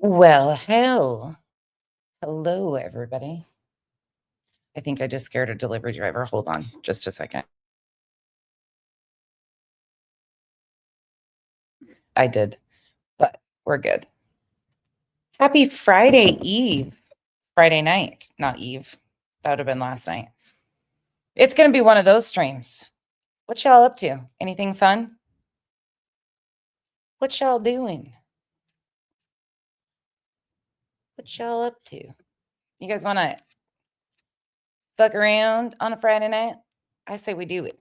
Well, hell. Hello, everybody. I think I just scared a delivery driver. Hold on just a second. I did, but we're good. Happy Friday Eve. Friday night, not Eve. That would have been last night. It's going to be one of those streams. What y'all up to? Anything fun? What y'all doing? What y'all up to? You guys want to fuck around on a Friday night? I say we do it.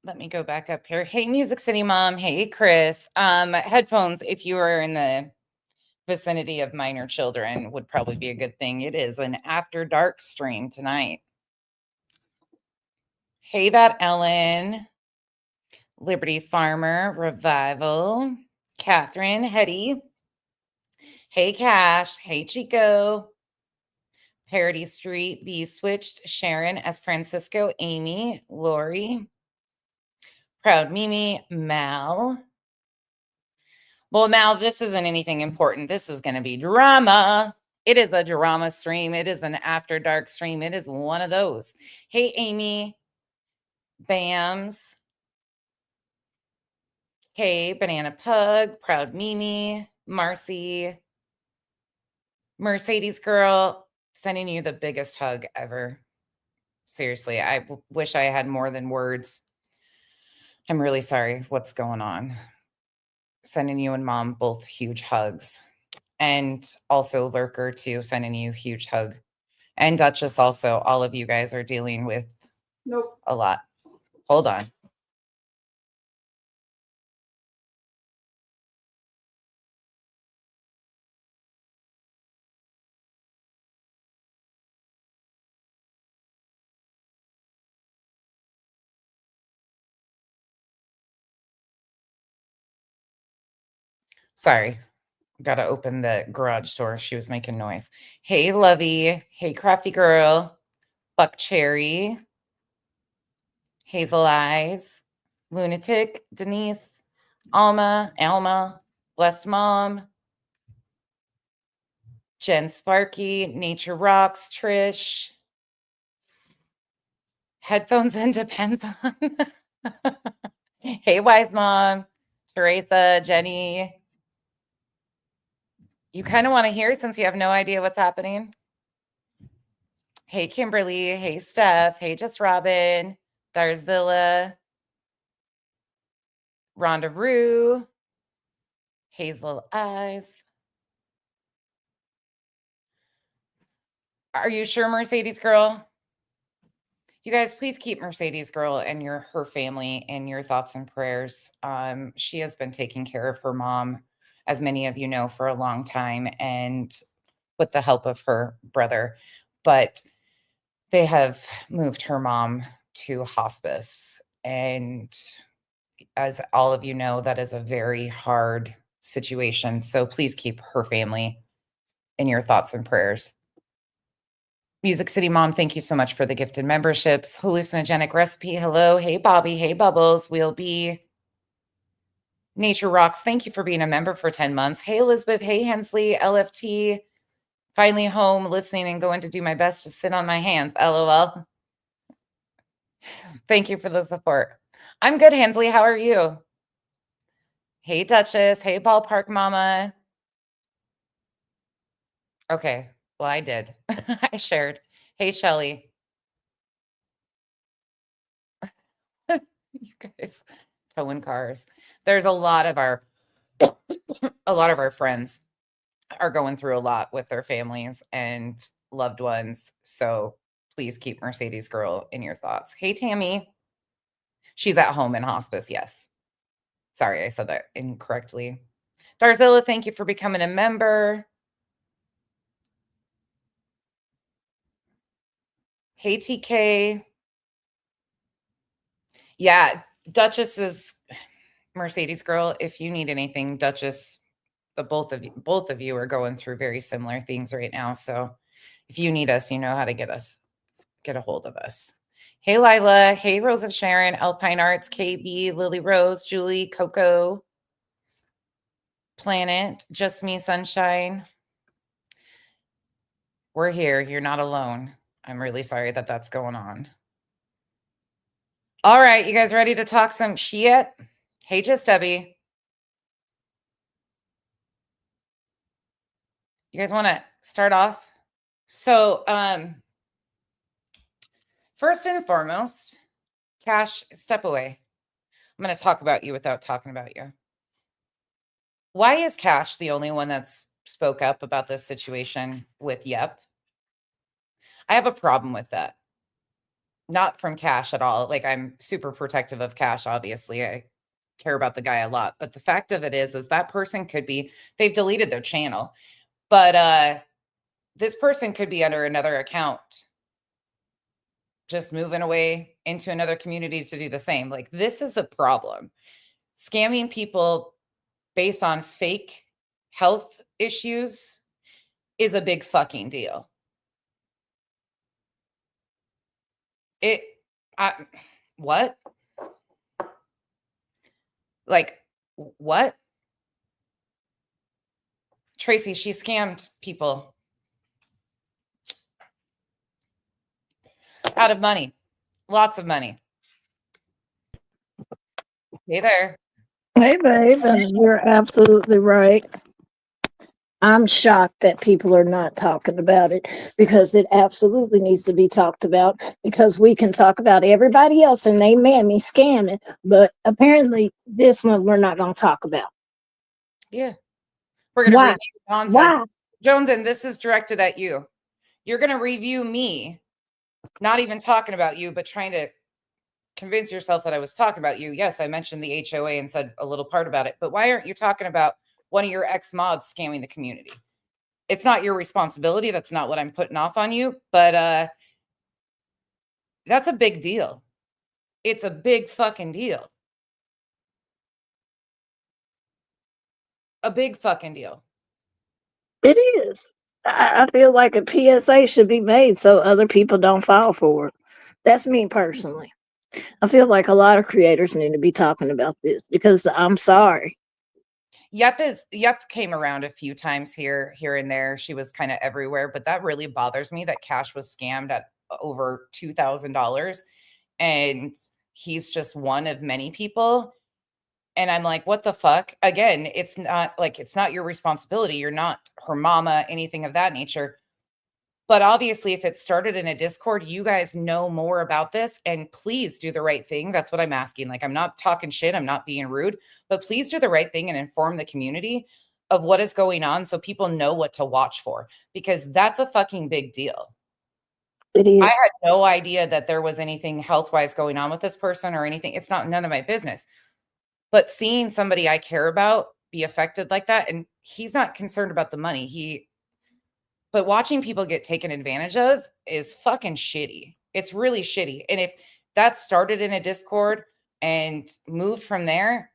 Let me go back up here. Hey, Music City Mom. Hey, Chris. Headphones, if you are in the vicinity of minor children, would probably be a good thing. It is an after dark stream tonight. Hey, that Ellen. Liberty Farmer, Revival, Catherine, Hetty. Hey, Cash. Hey, Chico. Parody Street, B Switched, Sharon, S. Francisco, Amy, Lori. Proud Mimi, Mal. Well, Mal, this isn't anything important. This is going to be drama. It is a drama stream. It is an after dark stream. It is one of those. Hey, Amy. Bams. Hey, Banana Pug, Proud Mimi, Marcy, Mercedes Girl, sending you the biggest hug ever. Seriously, I wish I had more than words. I'm really sorry what's going on. Sending you and Mom both huge hugs. And also Lurker too, sending you a huge hug. And Duchess also, all of you guys are dealing with a lot. Hold on. Sorry. Got to open the garage door. She was making noise. Hey, Lovey. Hey, Crafty Girl. Buck Cherry. Hazel Eyes. Lunatic. Denise. Alma. Blessed Mom. Jen Sparky. Nature Rocks. Trish. Headphones and depends on. Hey, Wise Mom. Teresa. Jenny. You kind of want to hear since you have no idea what's happening. Hey, Kimberly. Hey, Steph. Hey, Just Robin. Darzilla. Rhonda Rue. Hazel Eyes. Are you sure, Mercedes Girl? You guys, please keep Mercedes Girl and her family in your thoughts and prayers. She has been taking care of her mom, as many of you know, for a long time, and with the help of her brother. But they have moved her mom to hospice. And as all of you know, that is a very hard situation. So please keep her family in your thoughts and prayers. Music City Mom, thank you so much for the gifted memberships. Hallucinogenic Recipe, hello. Hey, Bobby. Hey, Bubbles. We'll be Nature Rocks, thank you for being a member for 10 months. Hey, Elizabeth. Hey, Hensley. LFT. Finally home, listening and going to do my best to sit on my hands. LOL. Thank you for the support. I'm good, Hensley. How are you? Hey, Duchess. Hey, Ballpark Mama. Okay. Well, I did. I shared. Hey, Shelly. You guys towing cars. There's a lot of our friends are going through a lot with their families and loved ones. So please keep Mercedes Girl in your thoughts. Hey, Tammy. She's at home in hospice. Yes. Sorry, I said that incorrectly. Darzilla, thank you for becoming a member. Hey, TK. Yeah, Duchess is Mercedes Girl. If you need anything, Duchess, the both of you are going through very similar things right now. So if you need us, you know how to get a hold of us. Hey, Lila. Hey, Rose of Sharon, Alpine Arts, KB, Lily Rose, Julie, Coco, Planet, Just Me, Sunshine. We're here. You're not alone. I'm really sorry that that's going on. All right, you guys ready to talk some shit? Hey, Just Debbie. You guys want to start off? So, first and foremost, Cash, step away. I'm going to talk about you without talking about you. Why is Cash the only one that's spoke up about this situation with Yep? I have a problem with that. Not from Cash at all. Like, I'm super protective of Cash, obviously. I care about the guy a lot. But the fact of it is that person could be, they've deleted their channel. But this person could be under another account, just moving away into another community to do the same. Like, this is the problem. Scamming people based on fake health issues is a big fucking deal. What? Like, what? Tracy, she scammed people out of money, lots of money. Hey there. Hey, babe, and you're absolutely right. I'm shocked that people are not talking about it because it absolutely needs to be talked about because we can talk about everybody else and they mammy scamming, but apparently this one we're not going to talk about. Yeah. We're going to review nonsense. Why? Jones, and this is directed at you. You're going to review me, not even talking about you, but trying to convince yourself that I was talking about you. Yes, I mentioned the HOA and said a little part about it, but why aren't you talking about one of your ex-mods scamming the community? It's not your responsibility. That's not what I'm putting off on you, but that's a big deal. It's a big fucking deal. A big fucking deal. It is. I feel like a PSA should be made so other people don't fall for it. That's me personally. I feel like a lot of creators need to be talking about this because I'm sorry. Yep came around a few times here and there. She was kind of everywhere, but that really bothers me that Cash was scammed at over $2,000 and he's just one of many people. And I'm like, what the fuck? Again, it's not your responsibility. You're not her mama, anything of that nature. But obviously, if it started in a Discord, you guys know more about this and please do the right thing. That's what I'm asking. Like, I'm not talking shit. I'm not being rude, but please do the right thing and inform the community of what is going on so people know what to watch for, because that's a fucking big deal. It is. I had no idea that there was anything health-wise going on with this person or anything. It's not none of my business. But seeing somebody I care about be affected like that, and he's not concerned about the money. But watching people get taken advantage of is fucking shitty. It's really shitty. And if that started in a Discord and moved from there,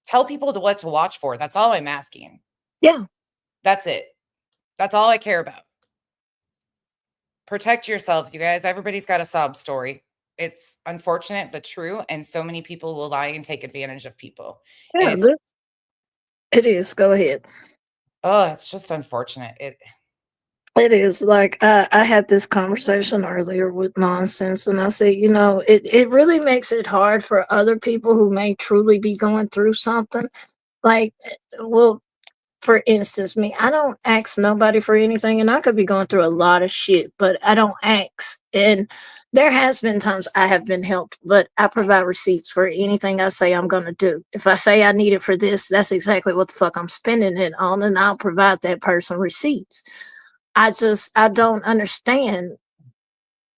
tell people what to watch for. That's all I'm asking. Yeah. That's it. That's all I care about. Protect yourselves, you guys. Everybody's got a sob story. It's unfortunate, but true. And so many people will lie and take advantage of people. Yeah, And it's It is. Go ahead. Oh, it's just unfortunate. It is. Like, I had this conversation earlier with Nonsense, and I said, it really makes it hard for other people who may truly be going through something. Like, well, for instance, me, I don't ask nobody for anything, and I could be going through a lot of shit, but I don't ask. And there has been times I have been helped, but I provide receipts for anything I say I'm going to do. If I say I need it for this, that's exactly what the fuck I'm spending it on, and I'll provide that person receipts. I don't understand.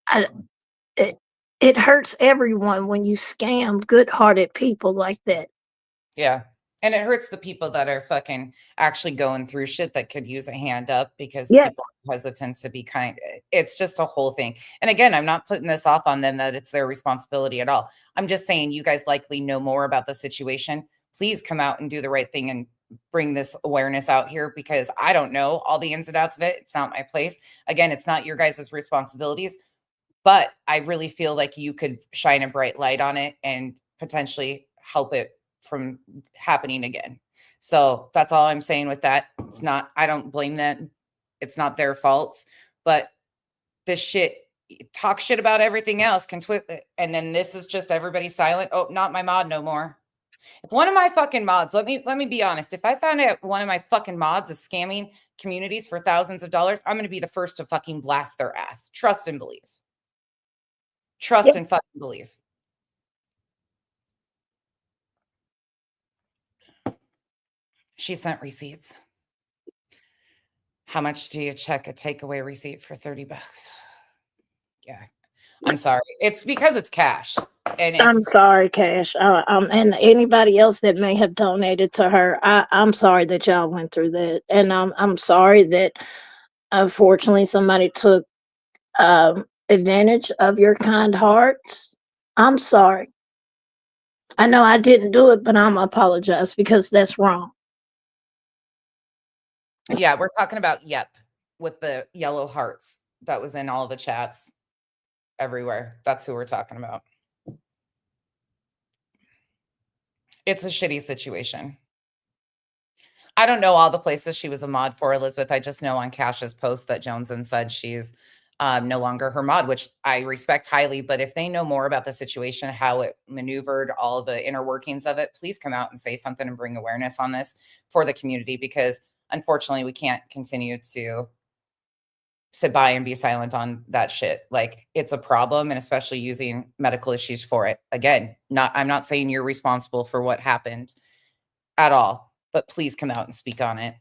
I, it, it hurts everyone when you scam good-hearted people like that. Yeah. And it hurts the people that are fucking actually going through shit that could use a hand up because Yeah. people are hesitant to be kind. It's just a whole thing. And again, I'm not putting this off on them that it's their responsibility at all. I'm just saying you guys likely know more about the situation. Please come out and do the right thing and bring this awareness out here because I don't know all the ins and outs of it. It's not my place. Again, it's not your guys' responsibilities, but I really feel like you could shine a bright light on it and potentially help it from happening again. So that's all I'm saying with that. It's not, I don't blame them. It's not their faults, but this shit, talk shit about everything else, can twit, and then this is just everybody silent. Oh, not my mod no more. If one of my fucking mods, let me be honest, if I found out one of my fucking mods is scamming communities for thousands of dollars, I'm going to be the first to fucking blast their ass. Trust and believe. Trust and fucking believe. She sent receipts. How much do you check a takeaway receipt for $30? Yeah. I'm sorry. It's because it's cash. And it's I'm sorry, Cash. And anybody else that may have donated to her, I'm sorry that y'all went through that, and I'm sorry that unfortunately somebody took advantage of your kind hearts. I'm sorry. I know I didn't do it, but I'm apologize because that's wrong. yeah, we're talking about Yep with the yellow hearts that was in all the chats everywhere. That's who we're talking about. It's a shitty situation. I don't know all the places she was a mod for, Elizabeth. I just know on Cash's post that Joneson said she's no longer her mod, which I respect highly. But if they know more about the situation, how it maneuvered, all the inner workings of it, please come out and say something and bring awareness on this for the community, because unfortunately we can't continue to sit by and be silent on that shit. Like, it's a problem, and especially using medical issues for it. Again, I'm not saying you're responsible for what happened at all, but please come out and speak on it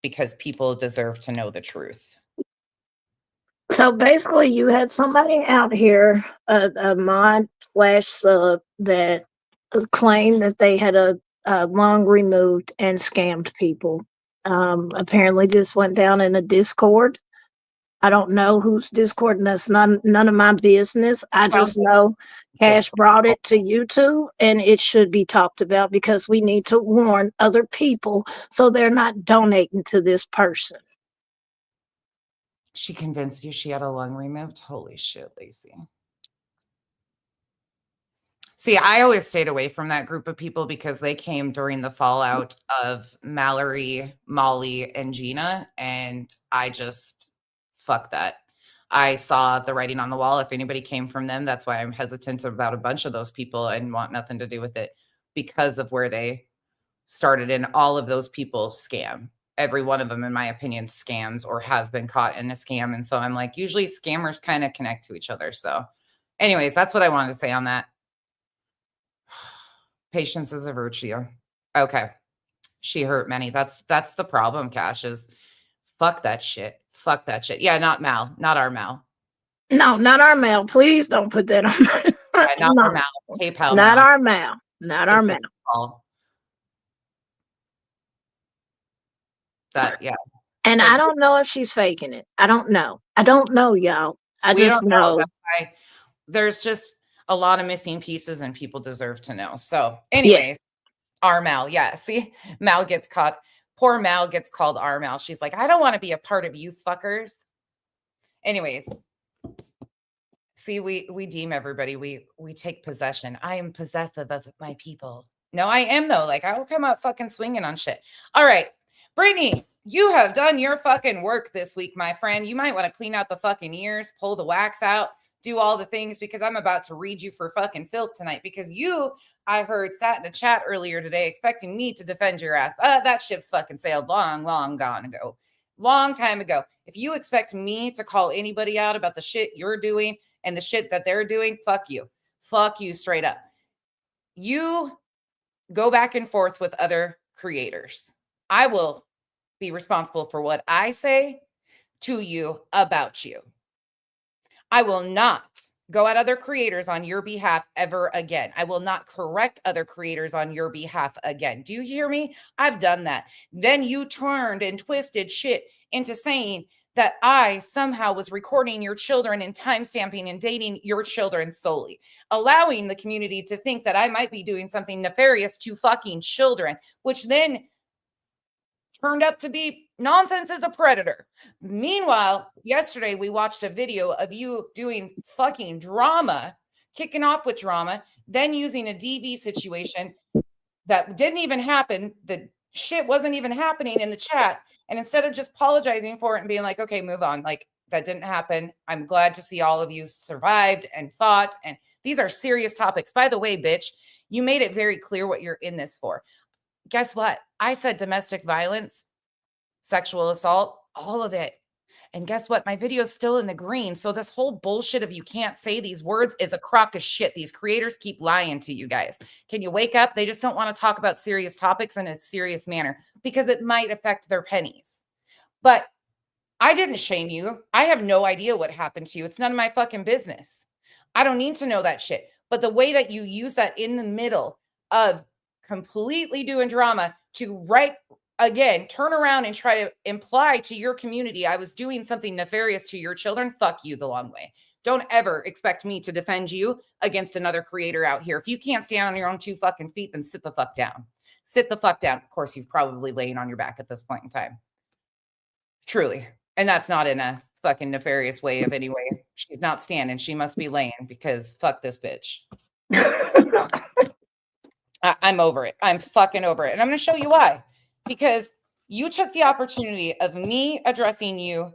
because people deserve to know the truth. So basically, you had somebody out here, a mod slash sub, that claimed that they had a lung removed and scammed people. Apparently, this went down in a Discord. I don't know whose Discord, and that's none of my business. I just know Cash brought it to YouTube, and it should be talked about because we need to warn other people so they're not donating to this person. She convinced you she had a lung removed? Holy shit, Lacey. See, I always stayed away from that group of people because they came during the fallout of Mallory, Molly, and Gina, and I just, fuck that. I saw the writing on the wall. If anybody came from them, that's why I'm hesitant about a bunch of those people and want nothing to do with it, because of where they started. And all of those people scam. Every one of them, in my opinion, scams or has been caught in a scam. And so I'm like, usually scammers kind of connect to each other. So anyways, that's what I wanted to say on that. Patience is a virtue. Okay. She hurt many. That's the problem, Cash, is fuck that shit. Fuck that shit. Yeah, not Mal. Not our Mal. No, not our Mal. Please don't put that on. Yeah, not No, our Mal. PayPal not Mal. our Mal. Not our Is what Mal. we call that. Yeah. And But I don't know if she's faking it. I don't know. I don't know, y'all. I we just don't know. know. That's why there's just a lot of missing pieces and people deserve to know. So, Yeah. anyways, our Mal. Yeah. See, Mal gets caught. Poor Mal gets called our Mal. She's like, I don't want to be a part of you fuckers. Anyways, see, we deem everybody. We take possession. I am possessive of my people. No, I am though. Like, I will come out fucking swinging on shit. All right, Brittany, you have done your fucking work this week, my friend. You might want to clean out the fucking ears, pull the wax out, do all the things, because I'm about to read you for fucking filth tonight. Because you, I heard, sat in a chat earlier today expecting me to defend your ass. That ship's fucking sailed long, long gone ago. Long time ago. If you expect me to call anybody out about the shit you're doing and the shit that they're doing, fuck you. Fuck you straight up. You go back and forth with other creators. I will be responsible for what I say to you about you. I will not go at other creators on your behalf ever again. I will not correct other creators on your behalf again. Do you hear me? I've done that. Then you turned and twisted shit into saying that I somehow was recording your children and timestamping and dating your children solely, allowing the community to think that I might be doing something nefarious to fucking children, which then turned up to be nonsense as a predator. Meanwhile, yesterday we watched a video of you doing fucking drama, kicking off with drama, then using a DV situation that didn't even happen. The shit wasn't even happening in the chat. And instead of just apologizing for it and being like, okay, move on, like that didn't happen. I'm glad to see all of you survived and fought. And these are serious topics. By the way, bitch, you made it very clear what you're in this for. Guess what? I said domestic violence, sexual assault, all of it. And guess what? My video is still in the green. So this whole bullshit of you can't say these words is a crock of shit. These creators keep lying to you guys. Can you wake up? They just don't want to talk about serious topics in a serious manner because it might affect their pennies. But I didn't shame you. I have no idea what happened to you. It's none of my fucking business. I don't need to know that shit. But the way that you use that in the middle of completely doing drama to again, turn around and try to imply to your community I was doing something nefarious to your children, fuck you the long way. Don't ever expect me to defend you against another creator out here. If you can't stand on your own 2 fucking feet, then sit the fuck down. Sit the fuck down. Of course, you're probably laying on your back at this point in time. Truly. And that's not in a fucking nefarious way of any way. She's not standing. She must be laying because fuck this bitch. I'm over it. I'm fucking over it. And I'm going to show you why. Because you took the opportunity of me addressing you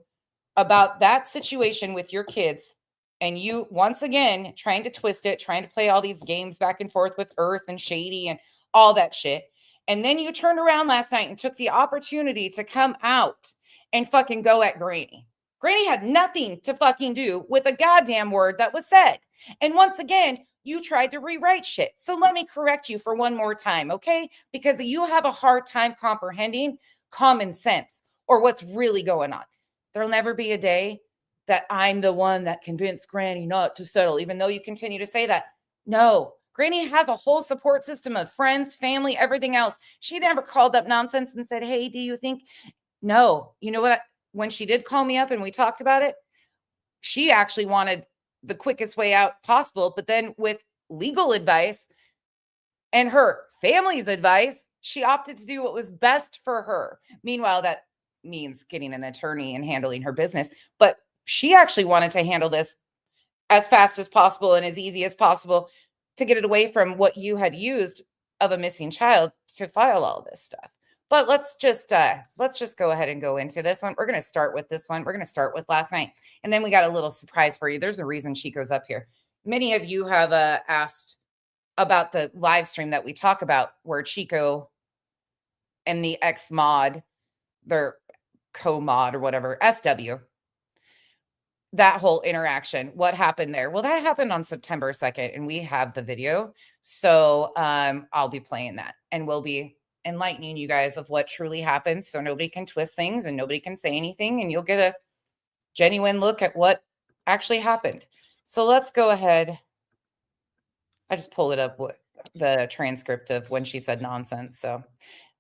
about that situation with your kids. And you, once again, trying to twist it, trying to play all these games back and forth with Earth and Shady and all that shit. And then you turned around last night and took the opportunity to come out and fucking go at Granny. Granny had nothing to fucking do with a goddamn word that was said. And once again, you tried to rewrite shit. So let me correct you for one more time, okay? Because you have a hard time comprehending common sense or what's really going on. There'll never be a day that I'm the one that convinced Granny not to settle, even though you continue to say that. No, Granny has a whole support system of friends, family, everything else. She never called up nonsense and said, hey, do you think? No, you know what? When she did call me up and we talked about it, she actually wanted the quickest way out possible. But then with legal advice and her family's advice, she opted to do what was best for her. Meanwhile, that means getting an attorney and handling her business. But she actually wanted to handle this as fast as possible and as easy as possible to get it away from what you had used of a missing child to file all this stuff. But let's just go ahead and go into this one. We're going to start with this one. We're going to start with last night. And then we got a little surprise for you. There's a reason Chico's up here. Many of you have asked about the live stream that we talk about where Chico and the ex-mod, their co-mod or whatever, SW, that whole interaction, what happened there? Well, that happened on September 2nd, and we have the video. So I'll be playing that, and we'll be enlightening you guys of what truly happened so nobody can twist things and nobody can say anything, and you'll get a genuine look at what actually happened. So let's go ahead. I just pulled it up, the transcript of when she said nonsense. So,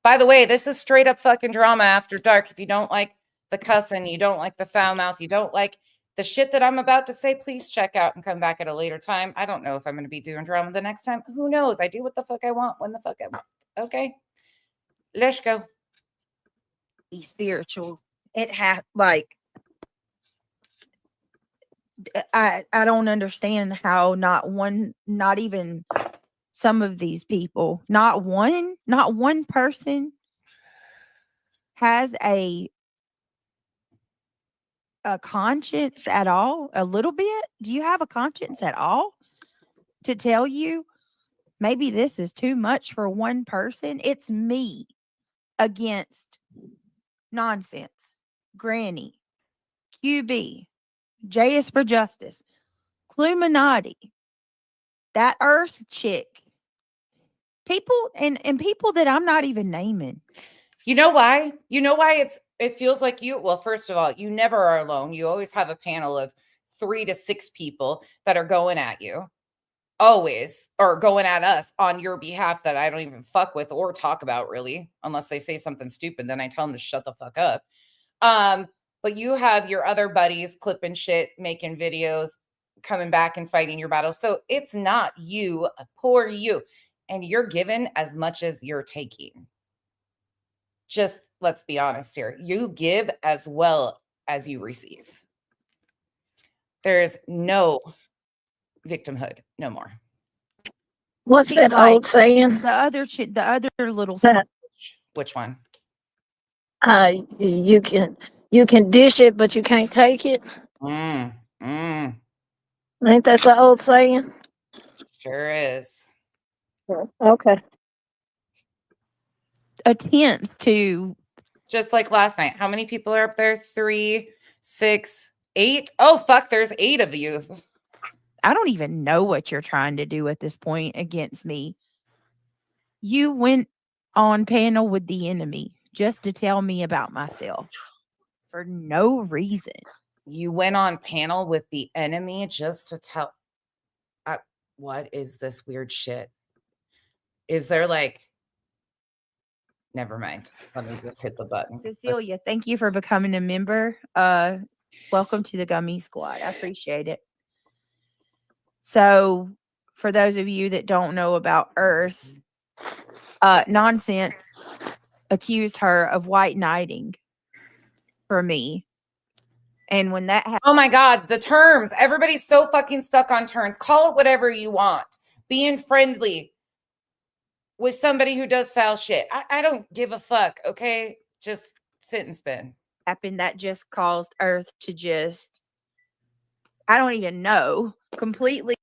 by the way, this is straight up fucking drama after dark. If you don't like the cussing, you don't like the foul mouth, you don't like the shit that I'm about to say, please check out and come back at a later time. I don't know if I'm going to be doing drama the next time. Who knows? I do what the fuck I want when the fuck I want. Okay. Let's go. Be spiritual. It I don't understand how not even some of these people. Not one person has a conscience at all. A little bit. Do you have a conscience at all to tell you maybe this is too much for one person? It's me against nonsense, Granny, QB, J is for Justice, Cluminati, that Earth chick, people and people that I'm not even naming. You know why? You know why it feels like you, well, first of all, you never are alone. You always have a panel of 3 to 6 people that are going at you. Always, or going at us on your behalf that I don't even fuck with or talk about really, unless they say something stupid, then I tell them to shut the fuck up. But you have your other buddies clipping shit, making videos, coming back and fighting your battle. So it's not you, poor you. And you're given as much as you're taking. Just let's be honest here. You give as well as you receive. There's no victimhood, no more. What's See, that like, old saying? The other little That Which one? you can dish it, but you can't take it. Mm. Ain't that the old saying? Sure is. Okay. attempts to Just like last night. How many people are up there? 3, 6, 8. Oh, fuck. There's 8 of you. I don't even know what you're trying to do at this point against me. You went on panel with the enemy just to tell me about myself for no reason. You went on panel with the enemy just to tell. What is this weird shit? Is there like. Never mind. Let me just hit the button. Cecilia, thank you for becoming a member. Welcome to the Gummy Squad. I appreciate it. So, for those of you that don't know about Earth, Nonsense accused her of white knighting for me. And when that happened, Oh my God, the terms. Everybody's so fucking stuck on terms. Call it whatever you want. Being friendly with somebody who does foul shit. I don't give a fuck, okay? Just sit and spin. that just caused Earth to just, I don't even know, completely.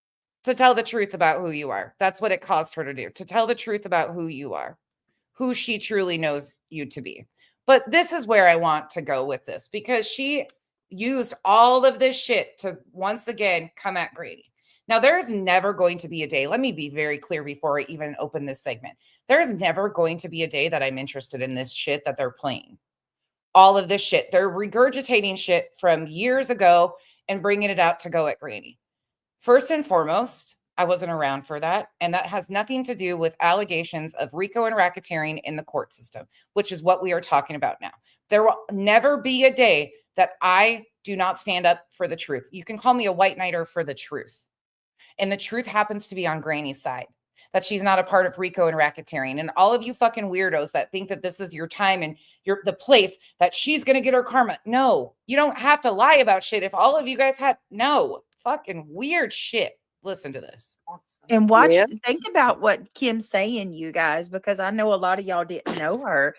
To tell the truth about who you are. That's what it caused her to do. To tell the truth about who you are. Who she truly knows you to be. But this is where I want to go with this because she used all of this shit to once again come at Grady. Now, there's never going to be a day. Let me be very clear before I even open this segment. There's never going to be a day that I'm interested in this shit that they're playing. All of this shit. They're regurgitating shit from years ago and bringing it out to go at Granny. First and foremost, I wasn't around for that. And that has nothing to do with allegations of RICO and racketeering in the court system, which is what we are talking about now. There will never be a day that I do not stand up for the truth. You can call me a white knighter for the truth. And the truth happens to be on Granny's side, that she's not a part of RICO and racketeering. And all of you fucking weirdos that think that this is your time and you're the place that she's going to get her karma. No, you don't have to lie about shit. If all of you guys had, no, fucking weird shit. Listen to this. And watch, think about what Kim's saying, you guys, because I know a lot of y'all didn't know her.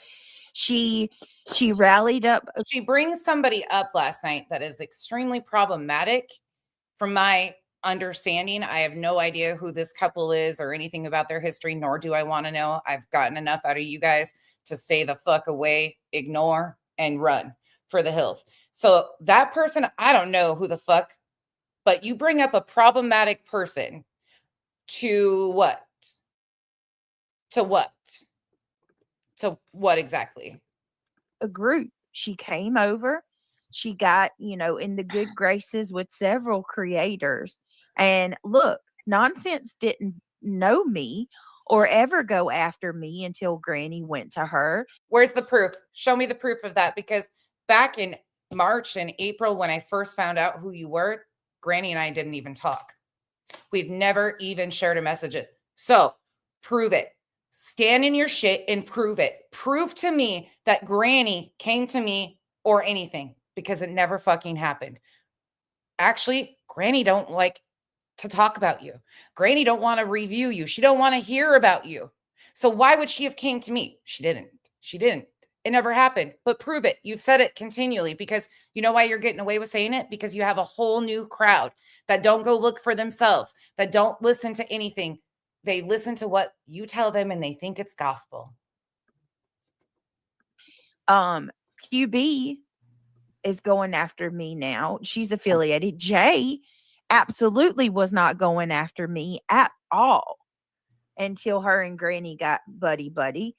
She rallied up. She brings somebody up last night that is extremely problematic. From my understanding, I have no idea who this couple is or anything about their history, nor do I want to know. I've gotten enough out of you guys to stay the fuck away, ignore, and run for the hills. So that person, I don't know who the fuck, but you bring up a problematic person to what? To what? To what exactly? A group. She came over. She got, in the good graces with several creators. And look, Nonsense didn't know me or ever go after me until Granny went to her. Where's the proof? Show me the proof of that. Because back in March and April, when I first found out who you were, Granny and I didn't even talk. We've never even shared a message. So prove it. Stand in your shit and prove it. Prove to me that Granny came to me or anything, because it never fucking happened. Actually, Granny don't like to talk about you. Granny don't want to review you. She don't want to hear about you. So why would she have came to me? She didn't. She didn't. It never happened. But prove it. You've said it continually because you know why you're getting away with saying it? Because you have a whole new crowd that don't go look for themselves, that don't listen to anything. They listen to what you tell them and they think it's gospel. QB is going after me now. She's affiliated. Jay absolutely was not going after me at all until her and Granny got buddy.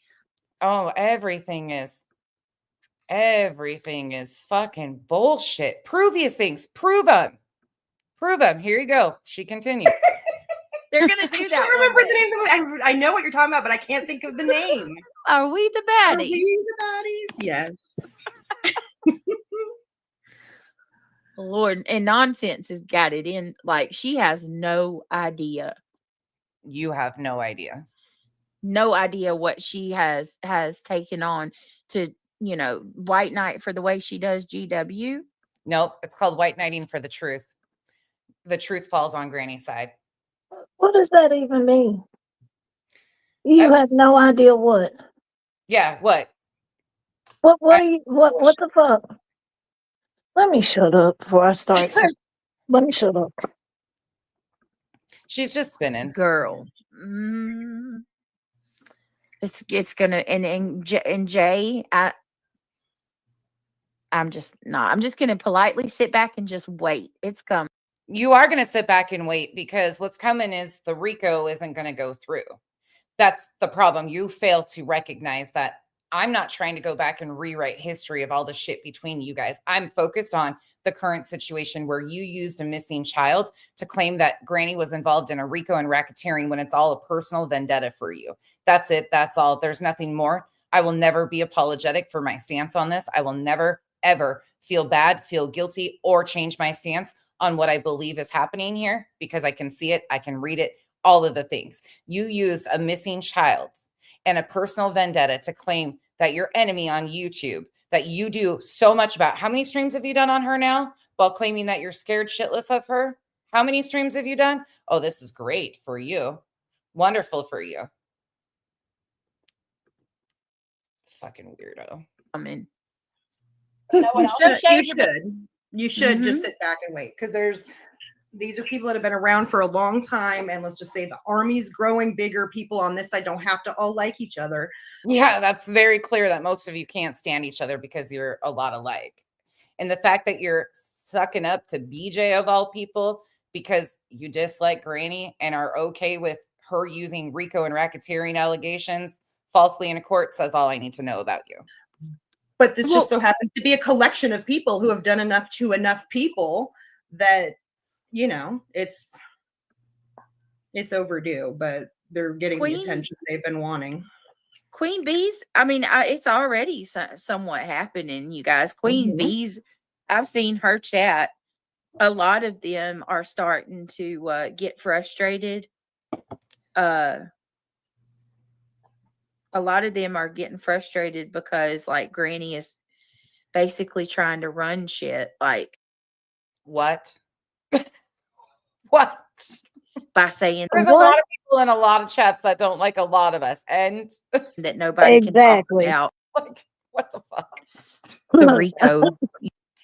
Oh, everything is fucking bullshit. Prove these things. Prove them. Prove them. Here you go. She continued. They're gonna do I that. can't remember the name. I know what you're talking about, but I can't think of the name. Are we the Are baddies? we the baddies? Yes. Lord, and Nonsense has got it in. Like, she has no idea. You have no idea. No idea what she has taken on to, white knight for the way she does GW. Nope. It's called white knighting for the truth. The truth falls on Granny's side. What does that even mean? You have no idea what. Yeah, what? What the fuck? Let me shut up before I start. Let me shut up. She's just spinning. Girl. It's gonna and Jay, I'm just not. I'm just gonna politely sit back and just wait. It's coming. You are going to sit back and wait because what's coming is the RICO isn't going to go through. That's the problem. You fail to recognize that I'm not trying to go back and rewrite history of all the shit between you guys. I'm focused on the current situation where you used a missing child to claim that Granny was involved in a RICO and racketeering when it's all a personal vendetta for you. That's it. That's all. There's nothing more. I will never be apologetic for my stance on this. I will never, ever feel bad, feel guilty, or change my stance on what I believe is happening here because I can see it. I can read it, all of the things. You used a missing child and a personal vendetta to claim that your enemy on YouTube, that you do so much about. How many streams have you done on her now while claiming that you're scared shitless of her? How many streams have you done? Oh, this is great for you. Wonderful for you. Fucking weirdo. I mean, You know what else? Don't You should just sit back and wait because these are people that have been around for a long time, and let's just say the army's growing bigger. People on this side don't have to all like each other. Yeah, that's very clear that most of you can't stand each other because you're a lot alike. And the fact that you're sucking up to BJ of all people because you dislike Granny and are okay with her using RICO and racketeering allegations falsely in a court says all I need to know about you. But this just so happens to be a collection of people who have done enough to enough people that, it's overdue, but they're getting the attention they've been wanting. Queen Bees, I mean, it's already somewhat happening, you guys. Queen Bees, I've seen her chat. A lot of them are starting to get frustrated. A lot of them are getting frustrated because, like, Granny is basically trying to run shit. Like, what? What? By saying there's a lot of people in a lot of chats that don't like a lot of us, and that nobody can talk about. Like, what the fuck? The RICO.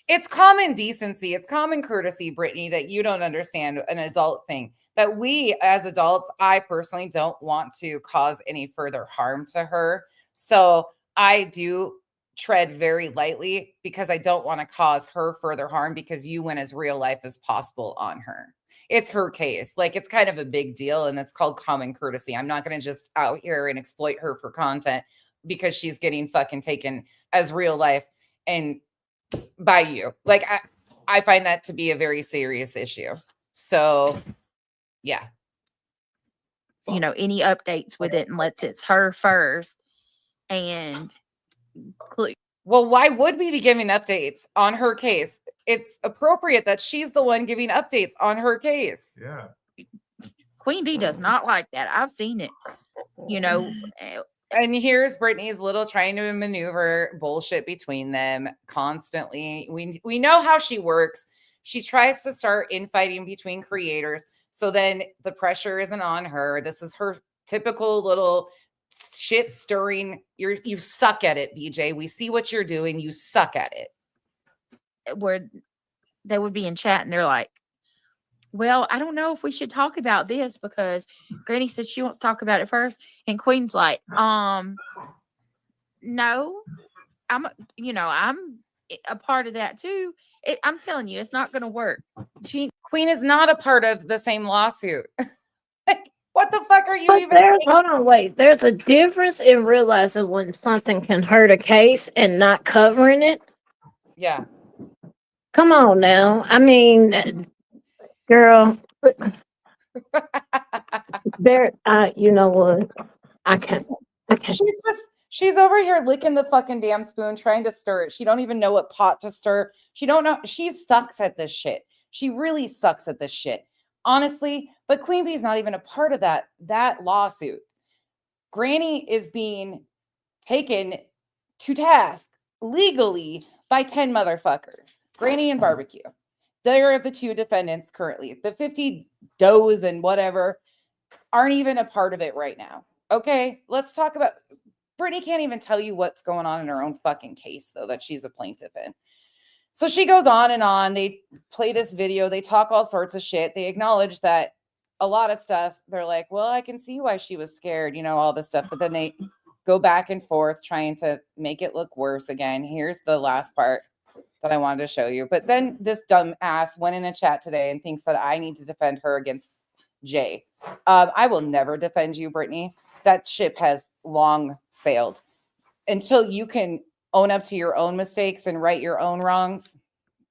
It's common decency. It's common courtesy, Brittany, that you don't understand an adult thing. That we as adults, I personally don't want to cause any further harm to her. So I do tread very lightly because I don't want to cause her further harm because you went as real life as possible on her. It's her case. Like, it's kind of a big deal, and it's called common courtesy. I'm not going to just out here and exploit her for content because she's getting fucking taken as real life and by you. Like, I find that to be a very serious issue. So, yeah. Any updates with it unless it's her first. And well, why would we be giving updates on her case? It's appropriate that she's the one giving updates on her case. Yeah. Queen Bee does not like that. I've seen it. And here's Brittany's little trying to maneuver bullshit between them constantly. We know how she works. She tries to start infighting between creators So then the pressure isn't on her. This is her typical little shit stirring. You suck at it, BJ. We see what you're doing. You suck at it. Where they would be in chat and they're like, well, I don't know if we should talk about this because Granny said she wants to talk about it first. And Queen's like, no, I'm a part of that too. I'm telling you, it's not going to work. Queen is not a part of the same lawsuit. Like, what the fuck are you But even there's, saying? hold on, wait. There's a difference in realizing when something can hurt a case and not covering it. Yeah. Come on now. I mean, girl, there, you know what? I can't. She's over here licking the fucking damn spoon, trying to stir it. She don't even know what pot to stir. She don't know. She sucks at this shit. She really sucks at this shit. Honestly, but Queen Bee's not even a part of that lawsuit. Granny is being taken to task legally by 10 motherfuckers. Granny and Barbecue. They're the two defendants currently. The 50 does and whatever aren't even a part of it right now. Okay, let's talk about. Brittany can't even tell you what's going on in her own fucking case, though, that she's a plaintiff in. So she goes on and on. They play this video. They talk all sorts of shit. They acknowledge that a lot of stuff. They're like, well, I can see why she was scared, all this stuff. But then they go back and forth trying to make it look worse again. Here's the last part that I wanted to show you. But then this dumb ass went in a chat today and thinks that I need to defend her against Jay. I will never defend you, Brittany. That ship has long sailed. Until you can own up to your own mistakes and right your own wrongs,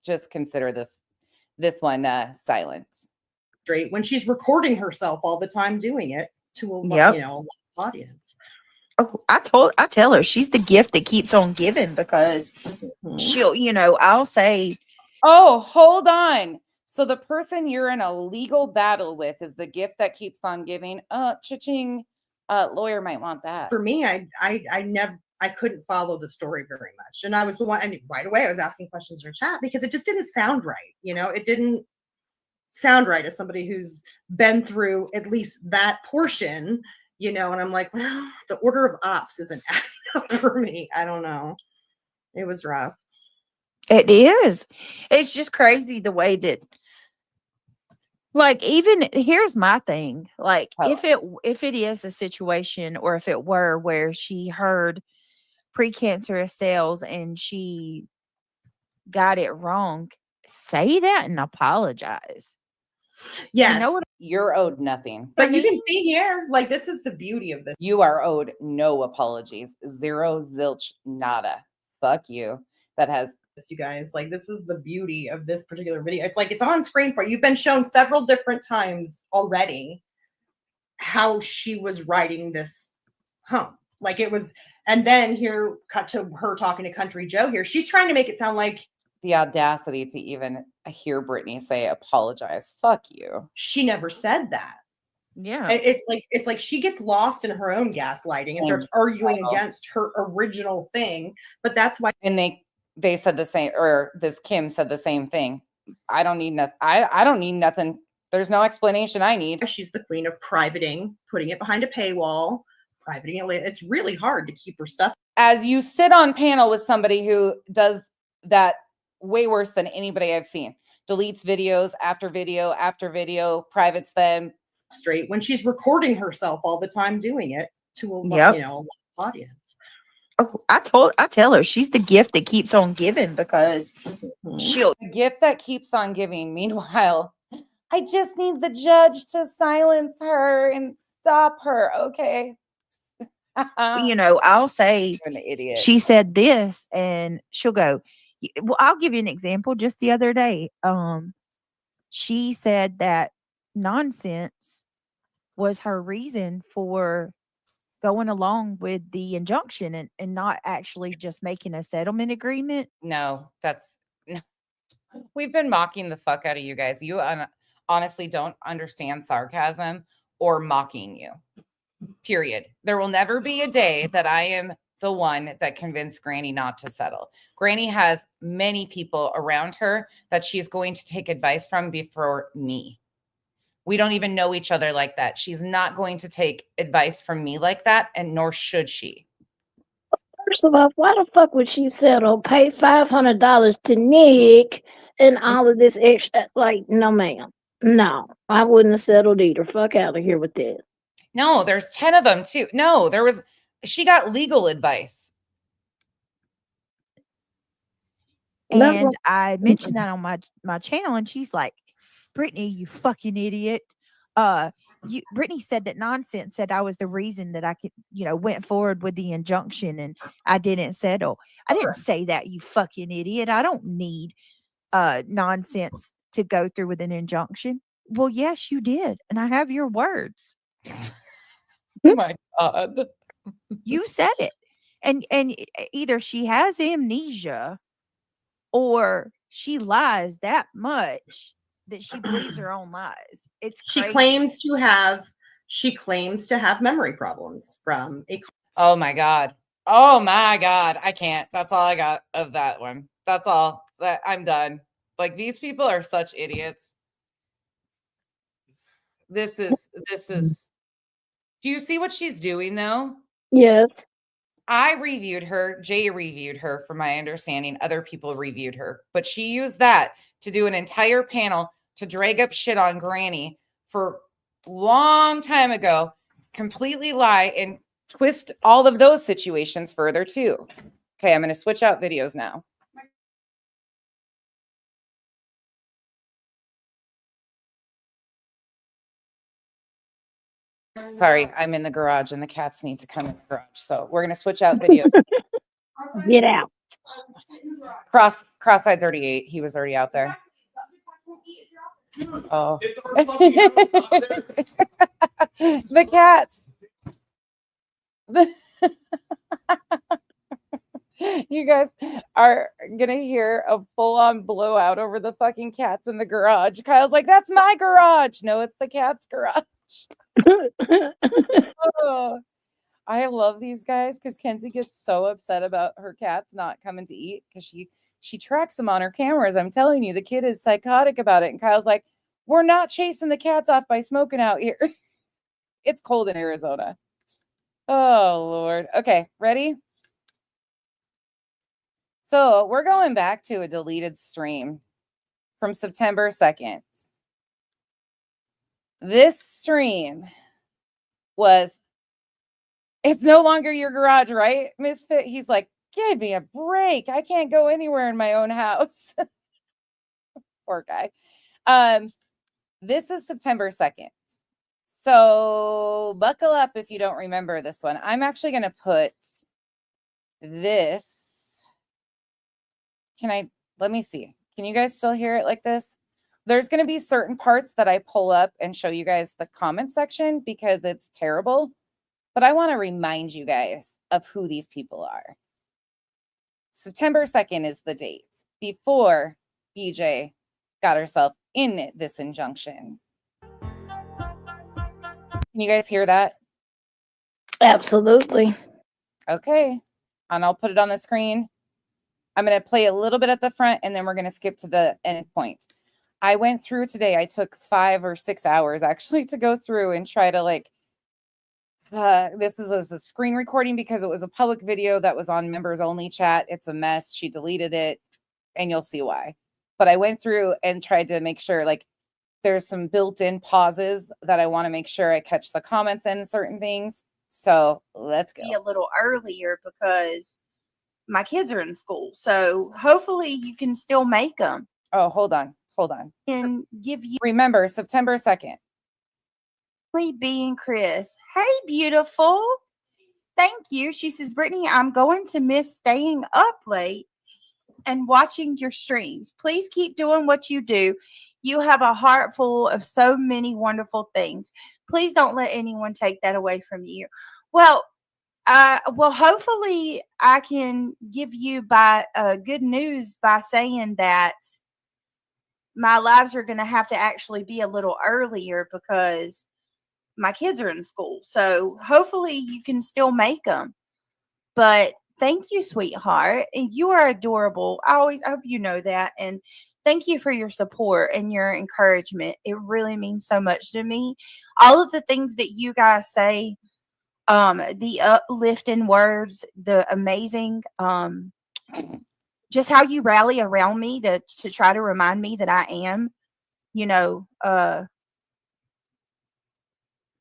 just consider this one silence. Straight when she's recording herself all the time doing it to a audience. Oh, I tell her she's the gift that keeps on giving because she'll, I'll say, oh, hold on. So the person you're in a legal battle with is the gift that keeps on giving. Cha-ching. Lawyer might want that. For me, I couldn't follow the story very much. And I was the one, and right away I was asking questions in chat because it just didn't sound right. It didn't sound right as somebody who's been through at least that portion, and I'm like, well, the order of ops isn't adding up for me. I don't know. It was rough. It is. It's just crazy the way that, like, even here's my thing. Like, if it is a situation, or if it were where she heard precancerous cells and she got it wrong, say that and apologize. Yes. You're owed nothing. But you can see here, like, this is the beauty of this. You are owed no apologies. Zero, zilch, nada. Fuck you. That has, you guys, like, this is the beauty of this particular video. It's like, it's on screen for you. You've been shown several different times already how she was writing this home. Like, it was, and then here, cut to her talking to Country Joe here. She's trying to make it sound like the audacity to even hear Brittany say apologize. Fuck you. She never said that. Yeah. It's like she gets lost in her own gaslighting and starts arguing against her original thing. But that's why. And they said the same, or this Kim said the same thing. I don't need nothing. I don't need nothing. There's no explanation I need. She's the queen of privating, putting it behind a paywall, privating it. It's really hard to keep her stuff. As you sit on panel with somebody who does that way worse than anybody I've seen. Deletes videos after video after video, privates them. Straight when she's recording herself all the time doing it to a audience. Oh, I tell her she's the gift that keeps on giving because she'll. The gift that keeps on giving. Meanwhile, I just need the judge to silence her and stop her. Okay. I'll say, you're an idiot. She said this, and she'll go, well, I'll give you an example. Just the other day, she said that nonsense was her reason for going along with the injunction and not actually just making a settlement agreement. No, we've been mocking the fuck out of you guys. You honestly don't understand sarcasm or mocking you. Period. There will never be a day that I am the one that convinced Granny not to settle. Granny has many people around her that she's going to take advice from before me. We don't even know each other like that. She's not going to take advice from me like that, and nor should she. First of all, why the fuck would she settle, pay $500 to Nick and all of this extra? Like, no, ma'am. No, I wouldn't have settled either. Fuck out of here with that. No, there's 10 of them too. No, she got legal advice. That's And what- I mentioned that on my channel, and she's like, Brittany, you fucking idiot. Brittany said that nonsense said I was the reason that I could, went forward with the injunction and I didn't settle. I didn't say that, you fucking idiot. I don't need nonsense to go through with an injunction. Well, yes, you did. And I have your words. Oh my God. You said it. And either she has amnesia or she lies that much that she believes her own lies. It's crazy. She claims to have memory problems from a. Oh my God. Oh my God. I can't. That's all I got of that one. That's all. I'm done. Like, these people are such idiots. This is do you see what she's doing though? Yes. I reviewed her. Jay reviewed her, from my understanding. Other people reviewed her, but she used that to do an entire panel to drag up shit on Granny for a long time ago, completely lie and twist all of those situations further too. Okay, I'm going to switch out videos now. Sorry, I'm in the garage and the cats need to come in the garage. So we're going to switch out videos. Get out. Cross-eyed's already ate. He was already out there. Oh. The cats. You guys are going to hear a full-on blowout over the fucking cats in the garage. Kyle's like, that's my garage. No, it's the cat's garage. Oh, I love these guys because Kenzie gets so upset about her cats not coming to eat because she tracks them on her cameras. I'm telling you, the kid is psychotic about it. And Kyle's like, we're not chasing the cats off by smoking out here. It's cold in Arizona. Oh, Lord. Okay, ready? So we're going back to a deleted stream from September 2nd. This stream was, it's no longer your garage, right, Misfit? He's like, give me a break. I can't go anywhere in my own house. Poor guy. This is September 2nd. So buckle up if you don't remember this one. I'm actually going to put this. Let me see. Can you guys still hear it like this? There's going to be certain parts that I pull up and show you guys the comment section because it's terrible. But I want to remind you guys of who these people are. September 2nd is the date before BJ got herself in this injunction. Can you guys hear that? Absolutely. Okay. And I'll put it on the screen. I'm going to play a little bit at the front and then we're going to skip to the end point. I went through today. I took 5 or 6 hours actually to go through and try to was a screen recording because it was a public video that was on members only chat. It's a mess. She deleted it and you'll see why. But I went through and tried to make sure there's some built-in pauses that I want to make sure I catch the comments and certain things. So let's go. Be a little earlier because my kids are in school. So hopefully you can still make them. Oh, hold on. And give you. Remember, September 2nd. B and Chris. Hey, beautiful. Thank you. She says, Brittany, I'm going to miss staying up late and watching your streams. Please keep doing what you do. You have a heart full of so many wonderful things. Please don't let anyone take that away from you. Well, hopefully I can give you good news by saying that my lives are going to have to actually be a little earlier because my kids are in school. So hopefully you can still make them. But thank you, sweetheart. And you are adorable. I hope you know that. And thank you for your support and your encouragement. It really means so much to me. All of the things that you guys say, the uplifting words, the amazing, just how you rally around me to try to remind me that I am, you know,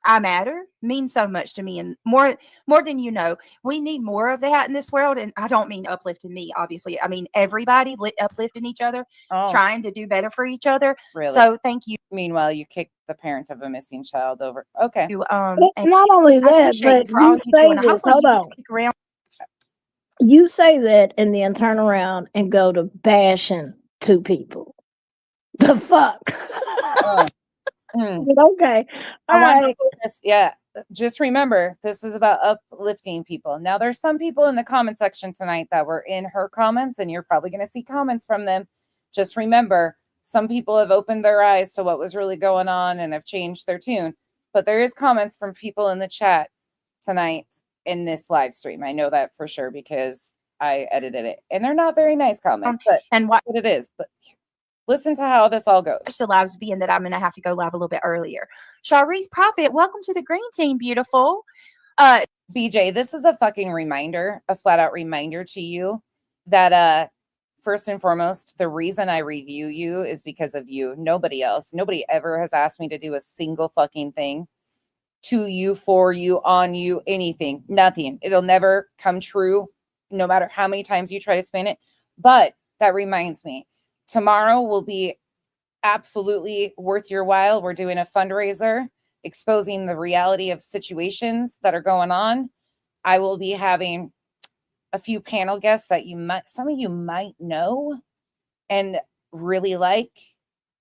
I matter, means so much to me, and more than you know. We need more of that in this world, and I don't mean uplifting me, obviously. I mean everybody uplifting each other, Oh, trying to do better for each other. really? So thank you. Meanwhile, you kicked the parent of a missing child over. Okay. But And not only I that, appreciate but you for all you you say do, and this, hopefully hold you on. can stick around. You say that and then turn around and go to bashing two people. The fuck? Mm. But okay. I All want to right. put this, yeah. Just remember, this is about uplifting people. Now, there's some people in the comment section tonight that were in her comments, and you're probably going to see comments from them. Just remember, some people have opened their eyes to what was really going on and have changed their tune. But there is comments from people in the chat tonight in this live stream. I know that for sure because I edited it, and they're not very nice comments, but And what it is. But listen to how this all goes. the lives being that I'm going to have to go live a little bit earlier. Sharice Prophet, welcome to the green team, beautiful. BJ, this is a fucking reminder, a flat out reminder to you that first and foremost, the reason I review you is because of you. Nobody else. Nobody ever has asked me to do a single fucking thing to you, for you, on you, anything. Nothing. It'll never come true, no matter how many times you try to spin it. But that reminds me, tomorrow will be absolutely worth your while. We're doing a fundraiser exposing the reality of situations that are going on. I will be having a few panel guests that some of you might know and really like.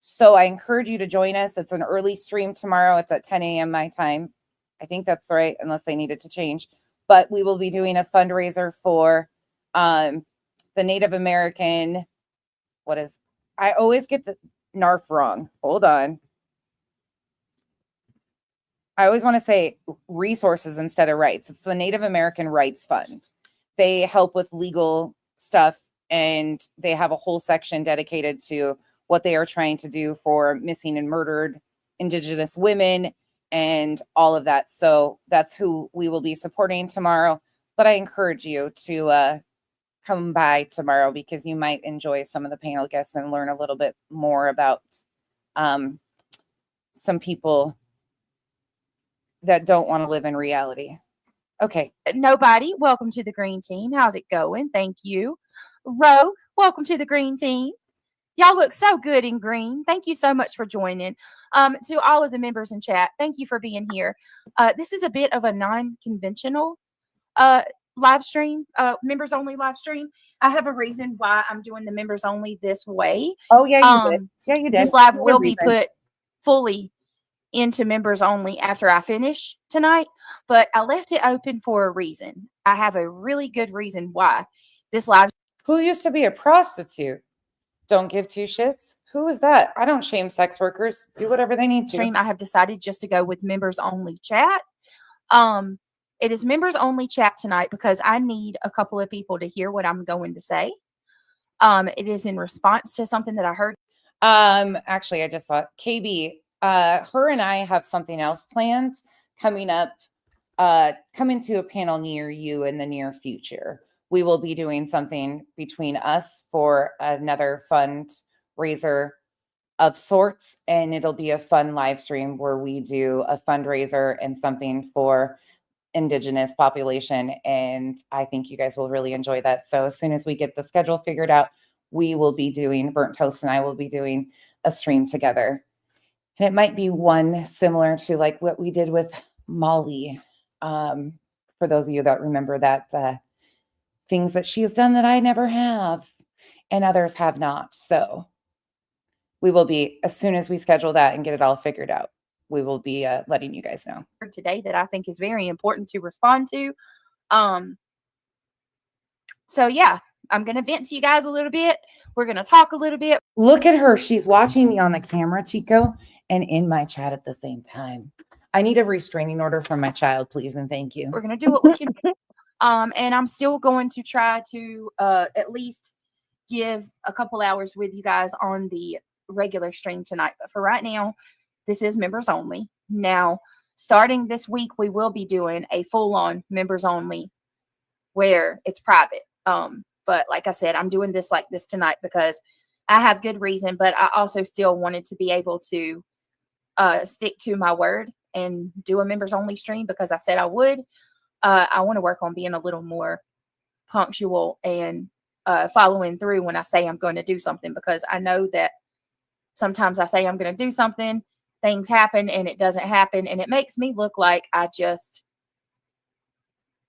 So I encourage you to join us. It's an early stream tomorrow. It's at 10 a.m. my time. I think that's right, unless they needed to change. But we will be doing a fundraiser for the Native American, I always get the NARF wrong. Hold on. I always want to say resources instead of rights. It's the Native American Rights Fund. They help with legal stuff, and they have a whole section dedicated to what they are trying to do for missing and murdered Indigenous women and all of that. So that's who we will be supporting tomorrow. But I encourage you to come by tomorrow because you might enjoy some of the panel guests and learn a little bit more about some people that don't want to live in reality. Okay. Nobody, welcome to the green team. How's it going? Thank you. Rogue, welcome to the green team. Y'all look so good in green. Thank you so much for joining. To all of the members in chat, thank you for being here. This is a bit of a non-conventional live stream, members only live stream. I have a reason why I'm doing the members only this way. Oh, yeah, you did. Yeah, you did. This live Good will be reason. put fully into members only after I finish tonight, but I left it open for a reason. I have a really good reason why this live Who used to be a prostitute? Don't give two shits. Who is that? I don't shame sex workers. Do whatever they need to. stream, I have decided just to go with members only chat. It is members only chat tonight because I need a couple of people to hear what I'm going to say. It is in response to something that I heard. Actually, I just thought KB, her and I have something else planned coming up. Coming to a panel near you in the near future. We will be doing something between us for another fundraiser of sorts, and it'll be a fun live stream where we do a fundraiser and something for Indigenous population, and I think you guys will really enjoy that. So as soon as we get the schedule figured out, we will be doing, Burnt Toast and I will be doing a stream together. And it might be one similar to like what we did with Molly. For those of you that remember that, things that she has done that I never have and others have not. So we will be, as soon as we schedule that and get it all figured out, we will be letting you guys know. Today that I think is very important to respond to. So yeah, I'm going to vent to you guys a little bit. We're going to talk a little bit. Look at her. She's watching me on the camera, Chico, and in my chat at the same time. I need a restraining order from my child, please, and thank you. We're going to do what we can do. And I'm still going to try to at least give a couple hours with you guys on the regular stream tonight. But for right now, this is members only. Now, starting this week, we will be doing a full-on members only where it's private. But like I said, I'm doing this like this tonight because I have good reason, but I also still wanted to be able to stick to my word and do a members only stream because I said I would. I want to work on being a little more punctual and following through when I say I'm going to do something, because I know that sometimes I say I'm going to do something, things happen and it doesn't happen, and it makes me look like I just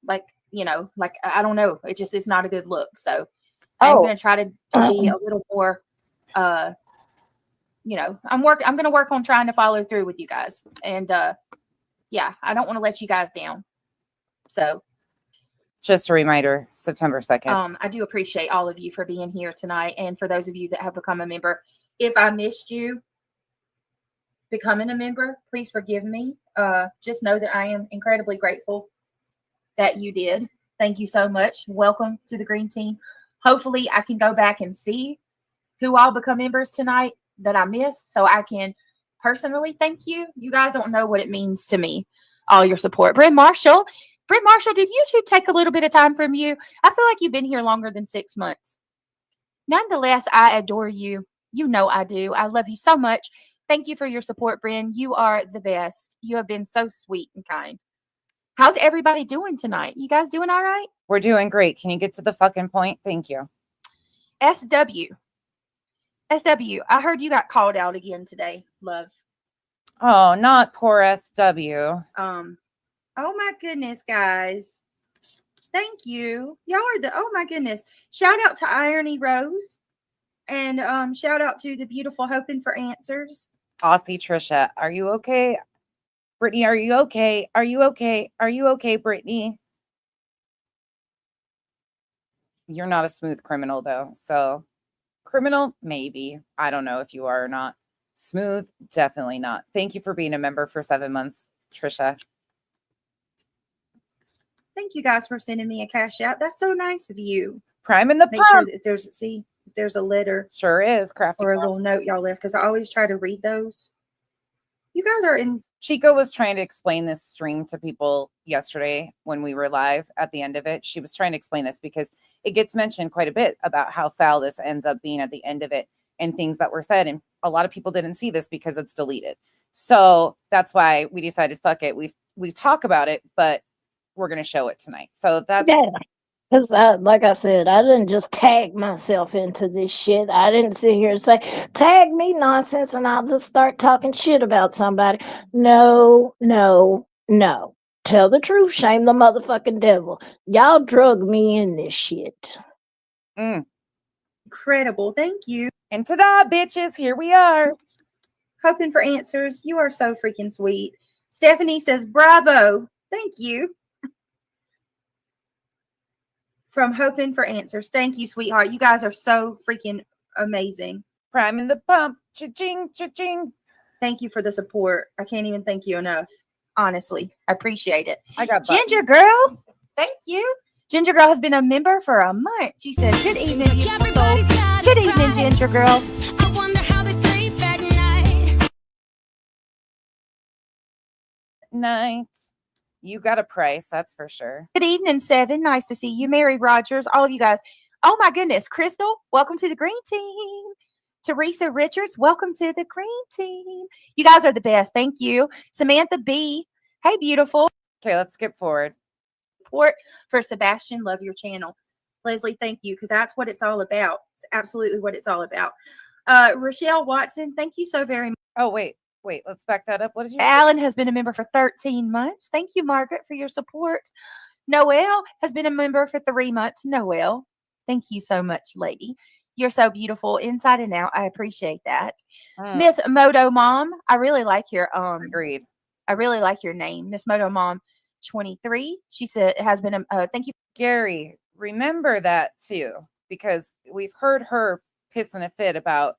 like I don't know. It just is not a good look. So I'm going to try to be a little more I'm going to work on trying to follow through with you guys. And yeah, I don't want to let you guys down. So Just a reminder, September 2nd. I do appreciate all of you for being here tonight. And for those of you that have become a member, if I missed you becoming a member, please forgive me. Just know that I am incredibly grateful that you did. Thank you so much. Welcome to the Green Team. Hopefully I can go back and see who all become members tonight that I missed, so I can personally thank you. You guys don't know what it means to me, all your support. Bryn Marshall, did YouTube take a little bit of time from you? I feel like you've been here longer than 6 months. Nonetheless, I adore you. You know I do. I love you so much. Thank you for your support, Bryn. You are the best. You have been so sweet and kind. How's everybody doing tonight? You guys doing all right? We're doing great. Can you get to the fucking point? Thank you. SW, I heard you got called out again today, love. Oh, not poor SW. Oh my goodness, guys. Thank you. Y'all are oh my goodness. Shout out to Irony Rose. And shout out to the beautiful Hoping for Answers. Aussie Trisha, are you okay? Brittany, are you okay? Are you okay? Are you okay, Brittany? You're not a smooth criminal, though. So, criminal, maybe. I don't know if you are or not. Smooth, definitely not. Thank you for being a member for 7 months, Trisha. Thank you guys for sending me a cash out. That's so nice of you. Prime in the Make sure pump. that there's a letter. Sure is, Crafty. Or a little note y'all left, because I always try to read those. You guys are in. Chico was trying to explain this stream to people yesterday when we were live at the end of it. She was trying to explain this because it gets mentioned quite a bit about how foul this ends up being at the end of it and things that were said. And a lot of people didn't see this because it's deleted. So that's why we decided, fuck it. We talk about it, but we're going to show it tonight. So that's. Yeah. Because, like I said, I didn't just tag myself into this shit. I didn't sit here and say, tag me nonsense, and I'll just start talking shit about somebody. No. Tell the truth, shame the motherfucking devil. Y'all drug me in this shit. Incredible. Thank you. And ta-da, bitches, here we are. Hoping for Answers. You are so freaking sweet. Stephanie says, bravo. Thank you. From Hoping for Answers. Thank you, sweetheart. You guys are so freaking amazing. Prime in the pump. Cha-ching, cha-ching. Thank you for the support. I can't even thank you enough. Honestly, I appreciate it. I got Ginger Girl. Thank you. Ginger Girl has been a member for a month. She says, good evening, beautiful souls. Good evening, Ginger Girl. I wonder how they sleep at night. Night. You got a price, that's for sure. Good evening, Seven. Nice to see you. Mary Rogers, all of you guys. Oh my goodness. Crystal, welcome to the Green Team. Teresa Richards, welcome to the Green Team. You guys are the best. Thank you. Samantha B. Hey, beautiful. Okay, let's skip forward. Support for Sebastian. Love your channel. Leslie, thank you, because that's what it's all about. It's absolutely what it's all about. Rochelle Watson, thank you so very much. Oh, wait, let's back that up. What did you say? Alan has been a member for 13 months. Thank you, Margaret, for your support. Noelle has been a member for 3 months. Noelle, thank you so much, lady. You're so beautiful inside and out. I appreciate that. Miss Moto Mom, I really like your Agreed. I really like your name, Miss Moto Mom 23. She said it has been a thank you. Gary, remember that too, because we've heard her pissing a fit about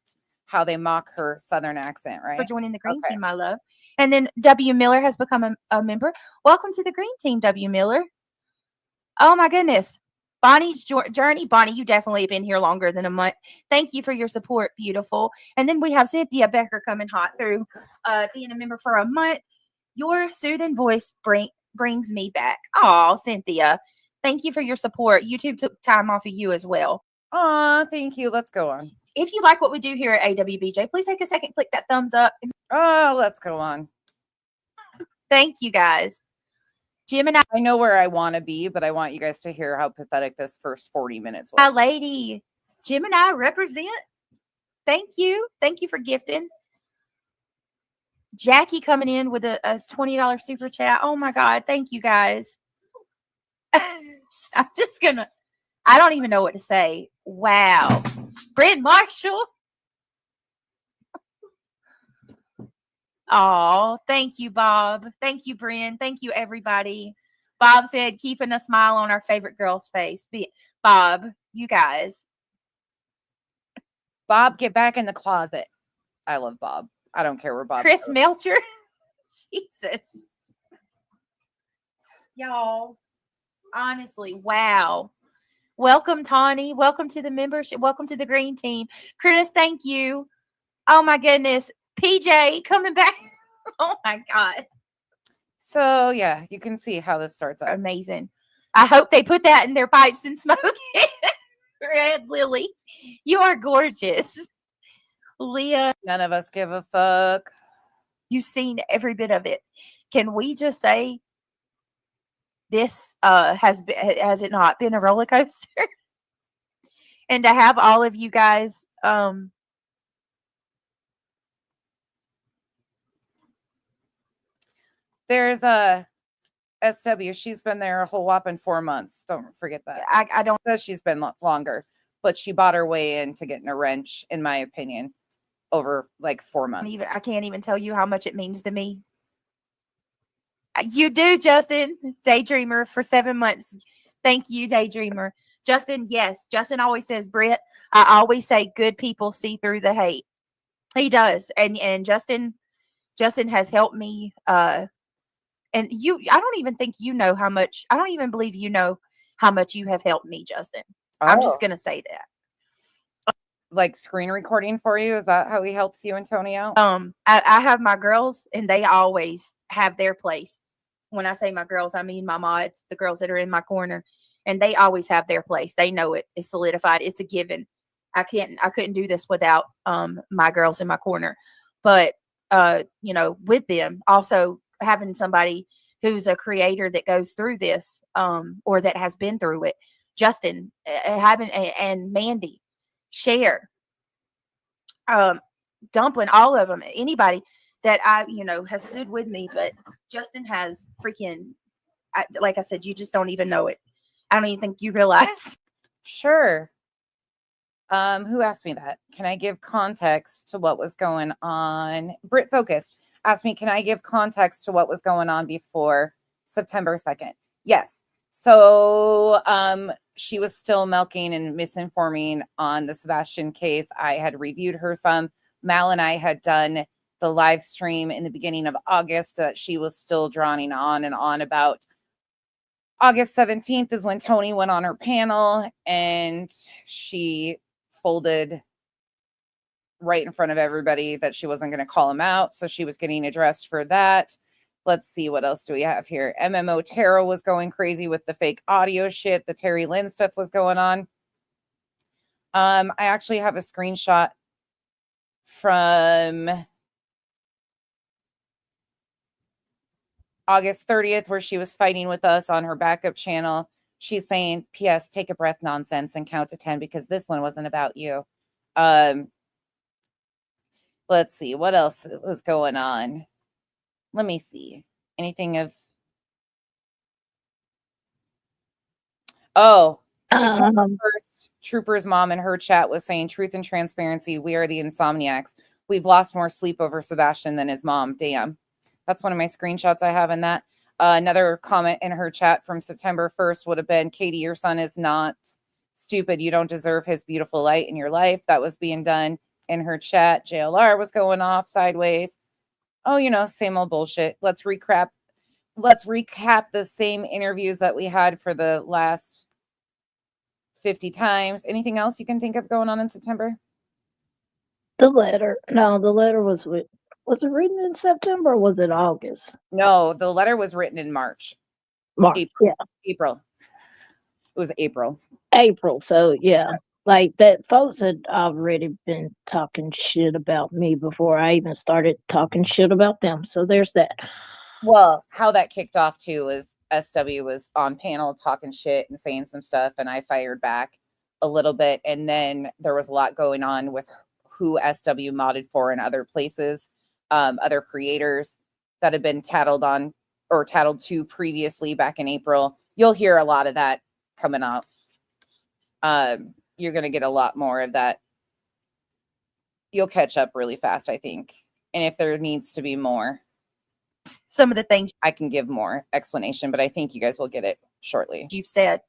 how they mock her Southern accent, right? For joining the Green Team, my love. And then W. Miller has become a member. Welcome to the Green Team, W. Miller. Oh my goodness. Bonnie's journey. Bonnie, you definitely have been here longer than a month. Thank you for your support, beautiful. And then we have Cynthia Becker coming hot through being a member for a month. Your soothing voice brings me back. Oh, Cynthia, thank you for your support. YouTube took time off of you as well. Aw, thank you. Let's go on. If you like what we do here at AWBJ, please take a second, click that thumbs up. Oh, let's go on. Thank you, guys. Jim and I know where I want to be, but I want you guys to hear how pathetic this first 40 minutes was. my lady, Jim and I represent. Thank you. Thank you for gifting. Jackie coming in with a $20 super chat. Oh my God. Thank you, guys. I'm just gonna, I don't even know what to say. Wow. Brent Marshall. Oh, thank you, Bob. Thank you, Bryn. Thank you, everybody. Bob said, keeping a smile on our favorite girl's face. Bob, you guys. Bob, get back in the closet. I love Bob. I don't care where Bob Chris goes. Melcher. Jesus. Y'all, honestly, wow. Welcome, Tawny. Welcome to the membership. Welcome to the green team. Chris, thank you. Oh, my goodness. PJ coming back. Oh, my God. So, yeah, you can see how this starts out. Amazing. I hope they put that in their pipes and smoke it. Red Lily, you are gorgeous. Leah, None of us give a fuck. you've seen every bit of it. Can we just say this has it not been a roller coaster? And to have all of you guys There's a SW. She's been there a whole whopping 4 months. Don't forget that. I don't Says she's been longer, but she bought her way into getting a wrench, in my opinion, over like 4 months. even I can't even tell you how much it means to me. You do, Justin. Daydreamer for 7 months. Thank you, Daydreamer. Justin, yes. Justin always says, Britt, I always say good people see through the hate. He does. And Justin has helped me. And I don't even think you know how much. I don't even believe you know how much you have helped me, Justin. I'm just going to say that. Like screen recording for you? Is that how he helps you and Tony out? I have my girls, and they always have their place. When I say my girls, I mean my mods, the girls that are in my corner, and they always have their place. They know it. It's solidified. It's a given. I couldn't do this without my girls in my corner. But with them also having somebody who's a creator that goes through this or that has been through it. Justin, and Mandy, Cher, Dumpling, all of them, anybody that has stood with me. But Justin has freaking, like I said, you just don't even know it. I don't even think you realize. Sure. Who asked me that? Can I give context to what was going on? Brit Focus asked me, can I give context to what was going on before September 2nd? Yes. So she was still milking and misinforming on the Sebastian case. I had reviewed her some. Mal and I had done the live stream in the beginning of August that she was still droning on and on about. August 17th is when Tony went on her panel and she folded right in front of everybody that she wasn't going to call him out. So she was getting addressed for that. Let's see, what else do we have here? MMO Tarot was going crazy with the fake audio shit. The Terry Lynn stuff was going on. I actually have a screenshot from August 30th where she was fighting with us on her backup channel. She's saying, P.S., take a breath nonsense and count to 10 because this one wasn't about you. Let's see. What else was going on? Let me see. Anything of... Oh, September 1st, Trooper's mom in her chat was saying, truth and transparency, we are the insomniacs. We've lost more sleep over Sebastian than his mom. Damn. That's one of my screenshots I have in that. Another comment in her chat from September 1st would have been, Katie, your son is not stupid. You don't deserve his beautiful light in your life. That was being done in her chat. JLR was going off sideways. Oh, same old bullshit. Let's recap the same interviews that we had for the last 50 times. Anything else you can think of going on in September? The letter. No, the letter was it written in September or was it August? No, the letter was written in March. March. April. Yeah. April. It was April. April. So yeah. Like that folks had already been talking shit about me before I even started talking shit about them. So there's that. Well, how that kicked off too was SW was on panel talking shit and saying some stuff, and I fired back a little bit. And then there was a lot going on with who SW modded for in other places, other creators that had been tattled on or tattled to previously back in April. You'll hear a lot of that coming up. You're going to get a lot more of that. You'll catch up really fast, I think. And if there needs to be more, Some of the things I can give more explanation, but I think you guys will get it shortly. you've said.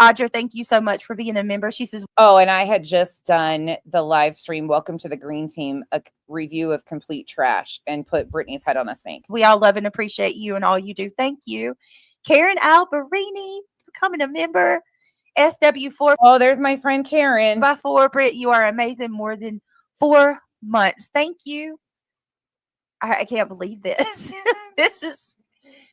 Audra, thank you so much for being a member. She says, Oh, and I had just done the live stream, Welcome to the Green Team, a review of Complete Trash, and put Brittany's head on a snake. we all love and appreciate you and all you do. Thank you. Karen Alberini, becoming a member. SW4 Oh, there's my friend Karen. by 4. Britt, you are amazing. More than 4 months. Thank you. I can't believe this. This is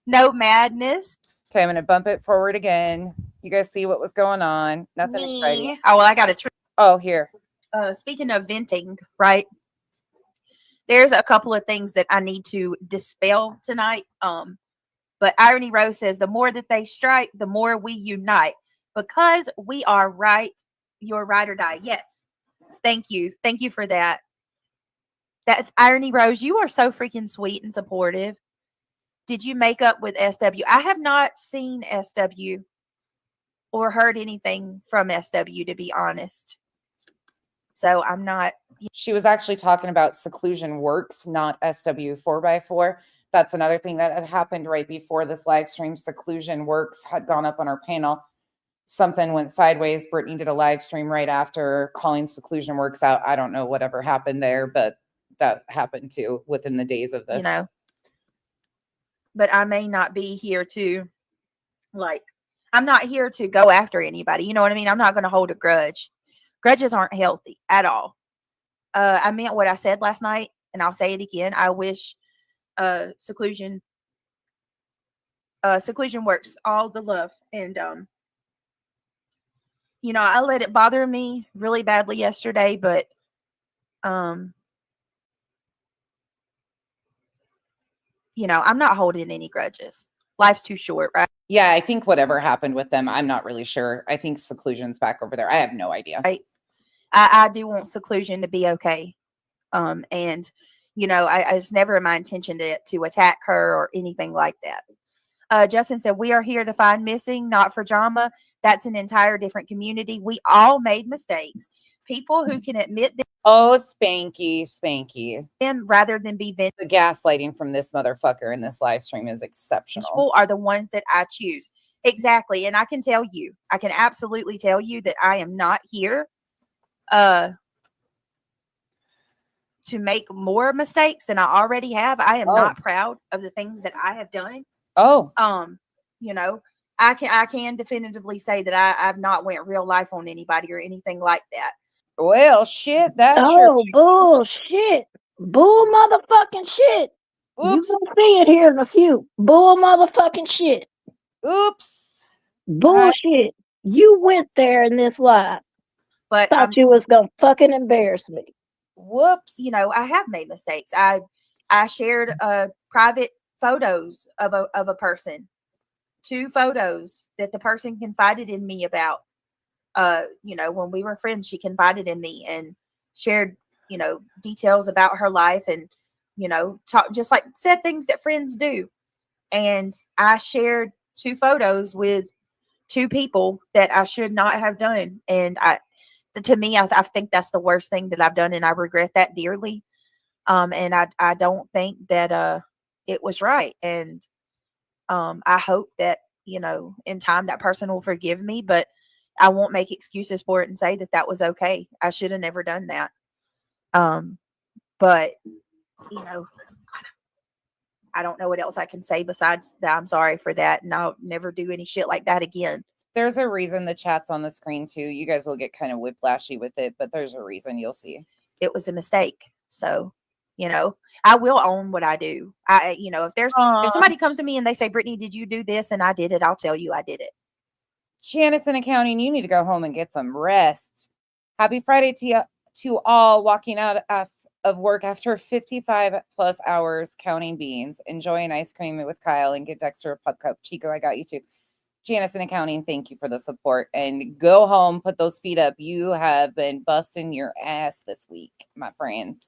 no madness. Okay, I'm going to bump it forward again. You guys see what was going on. Nothing exciting. Oh, well, I got to. Oh, here. Speaking of venting, right? There's a couple of things that I need to dispel tonight. But Irony Rose says the more that they strike, the more we unite. Because we are right, you're right or die. Yes. Thank you. Thank you for that. That Irony Rose, you are so freaking sweet and supportive. Did you make up with SW? I have not seen SW or heard anything from SW, to be honest. So I'm not. She was actually talking about Seclusion Works, not SW 4x4. That's another thing that had happened right before this live stream. Seclusion Works had gone up on our panel. Something went sideways. Brittany did a live stream right after calling Seclusion Works out. I don't know whatever happened there, but that happened too within the days of this. You know, but I may not be here to, like, I'm not here to go after anybody. You know what I mean? I'm not going to hold a grudge. Grudges aren't healthy at all. I meant what I said last night, and I'll say it again. I wish Seclusion Works all the love. And, you know, I let it bother me really badly yesterday, but, you know, I'm not holding any grudges. Life's too short, right? Yeah, I think whatever happened with them, I'm not really sure. I think Seclusion's back over there. I have no idea. Right. I do want Seclusion to be okay. And, you know, I it's never my intention to attack her or anything like that. Justin said, we are here to find missing, not for drama. That's an entire different community. We all made mistakes. People who can admit Oh, Spanky. them rather than be The gaslighting from this motherfucker in this live stream is exceptional. vengeful are the ones that I choose. Exactly. And I can tell you, I can absolutely tell you that I am not here to make more mistakes than I already have. I am not proud of the things that I have done. Oh, You know, I can definitively say that I've not went real life on anybody or anything like that. well, shit. That's Oh, bullshit. Bull motherfucking shit. You Oops. will see it here in a few. Bull motherfucking shit. Oops. Bullshit. You went there in this live. But Thought you was gonna fucking embarrass me. Whoops. you know, I have made mistakes. I shared private photos of a person, 2 photos that the person confided in me about. You know, when we were friends, she confided in me and shared, you know, details about her life and, you know, talk, just like said things that friends do. And I shared 2 photos with 2 people that I should not have done. And to me, I think that's the worst thing that I've done. And I regret that dearly. And I don't think that, it was right. And, I hope that, you know, in time that person will forgive me, but I won't make excuses for it and say that was okay. I should have never done that. But, you know, I don't know what else I can say besides that I'm sorry for that. And I'll never do any shit like that again. There's a reason the chat's on the screen too. You guys will get kind of whiplashy with it, but there's a reason, you'll see. It was a mistake. So, I will own what I do. If somebody comes to me and they say, Brittany, did you do this? And I did it, I'll tell you I did it. Janice in accounting, you need to go home and get some rest. Happy Friday to all walking out of work after 55 plus hours counting beans. Enjoy an ice cream with Kyle and get Dexter a pup cup. Chico, I got you too. Janice in accounting, thank you for the support. And go home, put those feet up. You have been busting your ass this week, my friend.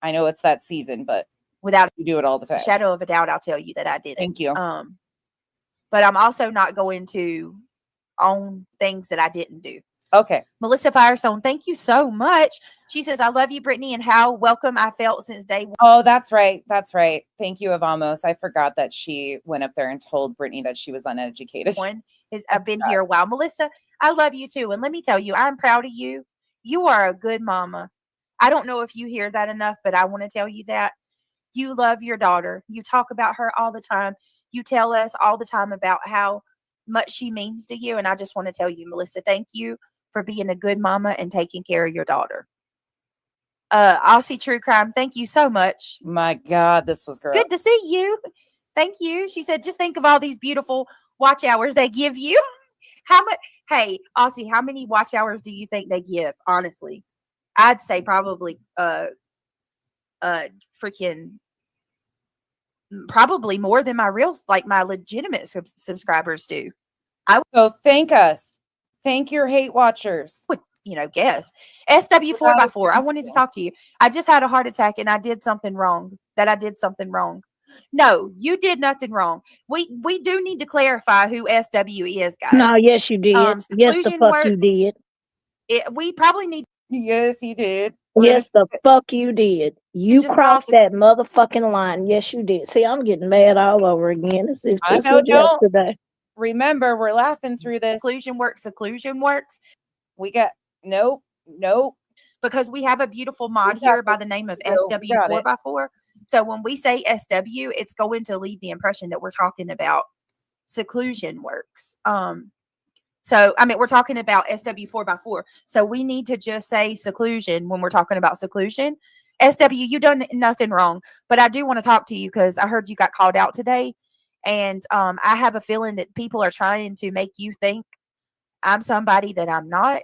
I know it's that season, but Without you do it all the a time. shadow of a doubt, I'll tell you that I did it. Thank you. But I'm also not going to own things that I didn't do. Okay. Melissa Firestone, thank you so much. She says, I love you, Brittany, and how welcome I felt since day one. Oh, that's right. That's right. Thank you, Avamos. I forgot that she went up there and told Brittany that she was uneducated. I've been here a while. Melissa, I love you too. And let me tell you, I'm proud of you. You are a good mama. I don't know if you hear that enough, but I want to tell you that you love your daughter. You talk about her all the time. You tell us all the time about how much she means to you. And I just want to tell you, Melissa, thank you for being a good mama and taking care of your daughter. Aussie True Crime, thank you so much. My God, this was great. Good to see you. Thank you. She said, just think of all these beautiful watch hours they give you. How much? Hey, Aussie, how many watch hours do you think they give? Honestly, I'd say probably freaking probably more than my legitimate subscribers do. So thank us. Thank your hate watchers. Guess. SW4x4, I wanted to talk to you. I just had a heart attack and I did something wrong. No, you did nothing wrong. We do need to clarify who SW is, guys. No, yes, you did. Yes, the Seclusion fuck you works. did. We probably need. Yes, he did. Yes, the fuck you did. You just crossed call that motherfucking line. Yes, you did. See, I'm getting mad all over again. As if I this know, was don't. yesterday. Remember, we're laughing through this. Seclusion works. We got nope. Because we have a beautiful mod here by the name of SW4x4. So when we say SW, it's going to leave the impression that we're talking about seclusion works. We're talking about SW4x4. So we need to just say seclusion when we're talking about seclusion. SW, you done nothing wrong. But I do want to talk to you because I heard you got called out today. And I have a feeling that people are trying to make you think I'm somebody that I'm not.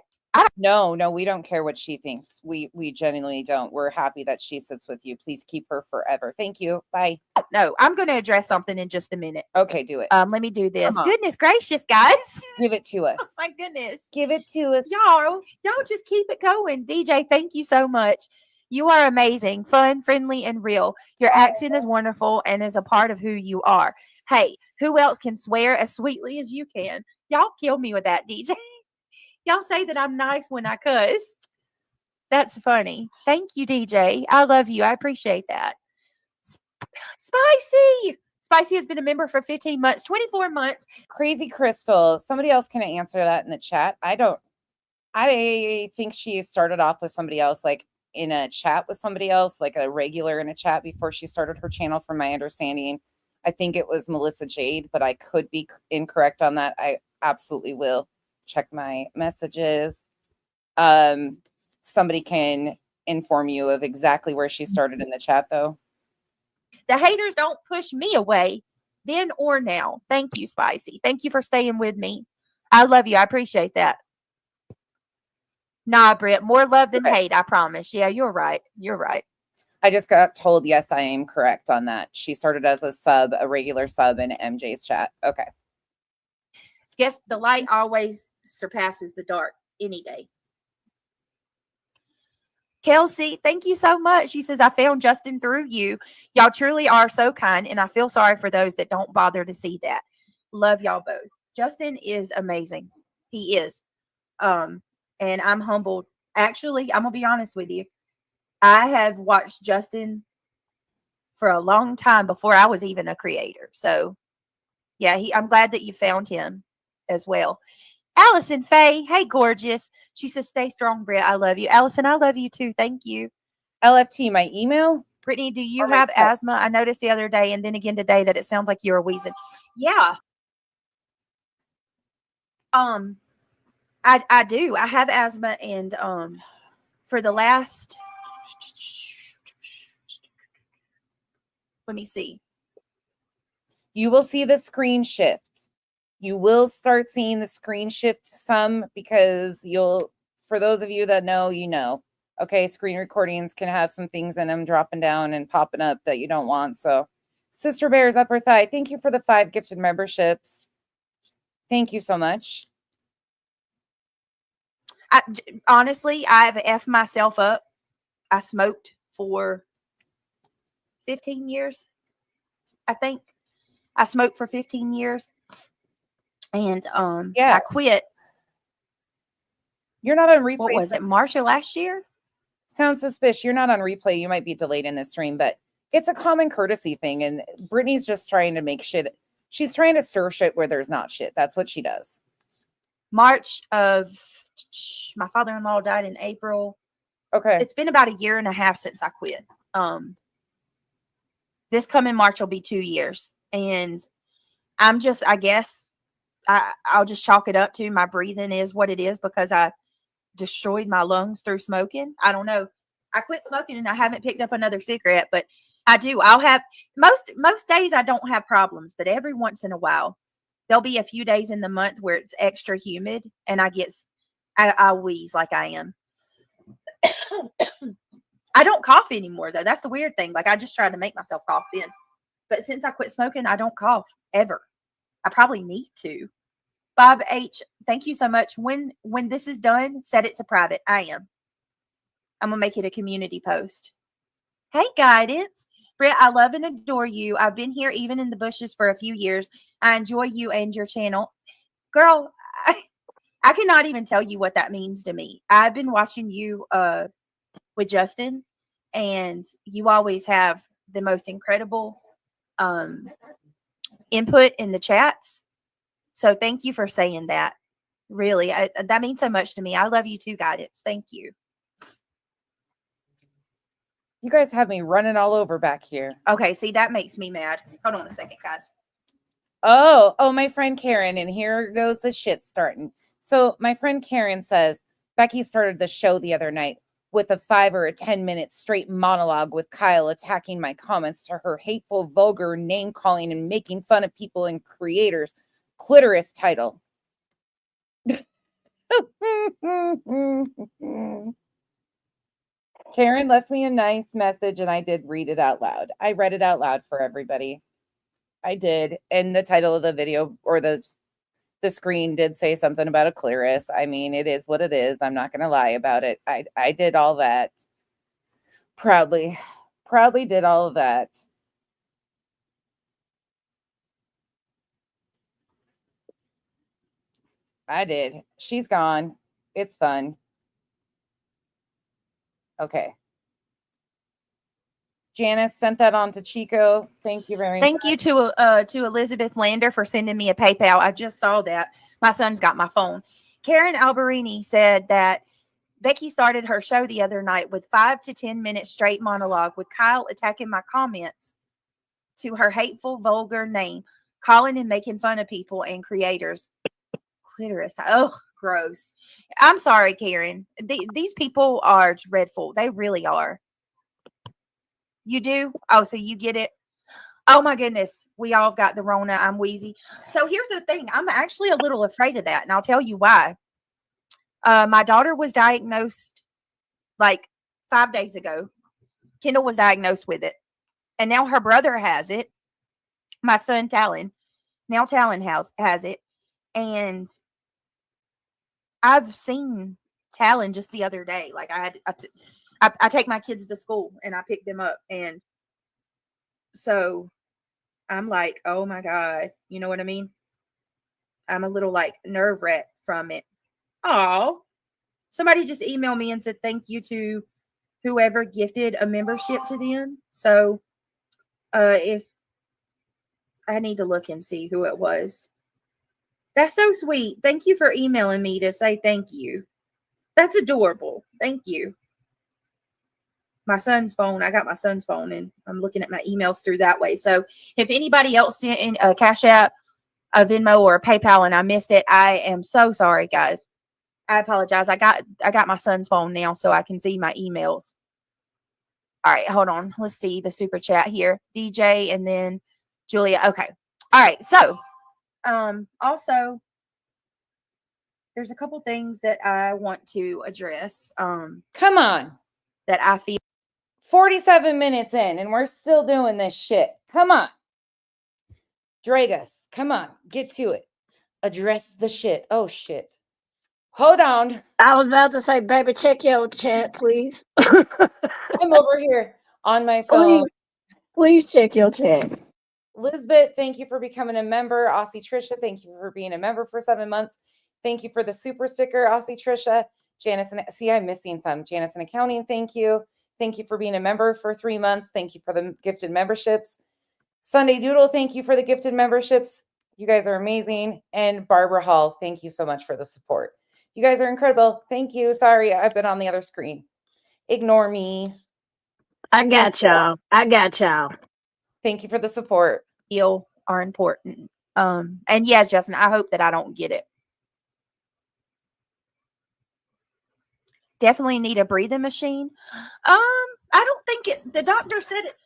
No, we don't care what she thinks. We genuinely don't. We're happy that she sits with you. Please keep her forever. Thank you. Bye. No, I'm going to address something in just a minute. Okay, do it. Let me do this. Goodness gracious, guys. Give it to us. Oh my goodness. Give it to us. Y'all just keep it going. DJ, thank you so much. You are amazing, fun, friendly, and real. Your accent is wonderful and is a part of who you are. Hey, who else can swear as sweetly as you can? Y'all kill me with that, DJ. Y'all say that I'm nice when I cuss. That's funny. Thank you, DJ. I love you. I appreciate that. Spicy has been a member for 15 months, 24 months. Crazy Crystal. Somebody else can answer that in the chat. I think she started off with somebody else, like in a chat with somebody else, like a regular in a chat before she started her channel, from my understanding. I think it was Melissa Jade, but I could be incorrect on that. I absolutely will check my messages. Somebody can inform you of exactly where she started in the chat, though. The haters don't push me away then or now. Thank you, Spicy. Thank you for staying with me. I love you. I appreciate that. Nah, Britt, more love than hate, I promise. Yeah, you're right. I just got told, yes, I am correct on that. She started as a regular sub in MJ's chat. Okay. Guess the light always surpasses the dark any day. Kelsey, thank you so much. She says, I found Justin through you. Y'all truly are so kind, and I feel sorry for those that don't bother to see that. Love y'all both. Justin is amazing. He is. And I'm humbled. Actually, I'm going to be honest with you. I have watched Justin for a long time before I was even a creator. So, yeah, I'm glad that you found him as well. Allison Faye, hey, gorgeous. She says, stay strong, Britt. I love you. Allison, I love you too. Thank you. LFT, my email. Brittany, do you have asthma? I noticed the other day and then again today that it sounds like you're wheezing. Yeah. I do. I have asthma, and for the last, let me see. You will see the screen shift. You will start seeing the screen shift some because for those of you that know, you know. Okay, screen recordings can have some things in them dropping down and popping up that you don't want. So, Sister Bear's upper thigh, thank you for the 5 gifted memberships. Thank you so much. Honestly, I've effed myself up. I smoked for 15 years, I think. I smoked for 15 years. And Yeah. I quit. You're not on replay. What was it? March of last year? Sounds suspicious. You're not on replay. You might be delayed in this stream, but it's a common courtesy thing. And Brittany's just trying to make shit. She's trying to stir shit where there's not shit. That's what she does. March of my father-in-law died in April. Okay. It's been about 1.5 years since I quit. This coming March will be 2 years. And I'm just, I guess, I'll just chalk it up to my breathing is what it is because I destroyed my lungs through smoking. I don't know. I quit smoking and I haven't picked up another cigarette, but I do. I'll have most days I don't have problems, but every once in a while there'll be a few days in the month where it's extra humid and I wheeze like I am. I don't cough anymore though. That's the weird thing. Like I just tried to make myself cough then. But since I quit smoking, I don't cough ever. I probably need to. Bob H, thank you so much. When this is done, set it to private. I'm going to make it a community post. Hey, Guidance. Britt, I love and adore you. I've been here even in the bushes for a few years. I enjoy you and your channel. Girl, I cannot even tell you what that means to me. I've been watching you with Justin, and you always have the most incredible input in the chats. So thank you for saying that. Really, that means so much to me. I love you too, Guidance. Thank you. You guys have me running all over back here. Okay, see, that makes me mad. Hold on a second, guys. Oh, my friend Karen, and here goes the shit starting. So my friend Karen says, Becky started the show the other night with a 5 or 10 minute straight monologue with Kyle attacking my comments to her hateful, vulgar name calling and making fun of people and creators. Clitoris title. Karen left me a nice message and I did read it out loud. I read it out loud for everybody. I did. And the title of the video or the screen did say something about a clitoris. I mean, it is what it is. I'm not going to lie about it. I did all that. Proudly did all of that. I did. She's gone. It's fun. Okay. Janice sent that on to Chico. Thank you very much. Thank you to Elizabeth Lander for sending me a PayPal. I just saw that. My son's got my phone. Karen Alberini said that Becky started her show the other night with 5 to 10 minute straight monologue with Kyle attacking my comments to her hateful, vulgar name, calling and making fun of people and creators. Clitoris. Oh, gross. I'm sorry, Karen. These people are dreadful. They really are. You do? Oh, so you get it? Oh my goodness. We all got the Rona. I'm wheezy. So here's the thing. I'm actually a little afraid of that. And I'll tell you why. My daughter was diagnosed like 5 days ago. Kendall was diagnosed with it. And now her brother has it. My son, Talon. Now Talon has it. And I've seen Talon just the other day. Like I take my kids to school and I pick them up. And so I'm like, oh my God. You know what I mean? I'm a little like nerve wracked from it. Oh, somebody just emailed me and said, thank you to whoever gifted a membership to them. So if I need to look and see who it was. That's so sweet. Thank you for emailing me to say thank you. That's adorable. Thank you. My son's phone. I got my son's phone and I'm looking at my emails through that way. So if anybody else sent in a Cash App a Venmo or a PayPal and I missed it, I am so sorry, guys. I apologize. I got my son's phone now so I can see my emails. All right, hold on. Let's see the super chat here. DJ and then Julia. Okay. All right. So, also there's a couple things that I want to address. Come on. That I feel 47 minutes in and we're still doing this shit. Come on. Dragus, come on. Get to it. Address the shit. Oh, shit. Hold on. I was about to say, baby, check your chat, please. I'm over here on my phone. Please check your chat. Elizabeth, thank you for becoming a member. Aussie Trisha, thank you for being a member for 7 months. Thank you for the super sticker, Aussie Trisha. Janice, and see, I'm missing some. Janice in accounting, thank you. Thank you for being a member for 3 months. Thank you for the gifted memberships. Sunday Doodle, thank you for the gifted memberships. You guys are amazing. And Barbara Hall, thank you so much for the support. You guys are incredible. Thank you. Sorry, I've been on the other screen. Ignore me. I got y'all. Thank you for the support. are important. And yes, Justin, I hope that I don't get it. Definitely need a breathing machine. I don't think it. The doctor said it.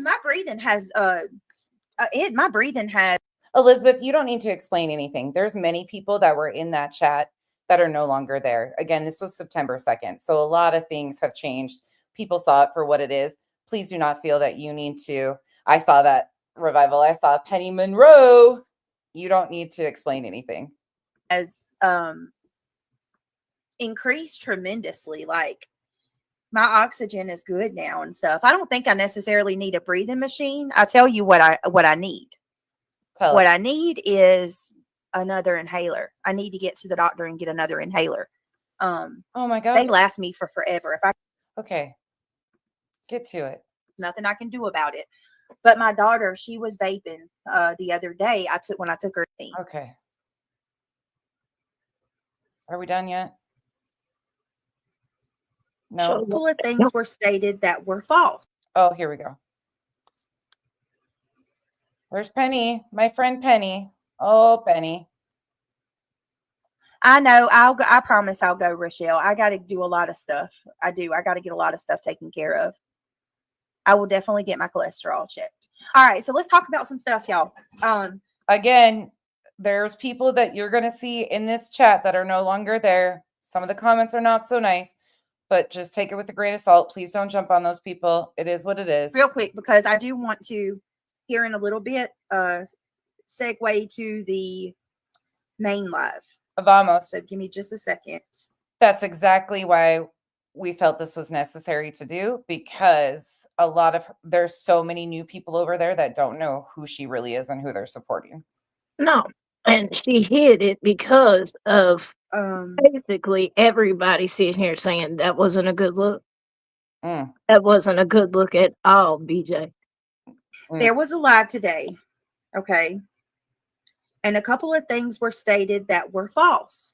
My breathing has. My breathing has. Elizabeth, you don't need to explain anything. There's many people that were in that chat that are no longer there. Again, this was September 2nd. So a lot of things have changed. People saw it for what it is. Please do not feel that you need to. I saw that revival. I saw Penny Monroe. You don't need to explain anything. Has increased tremendously. Like my oxygen is good now and stuff. I don't think I necessarily need a breathing machine. I'll tell you what I need. What I need is another inhaler. I need to get to the doctor and get another inhaler. Oh my God. They last me for forever. Okay. Get to it. Nothing I can do about it. But my daughter, she was vaping the other day. When I took her thing. Okay. Are we done yet? No. A couple of things were stated that were false. Oh, here we go. Where's Penny? My friend Penny. Oh, Penny. I know. I promise I'll go, Rochelle. I got to do a lot of stuff. I do. I got to get a lot of stuff taken care of. I will definitely get my cholesterol checked. All right. So let's talk about some stuff, y'all. Again, there's people that you're going to see in this chat that are no longer there. Some of the comments are not so nice, but just take it with a grain of salt. Please don't jump on those people. It is what it is. Real quick, because I do want to, here in a little bit, segue to the main live. Vamos. So give me just a second. That's exactly why we felt this was necessary to do, because there's so many new people over there that don't know who she really is and who they're supporting. No. And she hid it because of basically everybody sitting here saying that wasn't a good look. That wasn't a good look at all, BJ. There was a live today. Okay. And a couple of things were stated that were false.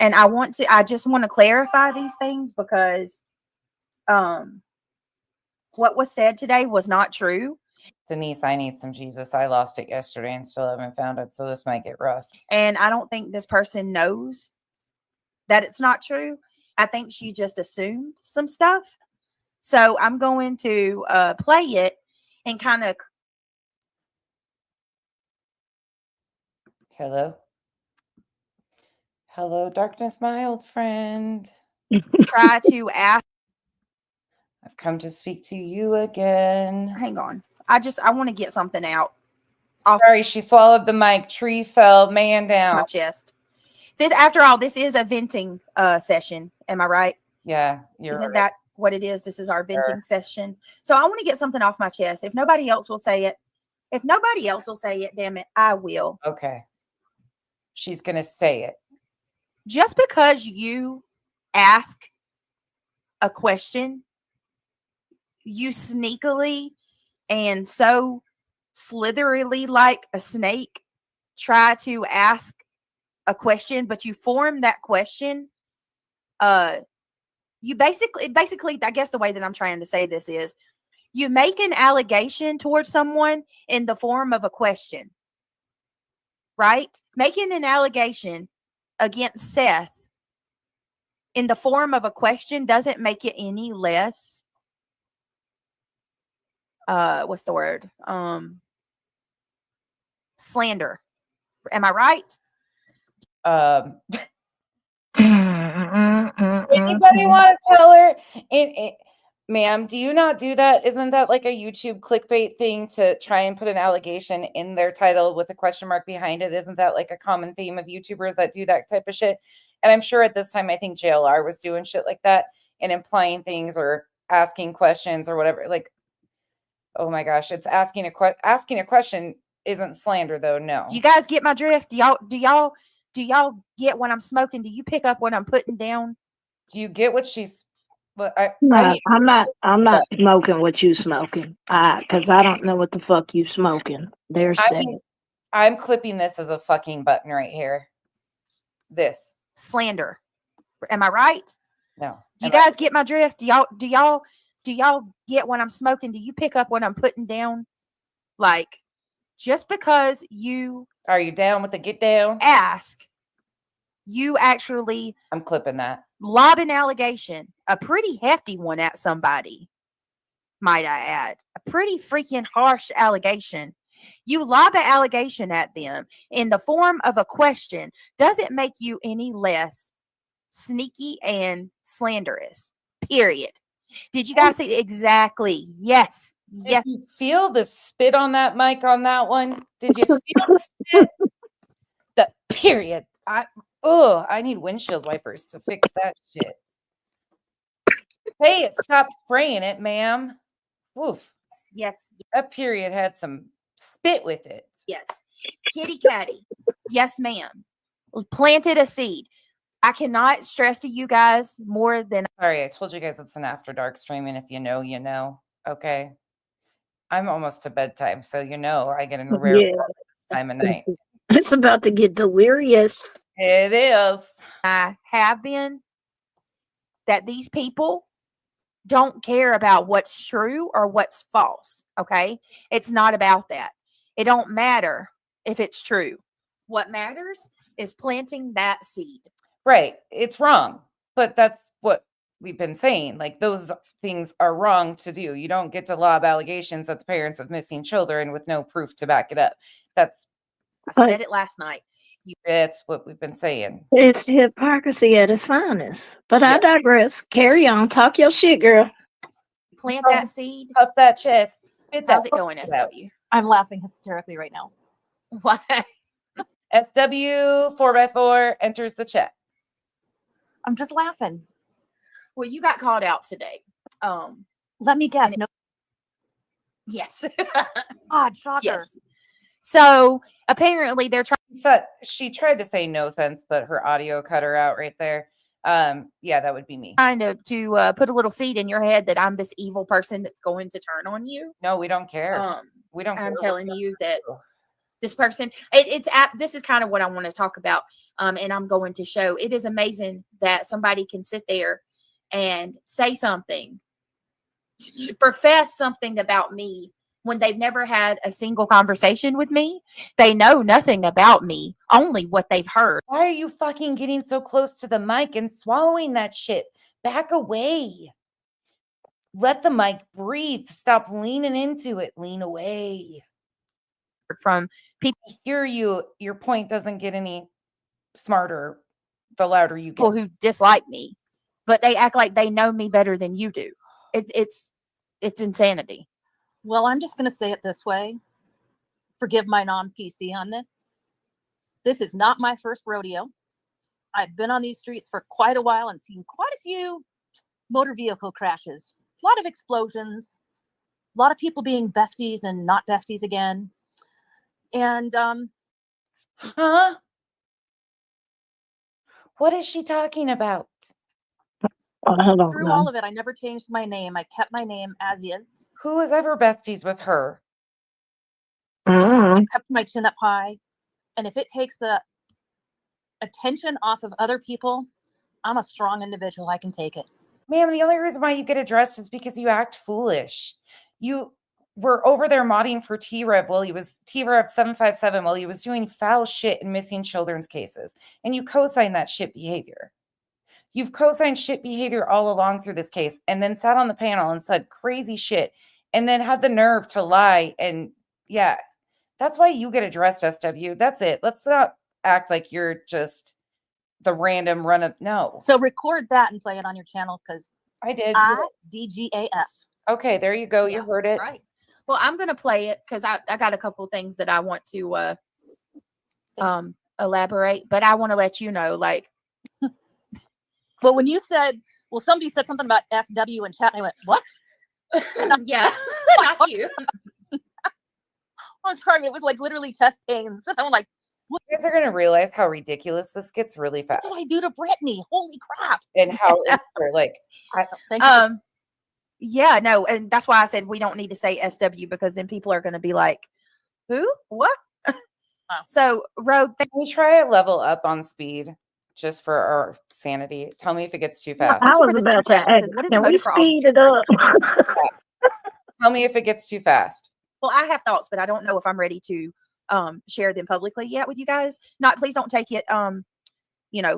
And I just want to clarify these things because what was said today was not true. Denise, I need some Jesus. I lost it yesterday and still haven't found it. So this might get rough. And I don't think this person knows that it's not true. I think she just assumed some stuff. So I'm going to play it and kind of. Hello, darkness, my old friend. Try to ask. I've come to speak to you again. Hang on. I want to get something out. Sorry, she swallowed the mic. Tree fell, man down. My chest. After all, this is a venting session. Am I right? Yeah. Isn't that what it is? This is our venting session. So I want to get something off my chest. If nobody else will say it, damn it, I will. Okay. She's going to say it. Just because you ask a question, you sneakily and so slitheringly like a snake try to ask a question, but you form that question. You basically, I guess the way that I'm trying to say this is you make an allegation towards someone in the form of a question. right? Making an allegation against Seth in the form of a question doesn't make it any less what's the word? Slander. Am I right? Um, Anybody want to tell her? Ma'am, do you not do that? Isn't that like a YouTube clickbait thing to try and put an allegation in their title with a question mark behind it? Isn't that like a common theme of YouTubers that do that type of shit? And I'm sure at this time, I think JLR was doing shit like that and implying things or asking questions or whatever. Like, oh my gosh, it's asking a question isn't slander though. No. Do you guys get my drift? Do y'all get what I'm smoking? Do you pick up what I'm putting down? Do you get what she's? But No, I'm not smoking what you smoking. Because I don't know what the fuck you smoking. There's that. I'm clipping this as a fucking button right here. This Slander. Am I right? no. Do you guys get my drift? Do y'all get what I'm smoking? Do you pick up what I'm putting down? Like, just because you Are you down with the get down? ask, you actually I'm clipping that. lob an allegation, a pretty hefty one at somebody, might I add. A pretty freaking harsh allegation. You lob an allegation at them in the form of a question doesn't make you any less sneaky and slanderous. Period. Did you guys see exactly? Yes. Yes. Did you feel the spit on that mic on that one? Did you feel the spit? The period. I need windshield wipers to fix that shit. Hey, stop spraying it, ma'am. Woof. Yes. That period had some spit with it. Yes. Kitty catty. Yes, ma'am. Planted a seed. I cannot stress to you guys more than Sorry, I told you guys it's an after dark stream, and if you know, you know. Okay. I'm almost to bedtime, so you know I get in rare Yeah. form at this time of night. It's about to get delirious. It is. I have been, that these people don't care about what's true or what's false. Okay. It's not about that. It don't matter if it's true. What matters is planting that seed. Right. It's wrong. But that's what we've been saying. Like, those things are wrong to do. You don't get to lob allegations at the parents of missing children with no proof to back it up. I said it last night. That's what we've been saying. It's hypocrisy at its finest. But I Yeah. digress. Carry on. Talk your shit, girl. Plant Oh, that seed. Puff that chest. Spit that. How's it going, out. SW? I'm laughing hysterically right now. Why? SW 4x4 enters the chat. I'm just laughing. Well, you got called out today. Let me guess. No, Yes. God, shocker. Yes. So apparently they're trying. So she tried to say no sense, but her audio cut her out right there. Yeah, that would be me. To put a little seed in your head that I'm this evil person that's going to turn on you. No, we don't care. We don't. I'm care telling what you that do. this person, this is kind of what I want to talk about. And I'm going to show. It is amazing that somebody can sit there and say something, profess something about me when they've never had a single conversation with me. They know nothing about me, only what they've heard. Why are you fucking getting so close to the mic and swallowing that shit? Back away. Let the mic breathe. Stop leaning into it. Lean away. From People hear you. Your point doesn't get any smarter the louder you get. people who dislike me, but they act like they know me better than you do. It's insanity. Well, I'm just going to say it this way. Forgive my non-PC on this. This is not my first rodeo. I've been on these streets for quite a while and seen quite a few motor vehicle crashes. A lot of explosions. A lot of people being besties and not besties again. And Huh? What is she talking about? I don't through know. all of it, I never changed my name. I kept my name as is. Who was ever besties with her? Mm. I kept my chin up high. And if it takes the attention off of other people, I'm a strong individual. I can take it. Ma'am, the only reason why you get addressed is because you act foolish. were over there modding for T-Rev while he was T-Rev 757 while he was doing foul shit in missing children's cases. And you co-signed that shit behavior. You've co-signed shit behavior all along through this case, and then sat on the panel and said crazy shit, and then had the nerve to lie. And yeah, that's why you get addressed, SW. That's it. Let's not act like you're just the random run of no. So record that and play it on your channel because I did. DGAF. Okay, there you go. Yeah, You heard it. Right. Well, I'm gonna play it because I got a couple things that I want to elaborate, but I want to let you know, like, Well, when you said, well, somebody said something about SW in chat, and I went, what? yeah, not you. I'm sorry, it was like literally chest pains. I'm like, You guys are gonna realize how ridiculous this gets really fast, what did I do to Brittany? Holy crap. and how immature, like Thank you. Yeah, no, and that's why I said we don't need to say SW because then people are gonna be like, who? What? So, Rogue, can we try a level up on speed just for our sanity? Tell me if it gets too fast. I you for was the about super to chat. She ask, says, what is the can we motive for all this speed it up? Tell me if it gets too fast. Well, I have thoughts, but I don't know if I'm ready to share them publicly yet with you guys. Not, please don't take it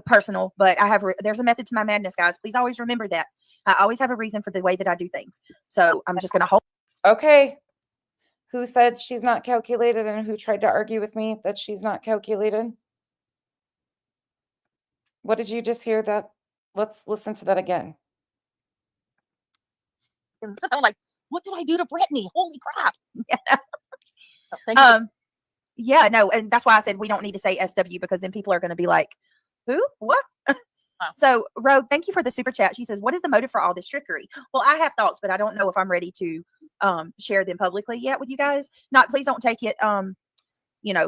personal, but I have there's a method to my madness, guys. Please always remember that. I always have a reason for the way that I do things. So I'm just gonna hold. Okay. Who said she's not calculated and who tried to argue with me that she's not calculated? What did you just hear that? Let's listen to that again. And so I'm like, what did I do to Brittany? Holy crap. So thank you. Yeah, no, and that's why I said we don't need to say SW because then people are going to be like, who? What? So, Rogue, thank you for the super chat. She says, what is the motive for all this trickery? Well, I have thoughts, but I don't know if I'm ready to share them publicly yet with you guys. Not, please don't take it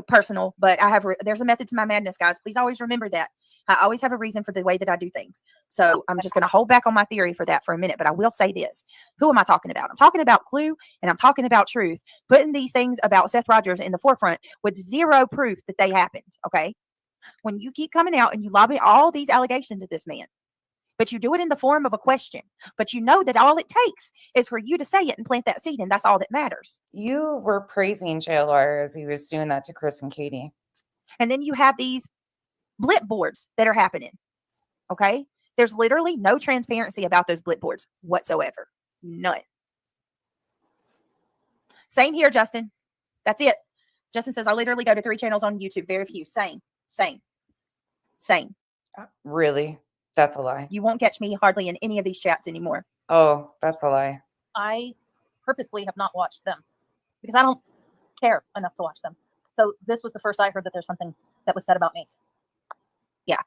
personal, but I have there's a method to my madness, guys. Please always remember that. I always have a reason for the way that I do things. So I'm just going to hold back on my theory for that for a minute, but I will say this. Who am I talking about? I'm talking about Clue and I'm talking about Truth, putting these things about Seth Rogers in the forefront with zero proof that they happened. Okay. When you keep coming out and you lobby all these allegations at this man, but you do it in the form of a question, but you know that all it takes is for you to say it and plant that seed. And that's all that matters. You were praising JLR as he was doing that to Chris and Katie. And then you have these blip boards that are happening. Okay. There's literally no transparency about those blip boards whatsoever. None. Same here, Justin. That's it. Justin says, I literally go to 3 channels on YouTube. Very few. Same. Really? That's a lie. You won't catch me hardly in any of these chats anymore. Oh, that's a lie. I purposely have not watched them because I don't care enough to watch them. So this was the first I heard that there's something that was said about me. Yeah,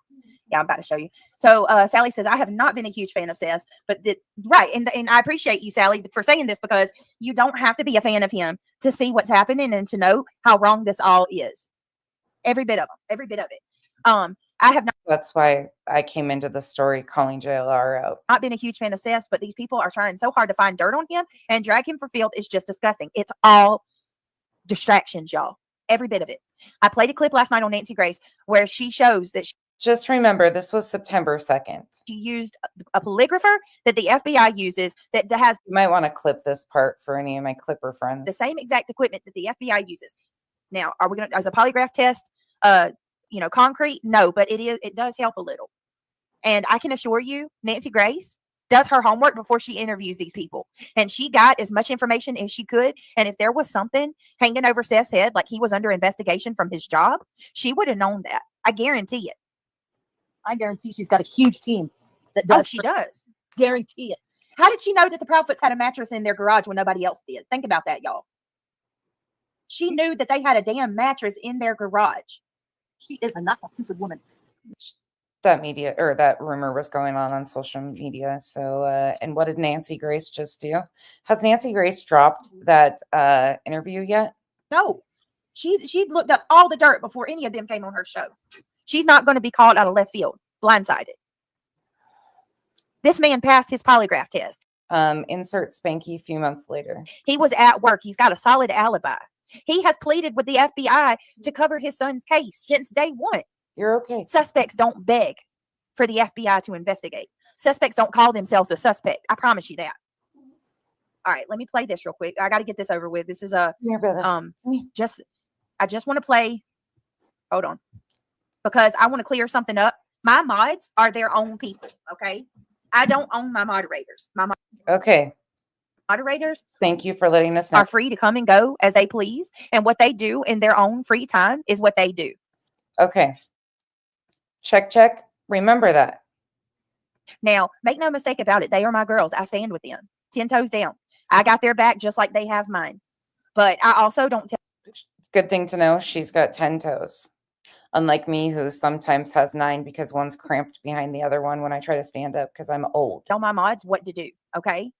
I'm about to show you. So Sally says, I have not been a huge fan of Seth, but right. And I appreciate you, Sally, for saying this because you don't have to be a fan of him to see what's happening and to know how wrong this all is. Every bit of it. I have That's why I came into the story calling JLR out. not been a huge fan of Seth's, but these people are trying so hard to find dirt on him and drag him for field. It's just disgusting. It's all distractions, y'all. Every bit of it. I played a clip last night on Nancy Grace where she shows that Just remember, this was September 2nd. she used a polygrapher that the FBI uses that has You might want to clip this part for any of my clipper friends. the same exact equipment that the FBI uses. Now, are we going to, as a polygraph test, concrete? No, but it does help a little. And I can assure you, Nancy Grace does her homework before she interviews these people. And she got as much information as she could. And if there was something hanging over Seth's head, like he was under investigation from his job, she would have known that. I guarantee it. I guarantee she's got a huge team that does. She does. Guarantee it. How did she know that the Proudfoots had a mattress in their garage when nobody else did? Think about that, y'all. She knew that they had a damn mattress in their garage. She is not a stupid woman. That media or that rumor was going on social media. So, and what did Nancy Grace just do? Has Nancy Grace dropped that interview yet? No, she looked up all the dirt before any of them came on her show. She's not going to be called out of left field, blindsided. This man passed his polygraph test. Insert Spanky a few months later. He was at work. He's got a solid alibi. He has pleaded with the FBI to cover his son's case since day one. You're okay. Suspects don't beg for the FBI to investigate. Suspects don't call themselves a suspect. I promise you that. All right, let me play this real quick. I got to get this over with. This is a Come here, brother. Come here. I just want to play. Hold on, because I want to clear something up. My mods are their own people. Okay, I don't own my moderators. My Okay. moderators Thank you for letting us know. are free to come and go as they please, and what they do in their own free time is what they do. Okay. Check, check. Remember that. Now, make no mistake about it. They are my girls. I stand with them 10 toes down. I got their back just like they have mine. But I also don't tell It's a good thing to know she's got 10 toes. Unlike me, who sometimes has 9 because one's cramped behind the other one when I try to stand up because I'm old. my mods what to do. Okay.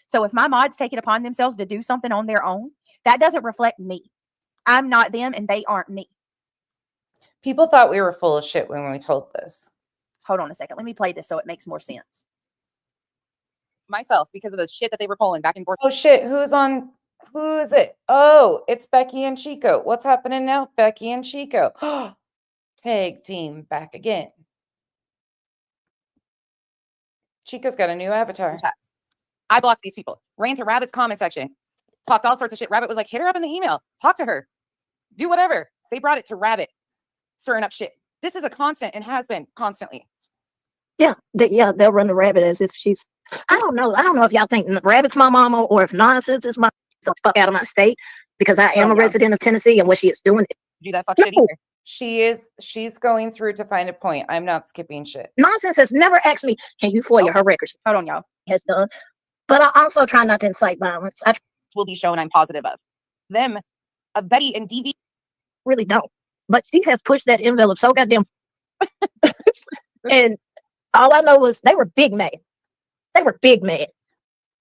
So if my mods take it upon themselves to do something on their own, that doesn't reflect me. I'm not them and they aren't me. People thought we were full of shit when we told this. Hold on a second. Let me play this so it makes more sense. Myself because of the shit that they were pulling back and forth. Oh shit, who is it? Oh, it's Becky and Chico. What's happening now? Becky and Chico. Tag team back again. Chico's got a new avatar. Chats. I blocked these people. Ran to Rabbit's comment section. Talked all sorts of shit. Rabbit was like, hit her up in the email. Talk to her. Do whatever. They brought it to Rabbit. Stirring up shit. This is a constant and has been constantly. Yeah, they'll run the Rabbit as if she's. I don't know. I don't know if y'all think Rabbit's my mama or if nonsense is my. So fuck out of my state because I am a resident of Tennessee and what she is doing. Do that fuck shit either. She's going through to find a point. I'm not skipping shit. Nonsense has never asked me, can you FOIA her records? Hold on, y'all. Has done. But I also try not to incite violence. I Will be shown I'm positive of. Them, of Betty and DV. really don't. But she has pushed that envelope so goddamn. And all I know was they were big mad. They were big mad.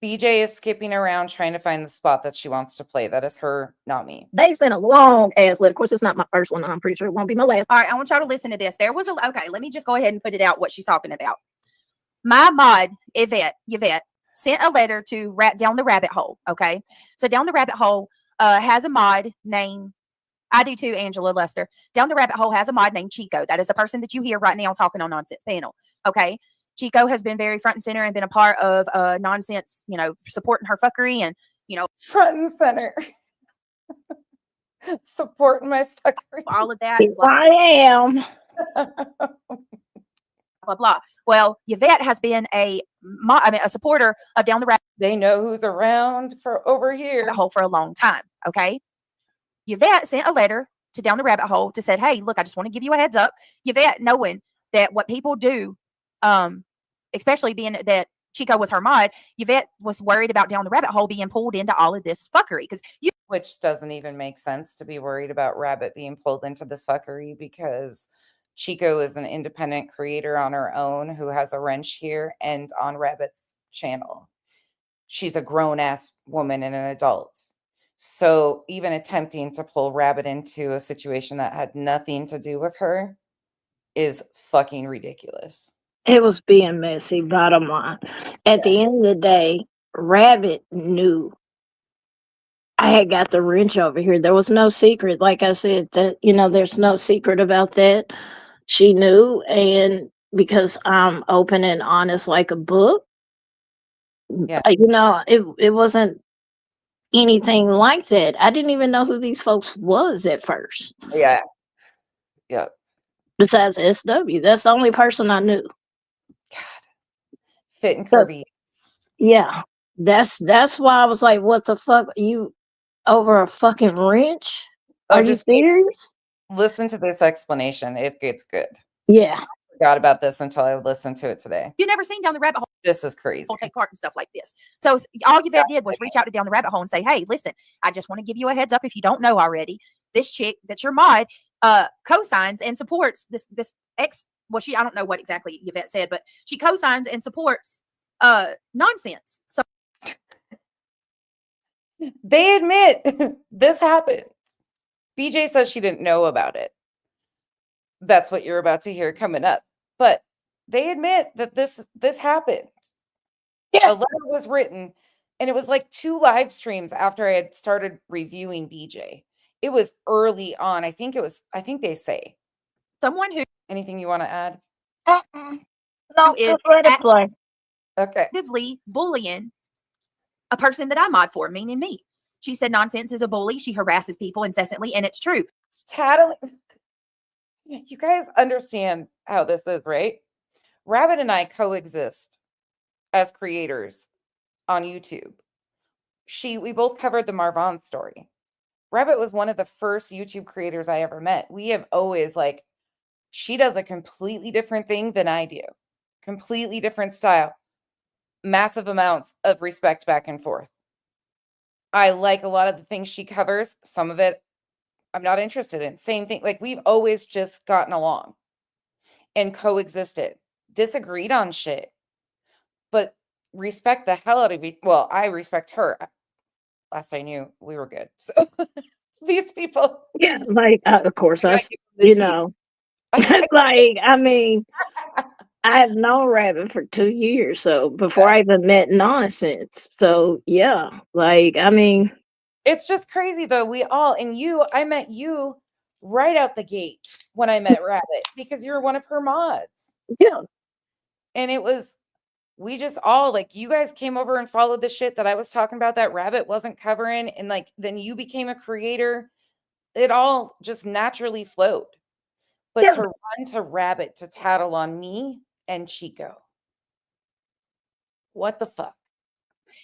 BJ is skipping around trying to find the spot that she wants to play. That is her, not me. They sent a long ass letter. Of course, it's not my first one. I'm pretty sure it won't be my last. All right, I want y'all to listen to this. There was okay, let me just go ahead and put it out what she's talking about. My mod, Yvette, sent a letter to Down the Rabbit Hole. Okay. So Down the Rabbit Hole has a mod named, I do too, Angela Lester. Down the Rabbit Hole has a mod named Chico. That is the person that you hear right now talking on Nonsense panel. Okay. Chico has been very front and center and been a part of Nonsense, supporting her fuckery and, Front and center. Supporting my fuckery. all of that. Here I am. Blah, blah. Well, Yvette has been a supporter of Down the Rabbit They know who's around for over here. Hole for a long time. Okay. Yvette sent a letter to Down the Rabbit Hole to say, hey, look, I just want to give you a heads up. Yvette, knowing that what people do, especially being that Chico was her mod, Yvette was worried about Down the Rabbit Hole being pulled into all of this fuckery. Which doesn't even make sense to be worried about Rabbit being pulled into this fuckery because Chico is an independent creator on her own who has a wrench here and on Rabbit's channel. She's a grown-ass woman and an adult. So even attempting to pull Rabbit into a situation that had nothing to do with her is fucking ridiculous. It was being messy, bottom line. At the end of the day, Rabbit knew I had got the wrench over here. There was no secret. Like I said, that, there's no secret about that. She knew. And because I'm open and honest like a book, Yeah. It wasn't anything like that. I didn't even know who these folks was at first. Yeah. Yeah. Besides SW, that's the only person I knew. Fit and Kirby. Yeah, that's why I was like, "What the fuck? You over a fucking wrench? Are you serious?" Listen to this explanation. It gets good. Yeah. I forgot about this until I listened to it today. You never seen Down the Rabbit Hole This is crazy. take part in stuff like this. So all Yvette did was reach out to Down the Rabbit Hole and say, hey, listen, I just want to give you a heads up if you don't know already. This chick that's your mod co-signs and supports this ex. Well, I don't know what exactly Yvette said, but she co-signs and supports Nonsense. So They admit this happened. BJ says she didn't know about it. That's what you're about to hear coming up. But they admit that this happened. Yeah. A letter was written, and it was like 2 live streams after I had started reviewing BJ. It was early on. I think they say. someone who Anything you want to add? No, is just let it play. Okay. actively bullying a person that I mod for, meaning me. She said Nonsense is a bully. She harasses people incessantly, and it's true. Tattling. You guys understand how this is, right? Rabbit and I coexist as creators on YouTube. We both covered the Marvon story. Rabbit was one of the first YouTube creators I ever met. We have always like, she does a completely different thing than I do. Completely different style. Massive amounts of respect back and forth. I like a lot of the things she covers. Some of it I'm not interested in. Same thing. Like we've always just gotten along and coexisted, disagreed on shit, but respect the hell out of each. Well, I respect her. Last I knew, we were good. So these people, Yeah, like of course, I I, gotta s- give them the you tea. know, like I mean, I have known Rabbit for 2 years, so before I even met Nonsense. So yeah, like I mean, It's just crazy though. I met you right out the gate when I met Rabbit because you were one of her mods. yeah, And we just all like, you guys came over and followed the shit that I was talking about that Rabbit wasn't covering. And like, then you became a creator. It all just naturally flowed. But yeah, to run to Rabbit to tattle on me and Chico. What the fuck?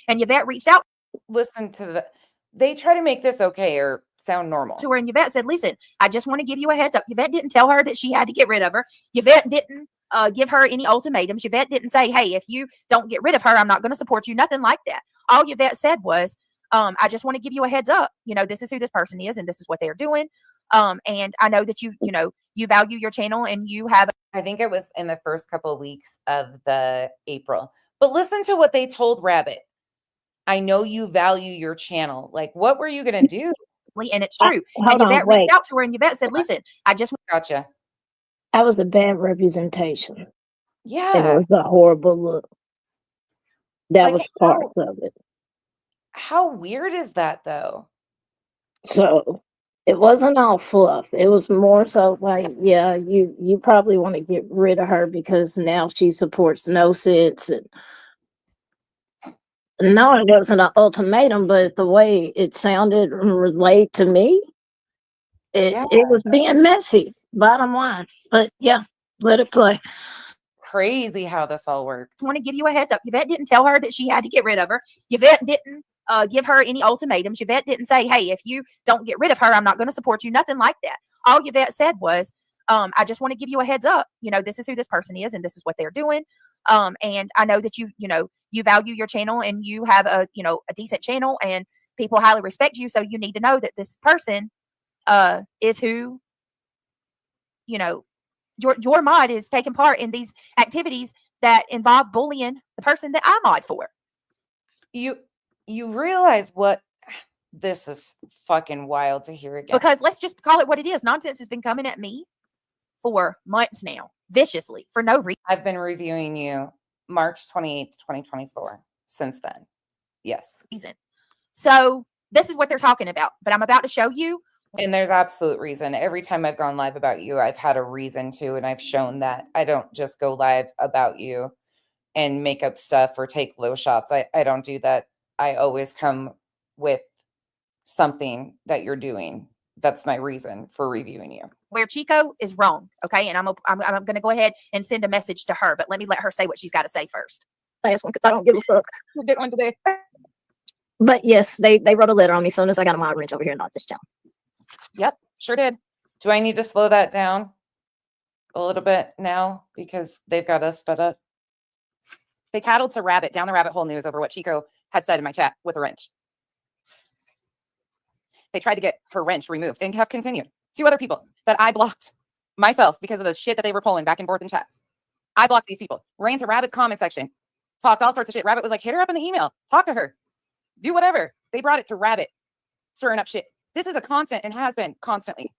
And Yvette reached out Listen to they try to make this okay or sound normal. to her, and Yvette said, listen, I just want to give you a heads up. Yvette didn't tell her that she had to get rid of her. Yvette didn't give her any ultimatums. Yvette didn't say, hey, if you don't get rid of her, I'm not going to support you. Nothing like that. All Yvette said was, I just want to give you a heads up. This is who this person is and this is what they're doing. And I know that you value your channel and you have. I think it was in the first couple of weeks of the April. But listen to what they told Rabbit. I know you value your channel. Like, what were you going to do? And it's true. hold And on, Yvette wait. reached out to her, and Yvette said, listen, I just Gotcha. That was a bad representation. It Yeah. was a horrible look. That Like, was part of it. How weird is that though? So it wasn't all fluff. It was more so like, yeah, you probably want to get rid of her because now she supports No Sense. And no, it wasn't an ultimatum, but the way it sounded and relayed to me, it was being messy, bottom line. But yeah, let it play. Crazy how this all worked. want to give you a heads up. Yvette didn't tell her that she had to get rid of her. Yvette didn't give her any ultimatums. Yvette didn't say, hey, if you don't get rid of her, I'm not going to support you. Nothing like that. All Yvette said was, I just want to give you a heads up. This is who this person is and this is what they're doing. And I know that you value your channel and you have a decent channel and people highly respect you. So you need to know that this person is who, your mod is taking part in these activities that involve bullying the person that I mod for. You realize what this is fucking wild to hear again. Because let's just call it what it is. Nonsense has been coming at me for months now, viciously, for no reason. I've been reviewing you March 28th, 2024 since then. Yes. So this is what they're talking about. But I'm about to show you. And there's absolute reason. Every time I've gone live about you, I've had a reason to, and I've shown that I don't just go live about you and make up stuff or take low shots. I don't do that. I always come with something that you're doing. That's my reason for reviewing you. Where Chico is wrong, okay? And I'm going to go ahead and send a message to her, but let me let her say what she's got to say first. Last one, because I don't give a fuck. We'll get one today. But yes, they wrote a letter on me as soon as I got a mod wrench over here in Nonsense channel. Yep, sure did. Do I need to slow that down a little bit now because they've got us sped up? They tattled to Rabbit down the rabbit hole news over what Chico had said in my chat with a wrench. They tried to get her wrench removed and have continued. 2 other people that I blocked myself because of the shit that they were pulling back and forth in chats. I blocked these people. Ran to Rabbit's comment section. Talked all sorts of shit. Rabbit was like, hit her up in the email. Talk to her. Do whatever. They brought it to Rabbit. Stirring up shit. This is a constant and has been constantly.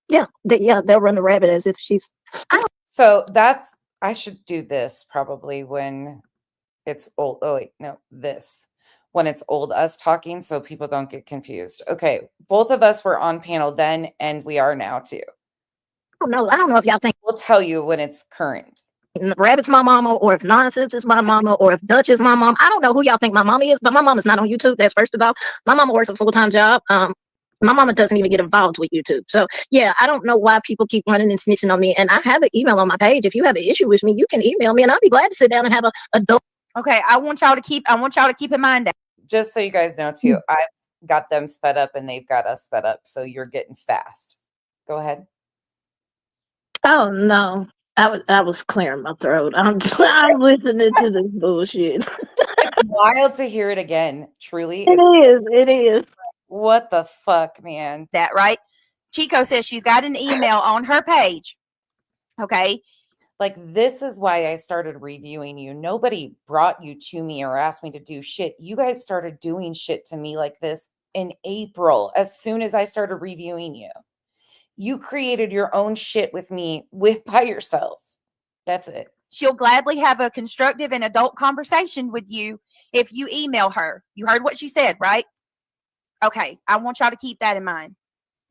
Yeah, they'll run the Rabbit as if she's. So I should do this probably when it's old. Oh, wait, no, this. When it's old us talking so people don't get confused. Okay, both of us were on panel then and we are now too. I don't know if y'all think We'll tell you when it's current. Rabbit's my mama, or if Nonsense is my mama, or if Dutch is my mom. I don't know who y'all think my mommy is, but my mom is not on YouTube. That's first of all. My mama works a full-time job. My mama doesn't even get involved with YouTube. So yeah, I don't know why people keep running and snitching on me. And I have an email on my page. If you have an issue with me, you can email me, and I'll be glad to sit down and have a adult. Okay, I want y'all to keep in mind that. Just so you guys know too, I've got them sped up and they've got us sped up. So you're getting fast. Go ahead. Oh no, I was clearing my throat. I'm listening to this bullshit. It's wild to hear it again. Truly. It is. What the fuck, man? That right? Chico says she's got an email on her page. Okay. Like, this is why I started reviewing you. Nobody brought you to me or asked me to do shit. You guys started doing shit to me like this in April, as soon as I started reviewing you. You created your own shit with me by yourself. That's it. She'll gladly have a constructive and adult conversation with you if you email her. You heard what she said, right? Okay. I want y'all to keep that in mind.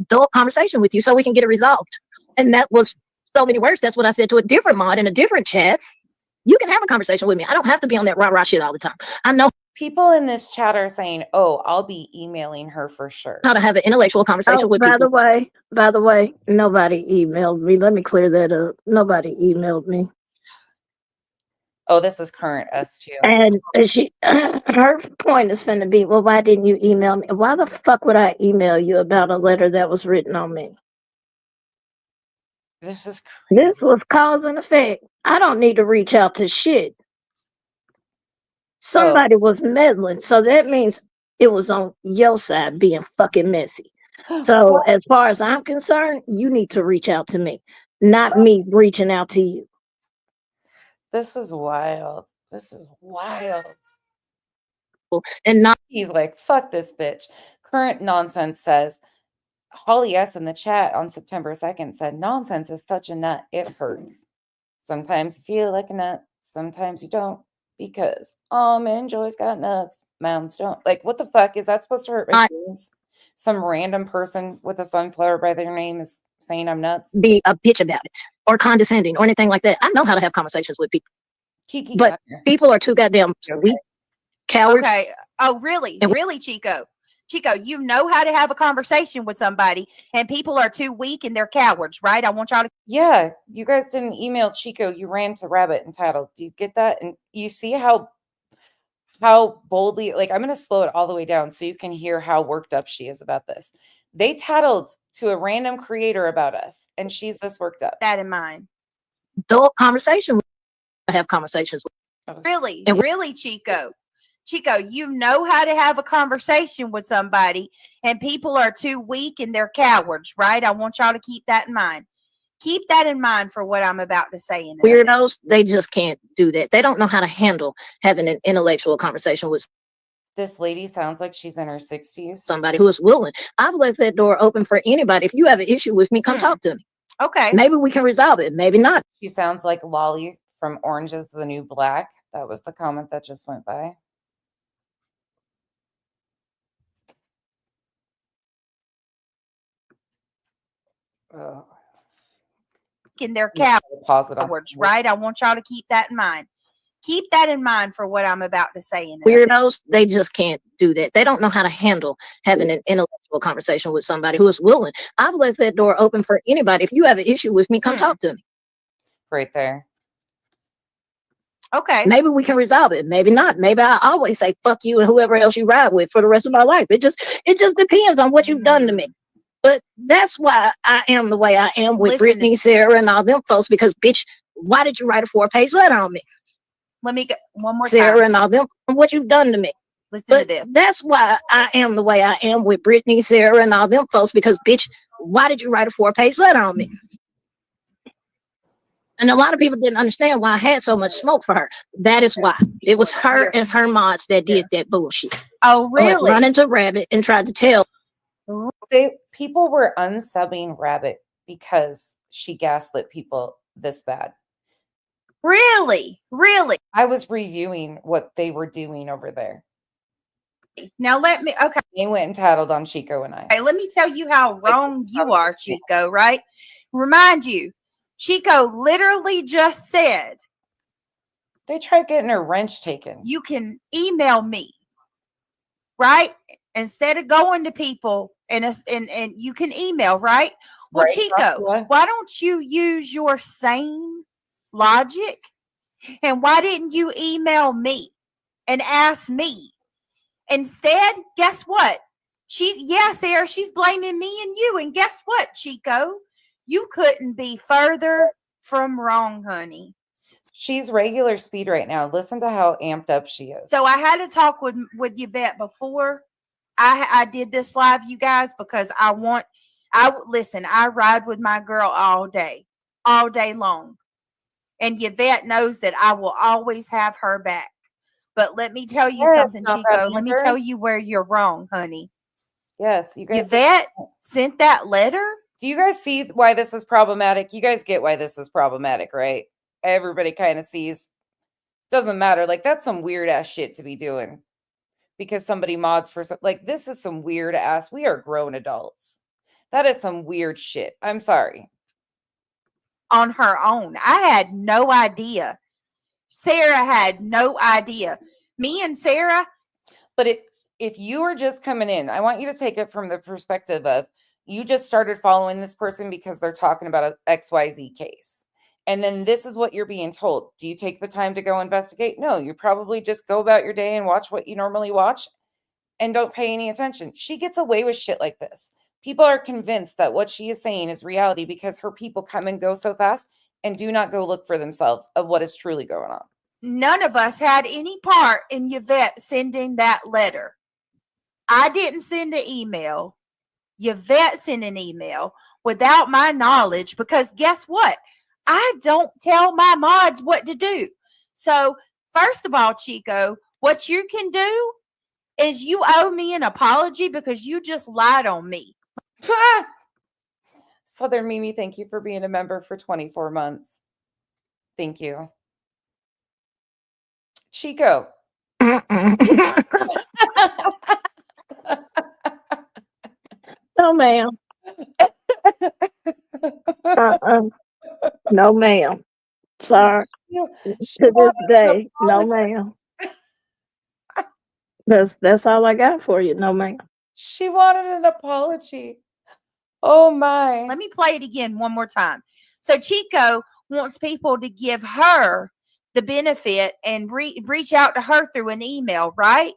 Adult conversation with you so we can get it resolved. And that was so many words. That's what I said to a different mod in a different chat. You can have a conversation with me. I don't have to be on that rah-rah shit all the time. I know People in this chat are saying, oh, I'll be emailing her for sure. how to have an intellectual conversation with people. By the way, nobody emailed me. Let me clear that up. Nobody emailed me. Oh, this is current S2. And she, her point is going to be, well, why didn't you email me? Why the fuck would I email you about a letter that was written on me? This is crazy. This was cause and effect. I don't need to reach out to shit. Somebody was meddling. So that means it was on your side being fucking messy. So as far as I'm concerned, you need to reach out to me, not me reaching out to you. This is wild. This is wild. And not He's like, fuck this bitch. Current Nonsense says, Holly S in the chat on September 2nd said, nonsense is such a nut. It hurts. Sometimes you feel like a nut. Sometimes you don't. Because almond joy's got nuts. Mounds don't. Like, what the fuck? Is that supposed to hurt my feelings? Some random person with a sunflower by their name is saying I'm nuts. be a bitch about it or condescending or anything like that. I know how to have conversations with people. Kiki, But people are too goddamn weak, cowards. Okay. Oh, really? And- Really, Chico? Chico, you know how to have a conversation with somebody, and people are too weak and they're cowards, right? I want y'all to. Yeah, you guys didn't email Chico. You ran to Rabbit entitled. Do you get that? And you see how boldly, like, I'm going to slow it all the way down so you can hear how worked up she is about this. They tattled to a random creator about us, and she's this worked up. That in mind. Adult conversation. I have conversations with. Really, And- really, Chico. Chico, you know how to have a conversation with somebody, and people are too weak and they're cowards, right? I want y'all to keep that in mind. Keep that in mind for what I'm about to say. In a minute. Weirdos, they just can't do that. They don't know how to handle having an intellectual conversation with This lady sounds like she's in her 60s. somebody who is willing. I've left that door open for anybody. If you have an issue with me, come talk to me. Okay. Maybe we can resolve it. Maybe not. She sounds like Lolly from Orange is the New Black. That was the comment that just went by. Oh. And they're Pause it on. cowards, right? I want y'all to keep that in mind. Keep that in mind for what I'm about to say. In a minute. Weirdos, they just can't do that. They don't know how to handle having an intellectual conversation with somebody who is willing. I've left that door open for anybody. If you have an issue with me, come talk to me. Right there. Okay. Maybe we can resolve it. Maybe not. Maybe I always say fuck you and whoever else you ride with for the rest of my life. It just depends on what you've done to me. But that's why I am the way I am with Listen Brittany, Sarah, and all them folks. Because bitch, why did you write a 4-page letter on me, Let me go one more Sarah, time. and all them? What you've done to me. Listen to But this. that's why I am the way I am with Brittany, Sarah, and all them folks. Because bitch, why did you write a 4-page letter on me? And a lot of people didn't understand why I had so much smoke for her. That is why. It was her and her mods that did that bullshit. Oh, really? Run into Rabbit and tried to tell. People were unsubbing Rabbit because she gaslit people this bad. Really? Really? I was reviewing what they were doing over there. Now let me. Okay. They went and tattled on Chico and I. Okay, let me tell you how wrong you are, Chico, right? Remind you, Chico literally just said They tried getting her wrench taken. You can email me, right? Instead of going to people and you can email, right? Well, Right, Chico, Joshua? why don't you use your same logic? And why didn't you email me and ask me? Instead, guess what? Sarah, she's blaming me and you. And guess what, Chico? You couldn't be further from wrong, honey. She's regular speed right now. Listen to how amped up she is. So I had to talk with Yvette before I did this live, you guys, because I ride with my girl all day long. And Yvette knows that I will always have her back. But let me tell you something, not that Chico. Let me Amber. tell you where you're wrong, honey. Yes, you guys. Yvette sent that letter. Do you guys see why this is problematic? You guys get why this is problematic, right? Everybody kind of sees. Doesn't matter. Like, that's some weird ass shit to be doing because somebody mods for some. Like, this is some weird ass. We are grown adults. That is some weird shit. I'm sorry. On her own. I had no idea. Sarah had no idea. Me and Sarah. But if you are just coming in, I want you to take it from the perspective of you just started following this person because they're talking about an XYZ case. And then this is what you're being told. Do you take the time to go investigate? No, you probably just go about your day and watch what you normally watch and don't pay any attention. She gets away with shit like this. People are convinced that what she is saying is reality because her people come and go so fast and do not go look for themselves of what is truly going on. None of us had any part in Yvette sending that letter. I didn't send an email. Yvette sent an email without my knowledge because guess what? I don't tell my mods what to do. So, first of all, Chico, what you can do is you owe me an apology because you just lied on me. Southern Mimi, thank you for being a member for 24 months. Thank you. Chico. No, ma'am. No, ma'am. Sorry. She To this wanted an day, no, apology. ma'am. That's all I got for you. No, ma'am. She wanted an apology. Oh my. Let me play it again one more time. So Chico wants people to give her the benefit and reach out to her through an email, right?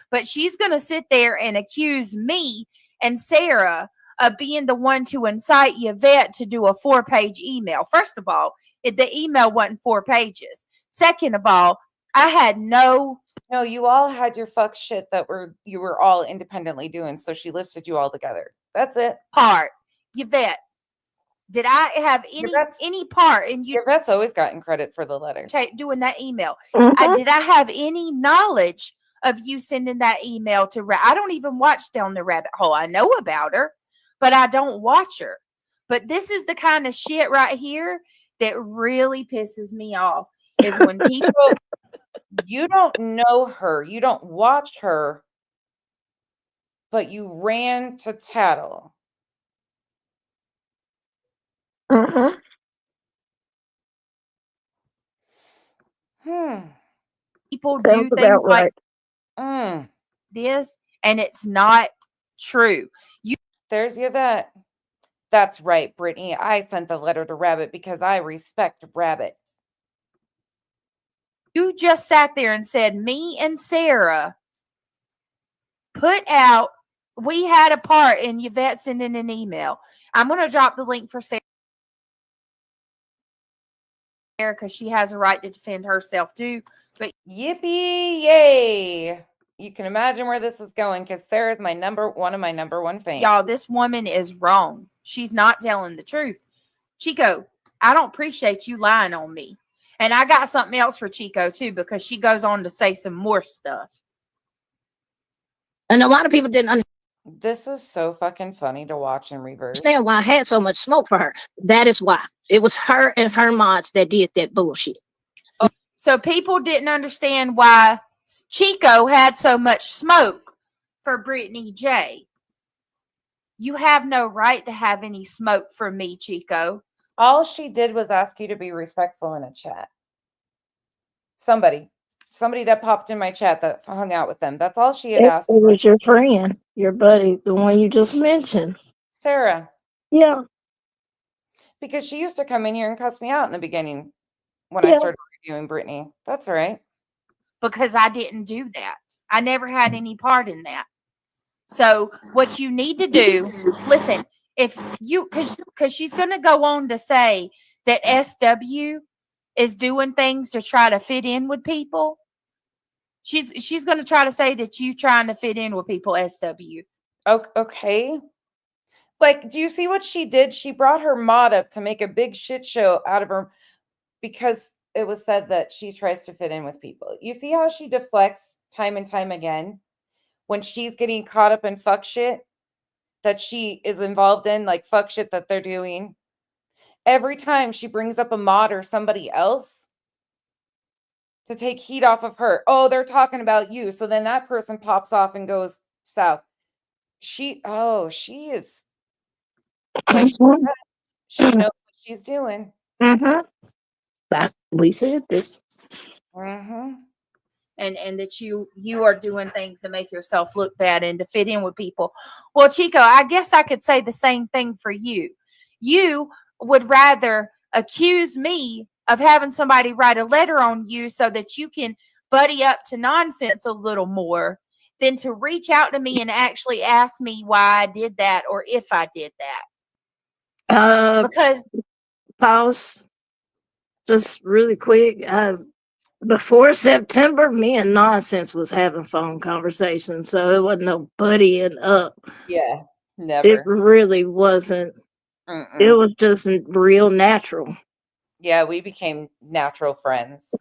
But she's going to sit there and accuse me and Sarah of being the one to incite Yvette to do a 4-page email. First of all, the email wasn't 4 pages. Second of all, I had no, you all had your fuck shit that you were all independently doing. So she listed you all together. That's it. part. Yvette, did I have any part in you Yvette's always gotten credit for the letter. doing that email? Mhm. Did I have any knowledge of you sending that email to I don't even watch Down the Rabbit Hole. I know about her, but I don't watch her. But this is the kind of shit right here that really pisses me off is when people You don't know her, you don't watch her, but you ran to tattle. Mhm. people do Sounds things about like right. this and it's not true. There's Yvette. That's right, Brittany. I sent the letter to Rabbit because I respect rabbits. You just sat there and said me and Sarah put out, we had a part in Yvette sending an email. I'm going to drop the link for Sarah because she has a right to defend herself too. But Yippee yay. You can imagine where this is going because Sarah's one of my number one fans. y'all, this woman is wrong. She's not telling the truth. Chico, I don't appreciate you lying on me. And I got something else for Chico too because she goes on to say some more stuff. And a lot of people didn't understand This is so fucking funny to watch in reverse. why I had so much smoke for her. That is why. It was her and her mods that did that bullshit. So people didn't understand why Chico had so much smoke for Brittany J. You have no right to have any smoke for me, Chico. All she did was ask you to be respectful in a chat. Somebody that popped in my chat that hung out with them. That's all she had It asked for. was your friend, your buddy, the one you just mentioned. Sarah, Yeah, because she used to come in here and cuss me out in the beginning when I yeah. started reviewing Brittany. That's all right. because I didn't do that. I never had any part in that. So what you need to do, listen, if you because she's going to go on to say that SW is doing things to try to fit in with people. She's going to try to say that you trying to fit in with people, SW. Okay. Like, do you see what she did? She brought her mod up to make a big shit show out of her because it was said that she tries to fit in with people. You see how she deflects time and time again when she's getting caught up in fuck shit that she is involved in, like fuck shit that they're doing. Every time she brings up a mod or somebody else to take heat off of her, oh, they're talking about you. So then that person pops off and goes south. She is like Mhm. she knows what she's doing. Mhm. We said this. Mm-hmm. And that you are doing things to make yourself look bad and to fit in with people. Well, Chico, I guess I could say the same thing for you. You would rather accuse me of having somebody write a letter on you so that you can buddy up to nonsense a little more than to reach out to me and actually ask me why I did that or if I did that. Because Pause. Just really quick. Before September, me and Nonsense was having phone conversations, so it wasn't no buddying up. Yeah, It never. really wasn't. It Mm-mm. was just real natural. Yeah, we became natural friends.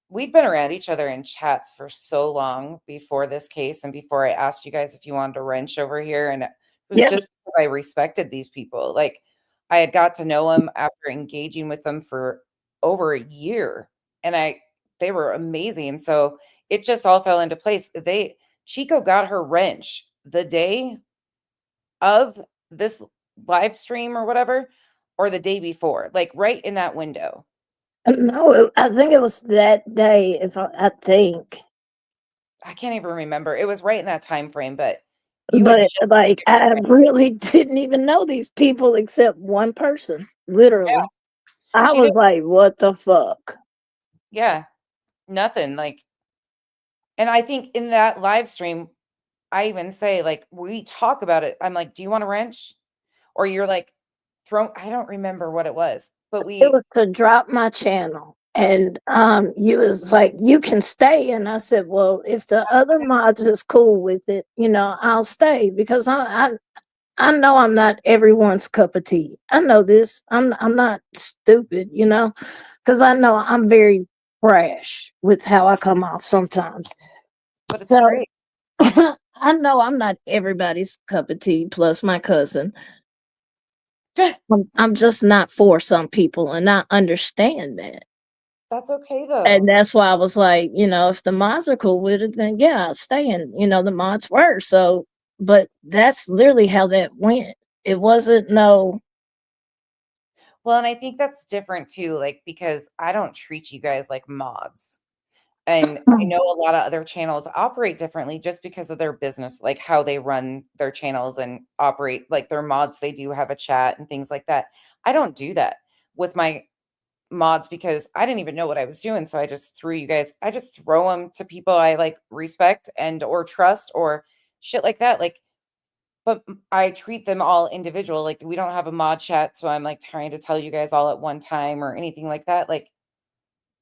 We'd been around each other in chats for so long before this case and before I asked you guys if you wanted to wrench over here. And it was Yeah. just because I respected these people. Like, I had got to know them after engaging with them for over a year, and they were amazing. So it just all fell into place. Chico got her wrench the day of this live stream or whatever, or the day before, like right in that window. No, I think it was that day. I think, I can't even remember. It was right in that time frame, but you had but just like I really didn't even know these people except one person. Literally, I she was didn't, like, "What the fuck?" yeah, nothing. Like, and I think in that live stream, I even say, like, we talk about it. I'm like, do you want a wrench? Or you're like, I don't remember what it was, but It was to drop my channel, and you was like, "You can stay," and I said, "Well, if the other mods is cool with it, I'll stay because I know I'm not everyone's cup of tea. I know this. I'm not stupid, because I know I'm very brash with how I come off sometimes. but it's So great. I know I'm not everybody's cup of tea. Plus my cousin. I'm just not for some people, and I understand that. That's okay And though. that's why I was like, if the mods are cool with it, then yeah, I'll stay. And the mods were so, but that's literally how that went. It wasn't no. Well, and I think that's different too, like, because I don't treat you guys like mods. And I know a lot of other channels operate differently just because of their business, like how they run their channels and operate, like their mods, they do have a chat and things like that. I don't do that with my mods because I didn't even know what I was doing. So I just throw them to people I like respect and or trust or shit like that. Like, but I treat them all individual. Like, we don't have a mod chat, so I'm like trying to tell you guys all at one time or anything like that. Like,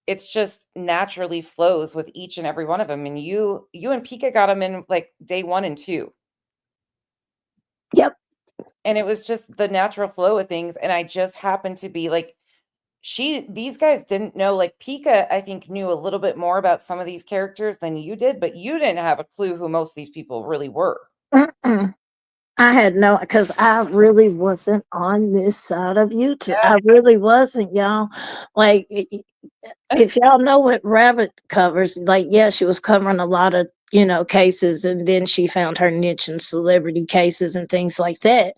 it's just naturally flows with each and every one of them. And you and Pika got them in like day 1 and 2. Yep. And it was just the natural flow of things. And I just happened to be like, these guys didn't know, like Pika, I think, knew a little bit more about some of these characters than you did, but you didn't have a clue who most of these people really were. Mm-mm. I had no, because I really wasn't on this side of YouTube. I really wasn't, y'all. Like, if y'all know what Rabbit covers, like, yeah, she was covering a lot of, cases, and then she found her niche in celebrity cases and things like that.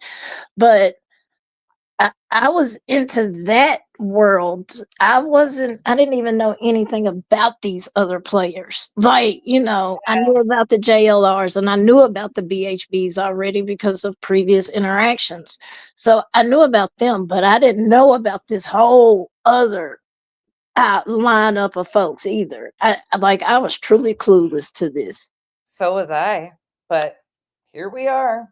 But I was into that world, I didn't even know anything about these other players. Like, I knew about the JLRs and I knew about the BHBs already because of previous interactions. So I knew about them, but I didn't know about this whole other lineup of folks either. I was truly clueless to this. So was I, but here we are.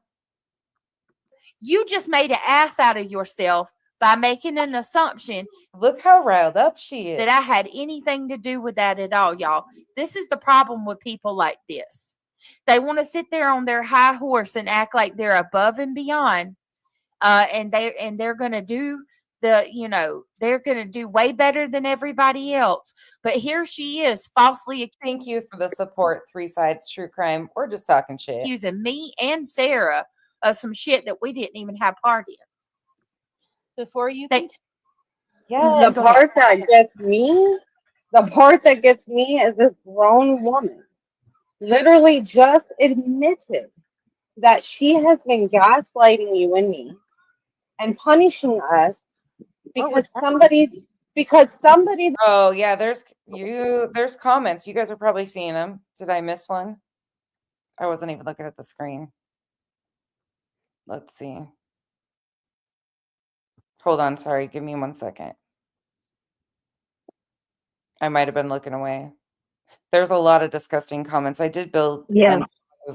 You just made an ass out of yourself by making an assumption Look how riled up she is. that I had anything to do with that at all, y'all. This is the problem with people like this. They want to sit there on their high horse and act like they're above and beyond, and they're going to do they're going to do way better than everybody else. But here she is falsely Thank you for the support, Three Sides True Crime. We're just talking shit. accusing me and Sarah of some shit that we didn't even have part in. Before you They- continue, Yeah, The part that gets me is this grown woman literally just admitted that she has been gaslighting you and me and punishing us What was because somebody Oh yeah, there's comments. You guys are probably seeing them. Did I miss one? I wasn't even looking at the screen. Let's see. Hold on, sorry. Give me 1 second. I might have been looking away. There's a lot of disgusting comments. I did build analysis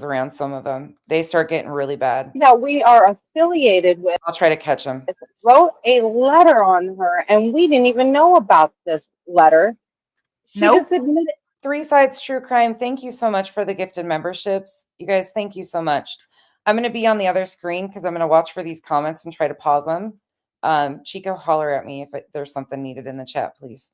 around some of them. They start getting really bad. that we are affiliated with I'll try to catch them. wrote a letter on her and we didn't even know about this letter. She Nope. just admitted. Three Sides True Crime, thank you so much for the gifted memberships. You guys, thank you so much. I'm going to be on the other screen because I'm going to watch for these comments and try to pause them. Chico, holler at me if there's something needed in the chat, please.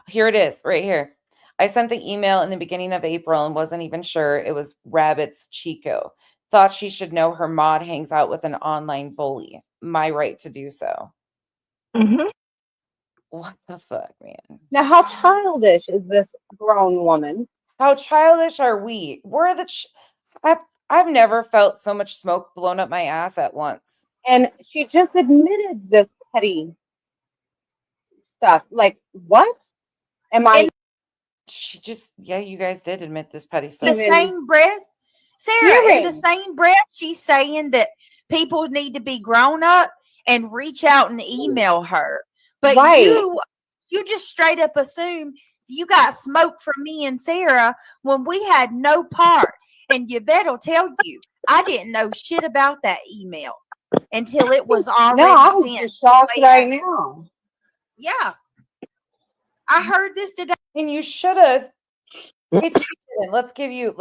Here it is, right here. I sent the email in the beginning of April and wasn't even sure it was Rabbit's Chico. Thought she should know her mod hangs out with an online bully. My right to do so. Mm-hmm. What the fuck, man? Now, how childish is this grown woman? How childish are we? We're the. I've never felt so much smoke blown up my ass at once. And she just admitted this petty stuff. Like, what? She just, yeah, you guys did admit this petty The stuff. same breath, Sarah, in the Hearing. same breath, she's saying that people need to be grown up and reach out and email her. But Right. you just straight up assume you got smoke from me and Sarah when we had no part. And Yvette will tell you, I didn't know shit about that email until it was already No, I was sent. just shocked right now. Yeah. I heard this today. And you should have. If you didn't, let's give you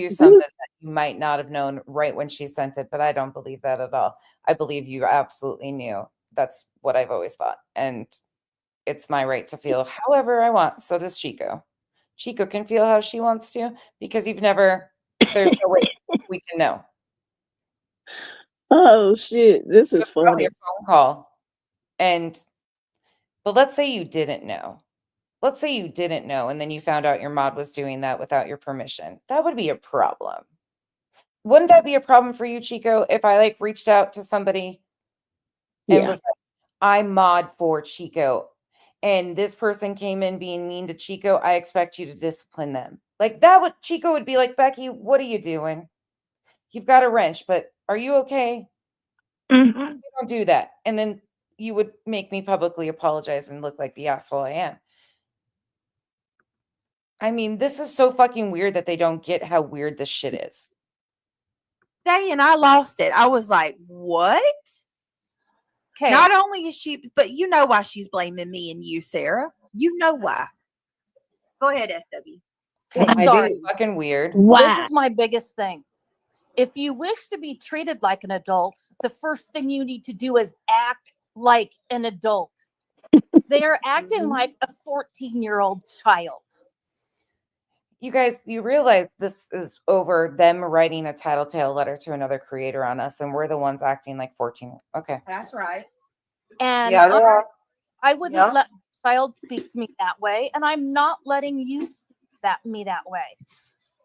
something that you might not have known right when she sent it, but I don't believe that at all. I believe you absolutely knew. That's what I've always thought. And it's my right to feel however I want. So does Chico. Chico can feel how she wants to because there's no way we can know. Oh shit, this is Put on funny. your phone call. But let's say you didn't know. Let's say you didn't know and then you found out your mod was doing that without your permission. That would be a problem. Wouldn't that be a problem for you, Chico, if I reached out to somebody and was like, I'm mod for Chico and this person came in being mean to Chico, I expect you to discipline them. Chico would be like, Becky, what are you doing? You've got a wrench, but are you okay? Mm-hmm. You don't do that. And then you would make me publicly apologize and look like the asshole I am. I mean, this is so fucking weird that they don't get how weird this shit is. And I lost it. I was like, what? okay, Not only is she, but you know why she's blaming me and you, Sarah. You know why. Go ahead, SW. okay, I sorry. do. Fucking weird. This Wow. is my biggest thing. If you wish to be treated like an adult, the first thing you need to do is act like an adult. They are acting like a 14-year-old child. You guys, you realize this is over them writing a tattletale letter to another creator on us, and we're the ones acting like 14. Okay. That's right. And Yeah, they are. I wouldn't Yeah. let a child speak to me that way, and I'm not letting you speak to me that way.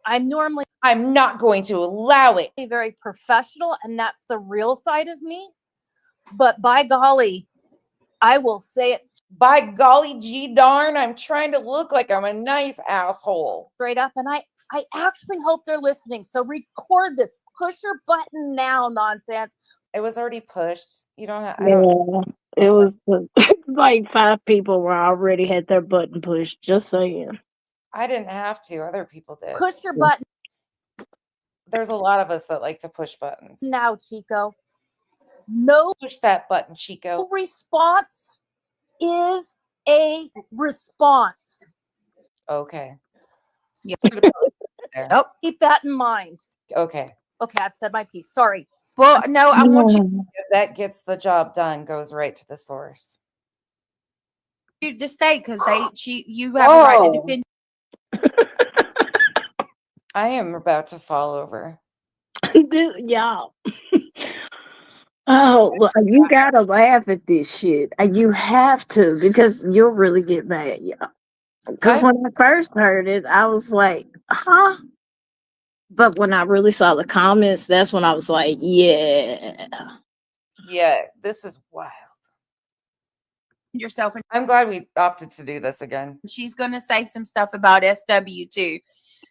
I'm normally I'm not going to allow it. very professional, and that's the real side of me. But by golly, I will say it By golly gee darn, I'm trying to look like I'm a nice asshole. straight up, and I actually hope they're listening. So record this. Push your button now, nonsense. It was already pushed. You don't have, I Yeah, don't, it was like 5 people were already had their button pushed. Just saying. I didn't have to. Other people did. Push your button There's a lot of us that like to push buttons. now, Chico. No Push that button, Chico. response is a response. Okay. Yeah. There. Oh, Keep that in mind. Okay. Okay, I've said my piece. Sorry. well, no, I want you If that gets the job done, goes right to the source. to stay because you have a right to Oh. defend. I am about to fall over. Y'all. Oh, well, you gotta laugh at this shit. You have to because you'll really get mad, y'all. Because when I first heard it, I was like, huh? But when I really saw the comments, that's when I was like, yeah. Yeah, this is wild. yourself, and I'm glad we opted to do this again. she's going to say some stuff about SW too.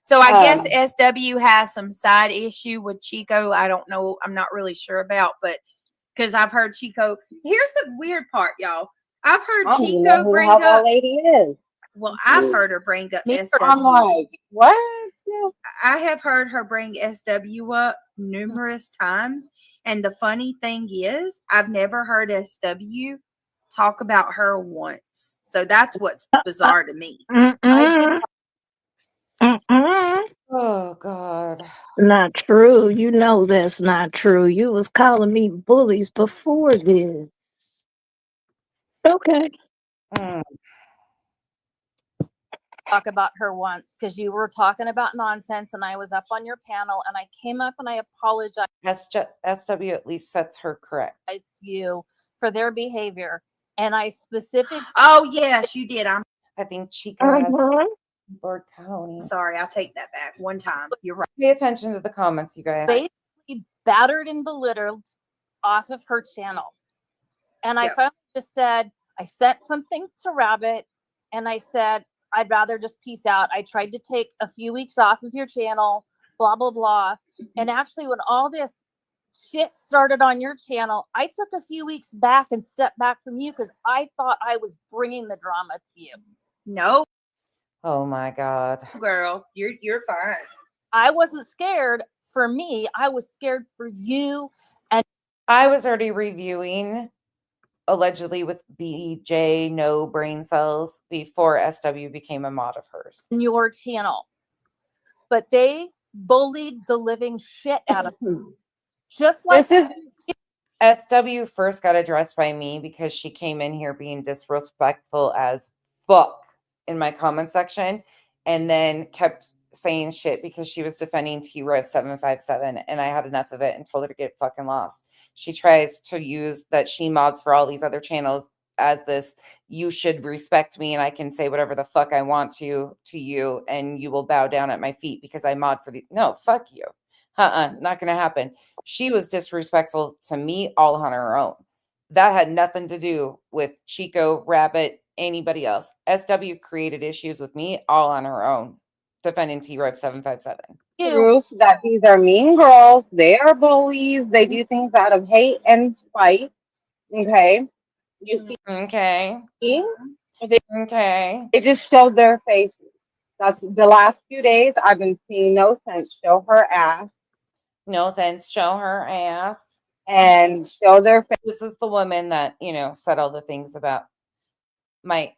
So I guess SW has some side issue with Chico. I don't know. I'm not really sure about, but because I've heard Chico. Here's the weird part, y'all. I've heard I don't even know Chico who bring how that up. lady is. Well, I've heard her bring up Me SW. too. I'm like, what? I have heard her bring SW up numerous times. And the funny thing is, I've never heard SW talk about her once. So that's what's bizarre to me. Mm-mm. Mm-mm. Oh God. Not true. You know that's not true. You was calling me bullies before this. Okay. Mm. Talk about her once because you were talking about nonsense and I was up on your panel and I came up and I apologized SW at least sets her correct. to you for their behavior. And I specifically Oh, yes, you did. I'm I think Chico has Mhm. Lord County. sorry. I'll take that back. One time. You're right. Pay attention to the comments, you guys. basically battered and belittled off of her channel. And I Yep. finally just said, I sent something to Rabbit and I said, I'd rather just peace out. I tried to take a few weeks off of your channel, blah, blah, blah. And actually, when all this shit started on your channel, I took a few weeks back and stepped back from you because I thought I was bringing the drama to you. No, Oh my God. girl, you're fine. I wasn't scared for me. I was scared for you. I was already reviewing allegedly with BJ no brain cells before SW became a mod of hers. Your channel, but they bullied the living shit out of you. Just like This is SW first got addressed by me because she came in here being disrespectful as fuck in my comment section and then kept saying shit because she was defending T-Rev 757 and I had enough of it and told her to get fucking lost. She tries to use that she mods for all these other channels as this, you should respect me and I can say whatever the fuck I want to you and you will bow down at my feet because I mod for the, no, fuck you. Not going to happen. She was disrespectful to me all on her own. That had nothing to do with Chico, Rabbit, anybody else. SW created issues with me all on her own, defending T-Rev 757. you. proof that these are mean girls. They are bullies. They do things out of hate and spite. Okay. You see, Okay. Okay. they just showed their faces. That's the last few days I've been seeing No Sense show her ass No sense. Show her ass. and show their face. This is the woman that, said all the things about my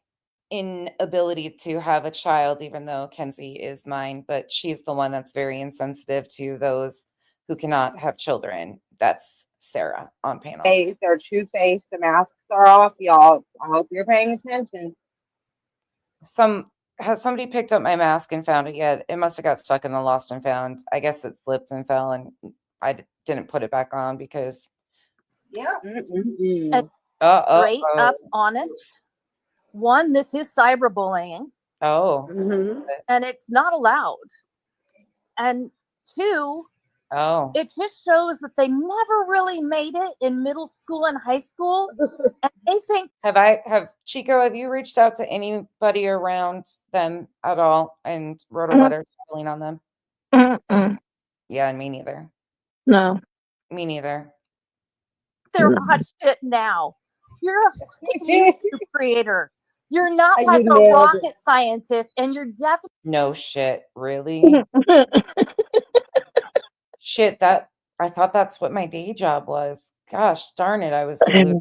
inability to have a child, even though Kenzie is mine, but she's the one that's very insensitive to those who cannot have children. That's Sarah on panel. They're two-faced. The masks are off, y'all. I hope you're paying attention. Has somebody picked up my mask and found it yet? It must have got stuck in the lost and found. I guess it slipped and fell and I didn't put it back on because Yeah. Mm-mm-mm. Straight up honest. One, this is cyberbullying Oh. Mhm. and it's not allowed. And two, Oh, It just shows that they never really made it in middle school and high school. And they think Chico, have you reached out to anybody around them at all and wrote a Mm, letter telling on them? mm-mm. Yeah, and me neither. No. Me neither. they're No. hot shit now. You're a fucking YouTube creator. You're not You like a nailed it. rocket scientist, and you're definitely No shit, really? Shit, that I thought that's what my day job was. Gosh darn it, I was deluded.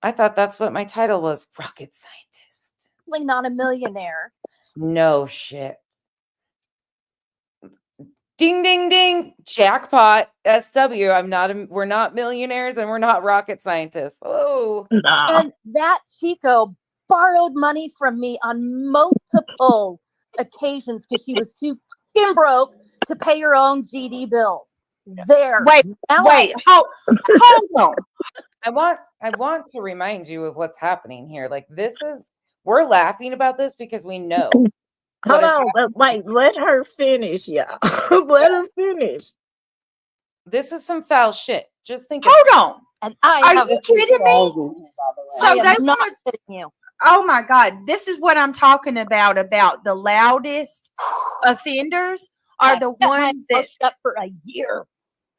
I thought that's what my title was, rocket scientist. not a millionaire. No shit. Ding ding ding, jackpot. SW. We're not millionaires and we're not rocket scientists. Oh. No. And that Chico borrowed money from me on multiple occasions because she was too fucking broke to pay her own GD bills. There. Wait, Now wait, hold on. I want to remind you of what's happening here. Like we're laughing about this because we know. Hold what is on, but wait, let her finish, y'all. Let her finish. This is some foul shit. Just think Hold on. And I Are have you kidding me? I So am they not want kidding you. Oh my God. This is what I'm talking about the loudest offenders are I the kept my ones that mouth shut for a year.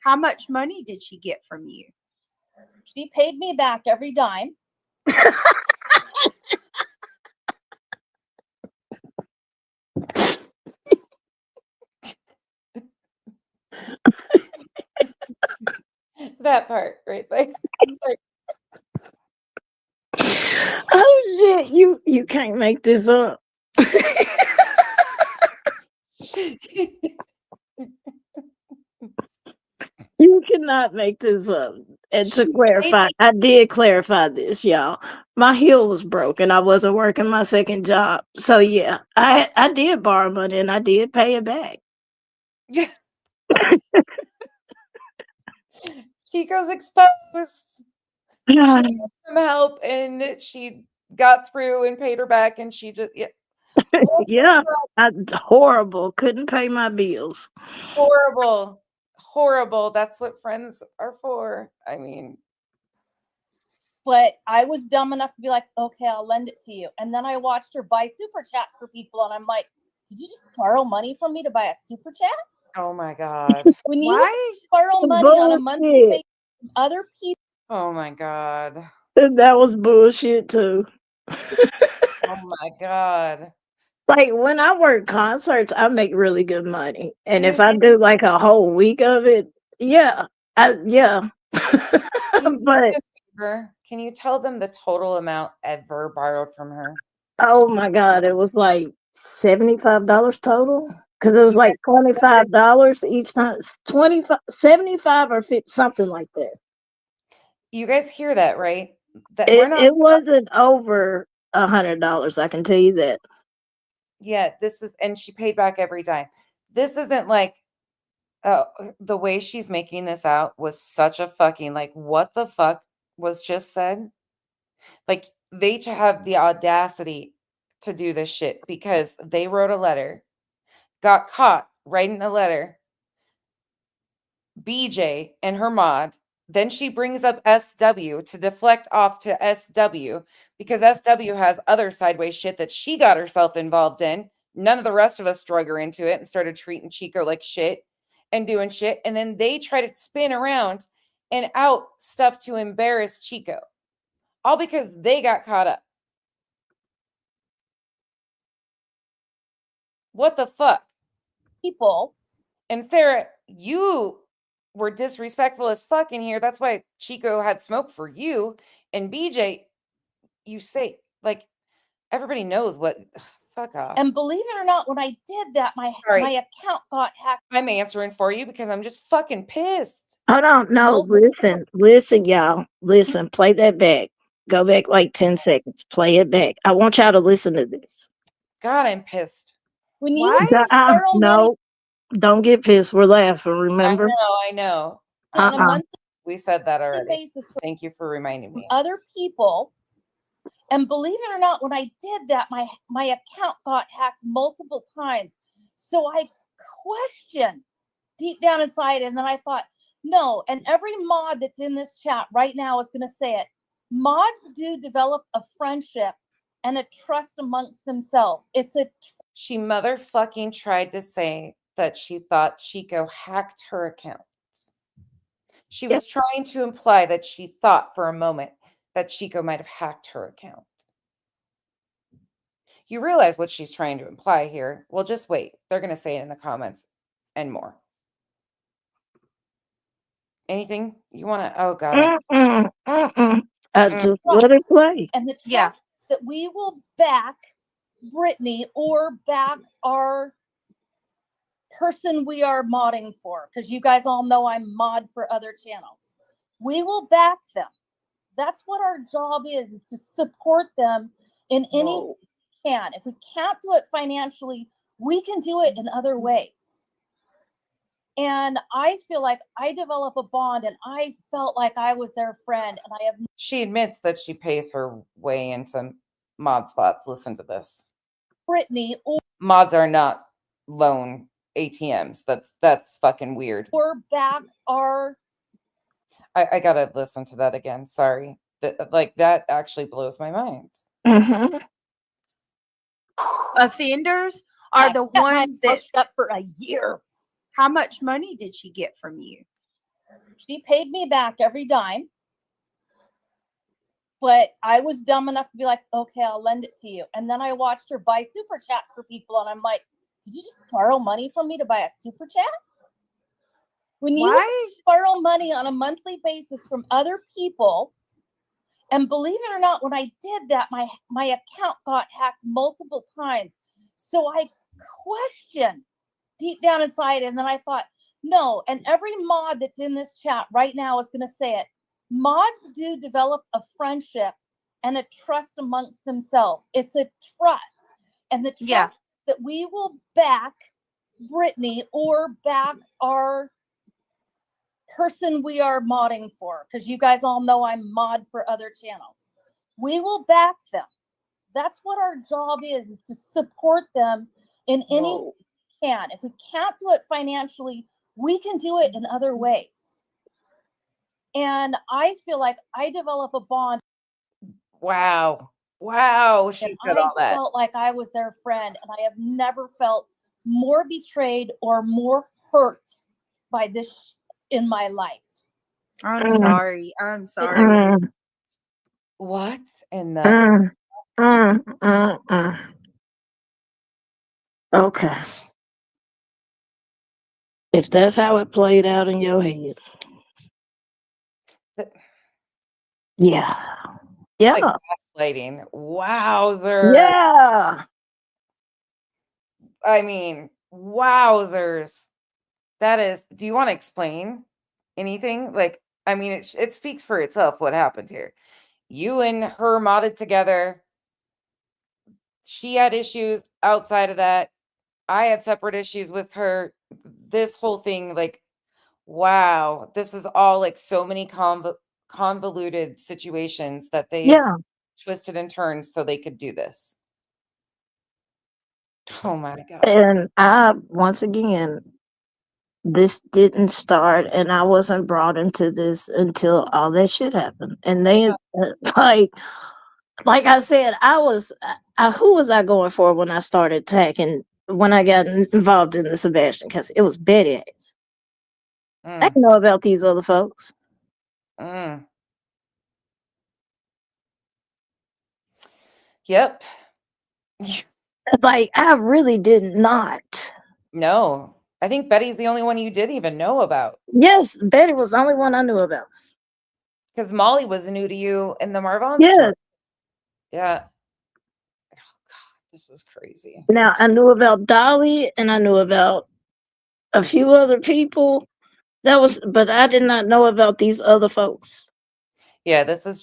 how much money did she get from you? She paid me back every dime. that part right there? Like, Oh shit, you can't make this up. You cannot make this up. And to clarify, I did clarify this, y'all. My heel was broken. I wasn't working my second job. So yeah, I did borrow money and I did pay it back. yeah. Chico's exposed. She Yeah. needed some help and she got through and paid her back and she just Yeah, horrible. Couldn't pay my bills. horrible. Horrible. That's what friends are for. I mean, But I was dumb enough to be like, okay, I'll lend it to you. And then I watched her buy super chats for people, and I'm like, did you just borrow money from me to buy a super chat? oh my God. When you Why? borrow money on a monthly Bullshit. basis from other people, Oh my God. That was bullshit too. Oh my God. Like when I work concerts, I make really good money. And if Can I do like a whole week of it, yeah. you do But me a favor? Can you tell them the total amount ever borrowed from her? oh my God, it was like $75 total. Cause it was You like guys, $25 each time. 25, 75 or 50, something like that. you guys hear that, right? That we're not It wasn't over $100, I can tell you that. this is, and she paid back every dime. This isn't like, the way she's making this out was such a fucking, like, what the fuck was just said? Like, they have the audacity to do this shit because they wrote a letter, got caught writing a letter, BJ and her mod. Then she brings up SW to deflect off to SW because SW has other sideways shit that she got herself involved in. None of the rest of us drug her into it and started treating Chico like shit and doing shit. And then they try to spin around and out stuff to embarrass Chico, all because they got caught up. What the fuck? people, And Sarah, you were disrespectful as fuck in here. That's why Chico had smoke for you. And BJ, you say, like, everybody knows what. Fuck off. and believe it or not, when I did that, my Sorry. account got hacked. I'm answering for you because I'm just fucking pissed. Hold on, no, listen, y'all. Listen, play that back. Go back like 10 seconds. Play it back. I want y'all to listen to this. God, I'm pissed. When you Why? borrow money No, don't get pissed. We're laughing, remember? I know. on a monthly We said that already. basis for Thank you for reminding me. other people, and believe it or not, when I did that, my account got hacked multiple times. So I questioned deep down inside. And then I thought, no, and every mod that's in this chat right now is going to say it. Mods do develop a friendship and a trust amongst themselves. She motherfucking tried to say that she thought Chico hacked her account. She was trying to imply that she thought for a moment that Chico might have hacked her account. You realize what she's trying to imply here. Well, just wait. They're going to say it in the comments and more. Anything you want to? Oh, God. I just let it play. And the trust Yeah. that we will back Brittany or back our person we are modding for, because you guys all know I'm mod for other channels. We will back them. That's what our job is to support them in any way we can. If we can't do it financially, we can do it in other ways. And I feel like I develop a bond, and I felt like I was their friend, and I have. She admits that she pays her way into mod spots. Listen to this. Brittany or Mods are not loan ATMs. That's fucking weird. Or back our. I gotta listen to that again. Sorry. That actually blows my mind. Offenders are the ones that. Up for a year. How much money did she get from you? She paid me back every dime. But I was dumb enough to be like, okay, I'll lend it to you. And then I watched her buy super chats for people. And I'm like, did you just borrow money from me to buy a super chat? When you borrow money on a monthly basis from other people, and believe it or not, when I did that, my account got hacked multiple times. So I questioned deep down inside. And then I thought, no, and every mod that's in this chat right now is going to say it. Mods do develop a friendship and a trust amongst themselves. It's a trust. And the trust that we will back Brittany or back our person we are modding for, because you guys all know I'm mod for other channels. We will back them. That's what our job is to support them in any way we can. If we can't do it financially, we can do it in other ways. And I feel like I develop a bond. Wow. She said all that. I felt like I was their friend, and I have never felt more betrayed or more hurt by this in my life. I'm sorry. I'm sorry. What in the? Okay. If that's how it played out in your head. Yeah. Like gaslighting. Wowzer. Yeah. I mean, wowzers. That is, do you want to explain anything? Like, I mean, it speaks for itself what happened here. You and her modded together. She had issues outside of that. I had separate issues with her. This whole thing, like, wow, this is all like so many convoluted situations that they've twisted and turned so they could do this. Oh my God. And once again, this didn't start, and I wasn't brought into this until all that shit happened. And they like I said, who was I going for when I started attacking, when I got involved in the Sebastian? Because it was Betty ass. I didn't know about these other folks. Yep. Like, I really did not. No, I think Betty's the only one you did even know about. Yes, Betty was the only one I knew about. Because Molly was new to you in the Marvon. Yeah. Yeah. Oh, God, this is crazy. Now, I knew about Dolly, and I knew about a few other people. But I did not know about these other folks. Yeah, this is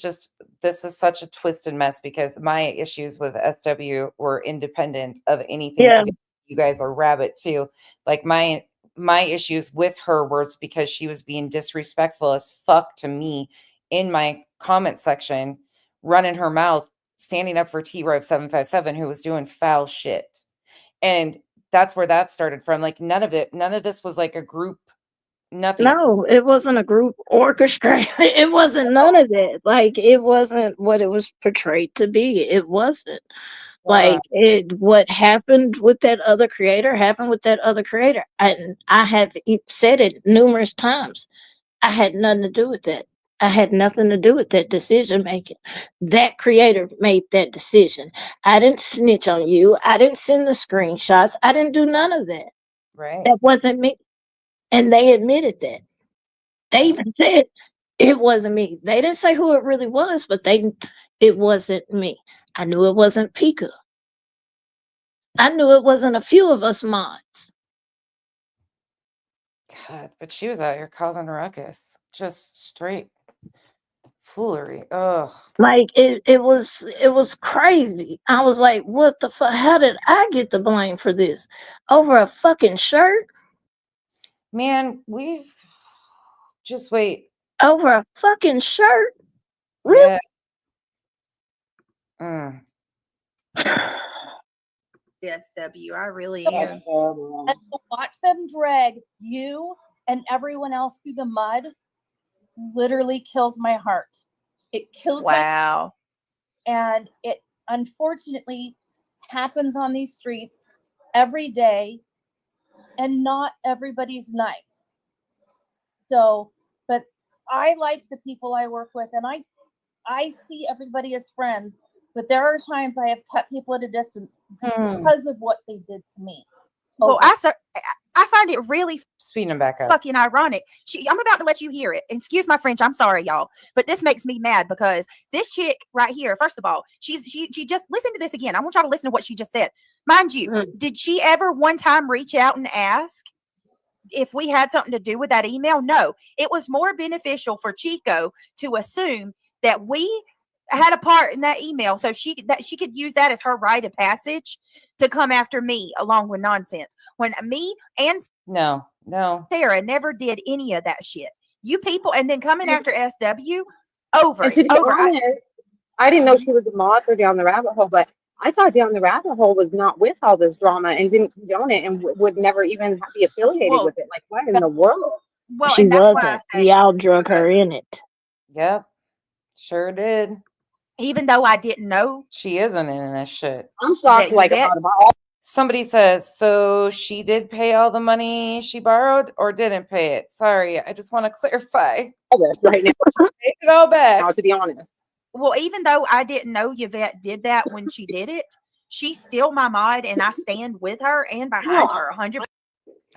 such a twisted mess, because my issues with SW were independent of anything to do. You guys are rabbit too. Like my issues with her was because she was being disrespectful as fuck to me in my comment section, running her mouth, standing up for T-Rev 757, who was doing foul shit. And that's where that started from. Like none of this was like a group, nothing. No, it wasn't a group orchestra. It wasn't none of it. Like it wasn't what it was portrayed to be. It wasn't. Like what happened with that other creator happened with that other creator. I have said it numerous times. I had nothing to do with that. I had nothing to do with that decision making. That creator made that decision. I didn't snitch on you. I didn't send the screenshots. I didn't do none of that. Right. That wasn't me. And they admitted that. They even said it wasn't me. They didn't say who it really was, but it wasn't me. I knew it wasn't Pika. I knew it wasn't a few of us mods. God, but she was out here causing a ruckus. Just straight foolery. Ugh. Like it was crazy. I was like, what the fuck? How did I get the blame for this? Over a fucking shirt? Man, we've just wait. Over a fucking shirt? Really? Yeah. Yes, W. I really That's am. terrible. And to watch them drag you and everyone else through the mud literally kills my heart. It kills my Wow. and it unfortunately happens on these streets every day, and not everybody's nice. So, but I like the people I work with, and I see everybody as friends, but there are times I have kept people at a distance because of what they did to me. Well, I find it really Speeding them back up. fucking ironic. I'm about to let you hear it. Excuse my French. I'm sorry, y'all, but this makes me mad because this chick right here, first of all, she just listen to this again. I want y'all to listen to what she just said. Mind you, did she ever one time reach out and ask if we had something to do with that email? No, it was more beneficial for Chico to assume that we had a part in that email, so she could use that as her rite of passage to come after me along with nonsense. When me and No. Sarah never did any of that shit. You people, and then coming after SW over And to and be over. honest, I didn't know she was a mod for Down the Rabbit Hole, but I thought Down the Rabbit Hole was not with all this drama and didn't condone it and would never even be affiliated with it. Like, what in the world? Well, She and that's why I wasn't. say, Y'all drug her in it. Yep. Sure did. even though I didn't know She isn't in this shit. I'm shocked, that like, Yvette- about all Somebody says, so she did pay all the money she borrowed or didn't pay it? Sorry, I just want to clarify. this right now, Paid it all back. to be honest. well, even though I didn't know Yvette did that when she did it, she's still my mod, and I stand with her and behind her 100%.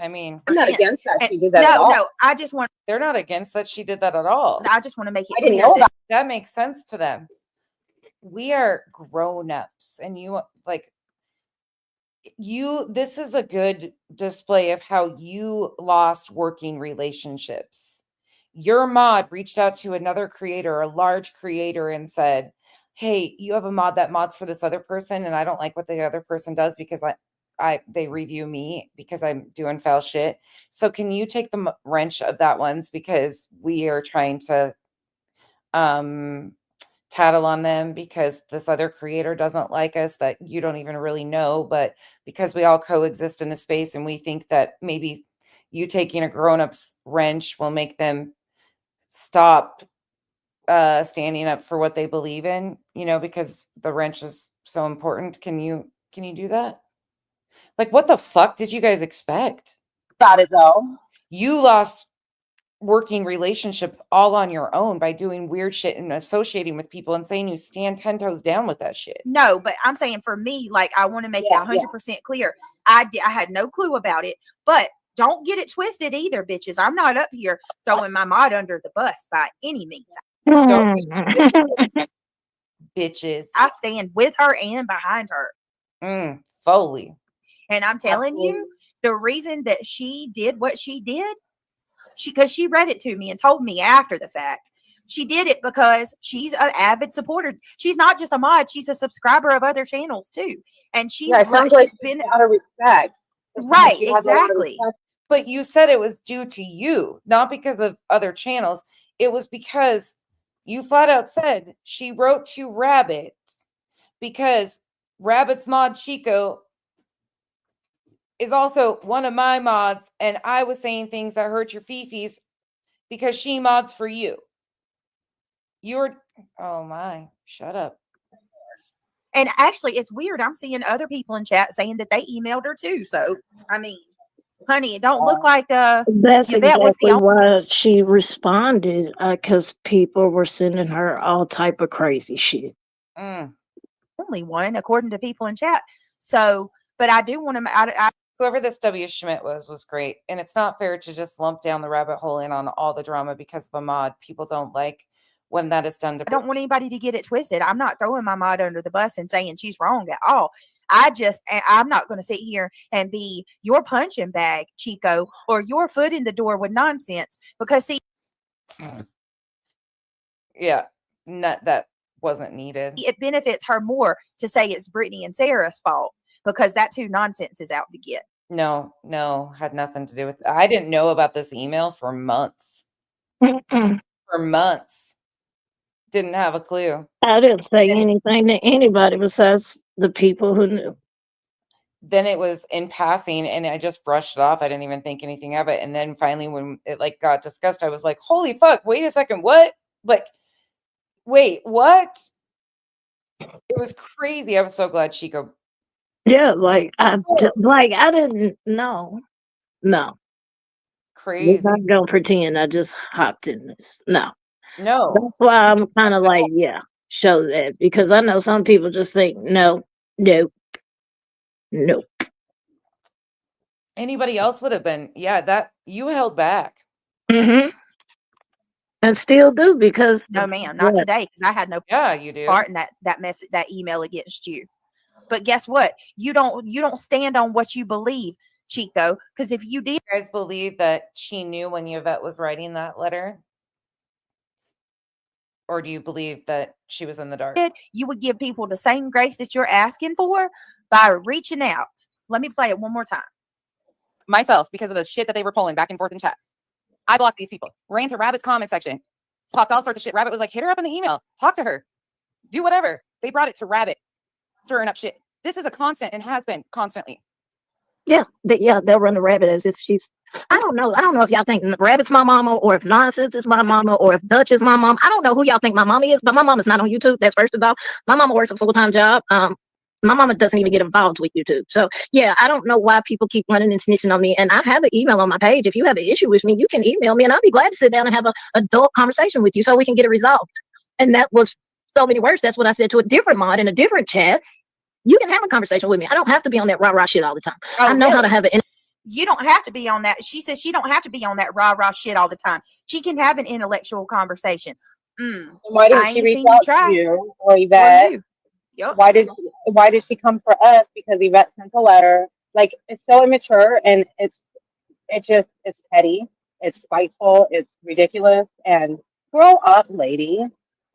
I mean, I'm not against that. And She did that at all. no, I just want they're not against that she did that at all. to make it I didn't clear know that about That makes sense to them. We are grown-ups, and this is a good display of how you lost working relationships. Your mod reached out to another creator, a large creator, and said, hey, you have a mod that mods for this other person, and I don't like what the other person does because they review me because I'm doing foul shit. So can you take the wrench of that ones, because we are trying to tattle on them because this other creator doesn't like us that you don't even really know, but because we all coexist in the space and we think that maybe you taking a grown-up's wrench will make them stop standing up for what they believe in, because the wrench is so important. Can you do that? Like, what the fuck did you guys expect? about it though. You lost working relationships all on your own by doing weird shit and associating with people and saying you stand 10 toes down with that shit. no, but I'm saying for me, like, I want to make it 100% clear. I had no clue about it, but don't get it twisted either, bitches. I'm not up here throwing my mod under the bus by any means. Don't bitches. I stand with her and behind her. Fully. And I'm telling you, the reason that she did what she did, because she read it to me and told me after the fact. She did it because she's an avid supporter. She's not just a mod; she's a subscriber of other channels too. And she's been out of respect. Right, exactly. But you said it was due to you, not because of other channels. It was because you flat out said she wrote to Rabbit because Rabbit's mod Chico is also one of my mods, and I was saying things that hurt your fifis because she mods for you. You're, oh my, shut up. And actually, it's weird. I'm seeing other people in chat saying that they emailed her too. So, I mean, honey, it don't look like That's Yvette was the exactly why she responded, because people were sending her all type of crazy shit. Mm. only one, according to people in chat. So, but I do want to. Whoever this W. Schmidt was great. And it's not fair to just lump down the rabbit hole in on all the drama because of a mod. People don't like when that is done to. I don't want anybody to get it twisted. I'm not throwing my mod under the bus and saying she's wrong at all. I'm not going to sit here and be your punching bag, Chico, or your foot in the door with nonsense. Because see, Yeah, that wasn't needed. it benefits her more to say it's Brittany and Sarah's fault because that too nonsense is out to get. No, had nothing to do with. I didn't know about this email for months. Mm-mm. For months, didn't have a clue. I didn't say anything to anybody besides the people who knew. Then it was in passing, and I just brushed it off. I didn't even think anything of it. And then finally, when it like got discussed, I was like, "Holy fuck! Wait a second, what? Like, wait, what?" It was crazy. I was so glad Chico. Yeah, like I didn't know. No, we're Crazy. not gonna pretend I just hopped in this. No, No, that's why I'm kind of like, yeah, show that, because I know some people just think no. anybody else would have been. Yeah, that you held back. Mm-hmm. And still do, because No, ma'am, not what? today because I had no Yeah, you do. part in that message, that email against you. But guess what? You don't stand on what you believe, Chico. Because if you did, You guys believe that she knew when Yvette was writing that letter? Or do you believe that she was in the dark? you would give people the same grace that you're asking for by reaching out. Let me play it one more time. Myself, because of the shit that they were pulling back and forth in chats. I blocked these people. Ran to Rabbit's comment section. Talked all sorts of shit. Rabbit was like, hit her up in the email. Talk to her. Do whatever. They brought it to Rabbit. Stirring up shit. This is a constant and has been constantly. Yeah, they'll run the rabbit as if she's. I don't know if y'all think Rabbit's my mama, or if Nonsense is my mama, or if Dutch is my mom. I don't know who y'all think my mama is, but my mama's not on YouTube. That's first of all. My mama works a full-time job. My mama doesn't even get involved with YouTube. So yeah, I don't know why people keep running and snitching on me. And I have an email on my page. If you have an issue with me, you can email me, and I'll be glad to sit down and have an adult conversation with you so we can get it resolved. And that was so many words. That's what I said to a different mod in a different chat. You can have a conversation with me. I don't have to be on that rah-rah shit all the time. Oh, I know how to have an. You don't have to be on that. She says she don't have to be on that rah-rah shit all the time. She can have an intellectual conversation. Why didn't she reach out to you or Yvette? Yep. Why did she come for us? Because Yvette sent a letter. Like, it's so immature, and it's petty, it's spiteful, it's ridiculous, and grow up, lady.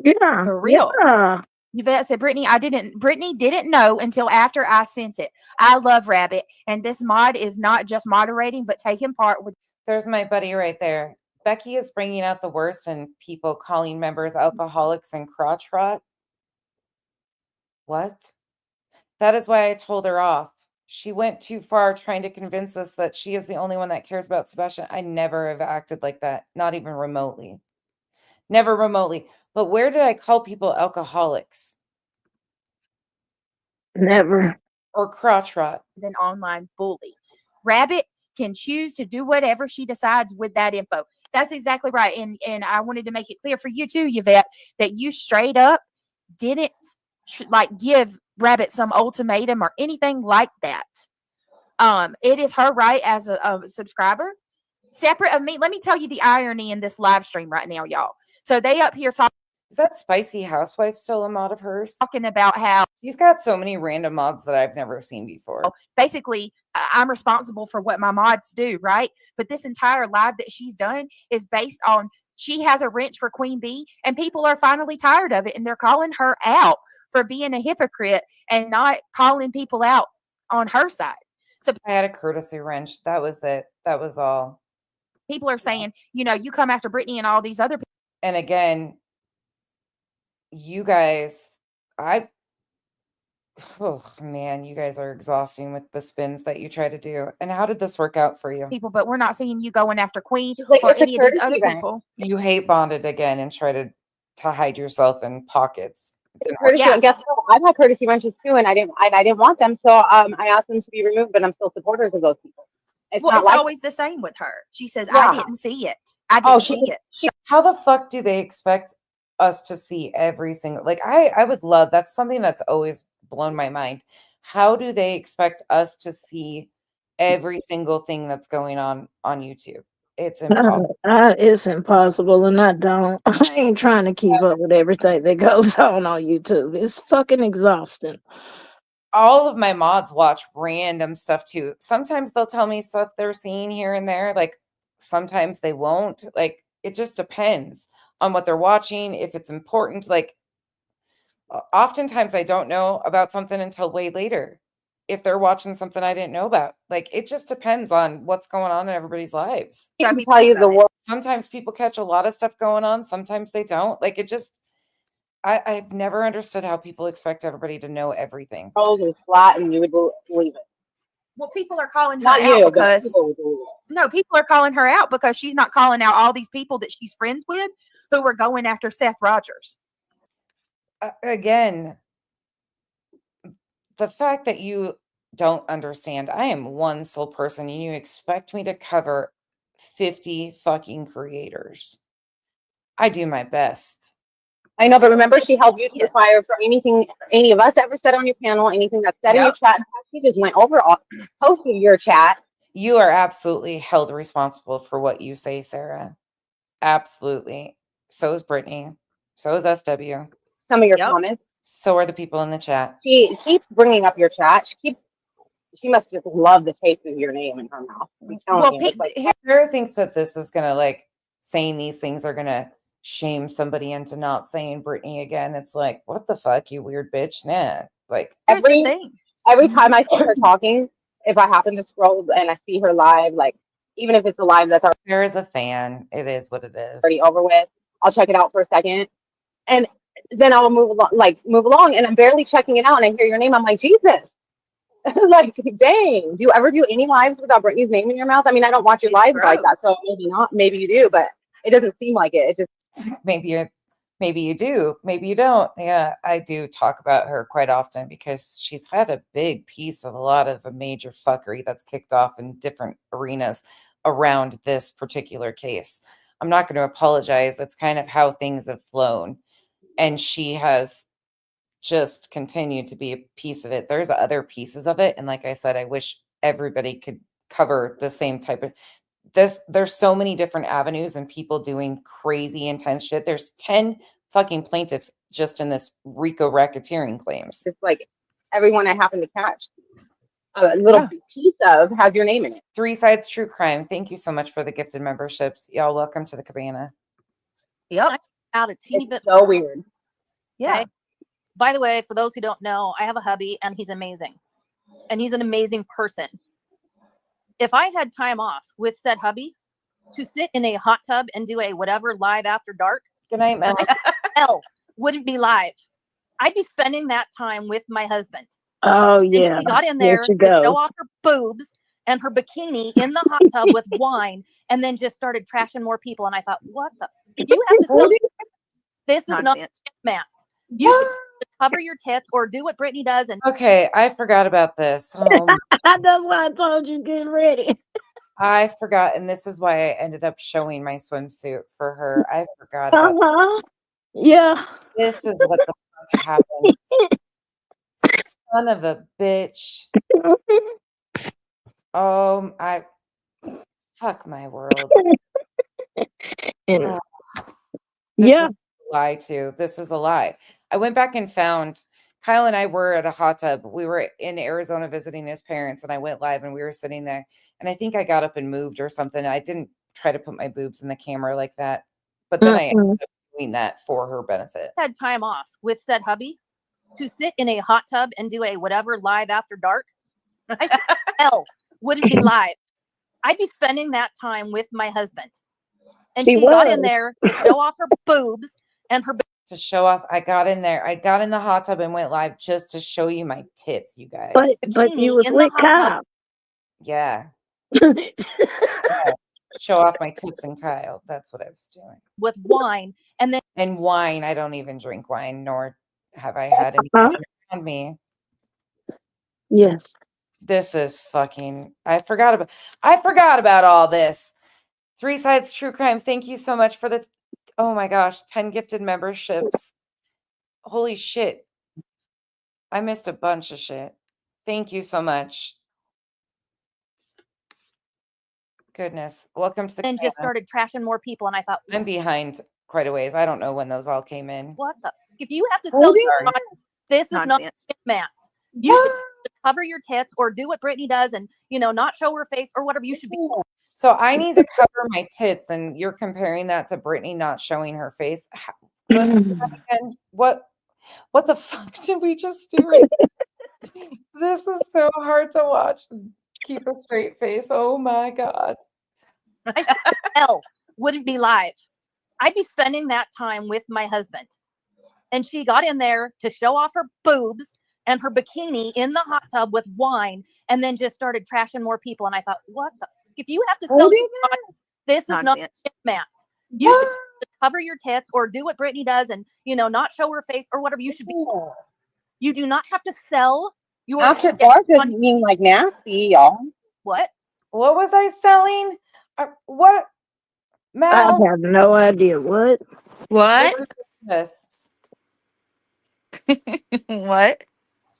Yeah, For real. Yeah. Yvette said, Brittany didn't know until after I sent it. I love Rabbit, and this mod is not just moderating, but taking part with. There's my buddy right there. Becky is bringing out the worst in people, calling members alcoholics and crotch rot. What? That is why I told her off. She went too far trying to convince us that she is the only one that cares about Sebastian. I never have acted like that, not even remotely. Never remotely. But where did I call people alcoholics? Never. Or crotch rot? An online bully. Rabbit can choose to do whatever she decides with that info. That's exactly right. And I wanted to make it clear for you too, Yvette, that you straight up didn't give Rabbit some ultimatum or anything like that. It is her right as a subscriber, separate of me. Let me tell you the irony in this live stream right now, y'all. So they up here talking. Is that Spicy Housewife still a mod of hers? Talking about how she's got so many random mods that I've never seen before. Basically, I'm responsible for what my mods do, right? But this entire live that she's done is based on she has a wrench for Queen Bee, and people are finally tired of it, and they're calling her out for being a hypocrite and not calling people out on her side. So I had a courtesy wrench. That was it. That was all. People are saying, you come after Brittany and all these other people. And again, you guys, Oh man, you guys are exhausting with the spins that you try to do. And how did this work out for you? People, but we're not seeing you going after Queen She's like, or it's a any of these courtesy other event. people. You hate bonded again and try to hide yourself in pockets. It It's a didn't work. courtesy. Yeah. And guess what? I've had courtesy wrenches too, and I didn't want them, so I asked them to be removed. But I'm still supporters of those people. It's Well, not it's like always the same with her. She says, Yeah. I didn't see it. I Oh, didn't see it. How the fuck do they expect us to see every single, like, I would love, that's something that's always blown my mind. How do they expect us to see every single thing that's going on YouTube? It's impossible. It's impossible, and I don't. I ain't trying to keep up with everything that goes on YouTube. It's fucking exhausting. All of my mods watch random stuff too. Sometimes they'll tell me stuff they're seeing here and there. Like sometimes they won't. Like it just depends on what they're watching. If it's important, like oftentimes I don't know about something until way later. If they're watching something I didn't know about, like it just depends on what's going on in everybody's lives. I Drive can me tell you nuts the of it. world Sometimes people catch a lot of stuff going on. Sometimes they don't. Like it just, I've never understood how people expect everybody to know everything. is flat, and you would believe it. Well, people are calling her Not out you, but because people would believe it. no, people are calling her out because she's not calling out all these people that she's friends with who are going after Seth Rogers. Again, the fact that you don't understand, I am one sole person and you expect me to cover 50 fucking creators. I do my best. I know, but remember, she held you to the fire for anything any of us ever said on your panel, anything that's said in your chat. She just went over, posted your chat. You are absolutely held responsible for what you say, Sarah. Absolutely. So is Brittany. So is SW. Some of your Yep. comments. So are the people in the chat. She keeps bringing up your chat. She must just love the taste of your name in her mouth. I'm telling Well, you, it's like, Sarah thinks that this is gonna, like, saying these things are gonna shame somebody into not saying Brittany again. It's like, what the fuck, you weird bitch? Nah. Like here's the thing. every time I see her talking, if I happen to scroll and I see her live, like even if it's a live that's Sarah's a fan. It is what it is. already over with, I'll check it out for a second, and then I'll move along, and I'm barely checking it out, and I hear your name. I'm like, Jesus. Like, dang, do you ever do any lives without Brittany's name in your mouth? I mean, I don't watch your lives like that, so maybe not. Maybe you do, but it doesn't seem like it. It just Maybe you do, maybe you don't. Yeah, I do talk about her quite often because she's had a big piece of a lot of the major fuckery that's kicked off in different arenas around this particular case. I'm not going to apologize. That's kind of how things have flown. And she has just continued to be a piece of it. There's other pieces of it. And like I said, I wish everybody could cover the same type of this. There's so many different avenues and people doing crazy intense shit. There's 10 fucking plaintiffs just in this RICO racketeering claims. just like everyone I happen to catch a little piece of has your name in it. 3 Sides True Crime. Thank you so much for the gifted memberships. Y'all welcome to the cabana. Yep. Out a teeny It's bit. so weird. Yeah. Okay? By the way, for those who don't know, I have a hubby and he's amazing. And he's an amazing person. If I had time off with said hubby to sit in a hot tub and do a whatever live after dark, Good night, Mel. hell wouldn't be live. I'd be spending that time with my husband. Oh And yeah. she got in There there you to show go. off her boobs and her bikini in the hot tub with wine, and then just started trashing more people. And I thought, what the? If you have to sell, this is not Nonsense. math. You should cover your tits or do what Brittany does. And Okay, I forgot about this. That's why I told you get ready. I forgot, and this is why I ended up showing my swimsuit for her. I forgot about Yeah. this. Is what the fuck happened. Son of a bitch. I fuck my world. And This yeah. is a lie too. This is a lie. I went back and found Kyle and I were at a hot tub. We were in Arizona visiting his parents, and I went live and we were sitting there. And I think I got up and moved or something. I didn't try to put my boobs in the camera like that, but then I ended up doing that for her benefit. had time off with said hubby to sit in a hot tub and do a whatever live after dark, hell wouldn't be live. I'd be spending that time with my husband. And She she got in was. there to show off her boobs and her to show off. I got in there. I got in the hot tub and went live just to show you my tits, you guys. But you Bikini was in the with hot Yeah. Kyle. Show off my tits and Kyle. That's what I was doing. with wine, and then And wine. I don't even drink wine, nor have I had any Huh? wine around me. Yes. This is fucking. I forgot about all this. Three Sides True Crime. Thank you so much for the. Oh my gosh, 10 gifted memberships. Holy shit. I missed a bunch of shit. Thank you so much. Goodness. Welcome to the just clan. started trashing more people, and I thought, I'm behind quite a ways. I don't know when those all came in. what the? If you have to Oh, sell did your you? body, this is not Nonsense. mats. You should cover your tits or do what Brittany does, and not show her face or whatever. You should be. So I need to cover my tits, and you're comparing that to Brittany not showing her face. Let's do that again. What the fuck did we just do? Right? This is so hard to watch. Keep a straight face. Oh my god. Hell wouldn't be live. I'd be spending that time with my husband, and she got in there to show off her boobs and her bikini in the hot tub with wine, and then just started trashing more people. And I thought, what the? If you have to sell your body, this is not Nonsense. mats. You should cover your tits or do what Brittany does, and not show her face or whatever. You should be. You do not have to sell your. After dark doesn't mean like nasty, y'all. What? What was I selling? What? I Mal? have no idea what. What? What is What?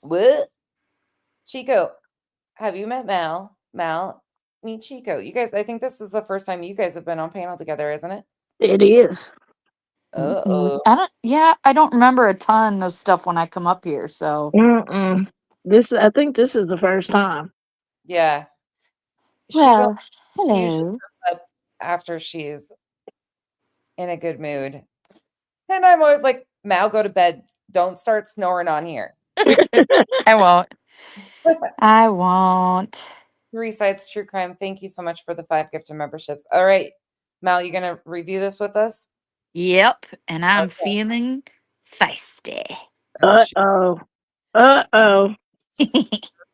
What? Chico, have you met Mal? Mal, meet Chico. You guys, I think this is the first time you guys have been on panel together, isn't it? It is. Uh-oh. I don't remember a ton of stuff when I come up here, so I think this is the first time. Yeah. well, She usually hello. comes up after she's in a good mood. And I'm always like, Mal, go to bed. Don't start snoring on here. I won't. I won't. Three Sides True Crime. Thank you so much for the 5 gifted memberships. All right. Mal, you gonna review this with us? Yep, and I'm Okay. feeling feisty. Oh, shit. Uh-oh.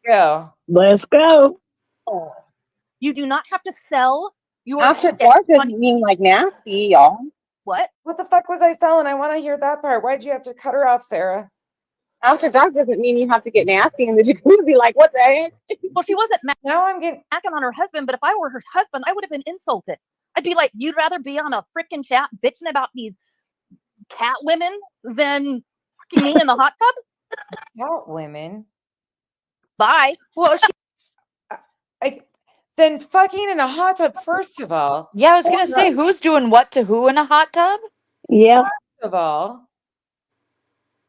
Go. Let's go. You do not have to sell your. After dark doesn't mean like nasty, y'all. What? What the fuck was I selling? I want to hear that part. Why'd you have to cut her off, Sarah? After dark doesn't mean you have to get nasty in the jacuzzi. Like, what the heck? Well, she wasn't Now I'm getting. macking on her husband, but if I were her husband, I would have been insulted. I'd be like, you'd rather be on a freaking chat bitching about these cat women than fucking me in the hot tub? Cat women. Bye. Well, then fucking in a hot tub, first of all. Yeah, I was gonna say, who's doing what to who in a hot tub? Yeah. First of all,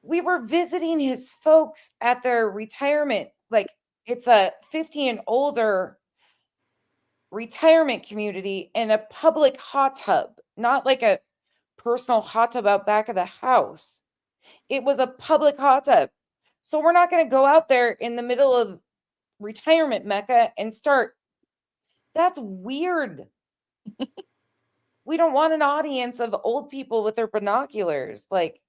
we were visiting his folks at their retirement. Like, it's a 50 and older retirement community in a public hot tub, not like a personal hot tub out back of the house. It was a public hot tub. So we're not going to go out there in the middle of retirement Mecca and start. That's weird. We don't want an audience of old people with their binoculars. Like,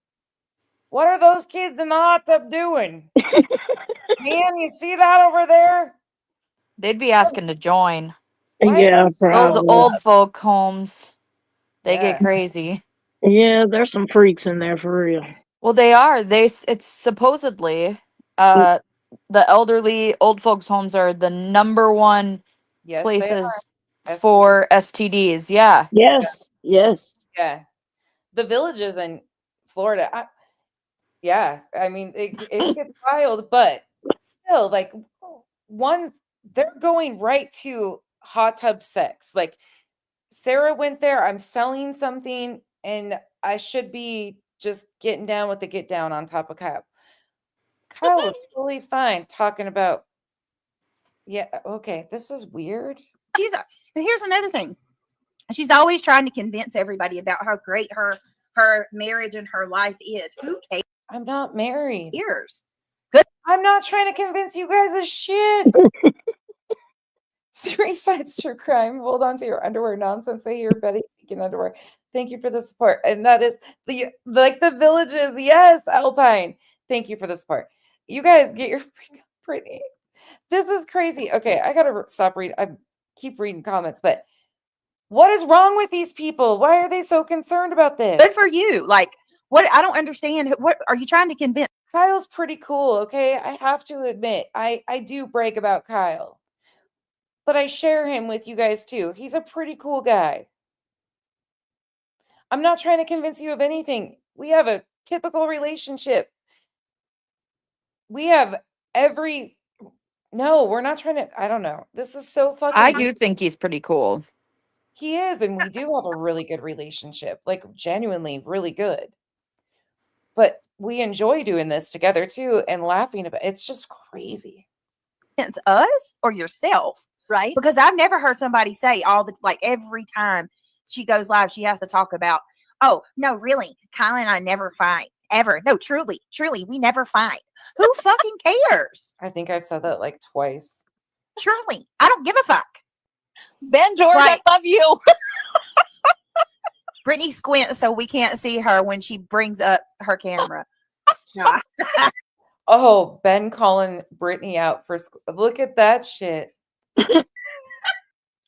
what are those kids in the hot tub doing? Man, you see that over there? They'd be asking to join. Why is Yeah, Those probably. old folk homes, they Yeah. get crazy. Yeah, there's some freaks in there for real. Well, they are. It's supposedly the elderly old folks' homes are the number one Yes, they places are. for STDs. Yeah. Yes. Yes. Yeah. The villages in Florida. Yeah. I mean, it gets wild, but still, like, they're going right to hot tub sex. Like, Sarah went there. I'm selling something, and I should be just getting down with the get down on top of Kyle. Kyle was totally fine talking about, yeah, okay, this is weird. Here's another thing. She's always trying to convince everybody about how great her marriage and her life is. Who I'm not married. cares? I'm not trying to convince you guys of shit. 3 sides true crime. Hold on to your underwear nonsense. I hear Betty seeking underwear. Thank you for the support. And that is the villages. Yes, Alpine. Thank you for the support. You guys get your pretty. This is crazy. Okay, I gotta stop reading. I keep reading comments, but what is wrong with these people? Why are they so concerned about this? Good for you. Like, what? I don't understand. What are you trying to convince? Kyle's pretty cool, okay? I have to admit, I do brag about Kyle. But I share him with you guys too. He's a pretty cool guy. I'm not trying to convince you of anything. We have a typical relationship. We have every No, we're not trying to. I don't know. This is so fucking. I do think he's pretty cool. He is, and we do have a really good relationship, like genuinely really good. But we enjoy doing this together too and laughing about it's just crazy. It's us or yourself, Right? because I've never heard somebody say all the like every time she goes live, she has to talk about, oh no, really, Kyle and I never fight ever. No, truly, we never fight. Who fucking cares? I think I've said that like twice. Truly, I don't give a fuck. Ben George, Right. I love you. Brittany squints so we can't see her when she brings up her camera. Oh, Ben calling Brittany out for look at that shit.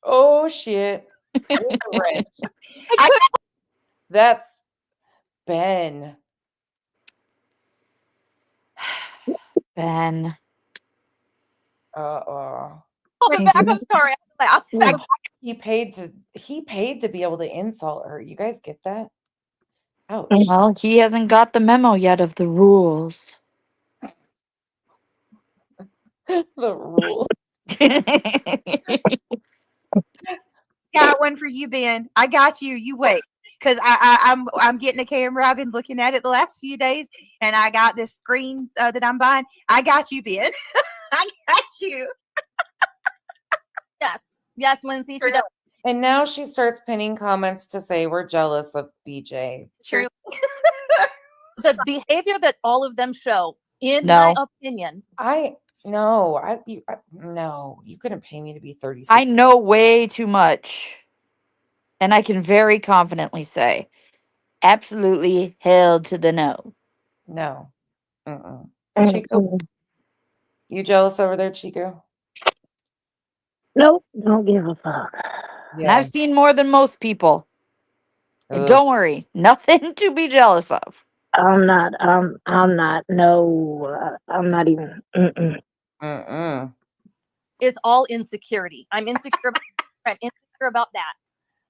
Oh shit. With the wrench. That's Ben. Ben. Uh-oh. Hold it back. I'm sorry. I laughed. He paid to be able to insult her. You guys get that? Ouch. Well, he hasn't got the memo yet of the rules. The rule. Got one for you, Ben. I got you. You wait. Because I'm getting a camera. I've been looking at it the last few days, and I got this screen that I'm buying. I got you, Ben. I got you. Yes, Lindsay. She does. And now she starts pinning comments to say we're jealous of BJ. True. The behavior that all of them show, in No. my opinion, No, you couldn't pay me to be 36. I know way too much. And I can very confidently say, absolutely hell to the no. No. Mm-mm. Mm, Chico, mm. you jealous over there, Chico? Nope, don't give a fuck. And I've seen more than most people. And Ugh. don't worry, nothing to be jealous of. I'm not even. Mm-mm. is all insecurity. I'm insecure. I'm insecure about that.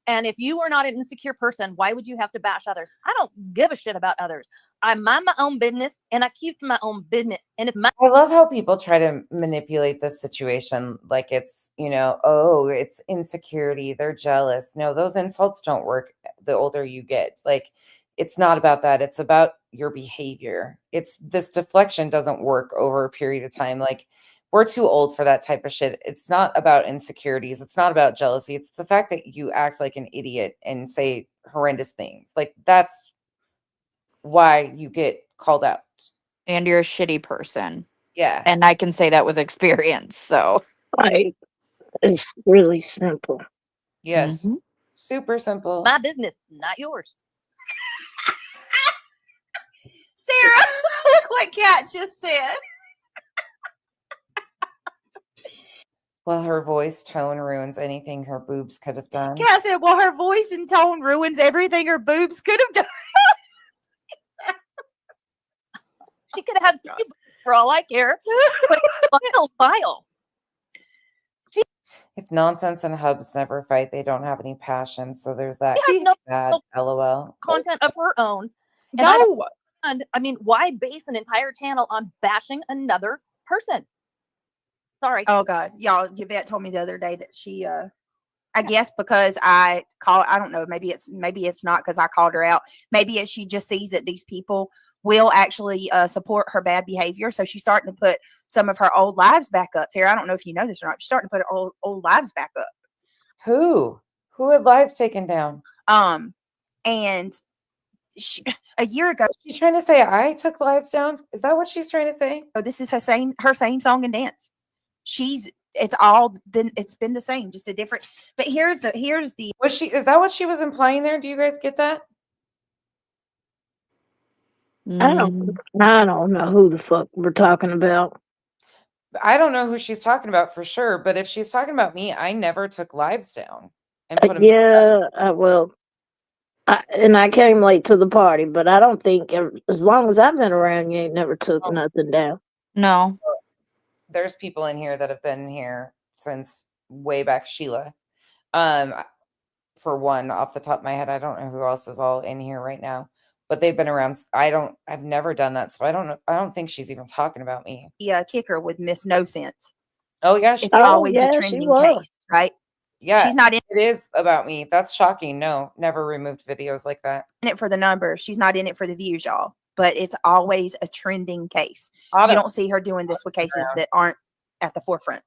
And if you are not an insecure person, why would you have to bash others? I don't give a shit about others. I mind my own business and I keep to my own business. And it's my I love how people try to manipulate this situation like it's, oh, it's insecurity. They're jealous. No, those insults don't work the older you get. Like, it's not about that. It's about your behavior. It's this deflection doesn't work over a period of time. Like, we're too old for that type of shit. It's not about insecurities. It's not about jealousy. It's the fact that you act like an idiot and say horrendous things. Like, that's why you get called out. And you're a shitty person. Yeah. And I can say that with experience. So, Like, it's really simple. Yes. Mhm. Super simple. my business, not yours. Sarah, look what Kat just said. Well, her voice tone ruins anything her boobs could have done. Kat said, well, her voice and tone ruins everything her boobs could have done. She could have had for all I care. But file. If Nonsense and Hubs never fight, they don't have any passion. So there's that She has no bad LOL. content of her own. And I don't No. understand, I mean, why base an entire channel on bashing another person? Sorry. Oh God, y'all, Yvette told me the other day that she I guess because I don't know, maybe it's not because I called her out. Maybe it's she just sees that these people will actually support her bad behavior. So she's starting to put some of her old lives back up. Tara, I don't know if you know this or not. She's starting to put her old lives back up. Who had lives taken down? And a year ago, She's trying to say I took lives down. Is that what she's trying to say? this is her saying song and dance. She's It's all then it's been the same, just a different. But here's the Is that what she was implying there? Do you guys get that? I don't know who the fuck we're talking about. I don't know who she's talking about for sure, but if she's talking about me, I never took lives down and put them. Well, I came late to the party, but I don't think as long as I've been around, you ain't never took nothing down. No. There's people in here that have been here since way back, Sheila. For one, off the top of my head, I don't know who else is all in here right now, but they've been around. I've never done that, so I don't know. I don't think she's even talking about me. kicker with Miss No Sense. Oh yeah, It's always a trending case, right? Yeah, she's not in it is about me. That's shocking. No, never removed videos like that. it for the numbers. She's not in it for the views, y'all. But it's always a trending case. You don't see her doing this with cases that aren't at the forefront.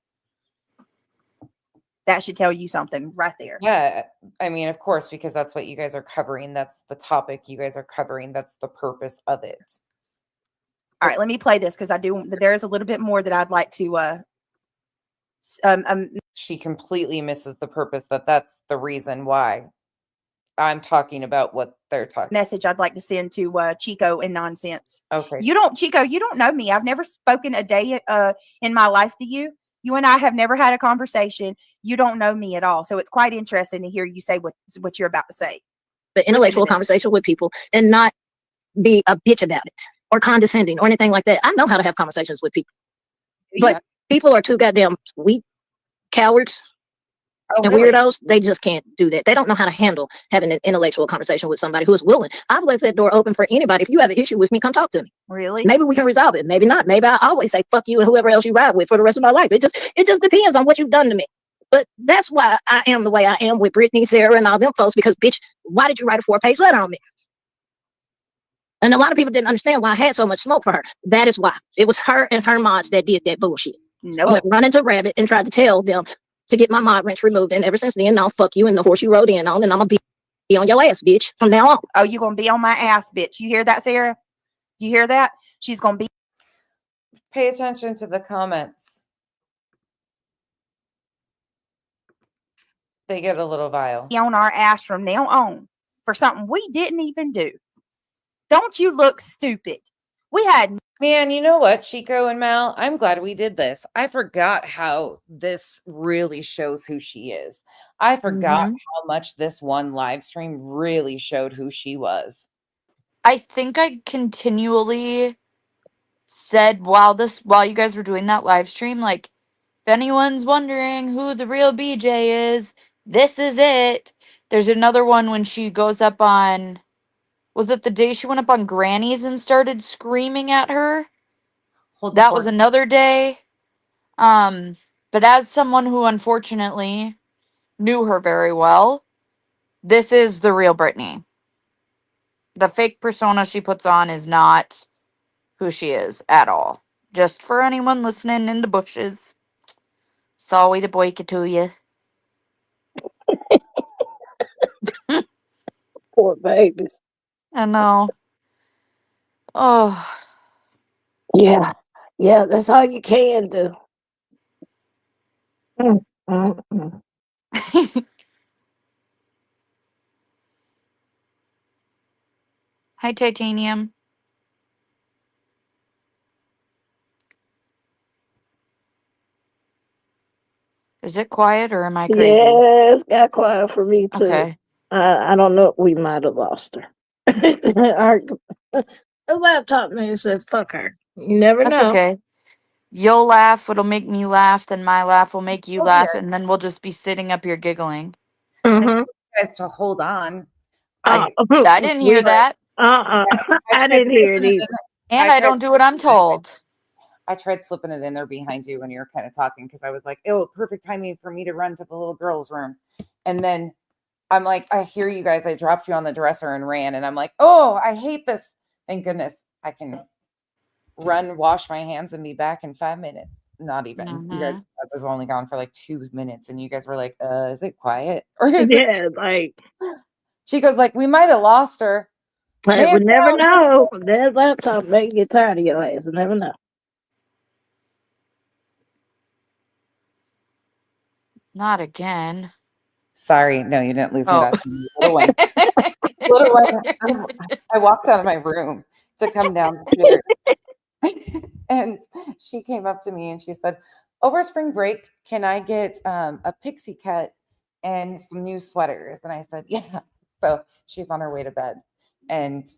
That should tell you something right there. Yeah, I mean, of course, because that's what you guys are covering. That's the topic you guys are covering. That's the purpose of it. All right, let me play this because there's a little bit more that I'd like to. She completely misses the purpose. That's the reason why I'm talking about what they're talking. Message I'd like to send to Chico and Nonsense. Okay. Chico, you don't know me. I've never spoken a day in my life to you. You and I have never had a conversation. You don't know me at all. So it's quite interesting to hear you say what you're about to say. The intellectual conversation with people and not be a bitch about it or condescending or anything like that. I know how to have conversations with people. But people are too goddamn weak, cowards, and weirdos. They just can't do that. They don't know how to handle having an intellectual conversation with somebody who is willing. I've left that door open for anybody. If you have an issue with me, come talk to me. Really? Maybe we can resolve it. Maybe not. Maybe I always say fuck you and whoever else you ride with for the rest of my life. It just depends on what you've done to me. But that's why I am the way I am with Brittany, Sarah, and all them folks, because bitch, why did you write a 4-page letter on me? And a lot of people didn't understand why I had so much smoke for her. That is why. It was her and her mods that did that bullshit. No. Went running to Rabbit and tried to tell them to get my mod wrench removed. And ever since then, now fuck you and the horse you rode in on, and I'm gonna be on your ass, bitch, from now on. Oh, you're gonna be on my ass, bitch. You hear that, Sarah? You hear that? She's gonna be. Pay attention to the comments. They get a little vile. On our ass from now on for something we didn't even do. Don't you look stupid? We had. Man, you know what, Chico and Mal? I'm glad we did this. I forgot how this really shows who she is. I forgot how much this one live stream really showed who she was. I think I continually said while you guys were doing that live stream, like, if anyone's wondering who the real BJ is, this is it. There's another one when she goes up on, was it the day she went up on Granny's and started screaming at her? That was another day. But as someone who unfortunately knew her very well, this is the real Brittany. The fake persona she puts on is not who she is at all. Just for anyone listening in the bushes. Sorry to break it to you. Poor babies. I know. Oh. Yeah. Yeah, that's all you can do. Hi, Titanium. Is it quiet or am I crazy? Yeah, it's got quiet for me too. Okay. I don't know. We might have lost her. The laptop man said, "Fuck her." You never That's know. okay. You'll laugh. It'll make me laugh. Then my laugh will make you laugh. And then we'll just be sitting up here giggling. Mm-hmm. Guys, to hold on. I didn't hear that. I didn't hear it either. And I don't do what I'm told. I tried slipping it in there behind you when you were kind of talking because I was like, oh, perfect timing for me to run to the little girl's room. And then I'm like, I hear you guys. I dropped you on the dresser and ran. And I'm like, oh, I hate this. Thank goodness I can run, wash my hands, and be back in 5 minutes. Not even. You guys, I was only gone for like 2 minutes. And you guys were like, is it quiet? Or is it like Chico's like, we might have lost her. But we never know. That laptop may get tired of your ass. You never know. Not again. Sorry, no, you didn't lose me. Oh. That's me, little one. Little one. I walked out of my room to come downstairs, and she came up to me and she said, "Over spring break, can I get a pixie cut and some new sweaters?" And I said, "Yeah." So she's on her way to bed and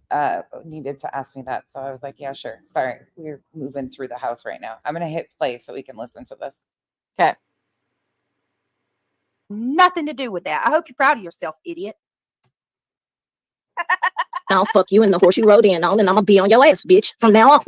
needed to ask me that. So I was like, "Yeah, sure." Sorry, we're moving through the house right now. I'm gonna hit play so we can listen to this. Okay. Nothing to do with that. I hope you're proud of yourself, idiot. I'll fuck you in the horse you rode in on, and I'm gonna be on your ass, bitch, from now on.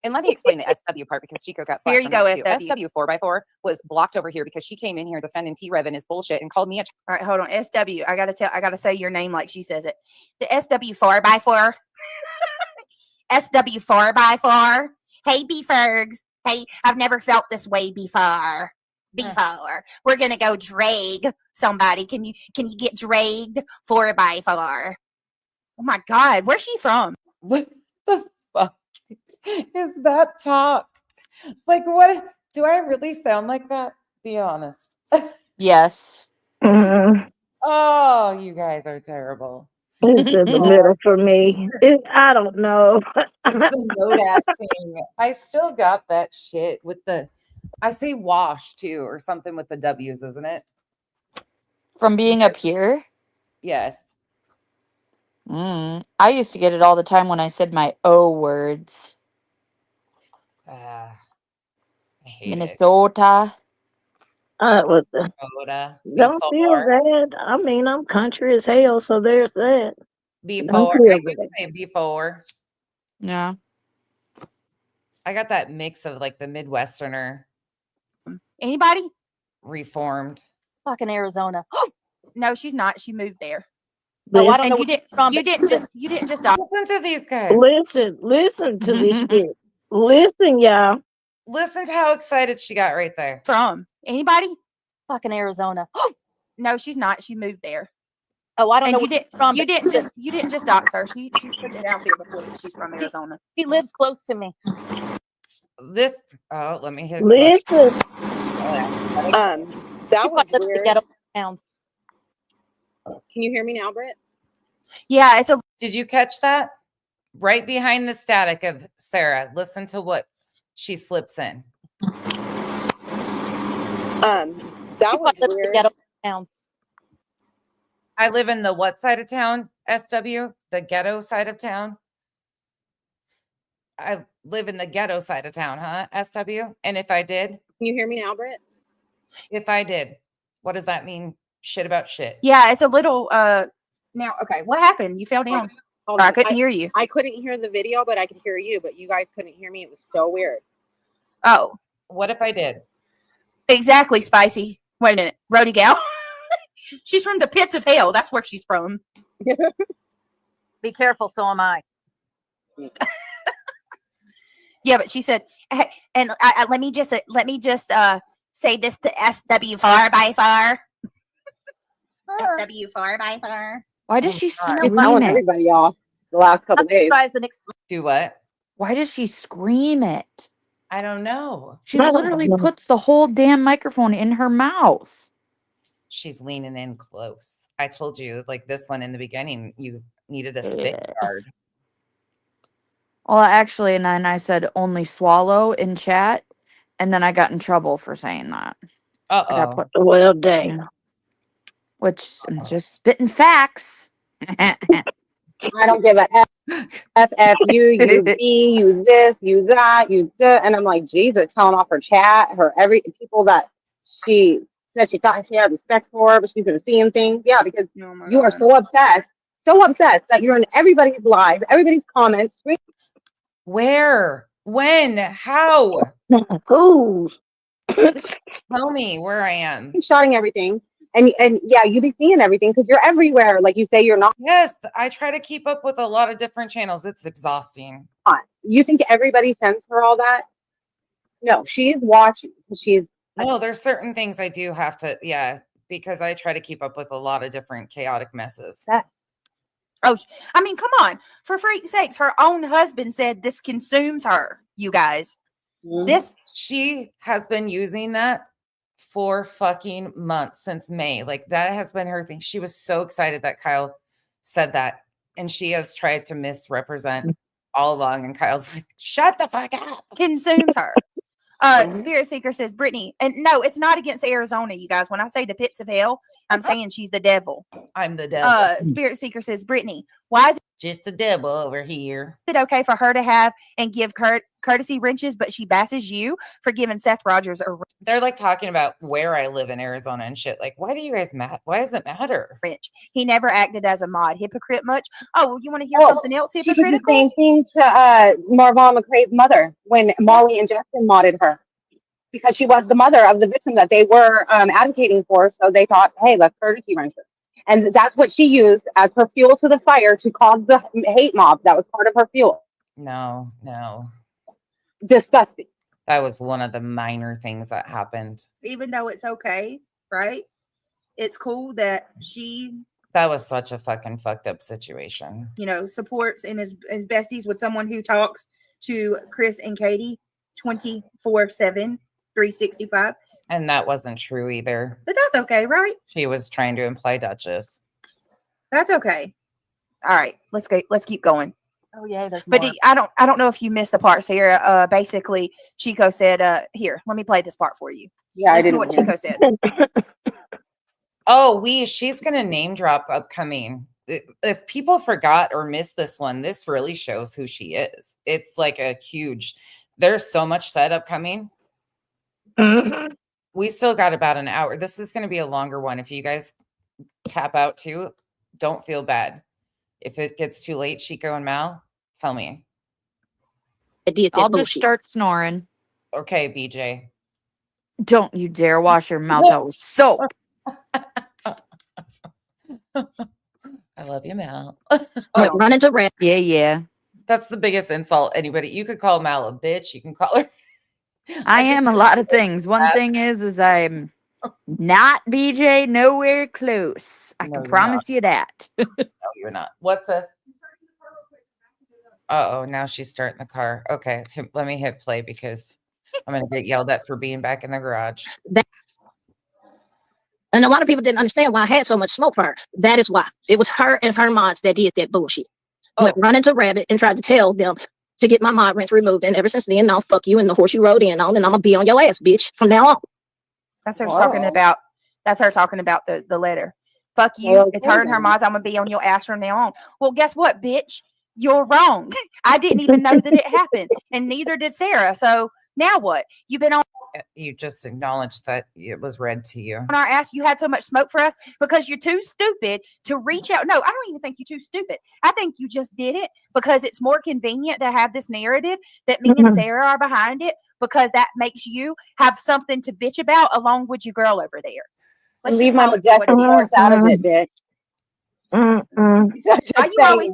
And let me explain the SW part because Chico's got Here flack you from go, that too. SW. SW 4x4 was blocked over here because she came in here defending T-Rev and his bullshit and called me a All right, hold on. SW. I gotta say your name like she says it. The SW 4x4. SW 4x4. Hey, B-Fergs. Hey, I've never felt this way before. We're gonna go drag somebody. Can you get dragged 4x4? Oh my God, where's she from? What the fuck is that talk? Like, what do I really sound like that? Be honest. Yes. Mhm. Oh, you guys are terrible. It's in the middle for me. I don't know. It's the Nodak thing. I still got that shit with the, I say wash too, or something with the W's, isn't it? From being up here. Yes. I used to get it all the time when I said my O words. I hate Minnesota. What the? it. Soda. Don't feel Before. bad. I mean, I'm country as hell, so there's that. Before. feel I would bad. say before. Yeah. I got that mix of like the Midwesterner Anybody? reformed. Fucking Arizona. No, she's not. She moved there. Oh, I don't And know you where didn't. she's from, You but didn't just. You didn't just. Dox- Listen to these guys. Listen to this shit. Listen, y'all. Listen to how excited she got right there. From anybody? fucking Arizona. No, she's not. She moved there. Oh, I don't And know you where she's didn't. from, You but didn't just. You didn't just dox her. She's put it out there before that she's from Arizona. she lives close to me. This, oh, let me hit. Listen. That She was probably lives in the weird. ghetto town. Can you hear me now, Britt? Yeah, it's a. Did you catch that? Right behind the static of Sarah. Listen to what she slips in. That She was probably lives in the weird. ghetto town. I live in the what side of town? SW? The ghetto side of town? I live in the ghetto side of town, huh? SW? And if I did, Can you hear me now, Britt? if I did, what does that mean? Shit about shit. Yeah, it's a little. Now, okay, what happened? You fell down. Hold Or I on. couldn't hear you. I couldn't hear the video, but I could hear you. But you guys couldn't hear me. It was so weird. Oh, What if I did? exactly, Spicy. Wait a minute, Rody Gal. She's from the pits of hell. That's where she's from. Be careful, so am I. Yeah, but she said, hey, and let me just say this to SW4 by far. SW4 by far. Why does Oh, she God. I'm telling everybody scream it? off the last couple I'm days. surprised the next Do what? Why does she scream it? I don't know. She literally puts the whole damn microphone in her mouth. She's leaning in close. I told you, like this one in the beginning, you needed a spit guard. Well, actually, and then I said only swallow in chat, and then I got in trouble for saying that. I got Uh-oh. put, Well, dang. which I'm just spitting facts. I don't give a F, you B, you this, you that, you that. And I'm like, Jesus, telling off her chat, her every people that she said she thought she had respect for, but she's been seeing things. Yeah, because you are so obsessed that you're in everybody's live, everybody's comments. Where? When? How? Who? Tell me where I am. Shouting everything. And yeah, you be seeing everything because you're everywhere. Like you say, you're not. Yes, I try to keep up with a lot of different channels. It's exhausting. You think everybody sends her all that? No, she's watching. She's No, there's certain things I do have to, yeah, because I try to keep up with a lot of different chaotic messes. Oh, I mean, come on. For freak's sakes, her own husband said this consumes her, you guys. This She has been using that 4 fucking months since May. Like that has been her thing. She was so excited that Kyle said that. And she has tried to misrepresent all along. And Kyle's like, shut the fuck up. Consumes her. Spirit Seeker says, Brittany, and no, it's not against Arizona, you guys. When I say the pits of hell, I'm saying she's the devil. I'm the devil. Spirit Seeker says, Brittany, why is Just the devil over here. it okay for her to have and give courtesy wrenches, but she bashes you for giving Seth Rogers a They're like talking about where I live in Arizona and shit. Like, why do you guys why does it matter? wrench? He never acted as a mod. Hypocrite much? Oh, well, you want to hear Oh, something else She did the hypocritical? same thing to Marvon McCrae's mother when Molly and Justin modded her because she was the mother of the victim that they were advocating for. So they thought, hey, let's courtesy wrench her. And that's what she used as her fuel to the fire to cause the hate mob. That was part of her fuel. No. Disgusting. That was one of the minor things that happened. Even though it's okay, right? It's cool that she, That was such a fucking fucked up situation. supports and is besties with someone who talks to Chris and Katie 24/7, 365. And that wasn't true either. But that's okay, right? She was trying to imply Duchess. That's okay. All right, let's keep going. Oh yeah, there's But more. I don't know if you missed the part, Sarah. Basically, Chico said, "Here, let me play this part for you." Yeah, I Listen to didn't. what Chico said. Oh, she's gonna name drop upcoming. If people forgot or missed this one, this really shows who she is. It's like there's so much setup coming. We still got about an hour. This is gonna be a longer one. If you guys tap out too, don't feel bad. If it gets too late, Chico and Mal, tell me. I'll just start snoring. Okay, BJ. Don't you dare wash your mouth out with soap. I love you, Mal. Run into Rant. Yeah. That's the biggest insult anybody. You could call Mal a bitch. You can call her. I am a lot of things. One thing is I'm not BJ, nowhere close. I No, can you're promise you that. No, you're not. What's this? Uh-oh, now she's starting the car. Okay, let me hit play because I'm going to get yelled at for being back in the garage. And a lot of people didn't understand why I had so much smoke for her. That is why. It was her and her mods that did that bullshit. Went running to Rabbit and tried to tell them to get my mod wrench removed. And ever since then, now fuck you and the horse you rode in on, and I'm going to be on your ass, bitch, from now on. That's her talking about. That's her talking about the letter. Fuck you. Well, It's her and her mods. I'm gonna be on your ass from now on. Well, guess what, bitch? You're wrong. I didn't even know that it happened, and neither did Sarah. So now what? You've been on You just acknowledged that it was read to you. our ass. You had so much smoke for us because you're too stupid to reach out. No, I don't even think you're too stupid. I think you just did it because it's more convenient to have this narrative that me and Sarah are behind it, because that makes you have something to bitch about along with your girl over there. Let's Leave just my call it for what majestic it is. horse out of it, bitch. Just Why you saying. always?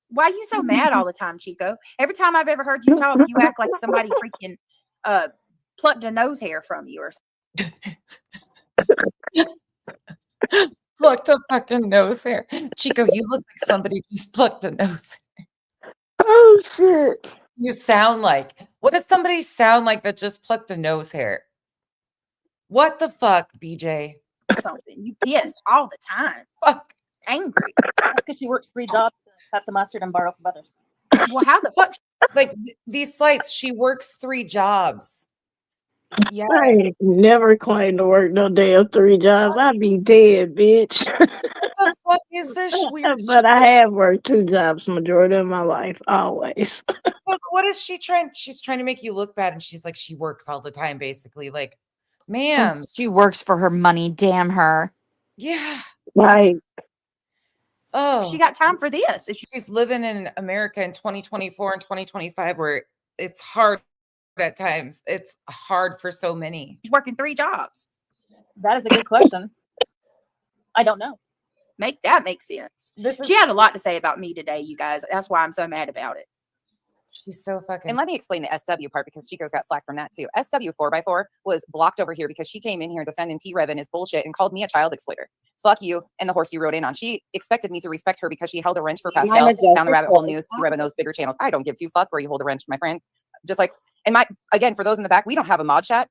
Why you so mad all the time, Chico? Every time I've ever heard you talk, you act like somebody freaking plucked a nose hair from you or something. Plucked a fucking nose hair. Chico, you look like somebody just plucked a nose hair. Oh, shit. You sound like, what does somebody sound like that just plucked a nose hair? What the fuck, BJ? something. You piss all the time. Fuck. Angry. That's because she works 3 jobs to cut the mustard and borrow from others. Well, how the fuck? Like these slights, she works 3 jobs. Yeah. I ain't never claimed to work no damn 3 jobs. I'd be dead, bitch. What the fuck is this weird shit? But I have worked 2 jobs majority of my life, always. What is she trying? She's trying to make you look bad, and she's like, she works all the time, basically. Like, ma'am, She works for her money. Damn her. yeah. Like, Oh, She got time for this. If she- she's living in America in 2024 and 2025, where it's hard at times. It's hard for so many. She's working 3 jobs. That is a good question. I don't know. Make that make sense. This is She had a lot to say about me today, you guys. That's why I'm so mad about it. she's so fucking. And let me explain the SW part because Chico's got flack from that too. SW 4x4 was blocked over here because she came in here defending T-Rev and his bullshit and called me a child exploiter. Fuck you and the horse you rode in on. She expected me to respect her because she held a wrench for Pascal down the rabbit hole news. T-Rev and those bigger channels. I don't give 2 fucks where you hold a wrench, my friend. Just like, and again, for those in the back, we don't have a mod chat.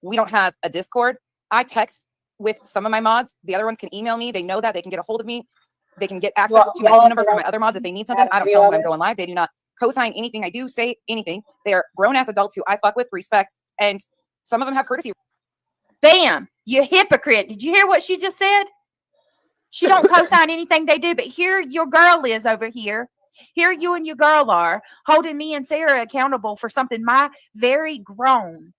We don't have a Discord. I text with some of my mods. The other ones can email me. They know that they can get a hold of me. They can get access Well, to my y'all phone also number from don't my other mods if they need have something. a I don't video tell them of when I'm it. going live. They do not co-sign anything I do, say anything. They are grown-ass adults who I fuck with, respect, and some of them have courtesy. Bam, you hypocrite. Did you hear what she just said? She don't co-sign anything they do, but here your girl is over here. Here you and your girl are holding me and Sarah accountable for something my very grown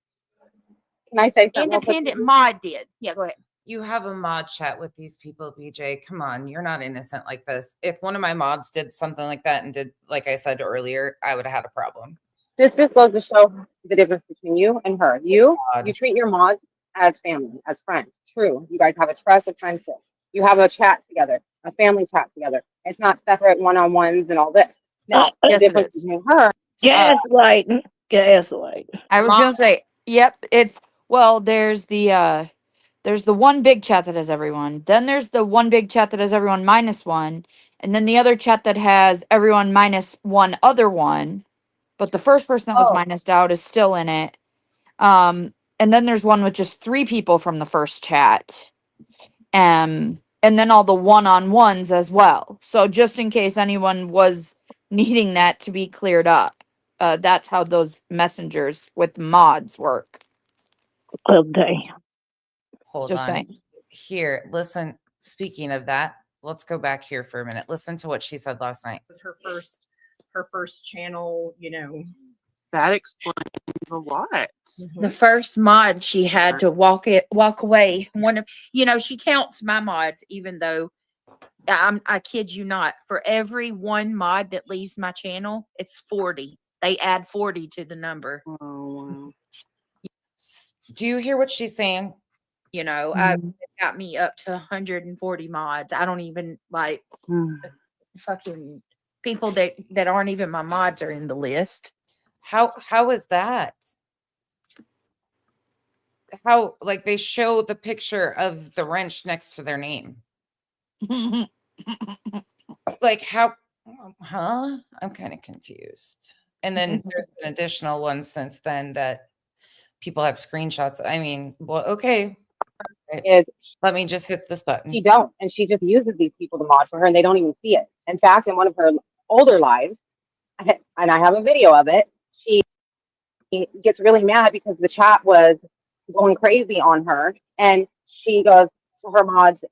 Can I say something real quick? independent mod did. Yeah, go ahead. You have a mod chat with these people, BJ. Come on, you're not innocent like this. If one of my mods did something like that and did, like I said earlier, I would have had a problem. This just goes to show the difference between you and her. You God. treat your mods as family, as friends. True. You guys have a trust, a friendship. You have a chat together, a family chat together. It's not separate one-on-ones and all this. Now, the Yes, it difference is. between her, Gaslighting. Gaslighting. I was gonna say, yep, it's well, there's the one big chat that has everyone. Then there's the one big chat that has everyone minus one. And then the other chat that has everyone minus one other one. But the first person that was oh, minused out is still in it. And then there's one with just 3 people from the first chat. And then all the one-on-ones as well. So just in case anyone was needing that to be cleared up, that's how those messengers with mods work. Well, damn. Hold Just on. saying. Here, listen. Speaking of that, let's go back here for a minute. Listen to what she said last night. It was her first channel, That explains a lot. The first mod she had to walk away. One of she counts my mods, even though I kid you not, for every one mod that leaves my channel, it's 40. They add 40 to the number. Oh, wow. Do you hear what she's saying? It got me up to 140 mods. I don't even like fucking people that aren't even my mods are in the list. How is that? How, like, they show the picture of the wrench next to their name. Like, how, huh? I'm kind of confused. And then there's been additional ones since then that people have screenshots. I mean, well, okay. Right. is Let me just hit this button. she don't, and she just uses these people to mod for her, and they don't even see it. In fact, in one of her older lives, and I have a video of it, she gets really mad because the chat was going crazy on her, and she goes to her mods.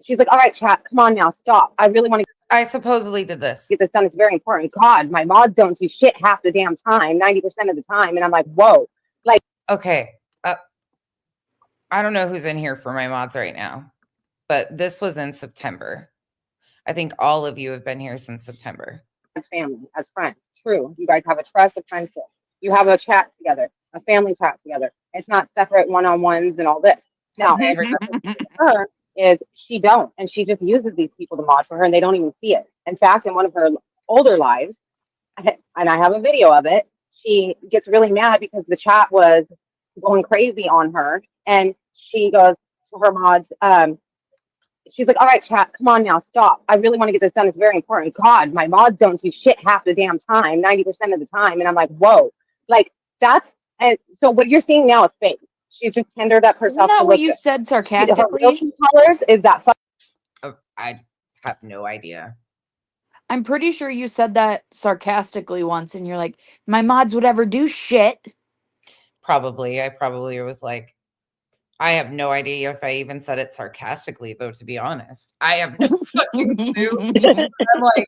She's like, "All right, chat, come on now, stop. I really want to I supposedly did this. get this done. It's very important. God, my mods don't do shit half the damn time, 90% of the time." And I'm like, whoa, like, Okay. I don't know who's in here for my mods right now, but this was in September. I think all of you have been here since September. as family, as friends. True. You guys have a trust, a friendship. You have a chat together, a family chat together. It's not separate one-on-ones and all this. Now, the difference with her is she don't, and she just uses these people to mod for her, and they don't even see it. In fact, in one of her older lives, and I have a video of it, she gets really mad because the chat was going crazy on her, and she goes to her mods. She's like, "All right, chat, come on now, stop. I really want to get this done. It's very important. God, my mods don't do shit half the damn time, 90% of the time." And I'm like, whoa, like that's, and so what you're seeing now is fake. She's just tendered up Isn't herself that to what look you good. said Her real sarcastically? true colors is that I have no idea. I'm pretty sure you said that sarcastically once, and you're like, my mods would ever do shit. Probably. I probably was like, I have no idea if I even said it sarcastically, though, to be honest. I have no fucking clue. I'm like,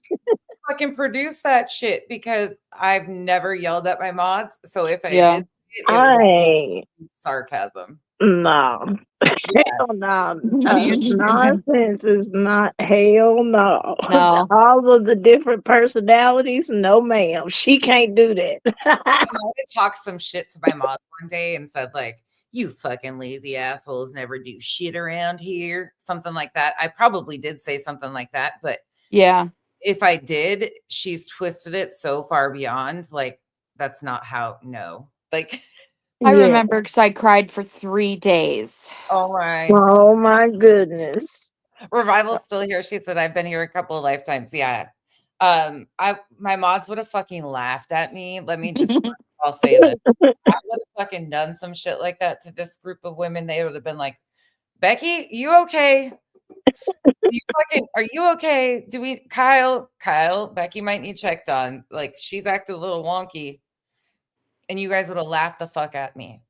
fucking produce that shit because I've never yelled at my mods. So if I Yeah. did, it was I sarcasm. no. Hell no. It's nonsense. It's not. Hell no. No. All of the different personalities. No, ma'am. She can't do that. I might have talked some shit to my mods one day and said, like, you fucking lazy assholes never do shit around here. Something like that. I probably did say something like that, but Yeah. if I did, she's twisted it so far beyond, like, that's not how, no. Like, I Yeah. remember because I cried for 3 days. all right. Oh my goodness. Revival's still here. She said, I've been here a couple of lifetimes. Yeah. My mods would have fucking laughed at me. Let me just, I'll say this. I would have fucking done some shit like that to this group of women, they would have been like, Becky, you okay? Are you okay? Kyle, Becky might need checked on. Like, she's acting a little wonky. And you guys would have laughed the fuck at me.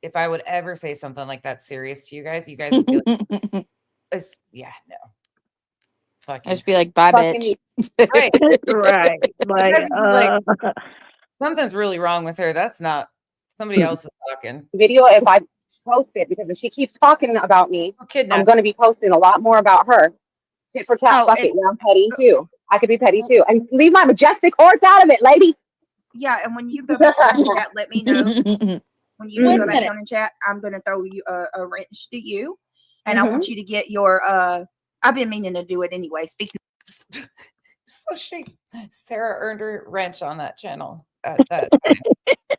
If I would ever say something like that serious to you guys would be like, yeah, no. I Fucking just be like, bye, Fucking- bitch. right. Right. Like, guys would be like, something's really wrong with her. That's not somebody else is talking. Video if I post it, because if she keeps talking about me, I'm Kidnapped. going to be posting a lot more about her. Tit for tat, Oh, fuck and- it. Yeah, I'm petty too. I could be petty too. And leave my majestic horse out of it, lady. Yeah, and when you go back down in chat, let me know. When you Wait go a back minute. down in chat, I'm gonna throw you a wrench to you, and Mm-hmm. I want you to get your. I've been meaning to do it anyway. Speaking. So Sarah earned her wrench on that channel at that time.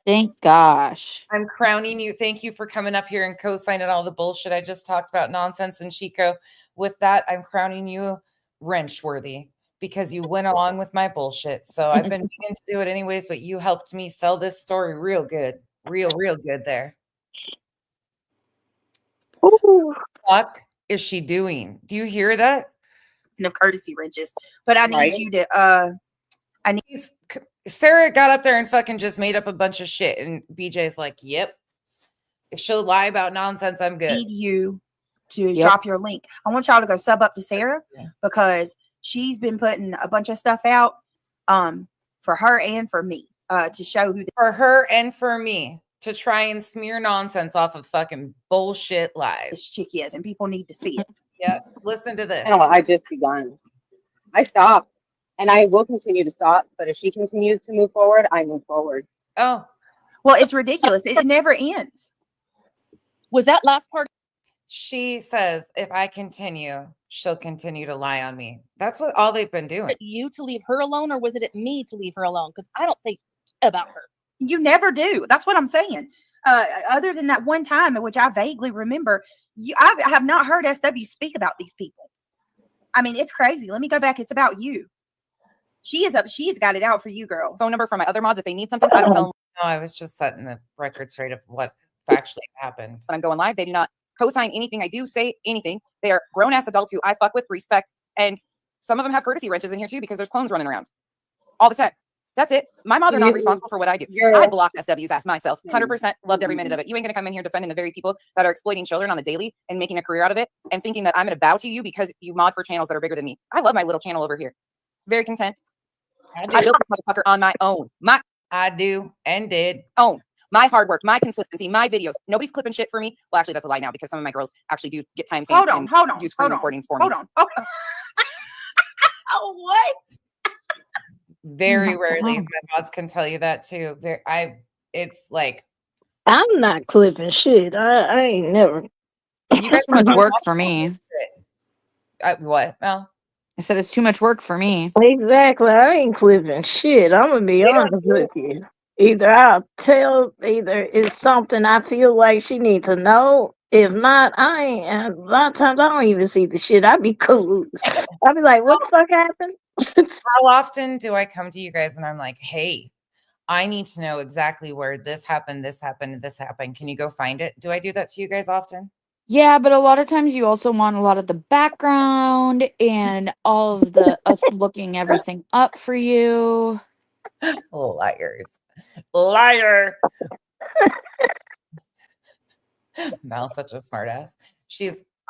Thank gosh. I'm crowning you. Thank you for coming up here and co-signing all the bullshit I just talked about, nonsense and Chico. With that, I'm crowning you wrench worthy because you went along with my bullshit. So I've been meaning to do it anyways, but you helped me sell this story real good. Real good there. ooh, Fuck is she doing? Do you hear that? of courtesy wrenches, but I need Right. you to. Sarah got up there and fucking just made up a bunch of shit, and BJ's like, "Yep, if she'll lie about nonsense, I'm good." Need you to Yep. drop your link. I want y'all to go sub up to Sarah because she's been putting a bunch of stuff out for her and for me to show who For her and for me to try and smear nonsense off of fucking bullshit lies. this chick is, and people need to see it. Yeah, listen to this. No, I just begun. I stopped, and I will continue to stop. But if she continues to move forward, I move forward. Oh, Well, it's ridiculous. It never ends. Was that last part? she says if I continue, she'll continue to lie on me. That's what all they've been doing. At you to leave her alone, or was it at me to leave her alone? Because I don't say about her. You never do. That's what I'm saying. Other than that one time in which I vaguely remember, I have not heard SW speak about these people. I mean, it's crazy. Let me go back. It's about you. She's got it out for you, girl. Phone number for my other mods if they need something. I don't tell them No, I was just setting the record straight of what factually happened. when I'm going live. They do not co-sign anything I do, say anything. They are grown ass adults who I fuck with, respect, and some of them have courtesy wrenches in here too because there's clones running around all the time. That's it. My mods are not responsible for what I do. I blocked SW's ass myself. 100% loved every minute of it. You ain't gonna come in here defending the very people that are exploiting children on the daily and making a career out of it and thinking that I'm gonna bow to you because you mod for channels that are bigger than me. I love my little channel over here. Very content. I built this motherfucker on my own. I do and did. My hard work, my consistency, my videos. Nobody's clipping shit for me. Well, actually, that's a lie now because some of my girls actually do get time Hold on. do screen recordings for me. Hold on. Oh, what? Very rarely. My mods can tell you that too. It's like I'm not clipping shit. I ain't never. you guys Too much are work for me. What, Mel? I said it's too much work for me. Exactly. I ain't clipping shit. I'm gonna be They don't honest with you. Either it's something I feel like she needs to know. If not, I ain't. A lot of times I don't even see the shit. I be cool. I be like, what the fuck happened? How often do I come to you guys and I'm like, hey, I need to know exactly where this happened, this happened, this happened. Can you go find it? Do I do that to you guys often? Yeah, but a lot of times you also want a lot of the background and all of the us looking everything up for you. Liars. Liar. Mel's such a smart ass.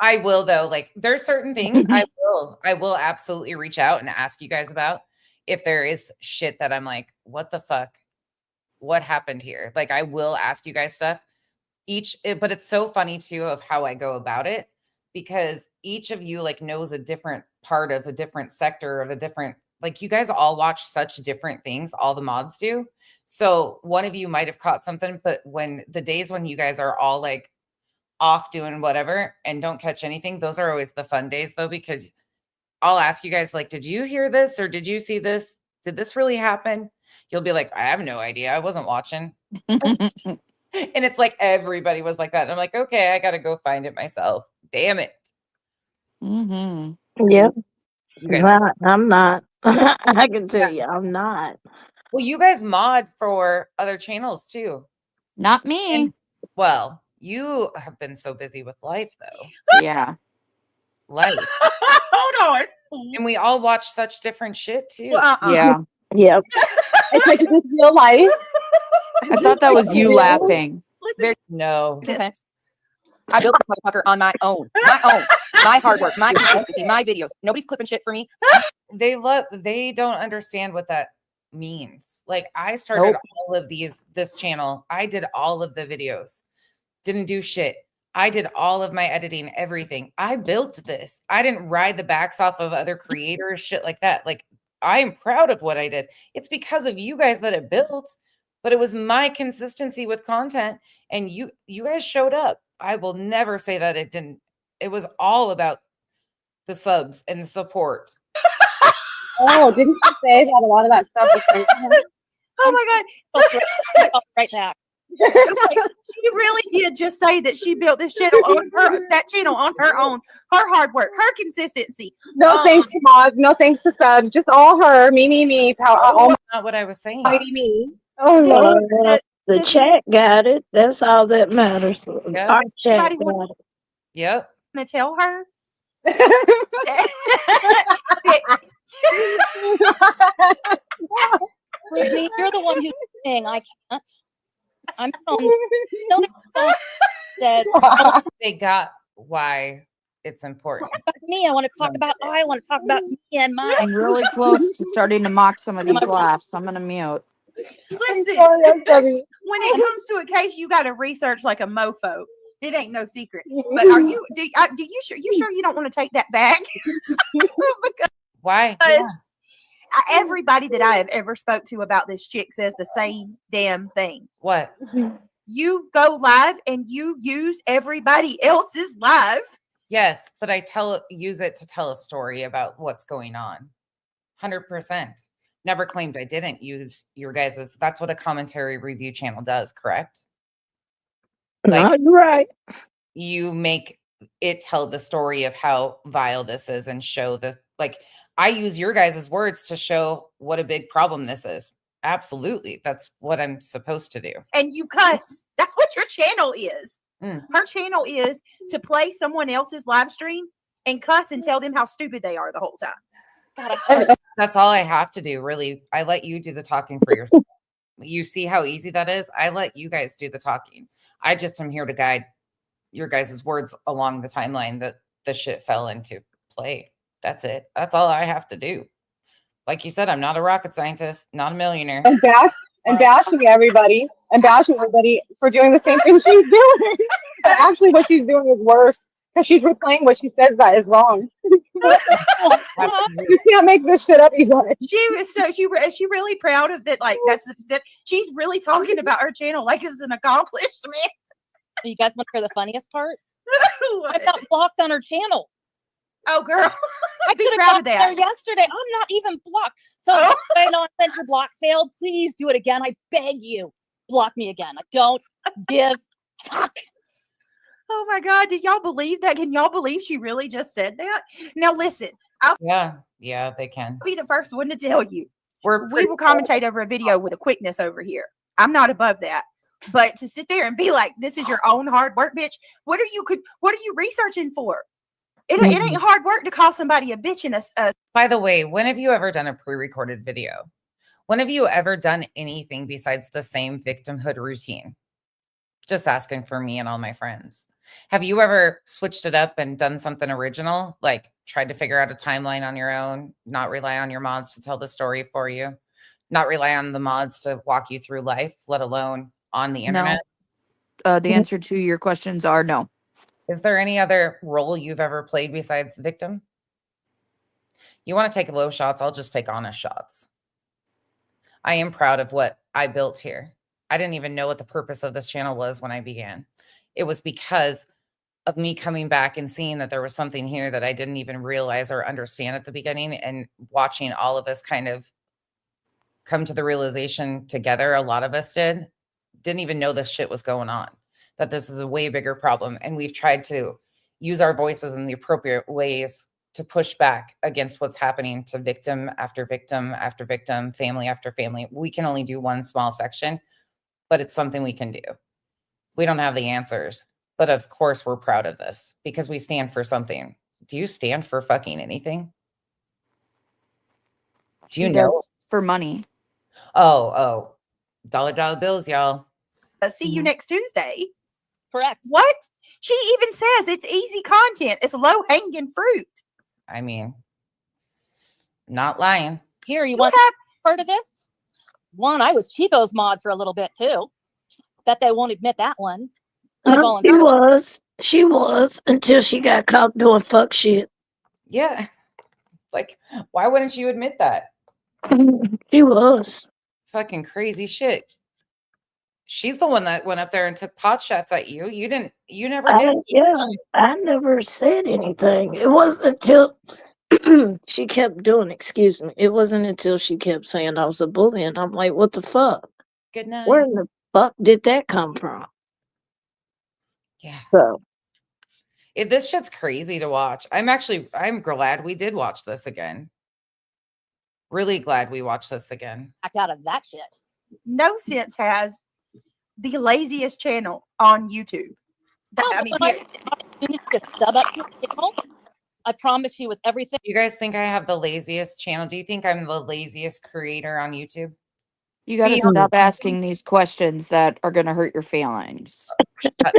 I will though, like there's certain things I will absolutely reach out and ask you guys about if there is shit that I'm like, what the fuck? What happened here? Like I will ask you guys stuff. But it's so funny too of how I go about it because each of you like knows a different part of a different sector of a different, like you guys all watch such different things, all the mods do. So one of you might have caught something, but when the days when you guys are all like off doing whatever and don't catch anything, those are always the fun days though, because I'll ask you guys like, did you hear this or did you see this? Did this really happen? You'll be like, I have no idea. I wasn't watching. And it's like everybody was like that. And I'm like, okay, I got to go find it myself. Damn it. Mm-hmm. Yep. You guys I'm not. I can tell you, I'm not. Well, you guys mod for other channels too. Not me. And, well, you have been so busy with life, though. Yeah. Life. Hold on. And we all watch such different shit, too. Well, Yeah. Yep. It's like it's real life. I thought that was you laughing. listen, No. Consent. I built this motherfucker on my own. My hard work, my consistency, my videos. Nobody's clipping shit for me. They don't understand what that means. Like, I started all of this channel. I did all of the videos. Didn't do shit. I did all of my editing, everything. I built this. I didn't ride the backs off of other creators, shit like that. Like, I am proud of what I did. It's because of you guys that it built, but it was my consistency with content, and you guys showed up. I will never say that it didn't. It was all about the subs and the support. Oh, didn't you say that a lot of that stuff was sent to her? oh my God. Right back. She really did just say that she built this channel on that channel on her own, her hard work, her consistency. No thanks to mods, no thanks to subs, just all her, me, power, all That's not what I was saying. mighty me. Oh no. The chat got it. That's all that matters. Yeah. Our chat Somebody got it. Yep. I'm gonna tell her. Brittany, you're the one who's saying I can't. I'm telling says They got why it's important. me. I want to talk about me and mine. I'm really close to starting to mock some of these laughs. I'm gonna mute. Listen, I'm sorry. when it comes to a case, you got to research like a mofo. It ain't no secret. But are you? Do you sure? You sure you don't want to take that back? Because Why? everybody that I have ever spoke to about this chick says the same damn thing. What? You go live and you use everybody else's live. Yes, but I use it to tell a story about what's going on. 100%. Never claimed I didn't use your guys's. That's what a commentary review channel does, correct? Like, Not right. you make it tell the story of how vile this is and show the, like, I use your guys' words to show what a big problem this is. Absolutely. That's what I'm supposed to do. And you cuss. That's what your channel is. Mm. Her channel is to play someone else's live stream and cuss and tell them how stupid they are the whole time. That's all I have to do, really. I let you do the talking for yourself. You see how easy that is? I let you guys do the talking. I just am here to guide your guys' words along the timeline that the shit fell into play. That's it. That's all I have to do. Like you said, I'm not a rocket scientist, not a millionaire. And bashing everybody for doing the same thing she's doing. But actually what she's doing is worse because she's replaying what she says that is wrong. You can't make this shit up, you guys. She really proud of that. Like that she's really talking about her channel like it's an accomplishment. You guys want to hear the funniest part? What? I got blocked on her channel. Oh, girl. I Be could proud have of blocked that. her yesterday. I'm not even blocked. So Oh. I know your block failed. Please do it again. I beg you. Block me again. I don't give a fuck. Oh my God. Did y'all believe that? Can y'all believe she really just said that? Now listen, I'll Yeah, they can. be the first one to tell you. We're We will commentate over a video with a quickness over here. I'm not above that. But to sit there and be like, this is your own hard work, bitch. What are you researching for? It ain't hard work to call somebody a bitch and a By the way, when have you ever done a pre-recorded video? When have you ever done anything besides the same victimhood routine? Just asking for me and all my friends. Have you ever switched it up and done something original? Like tried to figure out a timeline on your own, not rely on your mods to tell the story for you, not rely on the mods to walk you through life, let alone on the internet? The answer to your questions are no. Is there any other role you've ever played besides victim? You want to take low shots? I'll just take honest shots. I am proud of what I built here. I didn't even know what the purpose of this channel was when I began. It was because of me coming back and seeing that there was something here that I didn't even realize or understand at the beginning, and watching all of us kind of come to the realization together. A lot of us didn't even know this shit was going on, that this is a way bigger problem. And we've tried to use our voices in the appropriate ways to push back against what's happening to victim after victim after victim, family after family. We can only do one small section, but it's something we can do. We don't have the answers, but of course we're proud of this because we stand for something. Do you stand for fucking anything? Do She you know? does for money. Oh, dollar bills, y'all. See you Mhm. next Tuesday. Correct. What? She even says it's easy content. It's low hanging fruit. I mean, not lying. Here, you You want have part of this? One, I was Chico's mod for a little bit too. Bet they won't admit that one. I She volunteered. was. She was until she got caught doing fuck shit. Yeah. Like, why wouldn't you admit that? She was. Fucking crazy shit. She's the one that went up there and took pot shots at you. You never did. Yeah, I never said anything. It wasn't until she kept doing, excuse me. It wasn't until she kept saying I was a bully, and I'm like, what the fuck? Good night. Where in the fuck did that come from? Yeah. So This shit's crazy to watch. I'm glad we did watch this again. Really glad we watched this again. Back out of that shit. No Sense has the laziest channel on YouTube. I mean, When opportunity to sub up to your channel, I promise you with everything. You guys think I have the laziest channel? Do you think I'm the laziest creator on YouTube? You got to Beyond- stop asking these questions that are going to hurt your feelings. Shut up,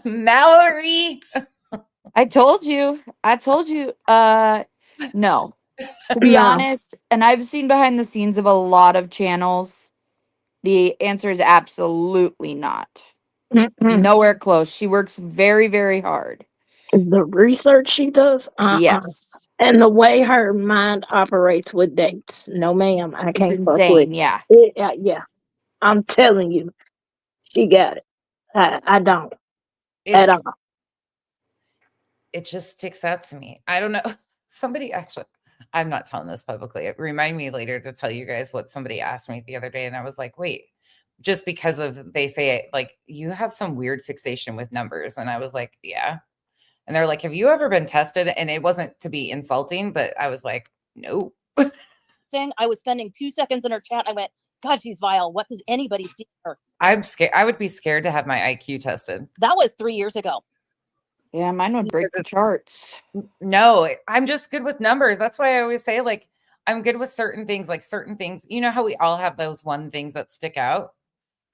Mallory. I told you. No. To be No. honest, and I've seen behind the scenes of a lot of channels, the answer is absolutely not. Nowhere close. She works very, very hard. The research she does, Yes. and the way her mind operates with dates. No, ma'am, I It's can't fuck with. insane. Yeah. Yeah, I'm telling you, she got it. I don't at all. It just sticks out to me. I don't know. Somebody actually, I'm not telling this publicly. It remind me later to tell you guys what somebody asked me the other day. And I was like, wait, just because of, they say it like, you have some weird fixation with numbers. And I was like, yeah. And they're like, have you ever been tested? And it wasn't to be insulting, but I was like, no. Thing I was spending 2 seconds in her chat. I went, God, she's vile. What does anybody see her? I'm scared. I would be scared to have my IQ tested. That was 3 years ago. Yeah, mine would break the charts. No, I'm just good with numbers. That's why I always say, like, I'm good with certain things, you know how we all have those one things that stick out.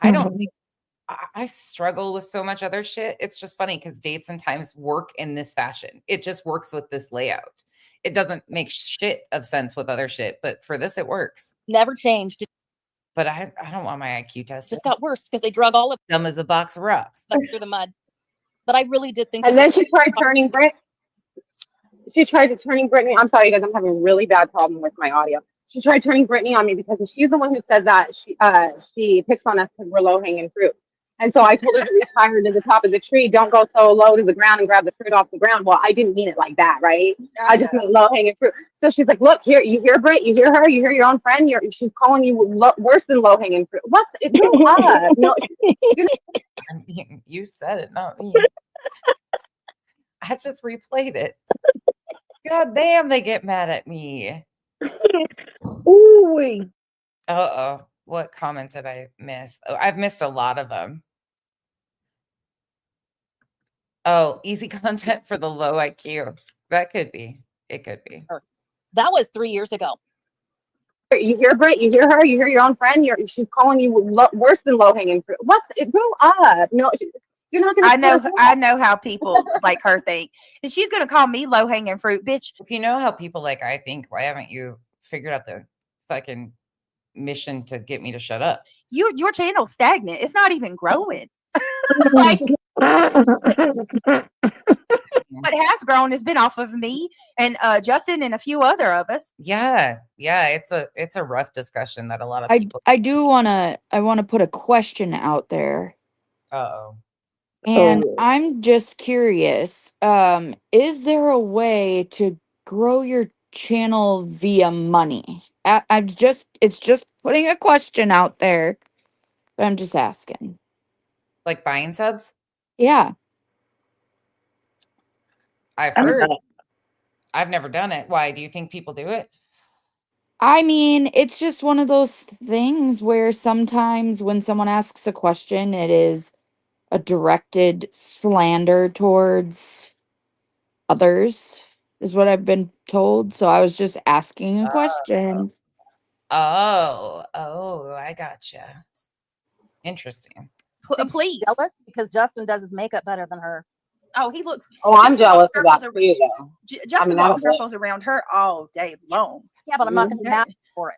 I don't think I struggle with so much other shit. It's just funny because dates and times work in this fashion. It just works with this layout. It doesn't make shit of sense with other shit, but for this, it works. Never changed. But I don't want my IQ tested. Just got worse because they drug all of Dumb as a box of rocks. us through the mud. But I really did think. And then she tried turning Brit. She tried turning Brittany. I'm sorry, guys. I'm having a really bad problem with my audio. She tried turning Brittany on me because she's the one who said that she picks on us because we're low hanging fruit. And so I told her to reach higher to the top of the tree. Don't go so low to the ground and grab the fruit off the ground. Well, I didn't mean it like that, right? I just meant low hanging fruit. So she's like, "Look here, you hear Britt? You hear her? You hear your own friend? She's calling you worse than low hanging fruit. What? Go up. No, You said it, not me. I just replayed it. God damn, they get mad at me. Ooh-wee. Uh-oh. What comment did I miss? Oh, I've missed a lot of them. Oh, easy content for the low IQ. That could be. It could be. That was 3 years ago. you hear Britt? You hear her? You hear your own friend? She's calling you worse than low hanging fruit. What? Grow up. No, you're not going to. I know how people like her think, and she's going to call me low hanging fruit, bitch. If you know how people like I think, why haven't you figured out the fucking mission to get me to shut up? Your channel's stagnant. It's not even growing. Like what has grown has been off of me and Justin and a few other of us. Yeah. It's a rough discussion that a lot of people. I want to put a question out there. Uh-oh. And I'm just curious, is there a way to grow your channel via money? It's just putting a question out there, but I'm just asking. Like buying subs? Yeah. I've heard. I've never done it. Why? Do you think people do it? I mean, it's just one of those things where sometimes when someone asks a question, it is a directed slander towards others, is what I've been told. So I was just asking a question. Oh, I gotcha. Interesting. Please. Jealous because Justin does his makeup better than her. Oh, he looks. Oh, I'm Justin walks jealous of that circles too, though. Justin I walks don't circles around her all day long. Yeah, but I'm not going to Mhm. mount for it.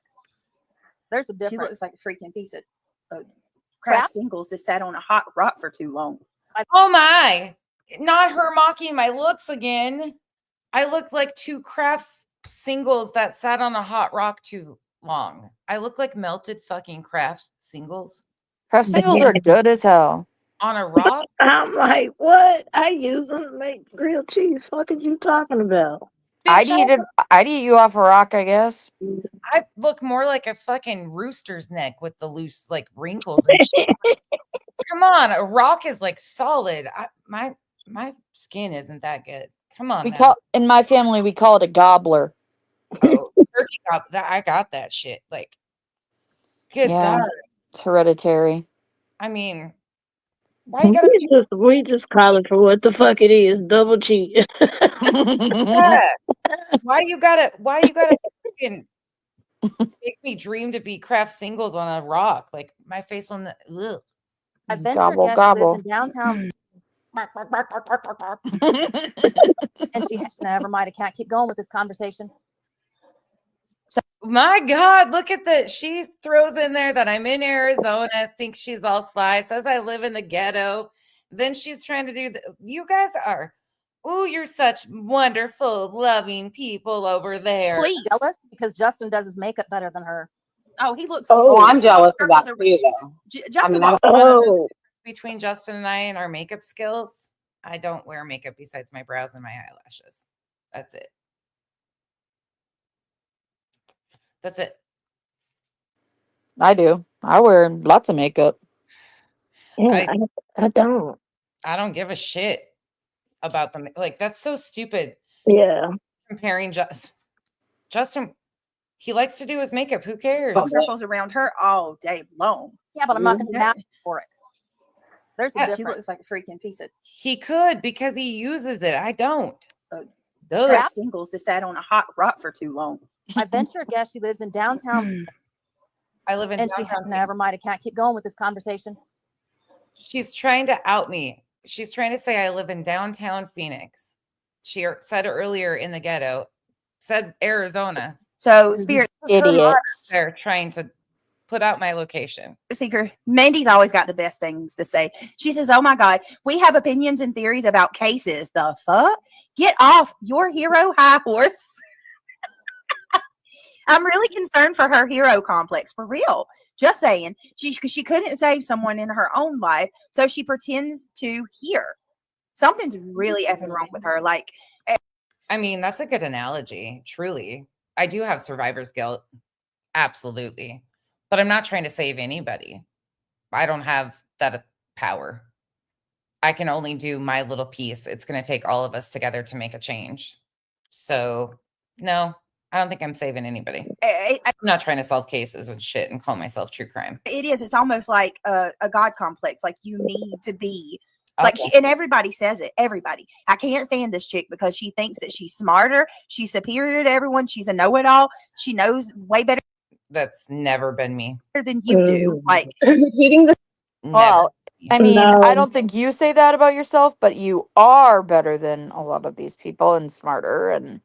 There's a She difference. looks like a freaking piece of Crap. craft singles that sat on a hot rock for too long. Oh my, not her mocking my looks again. I look like two crafts singles that sat on a hot rock too long. I look like melted fucking craft singles Craft singles are good as hell. on a rock. I'm like, what? I use them to make grilled cheese. Fuck are you talking about? I'd Bitch, eat you off a rock, I guess. I look more like a fucking rooster's neck with the loose like wrinkles and shit. Come on, a rock is like solid. My skin isn't that good. Come on, We now. in my family we call it a gobbler. Oh, turkey got that. I got that shit. Like, good Yeah. God. It's hereditary. I mean, why you gotta be We just call it for what the fuck it is, double cheese. that? Why you gotta freaking make me dream to be craft singles on a rock? Like my face on the ugh. I venture Gobble, guess she lives gobble. in downtown and she has never mind. I can't keep going with this conversation. My God, look at that. She throws in there that I'm in Arizona, thinks she's all sly, says I live in the ghetto. Then she's trying to do you guys are, oh, you're such wonderful, loving people over there. Please. Jealous because Justin does his makeup better than her. Oh, he looks. Oh, I'm Justin walks jealous of that circles too, though. Justin mean, I walks. Oh, Between Justin and I and our makeup skills, I don't wear makeup besides my brows and my eyelashes. That's it. That's it. I do. I wear lots of makeup. yeah, I don't. I don't give a shit about them. Like, that's so stupid. Yeah. Comparing Justin, he likes to do his makeup. Who cares? Walks circles around her all day long. Yeah, but I'm not going to mount for it. There's a Yeah, She difference. looks like a freaking piece of He could because he uses it. I don't. Duh. craft singles that sat on a hot rock for too long. I venture guess she lives in downtown I live in and she downtown. never mind. I can't keep going with this conversation. She's trying to out me. She's trying to say I live in downtown Phoenix. She said earlier in the ghetto, said Arizona. So, Spirit Idiots. They're trying to put out my location. Seeker, Mandy's always got the best things to say. She says, "Oh my God, we have opinions and theories about cases. The fuck? Get off your hero high horse." I'm really concerned for her hero complex, for real. Just saying. She couldn't save someone in her own life, so she pretends to hear. Something's really effing wrong with her. Like, I mean, that's a good analogy. Truly. I do have survivor's guilt. Absolutely. But I'm not trying to save anybody. I don't have that power. I can only do my little piece. It's going to take all of us together to make a change. So, no, I don't think I'm saving anybody. I'm not trying to solve cases and shit and call myself true crime. it is. It's almost like a God complex. Like, you need to be like, Okay. and everybody says it. Everybody. I can't stand this chick because she thinks that she's smarter. She's superior to everyone. She's a know-it-all. She knows way better That's never been me. than you do. Like, Repeating the Never. Well, I mean, I No. don't think you say that about yourself, but you are better than a lot of these people and smarter, and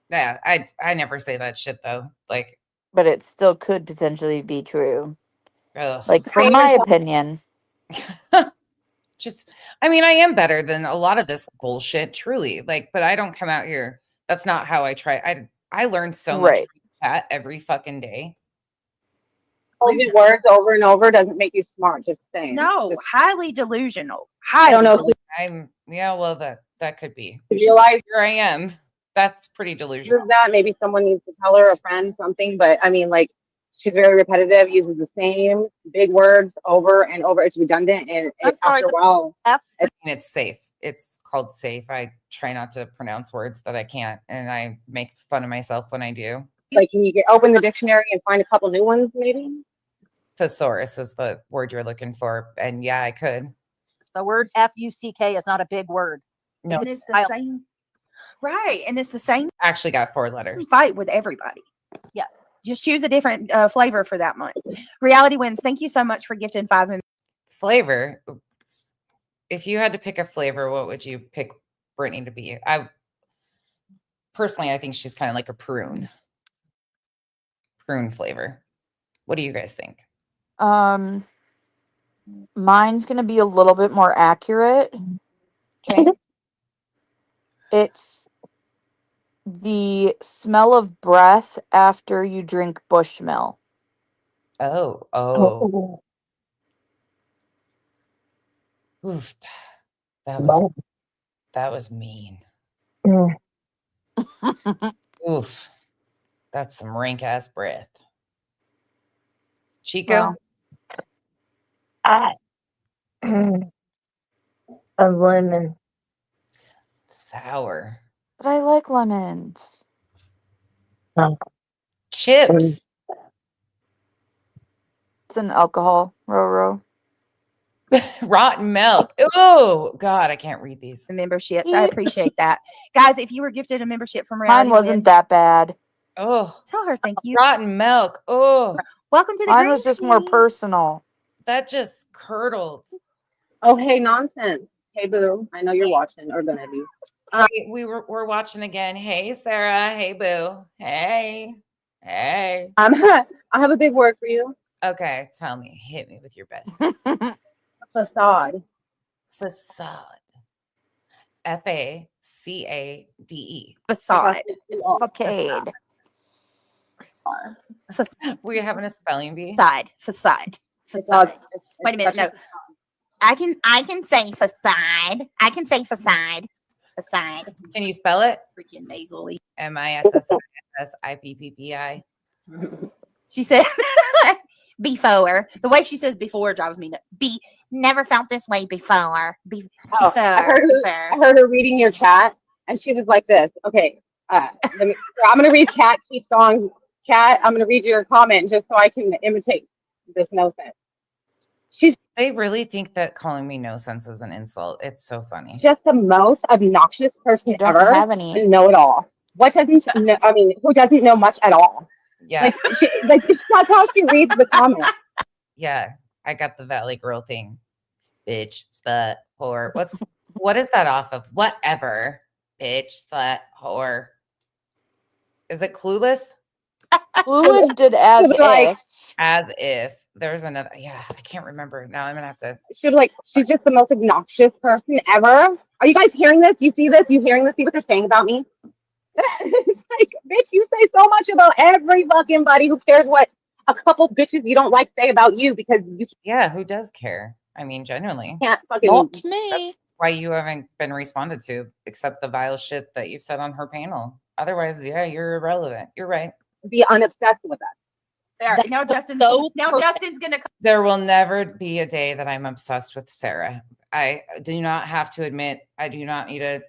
Yeah, I never say that shit though. Like, but it still could potentially be true. ugh. Like from my opinion. Just, I mean, I am better than a lot of this bullshit, truly. Like, but I don't come out here. That's not how I try. I learn so much Right. from chat every fucking day. only words over and over doesn't make you smart. Just saying. no, Just, highly delusional. I don't know if Well, that could be. you realize Here I am. That's pretty delusional. that. Maybe someone needs to tell her, a friend, something. But I mean, like, she's very repetitive, uses the same big words over and over. It's redundant, and I'm sorry, after a while, F. And it's safe. It's called safe. I try not to pronounce words that I can't, and I make fun of myself when I do. Like, can you open the dictionary and find a couple new ones, maybe? Thesaurus is the word you're looking for. And yeah, I could. The word F-U-C-K is not a big word. No, And it's the same. Right. And it's the same actually got 4 letters. fight with everybody. Yes. Just choose a different flavor for that month. Reality Wins. Thank you so much for gifting 5 members. Flavor. If you had to pick a flavor, what would you pick Brittany to be? I think she's kind of like a prune flavor. What do you guys think? Mine's gonna be a little bit more accurate. Okay. It's the smell of breath after you drink Bushmill. Oh. Oof. That was mean. Oof. That's some rank ass breath. Chico? A lemon. Sour. But I like lemons. Chips. It's an alcohol, Roro. Rotten milk. Oh God, I can't read these. Memberships. I appreciate that. Guys, if you were gifted a membership from Reality Mine wasn't Wins, that bad. Oh, tell her thank you. rotten milk. Oh, Welcome to the Mine green was just more screen. personal. that just curdled. Oh, hey, nonsense. Hey, boo. I know you're watching or gonna be. Hey, we're watching again. Hey, Sarah. Hey, boo. Hey. I have a big word for you. Okay, tell me. Hit me with your best. Facade. Facade. Facade. Facade. Facade. We're having a spelling bee. Facade. Wait a minute. No. I can say facade. I can say facade. Facade. Can you spell it? Freaking nasally. MISSIPPI. She said before. The way she says before drives me nuts. Never felt this way before. Oh, I heard her reading your chat, and she was like this. Okay, I'm gonna read chat. Keep going, chat. I'm gonna read your comment just so I can imitate this no sense. They really think that calling me no sense is an insult. It's so funny. Just the most obnoxious person You don't ever. have any. And know it all. What doesn't know? I mean, who doesn't know much at all? Yeah. That's how she reads the comment. Yeah. I got the Valley Girl thing. Bitch, slut, whore. What is that off of? Whatever. Bitch, slut, whore. Is it Clueless? Clueless did as if. As if. There's another. Yeah, I can't remember. Now I'm going to have to. She's just the most obnoxious person ever. Are you guys hearing this? You see this? You hearing this? See what they're saying about me? It's like, bitch, you say so much about every fucking body. Who cares what a couple bitches you don't like say about you because you Yeah, who does care? I mean, genuinely. can't fucking. Not me. That's why you haven't been responded to, except the vile shit that you've said on her panel. Otherwise, yeah, you're irrelevant. You're right. Be unobsessed with us. There. Now Justin's gonna. There will never be a day that I'm obsessed with Sarah. I do not have to admit, I do not need a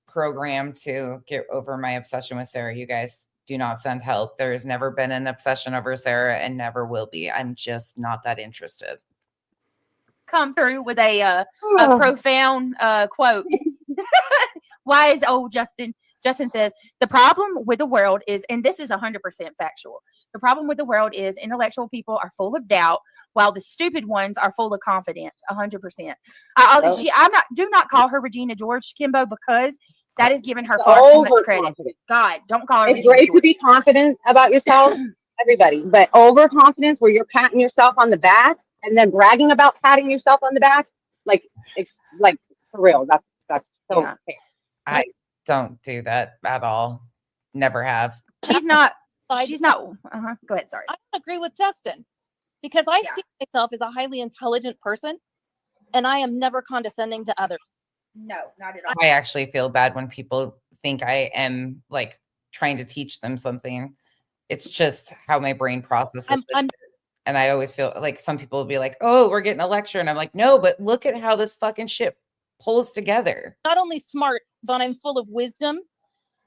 program to get over my obsession with Sarah. You guys do not send help. There has never been an obsession over Sarah and never will be. I'm just not that interested. Come through with a profound quote. Why is Justin? Justin says, the problem with the world is, and this is 100% factual, the problem with the world is intellectual people are full of doubt while the stupid ones are full of confidence. 100%. Do not call her Regina George, Kimbo, because that is giving her far too much credit. God, don't call her It's Regina great George. to be confident about yourself, everybody, but overconfidence where you're patting yourself on the back and then bragging about patting yourself on the back, like for real. That's so Yeah. fair. I don't do that at all. Never have. She's not. Go ahead. Sorry. I don't agree with Justin because I see myself as a highly intelligent person and I am never condescending to others. No, not at all. I actually feel bad when people think I am like trying to teach them something. It's just how my brain processes this shit. And I always feel like some people will be like, oh, we're getting a lecture. And I'm like, no, but look at how this fucking shit pulls together. Not only smart, but I'm full of wisdom.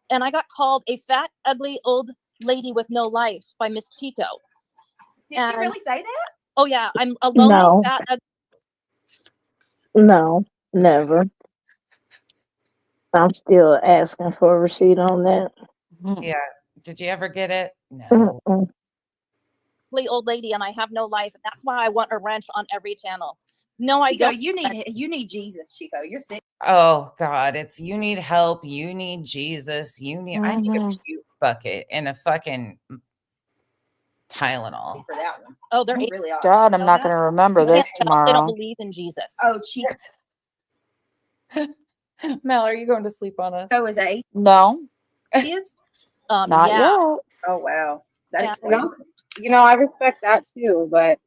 And I got called a fat, ugly, old Lady with No Life by Miss Chico. Did she really say that? Oh yeah, I'm a lonely No. fat No, never. I'm still asking for a receipt on that. Mhm. Yeah. Did you ever get it? No. Mm-mm. ugly old lady, and I have no life, and that's why I want a wrench on every channel. No, I Chico, don't. you need Jesus, Chico. You're sick. Oh God, it's you need help, you need Jesus, I need a Mhm. puke bucket and a fucking Tylenol. for that one. Oh, they're You really are. God, You I'm know not that? going to remember You can't this tell they don't tomorrow. believe in Jesus. Oh, Chico Mel, are you going to sleep on us? is a No, atheist. not Yeah. yet. Oh wow, that Yeah. explains it. You know, I respect that too, but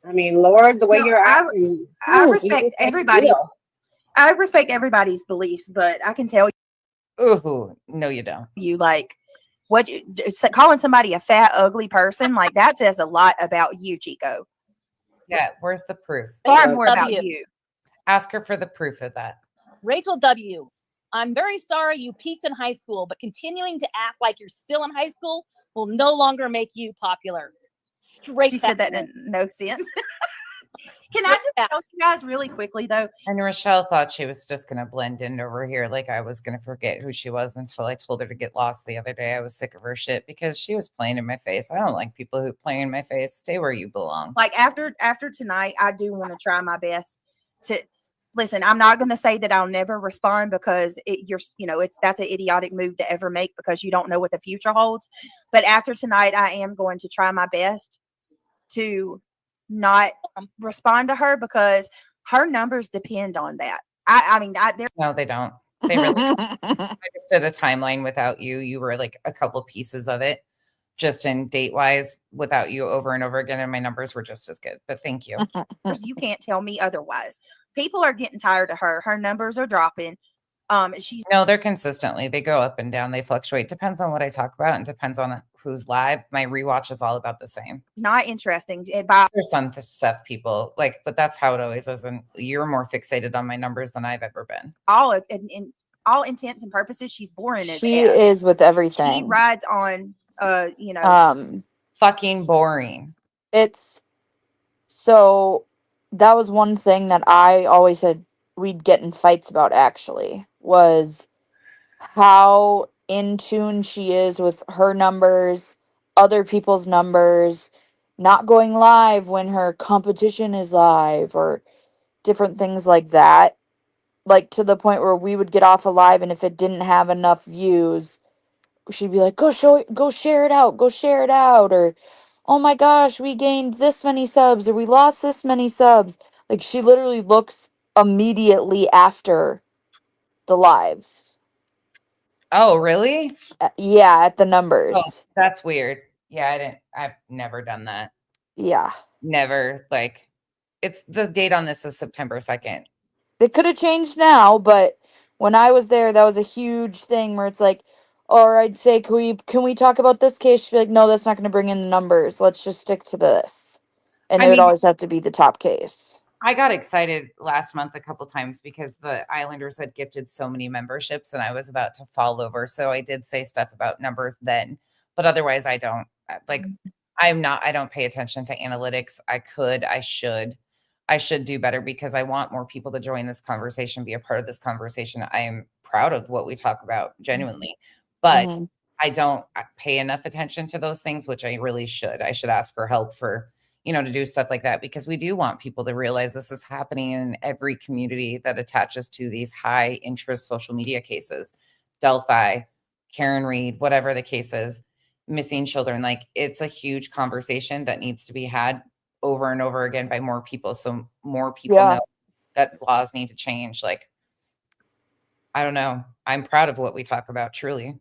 I mean, Lord, the way No, you're I acting, respect Jesus makes everybody. you. I respect everybody's beliefs, but I can tell Ooh, no, you don't. you, like, calling somebody a fat, ugly person, like that says a lot about you, Chico. Yeah, where's the proof? Far Right. more about W. you. Ask her for the proof of that. Rachel W. I'm very sorry you peaked in high school, but continuing to act like you're still in high school will no longer make you popular. Straight She said that factual. in no sense. Can I just tell you guys really quickly though? And Rochelle thought she was just going to blend in over here. Like I was going to forget who she was until I told her to get lost the other day. I was sick of her shit because she was playing in my face. I don't like people who play in my face. Stay where you belong. Like after tonight, I do want to try my best to listen. I'm not going to say that I'll never respond because that's an idiotic move to ever make because you don't know what the future holds. But after tonight, I am going to try my best to not respond to her because her numbers depend on that. No, they don't. They really don't. I just did a timeline without you. You were like a couple pieces of it, just in date wise, without you over and over again. And my numbers were just as good. But thank you. You can't tell me otherwise. People are getting tired of her. Her numbers are dropping. She's No, they're consistently. They go up and down. They fluctuate. Depends on what I talk about and depends on who's live. My rewatch is all about the same. not interesting. There's some stuff people like, but that's how it always is. And you're more fixated on my numbers than I've ever been. In all intents and purposes, she's boring as She F. is with She everything. rides on Fucking boring. It's so that was one thing that I always said we'd get in fights about actually was how in tune she is with her numbers, other people's numbers, not going live when her competition is live or different things like that. Like to the point where we would get off a live and if it didn't have enough views, she'd be like, go share it out, or oh my gosh, we gained this many subs or we lost this many subs. Like she literally looks immediately after the lives. Oh, really? Yeah, at the Oh, numbers. that's weird. Yeah, I've never done that. Yeah. Never. Like, it's the date on this is September 2nd. It could have changed now, but when I was there, that was a huge thing where it's like, or I'd say, can we talk about this case? She'd be like, no, that's not going to bring in the numbers. Let's just stick to this. And I it would mean- always have to be the top case. I got excited last month a couple times because the Islanders had gifted so many memberships and I was about to fall over. So I did say stuff about numbers then, but otherwise I don't like, I don't pay attention to analytics. I should do better because I want more people to join this conversation, be a part of this conversation. I am proud of what we talk about genuinely, but Mhm. I don't pay enough attention to those things, which I really should. I should ask for help for, to do stuff like that because we do want people to realize this is happening in every community that attaches to these high interest social media cases. Delphi, Karen Reed, whatever the case is, missing children. Like it's a huge conversation that needs to be had over and over again by more people. So more people Yeah. know that laws need to change. Like, I don't know. I'm proud of what we talk about, truly.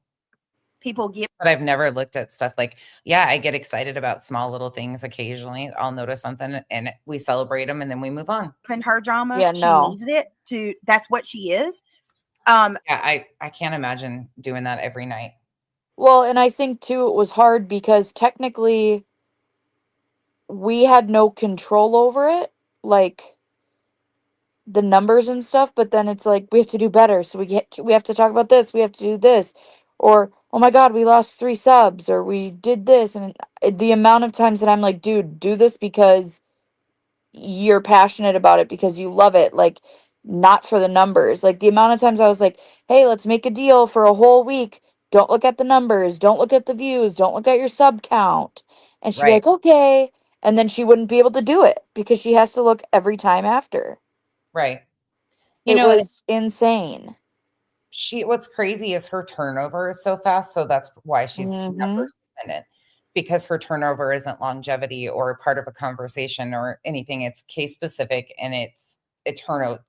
people get But I've never looked at stuff like, yeah, I get excited about small little things occasionally. I'll notice something and we celebrate them and then we move on. in her drama. Yeah, She no. needs it to. That's what she is. Yeah, I can't imagine doing that every night. Well, and I think too, it was hard because technically we had no control over it, like the numbers and stuff, but then it's like we have to do better. So we have to talk about this, we have to do this. Or oh my God, we lost 3 subs or we did this. And the amount of times that I'm like, dude, do this because you're passionate about it, because you love it. Like, not for the numbers. Like, the amount of times I was like, hey, let's make a deal for a whole week. Don't look at the numbers. Don't look at the views. Don't look at your sub count. And she'd be Right. like, okay. And then she wouldn't be able to do it because she has to look every time after. Right. You It know, was insane. what's crazy is her turnover is so fast. So that's why she's Mhm. numbers dependent, because her turnover isn't longevity or part of a conversation or anything. It's case specific, and it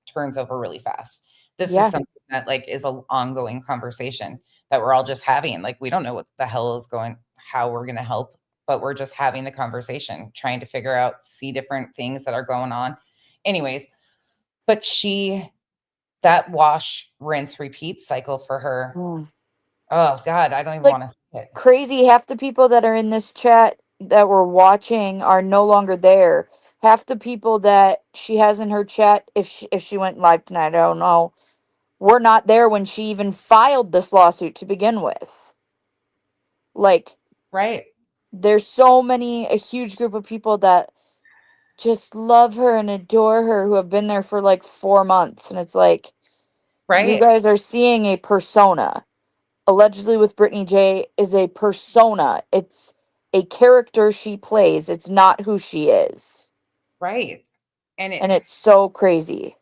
turns over really fast. This Yeah. is something that like is an ongoing conversation that we're all just having. Like, we don't know what the hell is how we're going to help, but we're just having the conversation, trying to figure out, see different things that are going on. Anyways, but that wash, rinse, repeat cycle for her. Mm. Oh God, I don't even like want to say it. Crazy. Half the people that are in this chat that were watching are no longer there. Half the people that she has in her chat, if she went live tonight, I don't know, were not there when she even filed this lawsuit to begin with. Like, Right. there's a huge group of people that just love her and adore her who have been there for like 4 months. And it's like, you Right. guys are seeing a persona. Allegedly with Brittany J is a persona. It's a character she plays. It's not who she is. Right. And It's so crazy.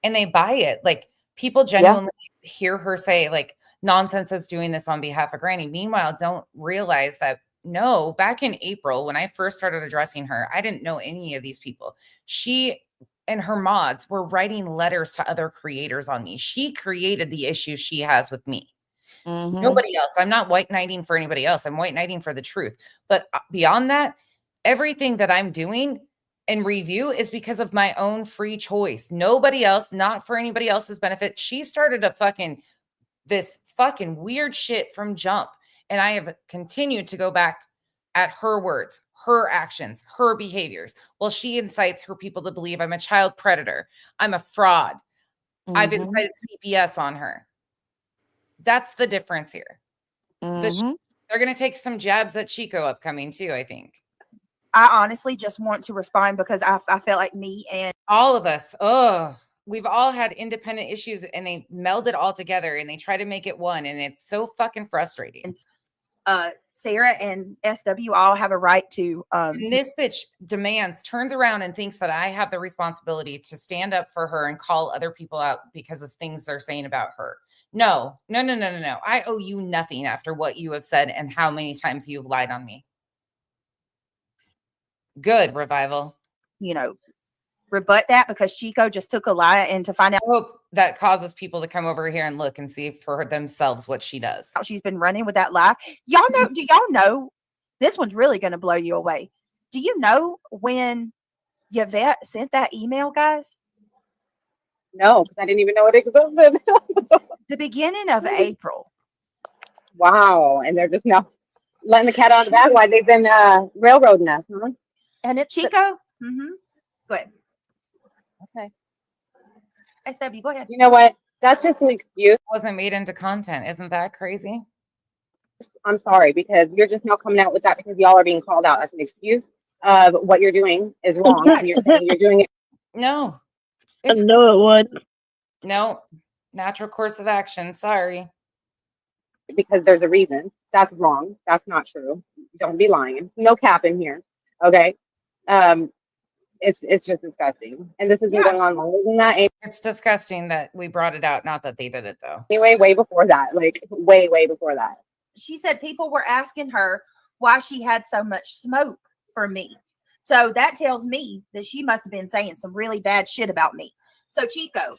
and they buy it. Like, people Yeah. genuinely hear her say like, Nonsense is doing this on behalf of Granny. Meanwhile, don't realize that no, back in April when I first started addressing her, I didn't know any of these people. She and her mods were writing letters to other creators on me. She created the issues she has with me. Mhm. Nobody else. I'm not white knighting for anybody else. I'm white knighting for the truth. But beyond that, everything that I'm doing in review is because of my own free choice. Nobody else, not for anybody else's benefit. She started this fucking weird shit from jump. And I have continued to go back at her words, her actions, her behaviors. Well, she incites her people to believe I'm a child predator. I'm a fraud. I've Mhm. incited CPS on her. That's the difference here. Mhm. They're going to take some jabs at Chico upcoming too, I think. I honestly just want to respond because I felt like me and All of us, we've all had independent issues, and they meld it all together and they try to make it one, and it's so fucking frustrating. Sarah and SW all have a right to And this bitch turns around and thinks that I have the responsibility to stand up for her and call other people out because of things they're saying about her. No. I owe you nothing after what you have said and how many times you've lied on me. Good, Revival. Rebut that, because Chico just took a lie, and to find out I hope that causes people to come over here and look and see for themselves what she does. how she's been running with that lie. Do y'all know, this one's really going to blow you away. Do you know when Yvette sent that email, guys? No, because I didn't even know it existed. The beginning of April. Wow. And they're just now letting the cat out of the bag while they've been railroading us, huh? And it's Chico? Mm-hmm. Go ahead. okay. SW, go ahead. You know what? That's just an excuse. Wasn't made into content. Isn't that crazy? I'm sorry, because you're just now coming out with that because y'all are being called out as an excuse of what you're doing is wrong. And you're saying you're doing it. No. No, it wasn't. No. Natural course of action. Sorry. Because there's a reason. That's wrong. That's not true. Don't be lying. No cap in here. Okay. It's just disgusting. And this has been going on longer than that. It's disgusting that we brought it out, not that they did it though. Anyway, way before that. Like way before that. She said people were asking her why she had so much smoke for me. So that tells me that she must have been saying some really bad shit about me. So Chico,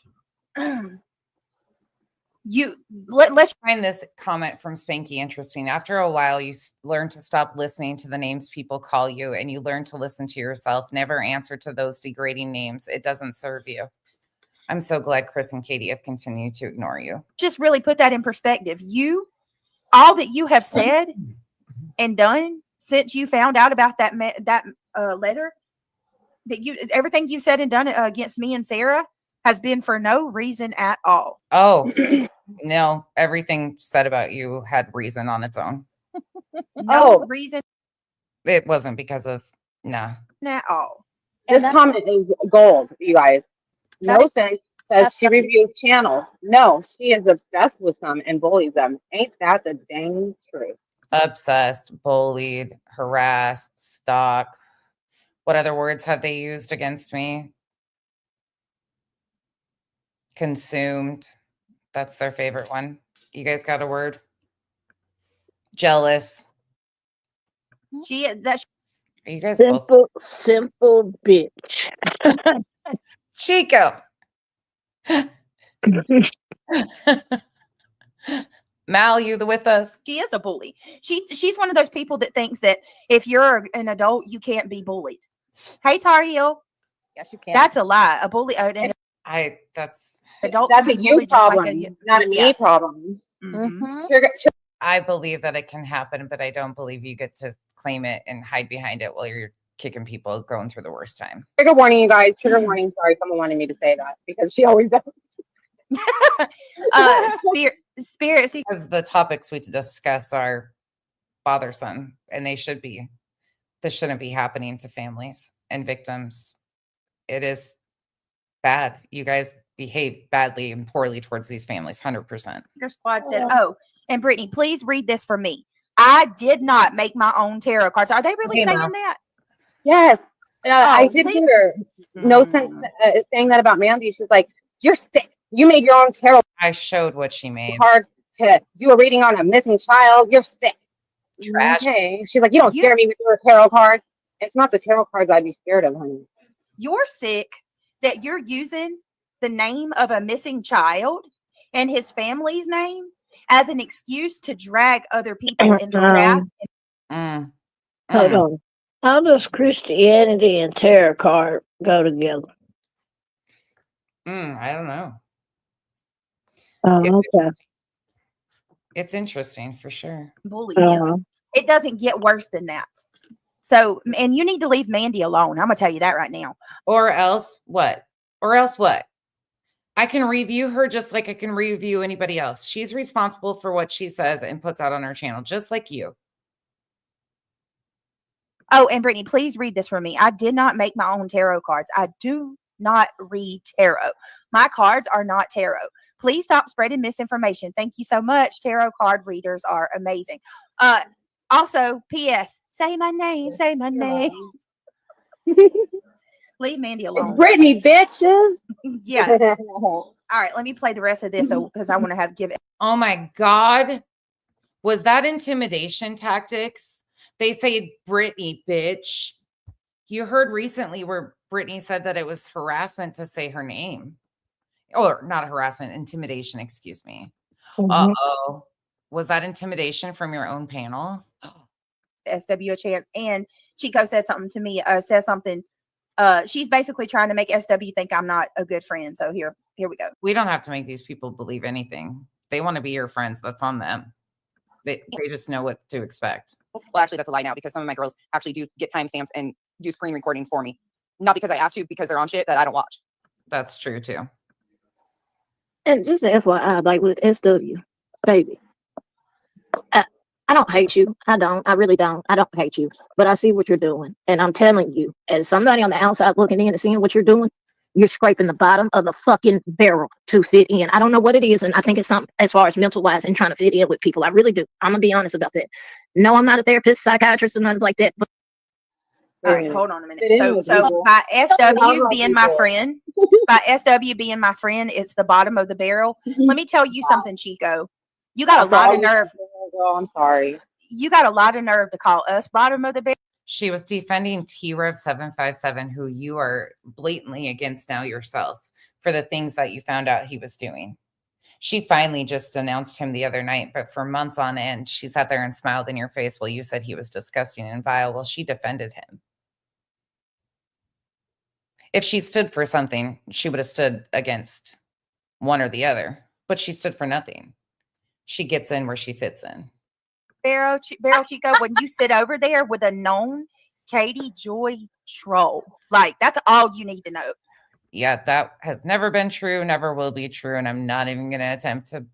let's find this comment from Spanky interesting. After a while, you learn to stop listening to the names people call you, and you learn to listen to yourself. Never answer to those degrading names. It doesn't serve you. I'm so glad Chris and Katie have continued to ignore you. just really put that in perspective. All that you have said and done since you found out about that letter, everything you've said and done against me and Sarah has been for no reason at all. Oh, No, everything said about you had reason on its own. No Oh. reason It wasn't because of nah. at all. This comment is gold, you guys. That No is- sense says she that's- reviews channels. No, she is obsessed with some and bullies them. Ain't that the dang truth? Obsessed, bullied, harassed, stalked. What other words have they used against me? Consumed. That's their favorite one. You guys got a word? Jealous. That Are you guys both? Simple bitch. Chico. Mal, you with us? she is a bully. She's one of those people that thinks that if you're an adult, you can't be bullied. Hey, Tar Heel. Yes, you can. That's a lie. A bully, an That's adult. That's can a be you bullied just like problem, not a me yeah. problem. Mhm. I believe that it can happen, but I don't believe you get to claim it and hide behind it while you're kicking people going through the worst time. Trigger warning, you guys. Trigger warning. Sorry, someone wanted me to say that because she always does. Spirit. Because the topics we discuss are bothersome, and they should be. This shouldn't be happening to families and victims. It is bad. You guys behave badly and poorly towards these families, 100%. Your squad said, "Oh, and Brittany, please read this for me. I did not make my own tarot cards." Are they really Okay, saying Mel. that? Yes, I did please. hear. No sense saying that about Mandy. She's like, "You're sick. You made your own tarot I showed what she made. cards to do a reading on a missing child. You're sick." Trash. Okay. She's like, "You don't scare me with your tarot cards." It's not the tarot cards I'd be scared of, honey. You're sick that you're using the name of a missing child and his family's name as an excuse to drag other people into wrath. Hold on. How does Christianity and tarot card go together? I don't know. Oh, okay. It's interesting for sure. Bully him. It doesn't get worse than that. So, and you need to leave Mandy alone. I'm gonna tell you that right now. Or else what? Or else what? I can review her just like I can review anybody else. She's responsible for what she says and puts out on her channel, just like you. Oh, and Brittany, please read this for me. I did not make my own tarot cards. I do not read tarot. My cards are not tarot. Please stop spreading misinformation. Thank you so much. Tarot card readers are amazing. Also, P.S. Say my name. Say my name. Leave Mandy alone. Brittany, bitches. Yeah. All right, let me play the rest of this because I want to have give it. Oh my God. Was that intimidation tactics? They say Brittany, bitch. You heard recently where Brittany said that it was harassment to say her name. Or not harassment, intimidation, excuse me. Uh-oh. Was that intimidation from your own panel? SW a chance. And Chico said something to me, says something. She's basically trying to make SW think I'm not a good friend. So here we go. We don't have to make these people believe anything. They want to be your friends. That's on them. They just know what to expect. Well, actually, that's a lie now because some of my girls actually do get timestamps and do screen recordings for me. Not because I asked to, because they're on shit that I don't watch. That's true too. And just FYI, like with SW, baby, I don't hate you. I don't. I really don't. I don't hate you. But I see what you're doing. And I'm telling you, as somebody on the outside looking in and seeing what you're doing, you're scraping the bottom of the fucking barrel to fit in. I don't know what it is. And I think it's something as far as mental wise and trying to fit in with people. I really do. I'm going to be honest about that. No, I'm not a therapist, psychiatrist, or nothing like that. But all right, hold on a minute. So by SW being my friend, it's the bottom of the barrel. Let me tell you something, Chico. You got a lot of nerve. Girl, I'm sorry. You got a lot of nerve to call us bottom of the barrel. She was defending T-Rev757, who you are blatantly against now yourself for the things that you found out he was doing. She finally just announced him the other night, but for months on end, she sat there and smiled in your face while you said he was disgusting and vile. Well, she defended him. If she stood for something, she would have stood against one or the other, but she stood for nothing. She gets in where she fits in. Barrel Chico, when you sit over there with a known Katie Joy troll, like that's all you need to know. Yeah, that has never been true, never will be true, and I'm not even going to attempt to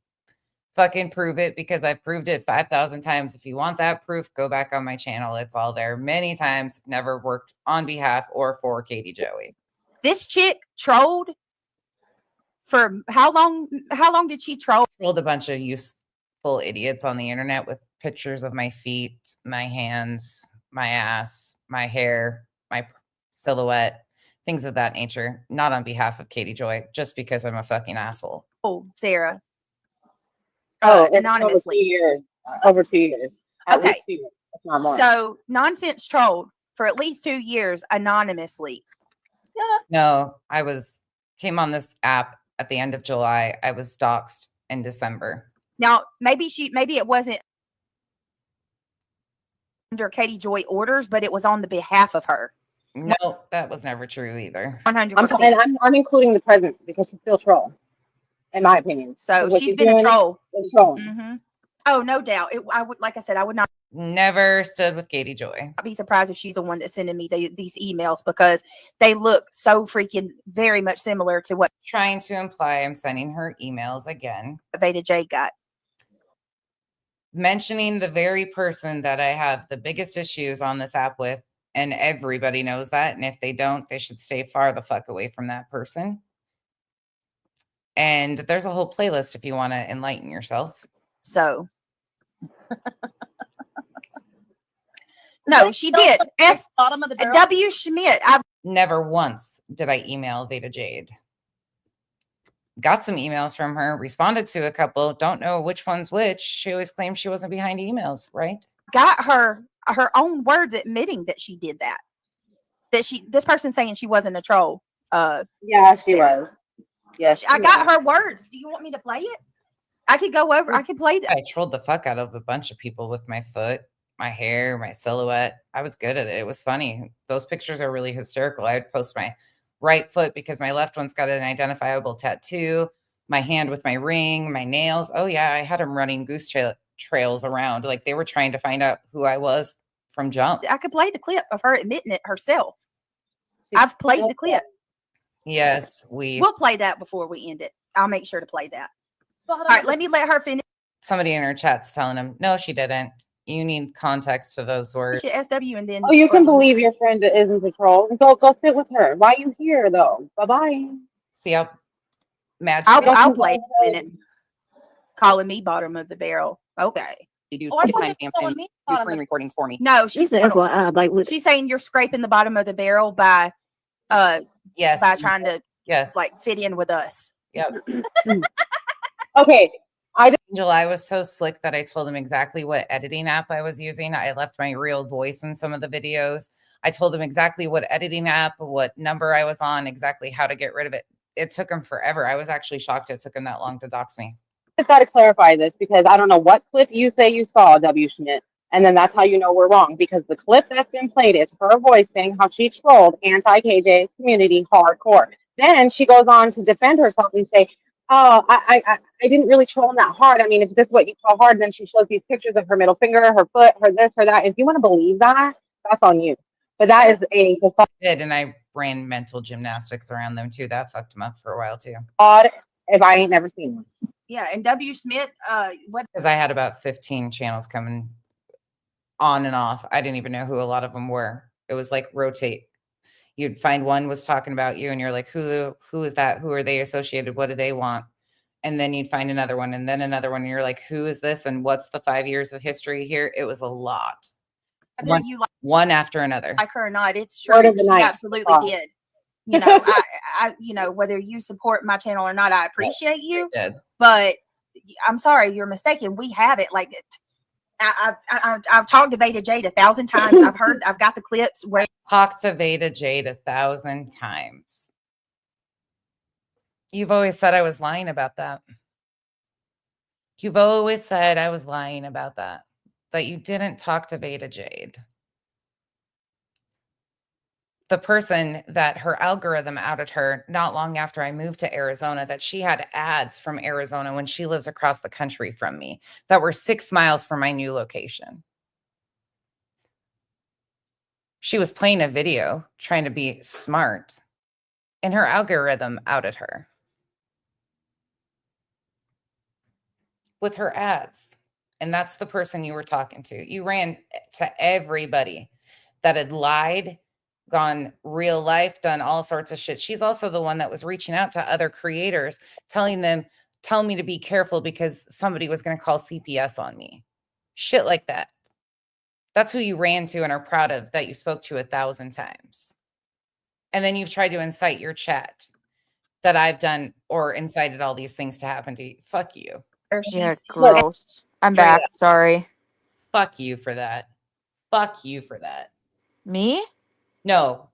fucking prove it because I've proved it 5,000 times. If you want that proof, go back on my channel. It's all there many times. Never worked on behalf or for Katie Joey. This chick trolled for how long? How long did she troll? Trolled a bunch of useful idiots on the internet with pictures of my feet, my hands, my ass, my hair, my silhouette, things of that nature. Not on behalf of Katie Joy, just because I'm a fucking asshole. Oh, Sarah. Oh, it's Anonymously. Over 2 years. At Okay. least 2 years, if not more. So nonsense trolled for at least 2 years anonymously. No, came on this app at the end of July. I was doxxed in December. Now, maybe it wasn't under Katie Joy orders, but it was on the behalf of her. No, that was never true either. 100%. I'm including the present because she's still troll, in my opinion. So What she's she's been a doing troll. is trolling. Mhm. Oh, no doubt. Like I said, I would not Never stood with Katie Joy. be surprised if she's the one that's sending me these emails because they look so freaking very much similar to what Trying to imply I'm sending her emails again. Veda J got. Mentioning the very person that I have the biggest issues on this app with, and everybody knows that. And if they don't, they should stay far the fuck away from that person. And there's a whole playlist if you want to enlighten yourself. So no, she did. Bottom of the barrel. W. Schmidt. Never once did I email Veda Jade. Got some emails from her, responded to a couple, don't know which one's which. She always claimed she wasn't behind emails, right? got her own words admitting that she did that. This person saying she wasn't a troll. Yeah, she was. Yes, I got her words. Do you want me to play it? I could go over. I could play that. I trolled the fuck out of a bunch of people with my foot, my hair, my silhouette. I was good at it. It was funny. Those pictures are really hysterical. I would post my right foot because my left one's got an identifiable tattoo, my hand with my ring, my nails. Oh yeah, I had them running goose trails around. Like they were trying to find out who I was from jump. I could play the clip of her admitting it herself. I've played the clip. Yes, We'll play that before we end it. I'll make sure to play that. All right, let me let her finish. Somebody in her chat's telling him, no, she didn't. You need context to those words. SW and then. Oh, you can believe your friend isn't a troll. Go sit with her. Why are you here though? Bye-bye. See how mad I'll play it in a minute. Calling me bottom of the barrel. Okay. You do Oh, I thought timestamps you were telling and me do bottom screen of- recordings for me. No, She's an FYI, like with she's saying you're scraping the bottom of the barrel by yes, trying to yes, like fit in with us. yep. Okay. July was so slick that I told him exactly what editing app I was using. I left my real voice in some of the videos. I told him exactly what editing app, what number I was on, exactly how to get rid of it. It took him forever. I was actually shocked it took him that long to dox me. I just got to clarify this because I don't know what clip you say you saw, W. Schmidt, and then that's how you know we're wrong because the clip that's been played is her voice saying how she trolled anti-KJ community hardcore. Then she goes on to defend herself and say, oh, I didn't really troll him that hard. I mean, if this is what you call hard, then she shows these pictures of her middle finger, her foot, her this, her that. If you want to believe that, that's on you. But that is a Did, and I ran mental gymnastics around them too. That fucked them up for a while too. fraud if I ain't never seen one. Yeah, and W. Smith, what Because I had about 15 channels coming on and off. I didn't even know who a lot of them were. It was like rotate. You'd find one was talking about you and you're like, who is that? Who are they associated? What do they want? And then you'd find another one and then another one. And you're like, who is this? And what's the 5 years of history here? It was a lot. whether you One after another. like her or not, it's true. Word of the She night. absolutely Fraud. did. You know, I you know, whether you support my channel or not, I appreciate you. I did. But I'm sorry, you're mistaken. We have it. Like it. I've talked to Beta Jade 1,000 times. I've got the clips where Talked to Veda Jade 1,000 times. You've always said I was lying about that. You've always said I was lying about that. But you didn't talk to Veda Jade. The person that her algorithm outed her not long after I moved to Arizona, that she had ads from Arizona when she lives across the country from me that were 6 miles from my new location. She was playing a video trying to be smart, and her algorithm outed her. with her ads. And that's the person you were talking to. You ran to everybody that had lied, gone real life, done all sorts of shit. She's also the one that was reaching out to other creators, telling me to be careful because somebody was going to call CPS on me. Shit like that. That's who you ran to and are proud of that you spoke to 1,000 times. And then you've tried to incite your chat that I've done or incited all these things to happen to you. Fuck you. Yeah, gross. I'm Straight back. up. Sorry. Fuck you for that. Fuck you for that. Me? No,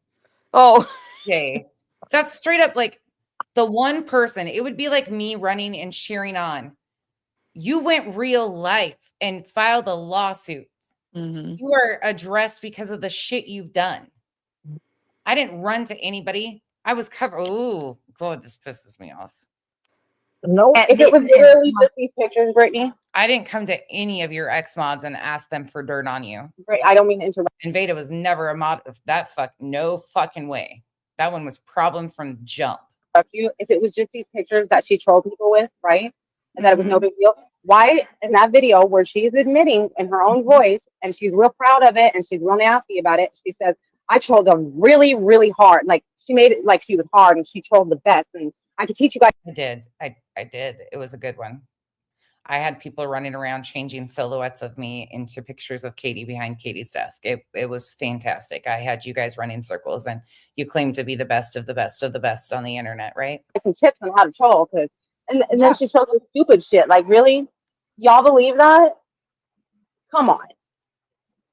Oh, Jay. That's straight up like the one person. It would be like me running and cheering on. You went real life and filed a lawsuit. mhm. You are addressed because of the shit you've done. I didn't run to anybody. I was covered. Oh, God, this pisses me off. Nope. If it was literally just these pictures, Brittany, I didn't come to any of your ex mods and ask them for dirt on you. I don't mean to interrupt. And Veda was never a mod of that no fucking way. That one was problem from jump. You. If it was just these pictures that she trolled people with, right? And that it was no big deal. Why in that video where she's admitting in her own voice and she's real proud of it and she's real nasty about it, she says, I trolled them really, really hard. Like she made it like she was hard and she trolled the best. And I could teach you guys. I did. I did. It was a good one. I had people running around changing silhouettes of me into pictures of Katie behind Katie's desk. It was fantastic. I had you guys running circles and you claimed to be the best of the best of the best on the internet, right? Some tips on how to troll and then she showed them stupid shit. Like, really? Y'all believe that? Come on.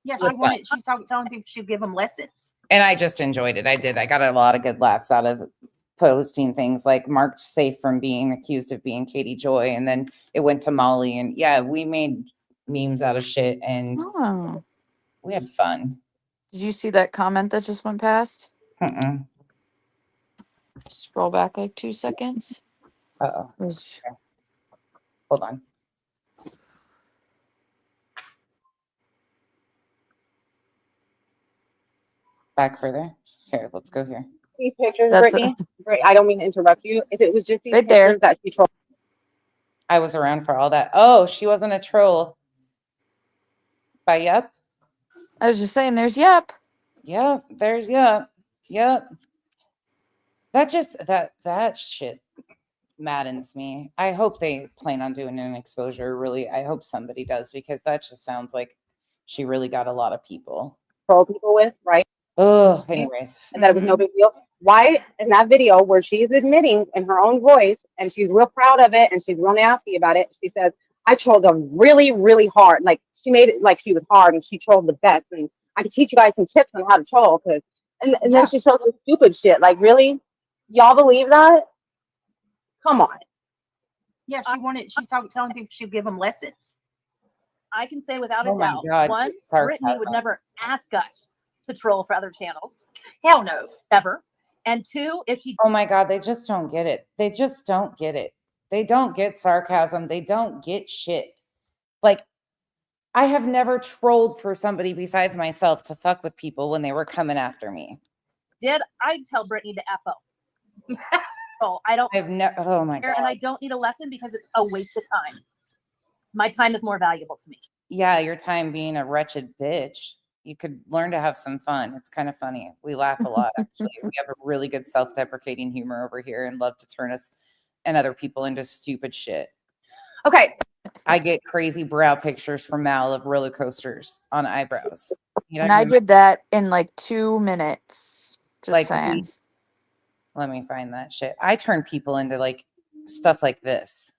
Yeah, she's telling people she'll give them lessons. And I just enjoyed it. I did. I got a lot of good laughs out of posting things like marked safe from being accused of being Katie Joy. And then it went to Molly. And yeah, we made memes out of shit and Oh. we had fun. Did you see that comment that just went past? Mm-mm. Scroll back like 2 seconds. Uh-oh. It was- Hold on. Back further. Here, let's go here. These pictures, That's Brittany. I don't mean to interrupt you. If it was just these Right there. pictures that she trolled. I was around for all that. Oh, she wasn't a troll. By yep. I was just saying there's yep. Yep. There's yep. Yep. That shit maddens me. I hope they plan on doing an exposure. Really, I hope somebody does because that just sounds like she really got a lot of people. Troll people with, right? Oh, anyways. And that it was no big deal. Why in that video where she's admitting in her own voice and she's real proud of it and she's real nasty about it, she says, I trolled them really, really hard. Like she made it like she was hard and she trolled the best. And I could teach you guys some tips on how to troll and then she showed them stupid shit. Like, really? Y'all believe that? Come on. Yeah, she's telling people she'll give them lessons. I can say without Oh a my doubt, God, one, sarcasm. Brittany would never ask us to troll for other channels, Hell no. ever. And two, if she Oh my God, they just don't get it. They just don't get it. They don't get sarcasm. They don't get shit. Like, I have never trolled for somebody besides myself to fuck with people when they were coming after me. did, I'd tell Brittany to FO. So I don't I've never, oh my care, God. and I don't need a lesson because it's a waste of time. My time is more valuable to me. Yeah, your time being a wretched bitch. You could learn to have some fun. It's kind of funny. We laugh a lot, actually. We have a really good self-deprecating humor over here and love to turn us and other people into stupid shit. Okay. I get crazy brow pictures from Mal of roller coasters on eyebrows. You know, And I did that in like 2 minutes. Just Like saying. let me find that shit. I turn people into like stuff like this.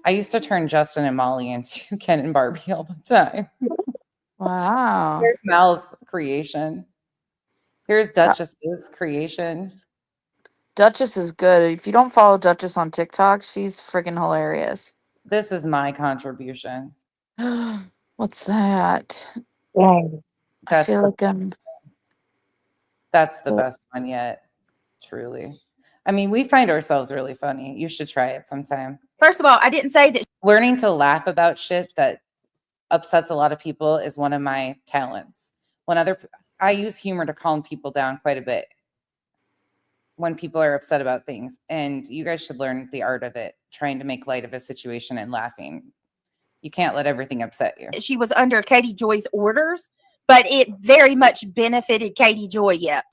I used to turn Justin and Molly into Ken and Barbie all the time. Wow. Here's Mal's creation. Here's Duchess's creation. Duchess is good. If you don't follow Duchess on TikTok, she's freaking hilarious. This is my contribution. What's that? I That's feel the, like that's the best one yet. Truly. I mean, we find ourselves really funny. You should try it sometime. First of all, I didn't say that. Learning to laugh about shit that upsets a lot of people is one of my talents. I use humor to calm people down quite a bit. when people are upset about things, and you guys should learn the art of it, trying to make light of a situation and laughing. You can't let everything upset you. She was under Katie Joy's orders, but it very much benefited Katie Joy. Yep.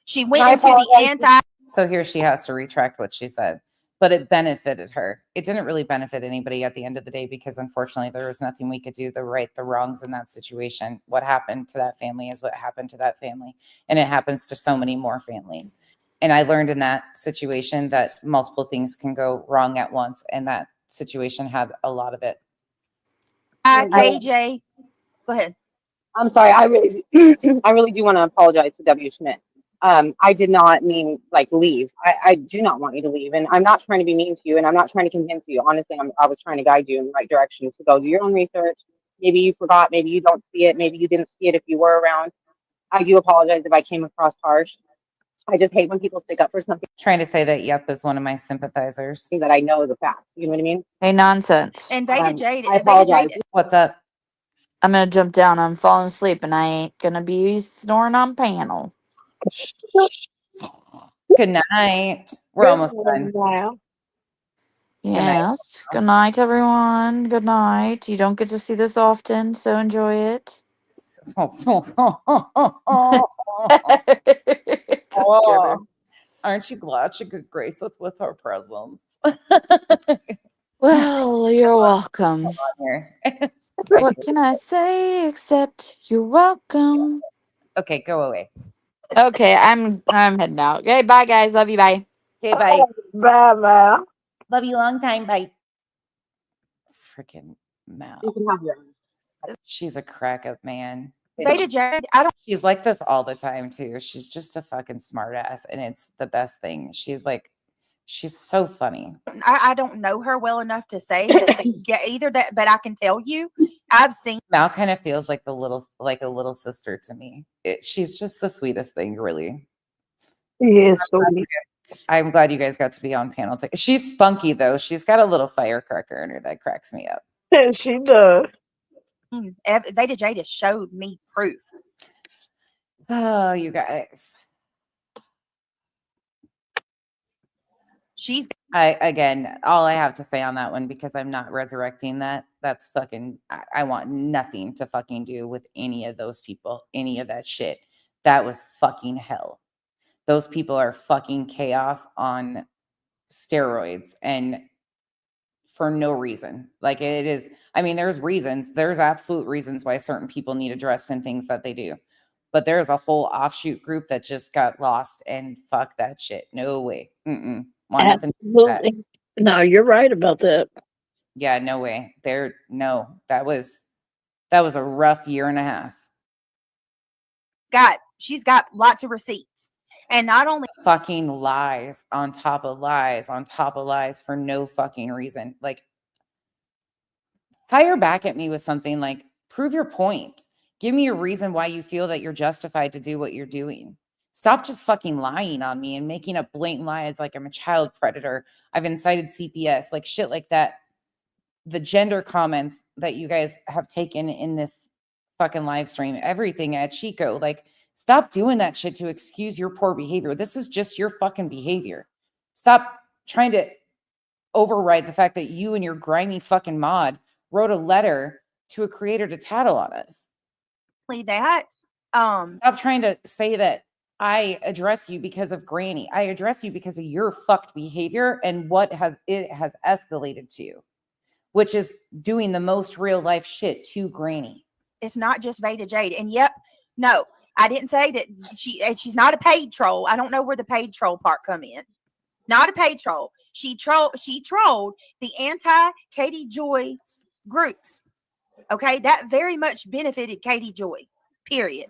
She went I into the apologize. anti. So here she has to retract what she said, but it benefited her. It didn't really benefit anybody at the end of the day, because unfortunately there was nothing we could do to right the wrongs in that situation. What happened to that family is what happened to that family, and it happens to so many more families. And I learned in that situation that multiple things can go wrong at once, and that situation had a lot of it. KJ, go ahead. I'm sorry. I really, I really do want to apologize to W. Schmidt. I did not mean like leave. I do not want you to leave, and I'm not trying to be mean to you, and I'm not trying to convince you. Honestly, I was trying to guide you in the right direction to go do your own research. Maybe you forgot. Maybe you don't see it. Maybe you didn't see it if you were around. I do apologize if I came across harsh. I just hate when people stick up for something Trying to say that Yep is one of my sympathizers. that I know is a fact. You know what I mean? Hey, nonsense. And Veda Jade. I apologize. What's up? I'm gonna jump down. I'm falling asleep, and I ain't gonna be snoring on panel. Good night. We're almost done. Wow. Yes. Good night, everyone. Good night. You don't get to see this often, so enjoy it. Oh, aren't you glad you could grace us with her presence? Well, you're welcome. Here. What can I say except you're welcome? Okay, go away. Okay, I'm heading out. Okay, bye guys. Love you. Bye. Okay, bye. Bye bye. Love you long time. Bye. Freaking Mal. You can have your own. She's a crack up, man. Veda Jade. I don't. She's like this all the time too. She's just a fucking smart ass, and it's the best thing. She's so funny. I don't know her well enough to say yeah, either that, but I can tell you, I've seen. Mal kind of feels like a little sister to me. She's just the sweetest thing, really. Yes, I'm glad you guys got to be on panel. She's spunky though. She's got a little firecracker in her that cracks me up. she does. Veda Jade has showed me proof. Oh, you guys. Again, all I have to say on that one, because I'm not resurrecting that, that's fucking, I want nothing to fucking do with any of those people, any of that shit. That was fucking hell. Those people are fucking chaos on steroids, and for no reason. Like it is, I mean, there's absolute reasons why certain people need addressed in things that they do. But there's a whole offshoot group that just got lost, and fuck that shit. No way. Want nothing to do with that. Absolutely. No, you're right about that. Yeah, no way. That was a rough year and a half. She's got lots of receipts, and not only Fucking lies on top of lies on top of lies for no fucking reason. Like, fire back at me with something like, prove your point. Give me a reason why you feel that you're justified to do what you're doing. Stop just fucking lying on me and making up blatant lies like I'm a child predator. I've incited CPS, like shit like that. The gender comments that you guys have taken in this fucking live stream, everything at Chico, like, stop doing that shit to excuse your poor behavior. This is just your fucking behavior. Stop trying to override the fact that you and your grimy fucking mod wrote a letter to a creator to tattle on us. that, Stop trying to say that I address you because of Granny. I address you because of your fucked behavior and what has escalated to, which is doing the most real life shit to Granny. it's not just Veda Jade. And yep, no, I didn't say that she's not a paid troll. I don't know where the paid troll part come in. Not a paid troll. She trolled the anti-Katie Joy groups. Okay, that very much benefited Katie Joy. Period.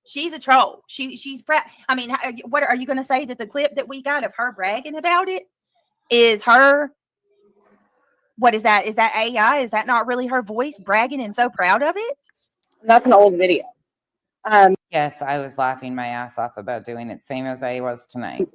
She's a troll. She's proud. I mean, what are you going to say that the clip that we got of her bragging about it is her? What is that? Is that AI? Is that not really her voice bragging and so proud of it? That's an old video. Yes, I was laughing my ass off about doing it, same as I was tonight.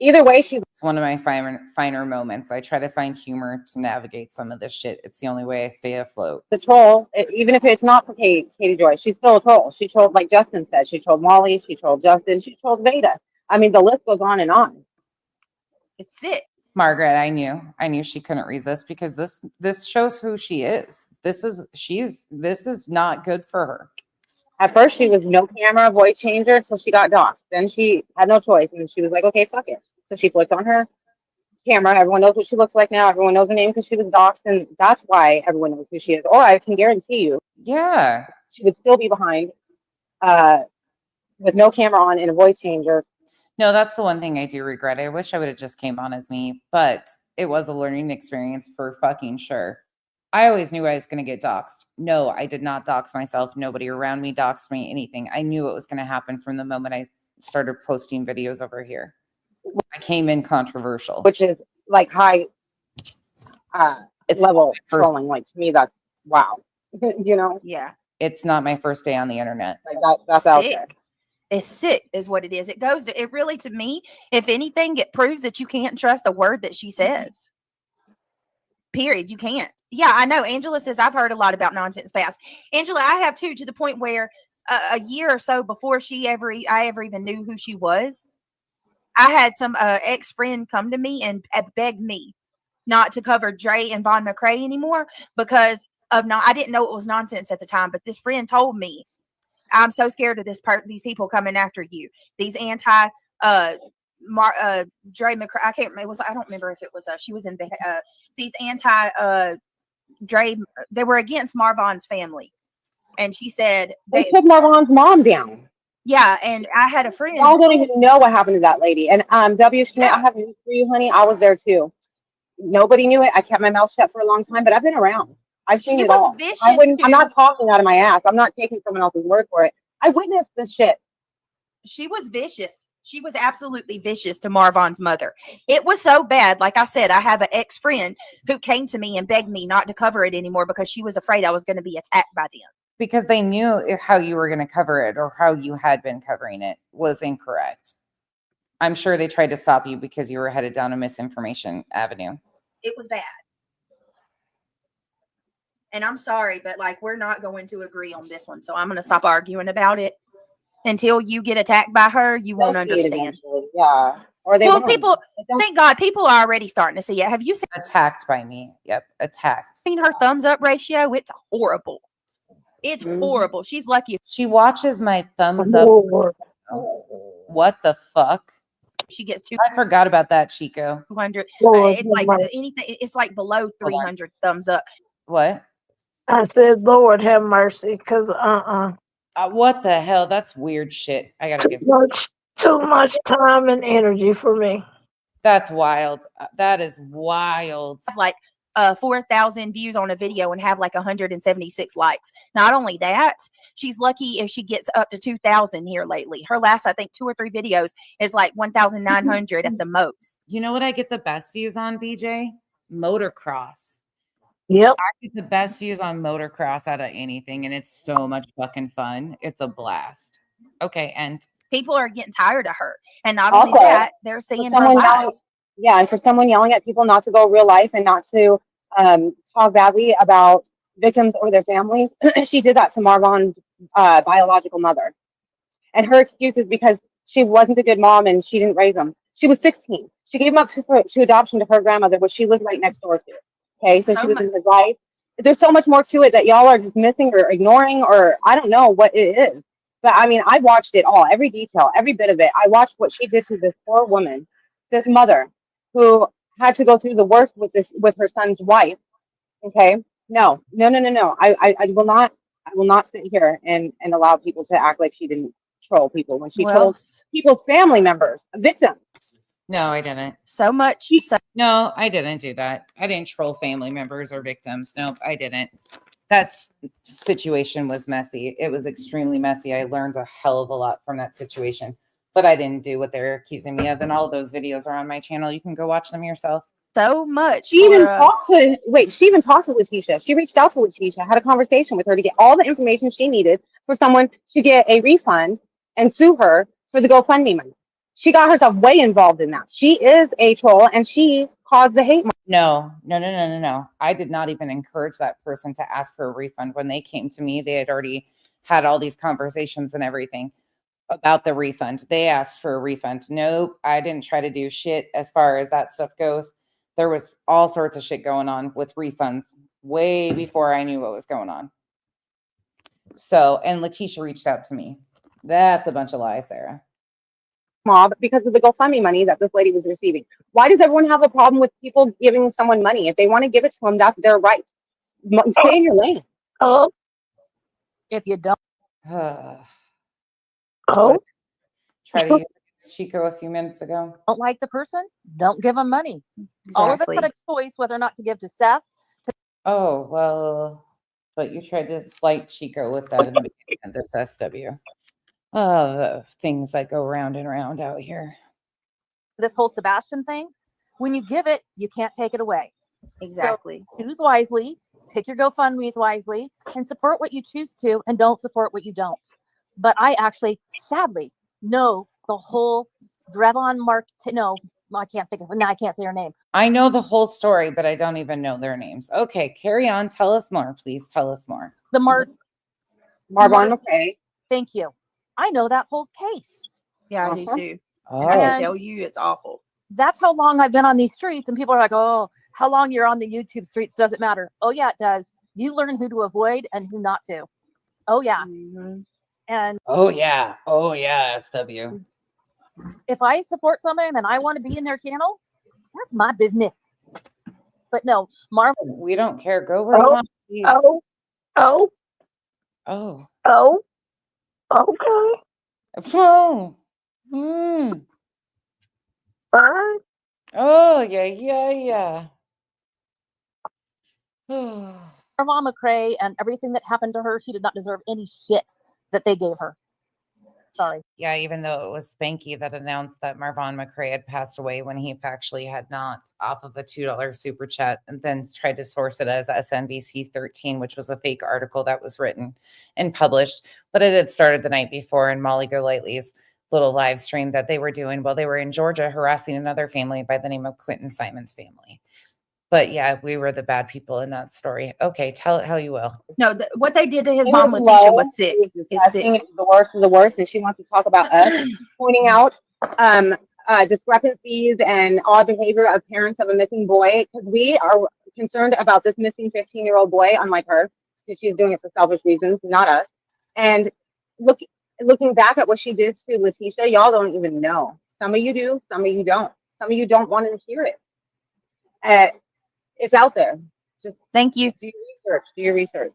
Either way, she It's one of my finer moments. I try to find humor to navigate some of this shit. It's the only way I stay afloat. The troll, even if it's not for Katie Joy, she's still a troll. She trolled, like Justin said, she trolled Molly, she trolled Justin, she trolled Veda. I mean, the list goes on and on. It's sick. Margaret, I knew she couldn't resist because this shows who she is. This is not good for her. At first, she was no camera voice changer until she got doxxed. Then she had no choice, and she was like, okay, fuck it. So she flipped on her camera. Everyone knows what she looks like now. Everyone knows her name because she was doxxed, and that's why everyone knows who she is. Or I can guarantee you, Yeah, she would still be behind with no camera on and a voice changer. no, that's the one thing I do regret. I wish I would have just came on as me, but it was a learning experience for fucking sure. I always knew I was going to get doxxed. No, I did not dox myself. Nobody around me doxed me, anything. I knew it was going to happen from the moment I started posting videos over here. I came in controversial. Which is like high It's level first- trolling. Like, to me, that's wow. You know, Yeah. It's not my first day on the internet. like that's out Sick. there. It's sick is what it is. It goes to it really, to me, if anything, it proves that you can't trust a word that she says. Period. You can't. Yeah, I know. Angela says I've heard a lot about nonsense past. Angela, I have too, to the point where a year or so before I ever even knew who she was, I had some ex-friend come to me and beg me not to cover Dre and Von McRae anymore because of I didn't know it was nonsense at the time, but this friend told me, I'm so scared of these people coming after you. These anti Dre McCray. I can't remember. I don't remember if it was she was in these anti Dre. They were against Marvon's family, and she said They took Marlon's mom down. Yeah, and I had a friend. Y'all don't even know what happened to that lady. And W. Schmidt, I have news for you, honey. I was there too. Nobody knew it. I kept my mouth shut for a long time, but I've been around. I've seen it all. Vicious, I'm not talking out of my ass. I'm not taking someone else's word for it. I witnessed this shit. She was vicious. She was absolutely vicious to Marvon's mother. It was so bad. Like I said, I have an ex-friend who came to me and begged me not to cover it anymore because she was afraid I was going to be attacked by them. Because they knew how you were going to cover it or how you had been covering it was incorrect. I'm sure they tried to stop you because you were headed down a misinformation avenue. It was bad. And I'm sorry, but like, we're not going to agree on this one. So I'm going to stop arguing about it until you get attacked by her. You won't understand. Yeah. Or they won't. People, thank God, people are already starting to see it. Have you seen attacked by me? Yep. Attacked. Seen her thumbs up ratio? It's horrible. It's horrible. She's lucky. She watches my thumbs up. What the fuck? She gets I forgot about that, Chico. 200. It's like anything. It's like below 300 thumbs up. What? I said, Lord have mercy, because what the hell? That's weird shit. I gotta give too much time and energy for me. That's wild. That is wild. Like 4,000 views on a video and have like 176 likes. Not only that, she's lucky if she gets up to 2,000 here lately. Her last, I think, 2 or 3 videos is like 1,900 at the most. You know what I get the best views on, BJ? Motocross. Yep. I get the best views on motocross out of anything, and it's so much fucking fun. It's a blast. Okay, and people are getting tired of her. And not only that, they're seeing her lives. Yeah, and for someone yelling at people not to go real life and not to talk badly about victims or their families, she did that to Marvon's biological mother. And her excuse is because she wasn't a good mom and she didn't raise him. She was 16. She gave him up to adoption to her grandmother, which she lived right next door to. Okay, so she was in his life. There's so much more to it that y'all are just missing or ignoring, or I don't know what it is. But I mean, I watched it all, every detail, every bit of it. I watched what she did to this poor woman, this mother, who had to go through the worst with her son's wife. Okay, no. I will not sit here and allow people to act like she didn't troll people when she trolled people's family members, victims. no, I didn't. So much. No, I didn't do that. I didn't troll family members or victims. Nope, I didn't. That situation was messy. It was extremely messy. I learned a hell of a lot from that situation, but I didn't do what they're accusing me of. And all of those videos are on my channel. You can go watch them yourself. So much. She even talked to Letitia. She reached out to Letitia, had a conversation with her to get all the information she needed for someone to get a refund and sue her for the GoFundMe money. She got herself way involved in that. She is a troll and she caused the hate. No. I did not even encourage that person to ask for a refund. When they came to me, they had already had all these conversations and everything about the refund. They asked for a refund. Nope, I didn't try to do shit as far as that stuff goes. There was all sorts of shit going on with refunds way before I knew what was going on. So, and Letitia reached out to me. That's a bunch of lies, Sarah. Mob because of the GoFundMe money that this lady was receiving. Why does everyone have a problem with people giving someone money? If they want to give it to them, that's their right. Stay in your lane. Oh, If you don't, oh, Try to use Chico a few minutes ago. like the person, don't give them money. All of us had a choice whether or not to give to Seth. Oh, well, but you tried to slight Chico with that in the beginning of this SW. Oh, the things that go round and round out here. This whole Sebastian thing, when you give it, you can't take it away. Exactly. So choose wisely, pick your GoFundMe's wisely, and support what you choose to, and don't support what you don't. But I actually, sadly, know the whole Drevon no, I can't think of it. No, I can't say her name. I know the whole story, but I don't even know their names. Okay, carry on. Tell us more, please. Tell us more. The Marvon McRae. Thank you. I know that whole case. Yeah, I do too. Oh, And I can And tell you it's awful. that's how long I've been on these streets. And people are like, oh, how long you're on the YouTube streets doesn't matter. Oh, yeah, it does. You learn who to avoid and who not to. Oh, yeah. And oh yeah. Oh yeah, SW. if I support somebody and I want to be in their channel, that's my business. But no, Marvin. We don't care. Go where you want. Please. oh, Oh. oh, okay. Oh. Hmm. Fine. Oh yeah. Marvon McRae and everything that happened to her, she did not deserve any shit that they gave her. Sorry. Yeah, even though it was Spanky that announced that Marvon McRae had passed away when he actually had not, off of a $2 super chat, and then tried to source it as SNBC 13, which was a fake article that was written and published. But it had started the night before in Molly Golightly's little live stream that they were doing while they were in Georgia harassing another family by the name of Quentin Simon's family. But yeah, we were the bad people in that story. Okay, tell it how you will. No, what they did to his It mom, was Letitia, low. was sick. It was It's sick. disgusting. It was the worst of the worst, and she wants to talk about us, pointing out discrepancies and odd behavior of parents of a missing boy, because we are concerned about this missing 15-year-old boy, unlike her, because she's doing it for selfish reasons, not us. And looking back at what she did to Letitia, y'all don't even know. Some of you do, some of you don't. Some of you don't want to hear it. It's out there. Just Thank you. do your research.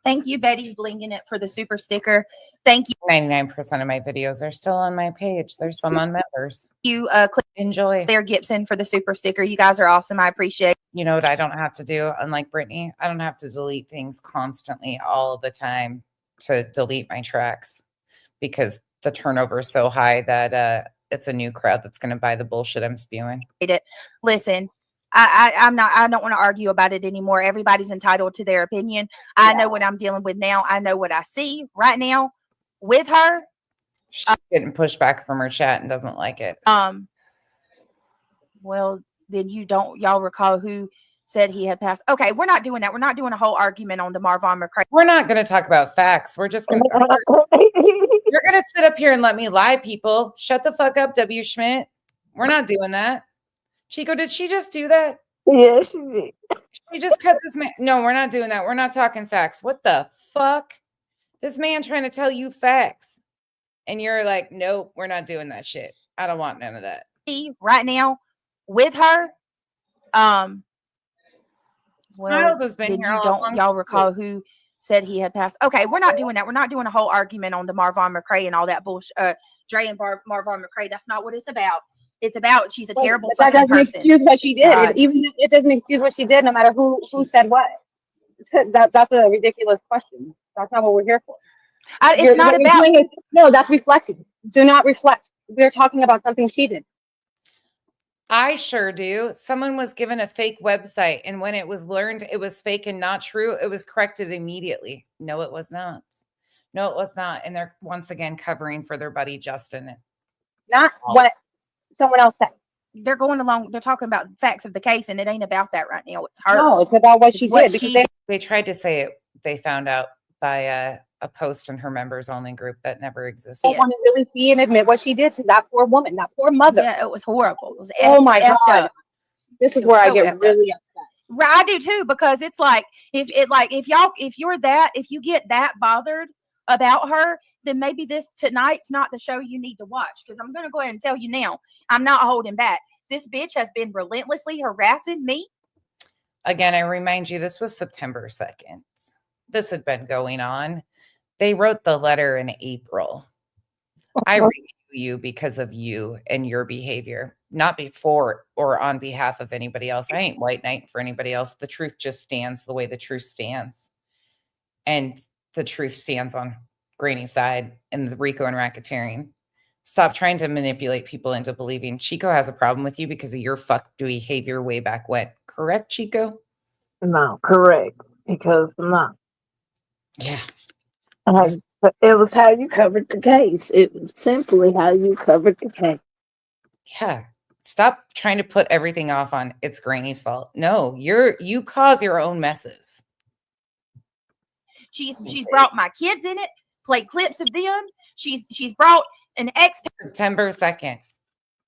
Thank you, Betty's blinging it for the super sticker. Thank you. 99% of my videos are still on my page. There's some on members. You click Enjoy. Claire Gibson for the super sticker. You guys are awesome. I appreciate it. You know what I don't have to do? Unlike Brittany, I don't have to delete things constantly all the time to delete my tracks because the turnover is so high that it's a new crowd that's going to buy the bullshit I'm spewing. it. Listen, I don't want to argue about it anymore. Everybody's entitled to their opinion. I know what I'm dealing with now. I know what I see right now with her. She's getting pushed back from her chat and doesn't like it. Well, then y'all recall who said he had passed. Okay, we're not doing that. We're not doing a whole argument on the Marvon McRae. We're not going to talk about facts. We're just going to, you're going to sit up here and let me lie, people. Shut the fuck up, W. Schmidt. We're not doing that. Chico, did she just do that? Yes, she did. She just cut this man. No, we're not doing that. We're not talking facts. What the fuck? This man trying to tell you facts. And you're like, nope, we're not doing that shit. I don't want none of that. Right now with her. Smiles has been here all along. Y'all recall who said he had passed? Okay, we're not doing that. We're not doing a whole argument on the Marvon McRae and all that bullshit. Dre and Marvon McRae. That's not what it's about. It's about she's a terrible But that fucking doesn't person. excuse what she did. God. Even if it doesn't excuse what she did, no matter who said what. That's a ridiculous question. That's not what we're here for. It's not about. No, that's reflecting. Do not reflect. We're talking about something she did. I sure do. Someone was given a fake website, and when it was learned it was fake and not true, it was corrected immediately. No, it was not. No, it was not. And they're once again covering for their buddy Justin. not what someone else said. They're going along. They're talking about the facts of the case, and it ain't about that right now. It's her. No, it's about what It's she what did because she they They tried to say it. They found out by a post in her members only group that never existed. don't want to really see and admit what she did to that poor woman, that poor mother. Yeah, it was horrible. It was Oh my effed God. up. This is It was where I so get effed up. really upset. Right, I do too, because it's like if you get that bothered about her, then maybe this tonight's not the show you need to watch. Because I'm gonna go ahead and tell you now, I'm not holding back. This bitch has been relentlessly harassing me. Again, I remind you, this was September 2nd. This had been going on. They wrote the letter in April. I review you because of you and your behavior, not before or on behalf of anybody else. I ain't white knight for anybody else. The truth just stands the way the truth stands. And the truth stands on Granny's side and the Rico and racketeering. Stop trying to manipulate people into believing Chico has a problem with you because of your fucked behavior way back when. Correct, Chico? No, correct. Because no. Yeah. It was how you covered the case. It was simply how you covered the case. Yeah. Stop trying to put everything off on it's Granny's fault. No, you cause your own messes. She's brought my kids in it, played clips of them. She's brought an ex. September 2nd.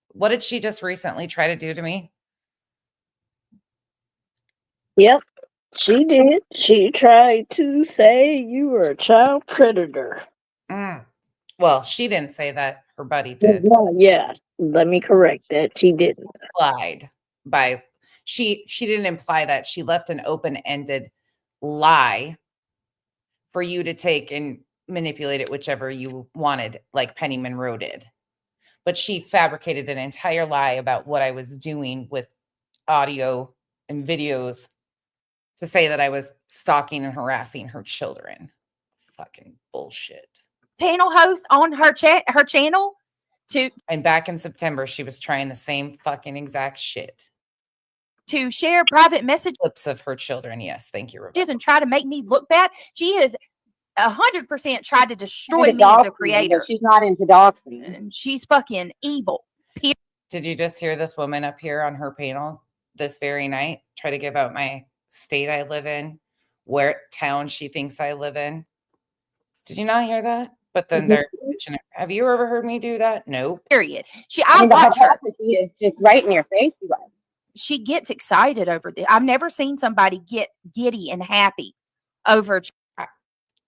What did she just recently try to do to me? Yep, she did. She tried to say you were a child predator. Well, she didn't say that. Her buddy did. Yeah, let me correct that. She didn't. Implied by she didn't imply that. She left an open-ended lie for you to take and manipulate it whichever you wanted, like Penny Monroe did. But she fabricated an entire lie about what I was doing with audio and videos to say that I was stalking and harassing her children. Fucking bullshit. Panel host on her channel to And back in September, she was trying the same fucking exact shit. to share private messages Clips of her children. Yes, thank you, Rebecca. and try to make me look bad. She has 100% tried to destroy Into me as a doxing, creator. but she's not into doxing. And she's fucking evil. Did you just hear this woman up here on her panel this very night try to give out my state I live in, where town she thinks I live in? Did you not hear that? But then they're mentioning, have you ever heard me do that? Nope. Period. I I mean, the watch her. hypocrisy is just right in your face, you guys. She gets excited over this. I've never seen somebody get giddy and happy over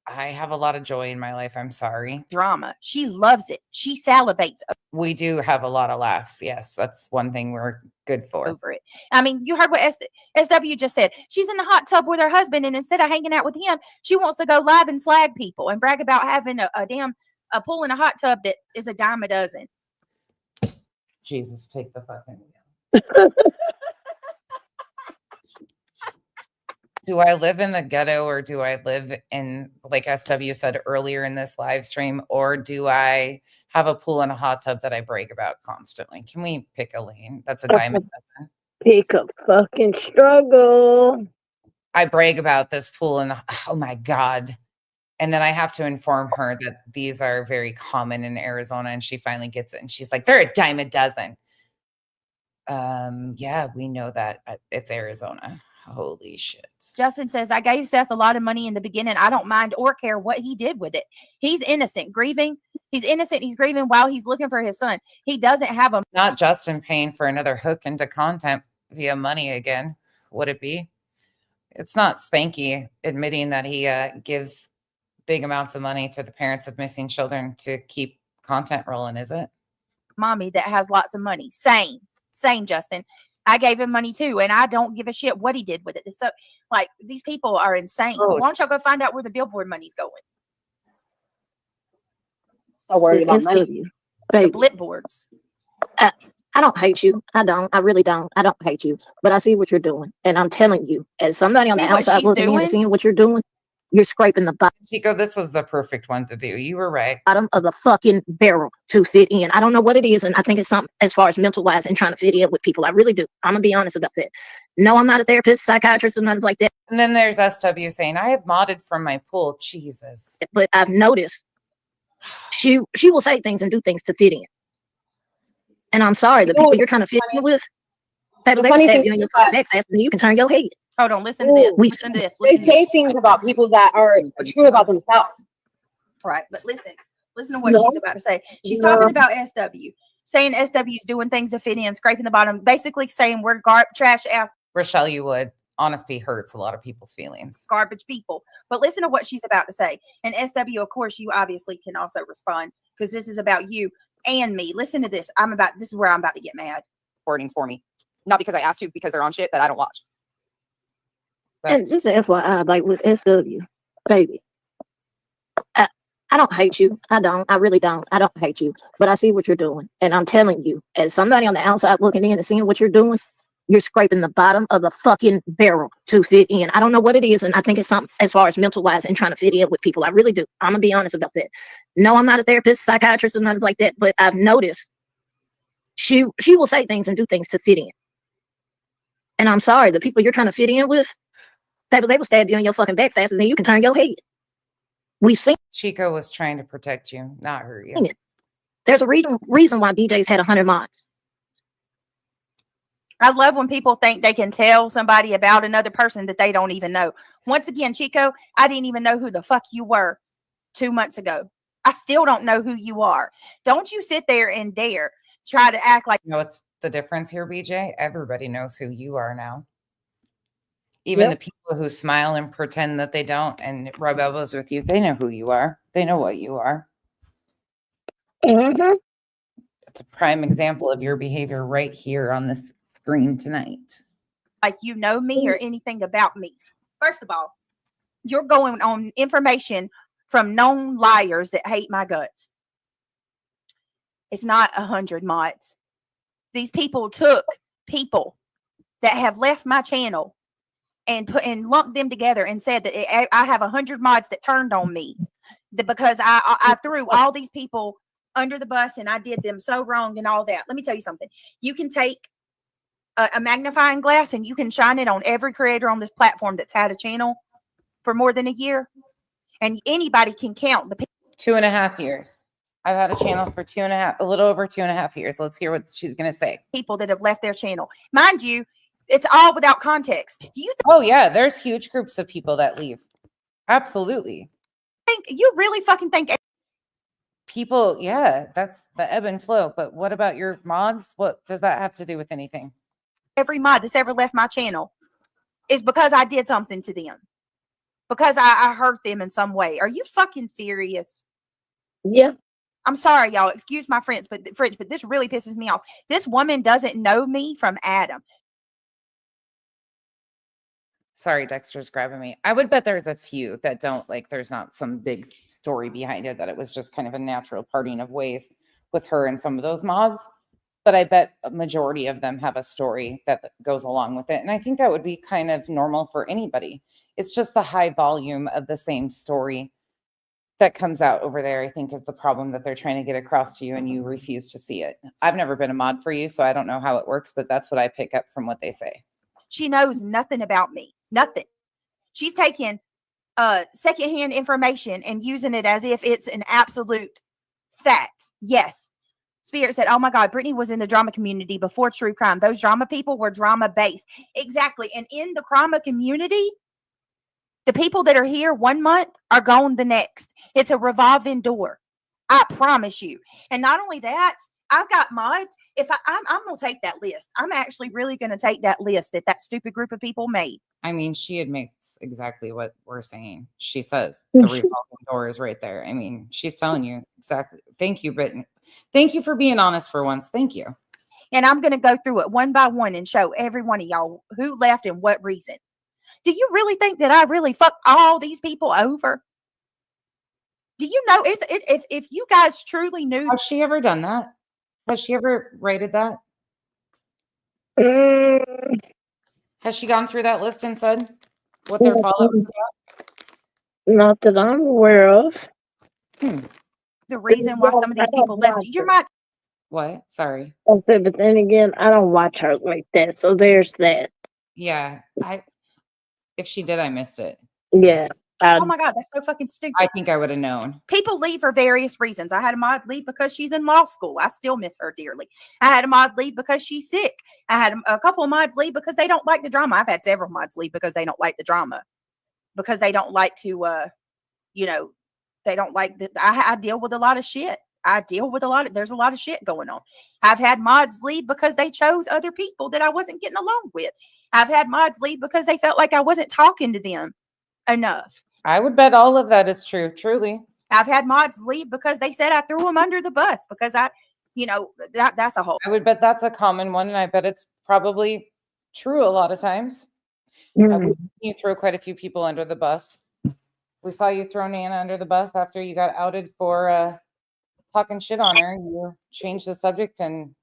I have a lot of joy in my life. I'm sorry. drama. She loves it. She salivates We do have a lot of laughs. Yes, that's one thing we're good for. over it. I mean, you heard what SW just said. She's in the hot tub with her husband, and instead of hanging out with him, she wants to go live and slag people and brag about having a pool in a hot tub that is a dime a dozen. Jesus, take the fucking wheel. Do I live in the ghetto or do I live in, like SW said earlier in this live stream, or do I have a pool and a hot tub that I brag about constantly? Can we pick a lane? That's a diamond dozen. Pick a fucking struggle. I brag about this pool and oh my God. And then I have to inform her that these are very common in Arizona, and she finally gets it. And she's like, they're a dime a dozen. Yeah, we know that it's Arizona. Holy shit. Justin says, I gave Seth a lot of money in the beginning. I don't mind or care what he did with it. He's innocent, grieving. He's innocent. He's grieving while he's looking for his son. He doesn't have a Not Justin paying for another hook into content via money again. Would it be? It's not Spanky admitting that he gives big amounts of money to the parents of missing children to keep content rolling, is it? mommy that has lots of money. Same, Justin. I gave him money too, and I don't give a shit what he did with it. So, like, these people are insane. Oh, Why don't y'all go find out where the billboard money's going? So worried about money. The Baby, blit boards. I don't hate you. I don't. I really don't. I don't hate you. But I see what you're doing. And I'm telling you, as somebody on the See what outside she's looking in doing? and seeing what you're doing, you're scraping the Chico, this was the perfect one to do. You were right. bottom of the fucking barrel to fit in. I don't know what it is. And I think it's something as far as mental wise and trying to fit in with people. I really do. I'm going to be honest about that. No, I'm not a therapist, psychiatrist, or nothing like that. And then there's SW saying, I have modded from my pool. Jesus. But I've noticed she will say things and do things to fit in. And I'm sorry, the You know, people you're trying to fit in with, the they will funny stab thing you in is your fucking that back faster than you can turn your head. Hold on, listen to this. We've Listen to seen it. this. they Listen to say this. things about people that are true about themselves. Right, but listen to what No, she's about to say. She's no. talking about SW, saying SW is doing things to fit in, scraping the bottom, basically saying we're trash ass Rochelle, you would. Honesty hurts a lot of people's feelings. garbage people. But listen to what she's about to say. And SW, of course, you obviously can also respond because this is about you and me. Listen to this. This is where I'm about to get mad. Recordings for me. Not because I asked to, because they're on shit that I don't watch. And just an FYI, like with SW, baby, I don't hate you. I don't. I really don't. I don't hate you. But I see what you're doing. And I'm telling you, as somebody on the outside looking in and seeing what you're doing, you're scraping the bottom of the fucking barrel to fit in. I don't know what it is. And I think it's something as far as mental wise and trying to fit in with people. I really do. I'm going to be honest about that. No, I'm not a therapist, psychiatrist, or nothing like that. But I've noticed she will say things and do things to fit in. And I'm sorry, the people you're trying to fit in with, baby, they will stab you in your fucking back faster than you can turn your head. We've seen Chico was trying to protect you, not hurt you. it. There's a reason why BJ's had 100 mods. I love when people think they can tell somebody about another person that they don't even know. Once again, Chico, I didn't even know who the fuck you were 2 months ago. I still don't know who you are. Don't you sit there and dare try to act like You know what's the difference here, BJ? Everybody knows who you are now. Even the people who smile and pretend that they don't and rub elbows with you, they know who you are. They know what you are. Mm-hmm. It's a prime example of your behavior right here on this screen tonight. you know me or anything about me. First of all, you're going on information from known liars that hate my guts. It's not 100 mods. These people took people that have left my channel and lumped them together and said that I have 100 mods that turned on me because I threw all these people under the bus and I did them so wrong and all that. Let me tell you something. You can take a magnifying glass and you can shine it on every creator on this platform that's had a channel for more than a year, and anybody can count the 2.5 years. I've had a channel for a little over 2.5 years. Let's hear what she's going to say. people that have left their channel. Mind you, it's all without context. Do you Oh, yeah. There's huge groups of people that leave. Absolutely. think you really fucking think People, yeah, that's the ebb and flow. But what about your mods? What does that have to do with anything? every mod that's ever left my channel is because I did something to them? Because I hurt them in some way. Are you fucking serious? Yeah. I'm sorry, y'all. Excuse my French, but this really pisses me off. This woman doesn't know me from Adam. Sorry, Dexter's grabbing me. I would bet there's a few that don't, like, there's not some big story behind it, that it was just kind of a natural parting of ways with her and some of those mods. But I bet a majority of them have a story that goes along with it. And I think that would be kind of normal for anybody. It's just the high volume of the same story that comes out over there, I think, is the problem that they're trying to get across to you, and you refuse to see it. I've never been a mod for you, so I don't know how it works, but that's what I pick up from what they say. She knows nothing about me. Nothing. She's taking secondhand information and using it as if it's an absolute fact. Yes. Spirit said, oh my God, Brittany was in the drama community before true crime. Those drama people were drama based. Exactly. And in the drama community, the people that are here 1 month are gone the next. It's a revolving door. I promise you. And not only that, I've got mods. If I'm going to take that list. I'm actually really going to take that list that stupid group of people made. I mean, she admits exactly what we're saying. She says the revolving door is right there. I mean, she's telling you exactly. Thank you, Brittany. Thank you for being honest for once. Thank you. And I'm going to go through it one by one and show every one of y'all who left and what reason. Do you really think that I really fucked all these people over? Do you know if you guys truly knew? Has she ever done that? Has she ever rated that? Has she gone through that list and said what their follow-up was about? Not that I'm aware of. The reason why some of these people left. You're not. What? Sorry. I said, but then again, I don't watch her like that. So there's that. Yeah. If she did, I missed it. Yeah. Oh my God, that's so fucking stupid. I think I would have known. People leave for various reasons. I had a mod leave because she's in law school. I still miss her dearly. I had a mod leave because she's sick. I had a couple of mods leave because they don't like the drama. I've had several mods leave because they don't like the drama, because they don't like to, they don't like the. I deal with a lot of shit. There's a lot of shit going on. I've had mods leave because they chose other people that I wasn't getting along with. I've had mods leave because they felt like I wasn't talking to them enough. I would bet all of that is true, truly. I've had mods leave because they said I threw them under the bus because that's a whole. I would bet that's a common one, and I bet it's probably true a lot of times. You throw quite a few people under the bus. We saw you throw Nana under the bus after you got outed for talking shit on her. You changed the subject and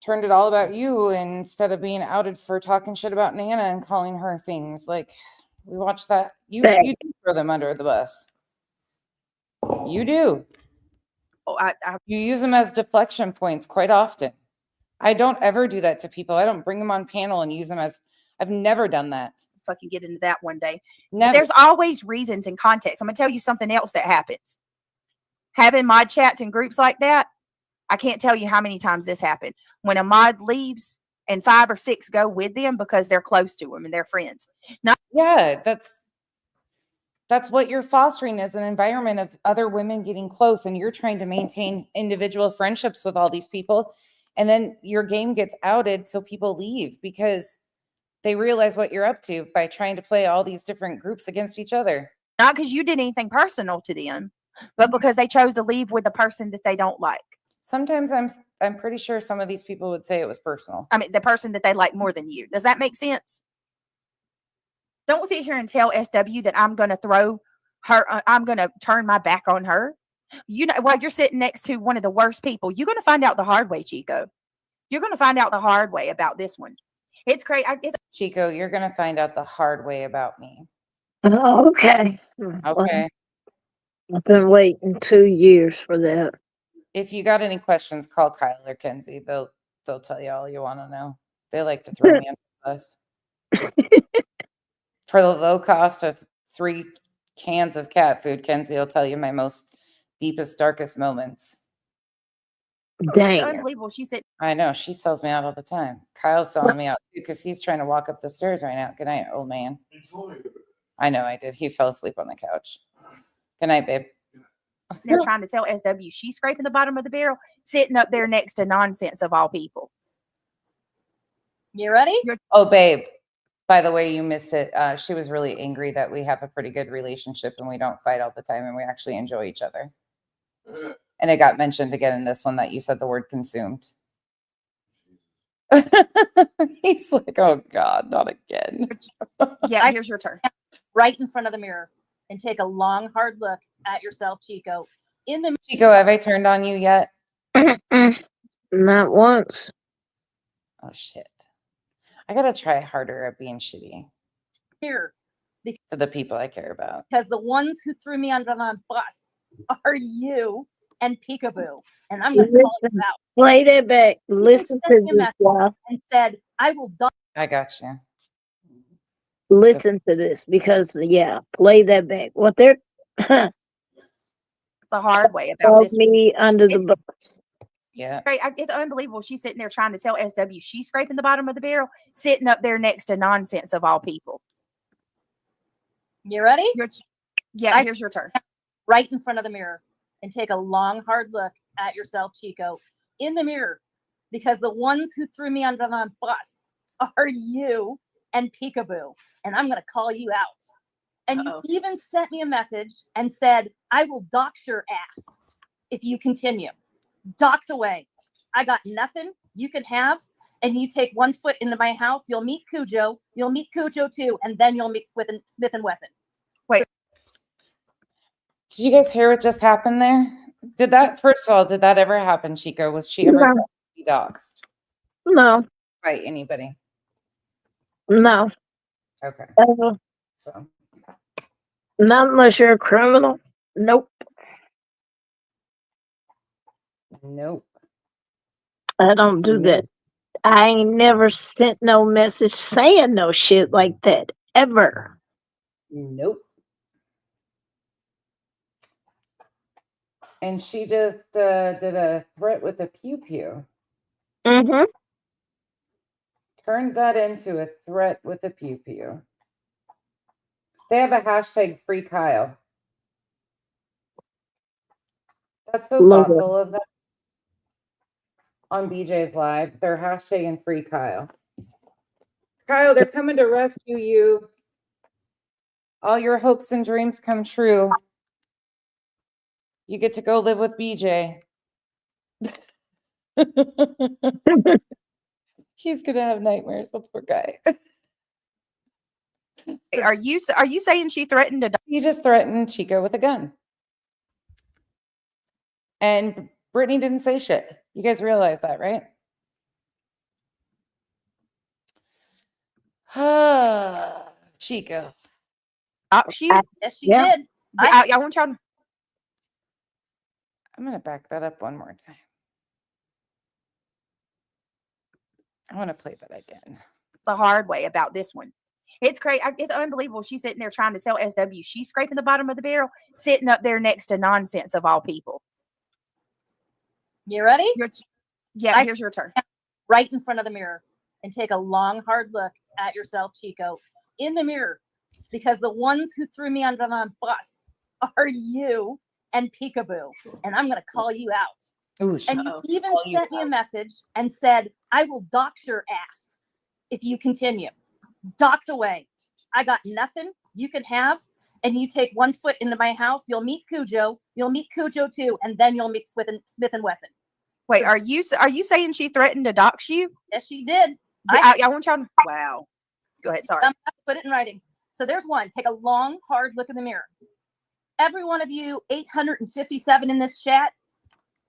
turned it all about you instead of being outed for talking shit about Nana and calling her things. Like, we watched that. You do throw them under the bus. You do. Oh, you use them as deflection points quite often. I don't ever do that to people. I don't bring them on panel and use them as. I've never done that. Fucking get into that one day. Never. There's always reasons and context. I'm gonna tell you something else that happens. Having mod chats and groups like that, I can't tell you how many times this happened. When a mod leaves and 5 or 6 go with them because they're close to them and they're friends. Yeah, that's what you're fostering, is an environment of other women getting close, and you're trying to maintain individual friendships with all these people, and then your game gets outed, so people leave because they realize what you're up to by trying to play all these different groups against each other. Not because you did anything personal to them, but because they chose to leave with a person that they don't like. Sometimes I'm pretty sure some of these people would say it was personal. I mean, the person that they like more than you. Does that make sense? Don't sit here and tell SW that I'm going to throw her. I'm going to turn my back on her. While you're sitting next to one of the worst people, you're going to find out the hard way, Chico. You're going to find out the hard way about this one. It's crazy. Chico, you're going to find out the hard way about me. Oh, okay. Okay. I've been waiting 2 years for that. If you got any questions, call Kyle or Kenzie. They'll tell you all you want to know. They like to throw me under the bus. For the low cost of 3 cans of cat food, Kenzie will tell you my most deepest, darkest moments. Dang. It's unbelievable. She said, I know. She sells me out all the time. Kyle's selling me out too because he's trying to walk up the stairs right now. Good night, old man. I know I did. He fell asleep on the couch. Good night, babe. they're trying to tell SW she's scraping the bottom of the barrel, sitting up there next to nonsense of all people. You ready? Oh, babe. By the way, you missed it. She was really angry that we have a pretty good relationship and we don't fight all the time and we actually enjoy each other. And it got mentioned again in this one that you said the word consumed. He's like, oh God, not again. Yeah, here's your turn. Right in front of the mirror and take a long, hard look at yourself, Chico. Chico, have I turned on you yet? Not once. Oh, shit. I got to try harder at being shitty. Here. To the people I care about. Because the ones who threw me under the bus are you and Peekaboo. And I'm going to call you out. Play that back. Listen to this, y'all. And said, I will die. I got you. Listen to this because, yeah, play that back. What they're the hard way about this. Me under the bus. Yeah. Right. It's unbelievable. She's sitting there trying to tell SW she's scraping the bottom of the barrel, sitting up there next to nonsense of all people. You ready? Here's your turn. Right in front of the mirror and take a long, hard look at yourself, Chico, in the mirror. Because the ones who threw me under the bus are you and Peekaboo. And I'm going to call you out. And you even sent me a message and said, I will dox your ass if you continue. Dox away. I got nothing you can have. And you take 1 foot into my house, you'll meet Cujo. You'll meet Cujo too. And then you'll meet Smith and Wesson. Wait. Did you guys hear what just happened there? First of all, did that ever happen, Chico? Was she ever doxxed? No. By anybody? No. Okay. So. Not unless you're a criminal. Nope. Nope. I don't do that. I ain't never sent no message saying no shit like that. Ever. Nope. And she just did a threat with a pew pew. Mm-hmm. Turned that into a threat with a pew pew. They have a hashtag free Kyle. That's so Love it. thoughtful of them. On BJ's live, they're hashtagging free Kyle. Kyle, they're coming to rescue you. All your hopes and dreams come true. You get to go live with BJ. He's gonna have nightmares, the poor guy. Are you saying she threatened to die? He just threatened Chico with a gun. And Brittany didn't say shit. You guys realize that, right? Chico. She Yes, she Yeah. did. I want y'all. I'm gonna back that up one more time. I want to play that again. The hard way about this one. It's crazy. It's unbelievable. She's sitting there trying to tell SW she's scraping the bottom of the barrel, sitting up there next to nonsense of all people. You ready? Here's your turn. Right in front of the mirror and take a long, hard look at yourself, Chico, in the mirror, because the ones who threw me under the bus are you and Peekaboo, and I'm going to call you out. Ooh, And you even sent me a message and said, I will dox your ass if you continue. Dox away. I got nothing you can have, and you take 1 foot into my house, you'll meet Cujo. You'll meet Cujo too, and then you'll meet Smith and Wesson. Wait, are you saying she threatened to dox you? Yes, she did. I want y'all to. Wow. Go ahead. Sorry. Put it in writing. So there's one. Take a long, hard look in the mirror. Every one of you, 857 in this chat,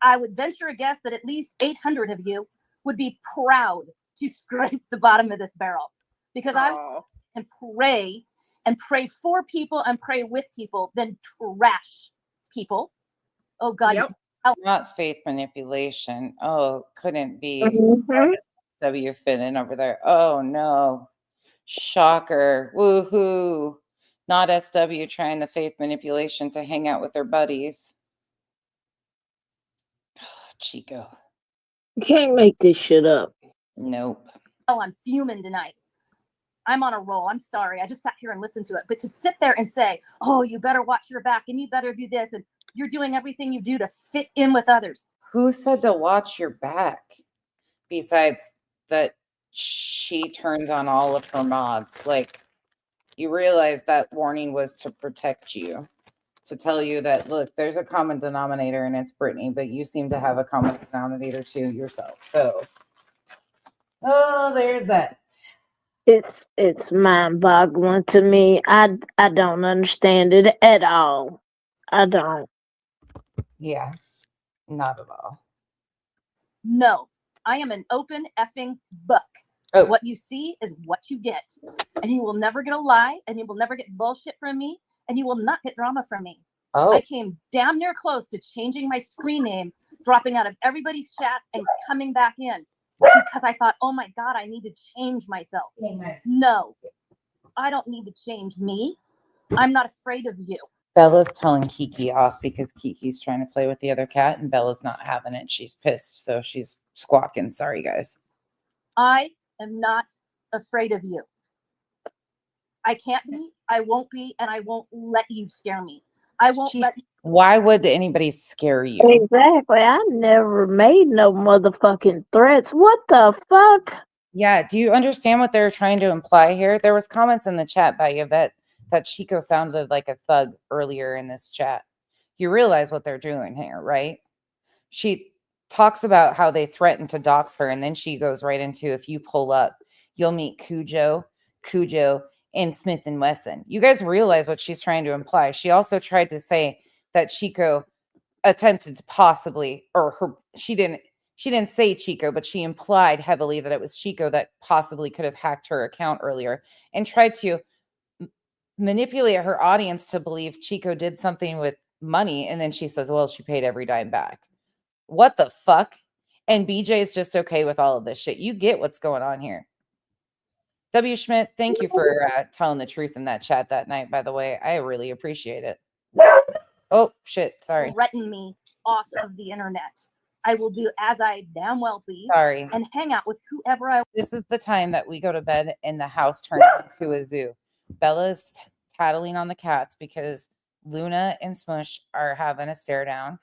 I would venture a guess that at least 800 of you would be proud to scrape the bottom of this barrel, because I and pray for people and pray with people, then trash people. Oh God. Yep. Not faith manipulation. Oh, couldn't be. Mhm. W fit in over there. Oh no. Shocker. Woohoo. Not SW trying the faith manipulation to hang out with their buddies. Chico. You can't make this shit up. Nope. Oh, I'm fuming tonight. I'm on a roll. I'm sorry. I just sat here and listened to it. But to sit there and say, oh, you better watch your back and you better do this, and you're doing everything you do to fit in with others. Who said to watch your back? Besides that she turns on all of her mods. Like, you realize that warning was to protect you, to tell you that, look, there's a common denominator and it's Brittany, but you seem to have a common denominator too yourself. So, oh, there's that. It's mind-boggling to me. I don't understand it at all. I don't. Yeah, not at all. No, I am an open effing book. Oh. What you see is what you get. And you will never get a lie, and you will never get bullshit from me, and you will not get drama from me. Oh. I came damn near close to changing my screen name, dropping out of everybody's chats and coming back in, because I thought, oh my God, I need to change myself. No, I don't need to change me. I'm not afraid of you. Bella's telling Kiki off because Kiki's trying to play with the other cat and Bella's not having it. She's pissed, so she's squawking. Sorry, guys. I am not afraid of you. I can't be, I won't be, and I won't let you scare me. I won't let you. Why would anybody scare you? Exactly. I never made no motherfucking threats. What the fuck? Yeah. Do you understand what they're trying to imply here? There was comments in the chat by Yvette that Chico sounded like a thug earlier in this chat. You realize what they're doing here, right? She talks about how they threatened to dox her, and then she goes right into, if you pull up, you'll meet Cujo, and Smith and Wesson. You guys realize what she's trying to imply. She also tried to say that Chico attempted to possibly, she didn't say Chico, but she implied heavily that it was Chico that possibly could have hacked her account earlier and tried to manipulate her audience to believe Chico did something with money. And then she says, well, she paid every dime back. What the fuck? And BJ is just okay with all of this shit. You get what's going on here. W. Schmidt, thank you for telling the truth in that chat that night, by the way. I really appreciate it. Oh, shit. Sorry. Threaten me off of the internet. I will do as I damn well please Sorry. and hang out with whoever I This is the time that we go to bed and the house turns into a zoo. Bella's tattling on the cats because Luna and Smush are having a stare down.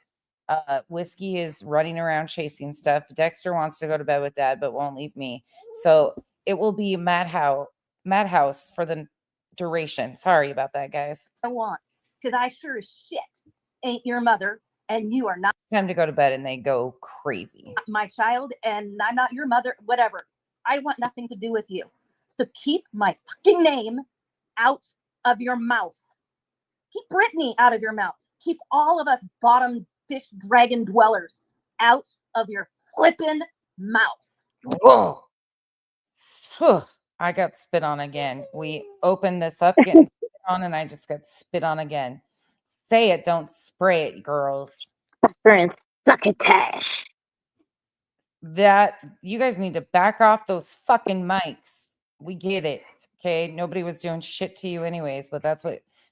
Whiskey is running around chasing stuff. Dexter wants to go to bed with Dad but won't leave me. So it will be madhouse for the duration. Sorry about that, guys. want, because I sure as shit ain't your mother, and you are not Time to go to bed and they go crazy. my child, and I'm not your mother, whatever. I want nothing to do with you. So keep my fucking name out of your mouth. Keep Brittany out of your mouth. Keep all of us bottom fish dragon dwellers out of your flippin' mouth. Whoa. Phew. I got spit on again. We opened this up getting spit on and I just got spit on again. Say it, don't spray it, girls. Friends, succotash. That you guys need to back off those fucking mics. We get it. Okay. Nobody was doing shit to you anyways, but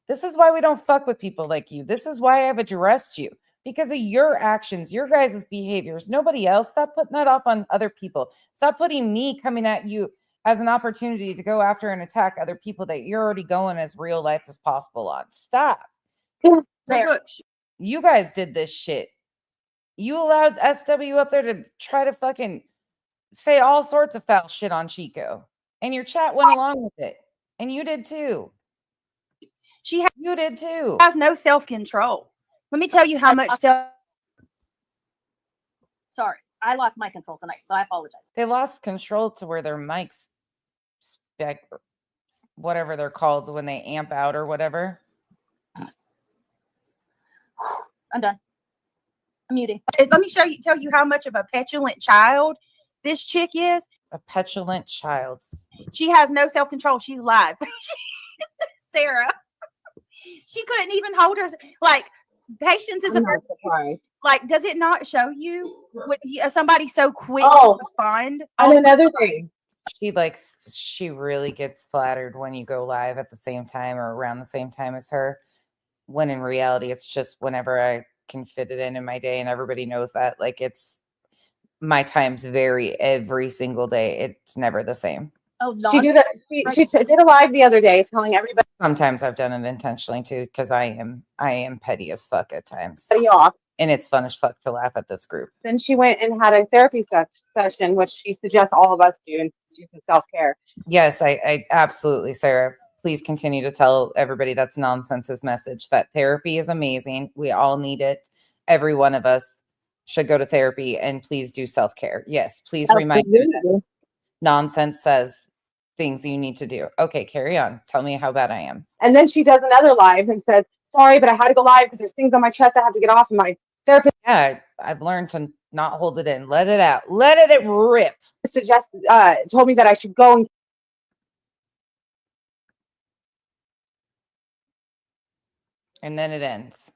this is why we don't fuck with people like you. This is why I've addressed you because of your actions, your guys' behaviors. Nobody else. Stop putting that off on other people. Stop putting me coming at you as an opportunity to go after and attack other people that you're already going as real life as possible on. Stop. There. You guys did this shit. You allowed SW up there to try to fucking say all sorts of foul shit on Chico. And your chat went along with it. And you did too. You did too. Has no self-control. Let me tell you how much Sorry, I lost my control tonight, so I apologize. They lost control to where their mics whatever they're called when they amp out or whatever. I'm done. I'm muting. Let me tell you how much of a petulant child this chick is. A petulant child. She has no self-control. She's live. Sarah. She couldn't even hold her. Like, patience is I'm not surprised. like, does it not show you when somebody so quick Oh. to respond? And another thing. She really gets flattered when you go live at the same time or around the same time as her. When in reality, it's just whenever I can fit it in my day, and everybody knows that. Like, it's my times vary every single day. It's never the same. Oh, She did a live the other day telling everybody Sometimes I've done it intentionally too, because I am petty as fuck at times, off. and it's fun as fuck to laugh at this group. Then she went and had a therapy session, which she suggests all of us do, and she's in self-care. Yes, I absolutely, Sarah. Please continue to tell everybody that's Nonsense's message that therapy is amazing. We all need it. Every one of us should go to therapy, and please do self-care. Yes, please remind me that Nonsense says things you need to do. Okay, carry on. Tell me how bad I am. And then she does another live and says, sorry, but I had to go live because there's things on my chest I have to get off, and my therapist Yeah, I've learned to not hold it in. Let it out. Let it rip. told me that I should go and And then it ends.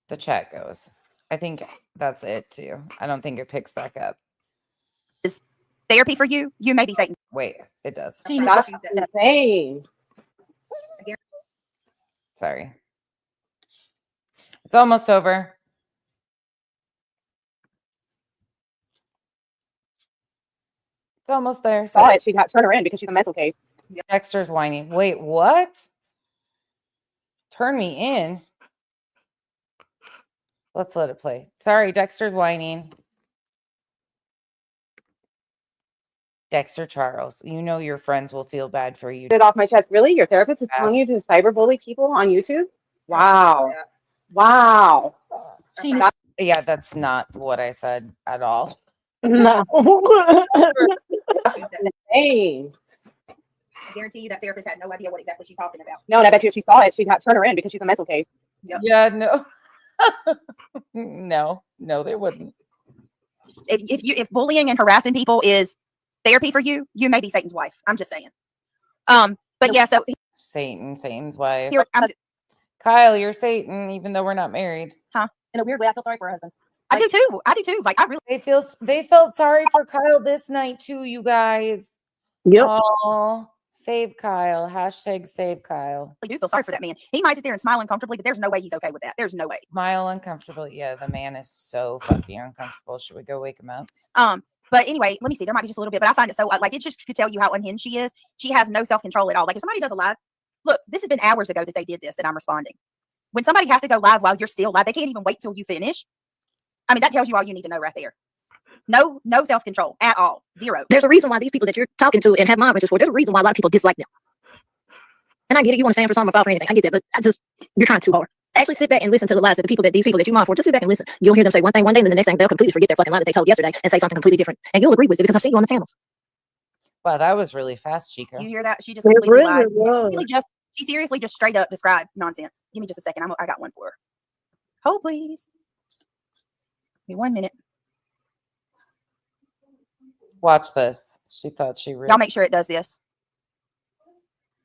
The chat goes. I think that's it too. I don't think it picks back up. Therapy for you? You may be Satan. Wait, it does. that's insane. Sorry. It's almost over. It's almost there. Saw it. She got turn her in because she's a mental case. Dexter's whining. Wait, what? Turn me in? Let's let it play. Sorry, Dexter's whining. Dexter Charles, you know your friends will feel bad for you. Get it off my chest. Really? Your therapist is telling you to cyberbully people on YouTube? Wow. Wow. Yeah, that's not what I said at all. No. Insane. I guarantee you that therapist had no idea what exactly she's talking about. No, and I bet you if she saw it, she'd not turn her in because she's a mental case. Yep. Yeah, no. No, they wouldn't. If bullying and harassing people is therapy for you, you may be Satan's wife. I'm just saying. But yeah, so Satan's wife. here, Kyle, you're Satan, even though we're not married. In a weird way, I feel sorry for her husband. I do too. I do too. Like I really They felt sorry for Kyle this night too, you guys. Yep. Oh, save Kyle. Hashtag save Kyle. do feel sorry for that man. He might sit there and smile uncomfortably, but there's no way he's okay with that. There's no way. Smile uncomfortable. Yeah, the man is so fucking uncomfortable. Should we go wake him up? But anyway, let me see. There might be just a little bit, but I find it so like it's just to tell you how unhinged she is. She has no self-control at all. Like if somebody does a live, look, this has been hours ago that they did this, that I'm responding. When somebody has to go live while you're still live, they can't even wait till you finish. I mean, that tells you all you need to know right there. No self-control at all. Zero. There's a reason why these people that you're talking to and have moderators for, there's a reason why a lot of people dislike them. And I get it, you want to stand for something or fall for anything. I get that, but you're trying too hard. Actually sit back and listen to the lies that these people that you mod for, just sit back and listen. You'll hear them say one thing one day, and then the next thing they'll completely forget their fucking lie that they told yesterday and say something completely different. And you'll agree with it because I've seen you on the panels. Wow, that was really fast, Chico. Do you hear that? She just It completely really lied. was. She seriously just straight up described nonsense. Give me just a second. I got one for her. Hold, please. Give me 1 minute. Watch this. She thought she really. Y'all make sure it does this.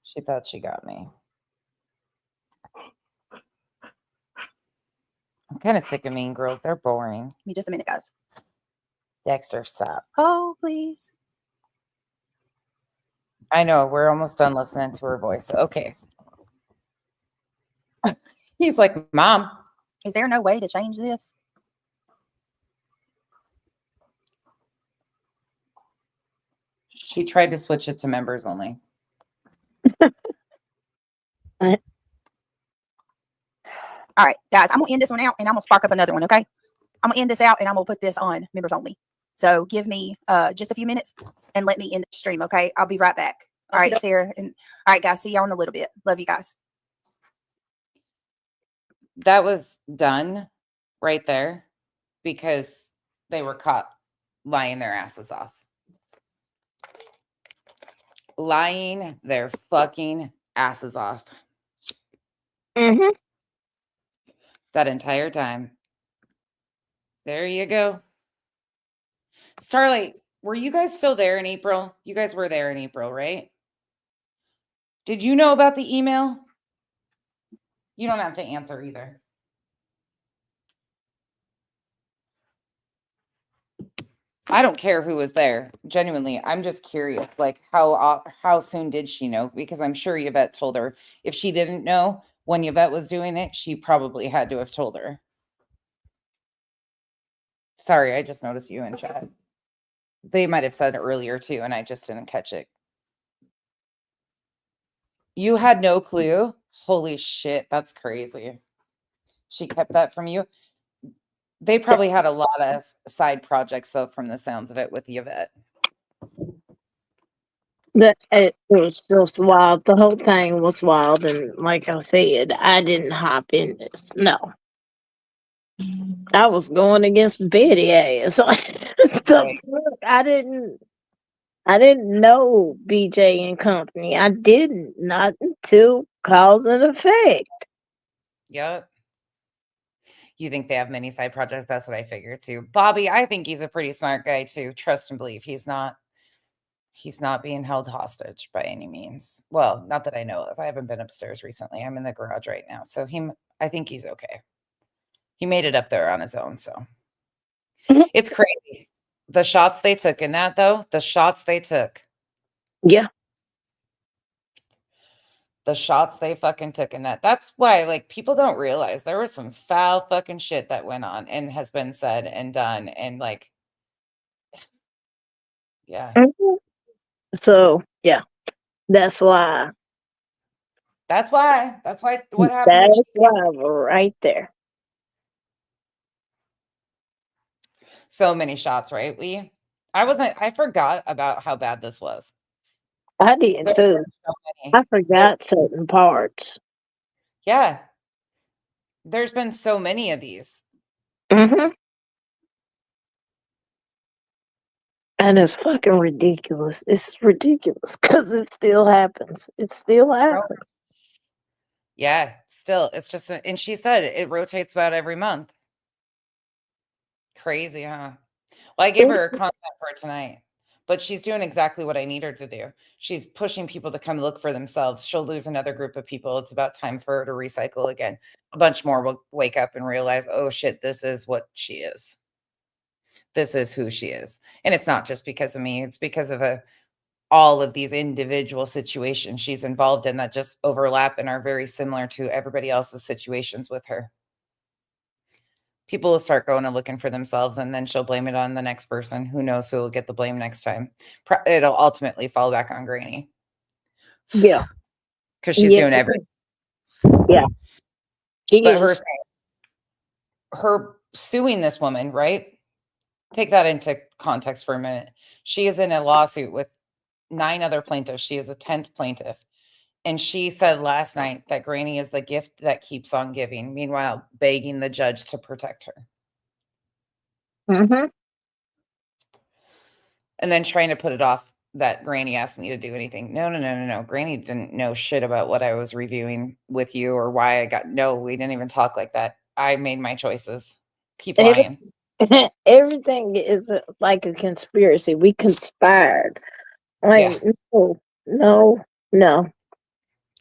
She thought she got me. I'm kind of sick of Mean Girls. They're boring. Give me just a minute, guys. Dexter, stop. Hold, please. I know. We're almost done listening to her voice. Okay. He's like, Mom. Is there no way to change this? She tried to switch it to members only. All right, guys, I'm going to end this one out and I'm going to spark up another one, okay? I'm going to end this out and I'm going to put this on members only. So give me just a few minutes and let me end the stream, okay? I'll be right back. All right, Sarah. And all right, guys, see y'all in a little bit. Love you guys. That was done right there because they were caught lying their asses off. Lying their fucking asses off. Mm-hmm. That entire time. There you go. Starlight, were you guys still there in April? You guys were there in April, right? Did you know about the email? You don't have to answer either. I don't care who was there. Genuinely, I'm just curious. Like, how soon did she know? Because I'm sure Yvette told her. If she didn't know when Yvette was doing it, she probably had to have told her. Sorry, I just noticed you in chat. They might have said it earlier too, and I just didn't catch it. You had no clue? Holy shit, that's crazy. She kept that from you? They probably had a lot of side projects, though, from the sounds of it with Yvette. It was just wild. The whole thing was wild. And like I said, I didn't hop in this. No. I was going against Betty ass. Right. Look, I didn't know BJ and company. I didn't. Not until cause and effect. Yep. You think they have many side projects? That's what I figured too. Bobby, I think he's a pretty smart guy too. Trust and believe. He's not being held hostage by any means. Well, not that I know of. I haven't been upstairs recently. I'm in the garage right now. So I think he's okay. He made it up there on his own. So it's crazy. The shots they took in that though, the shots they took. Yeah. The shots they fucking took in that. That's why, like, people don't realize there was some foul fucking shit that went on and has been said and done. And, like, yeah. So, yeah. That's why. That's why what happened. That's why right there. So many shots, right? I forgot about how bad this was. I did too. So many. I forgot certain parts. Yeah. There's been so many of these. Mm-hmm. And it's fucking ridiculous. It's ridiculous because it still happens. It still happens. Yeah, still. It's just, and she said it rotates about every month. Crazy, huh? Well, I gave her content for tonight. but she's doing exactly what I need her to do. She's pushing people to come look for themselves. She'll lose another group of people. It's about time for her to recycle again. A bunch more will wake up and realize, oh shit, this is what she is. This is who she is. And it's not just because of me. It's because of all of these individual situations she's involved in that just overlap and are very similar to everybody else's situations with her. People will start going and looking for themselves, and then she'll blame it on the next person. Who knows who will get the blame next time? It'll ultimately fall back on Granny Yeah. because she's Yeah. doing everything. Yeah. She But is. her suing this woman, right? Take that into context for a minute. She is in a lawsuit with 9 other plaintiffs. She is a 10th plaintiff. And she said last night that Granny is the gift that keeps on giving, meanwhile, begging the judge to protect her. Mm-hmm. And then trying to put it off that Granny asked me to do anything. No. Granny didn't know shit about what I was reviewing with you or why I got. No, we didn't even talk like that. I made my choices. Keep lying. Everything is like a conspiracy. We conspired. Like, no.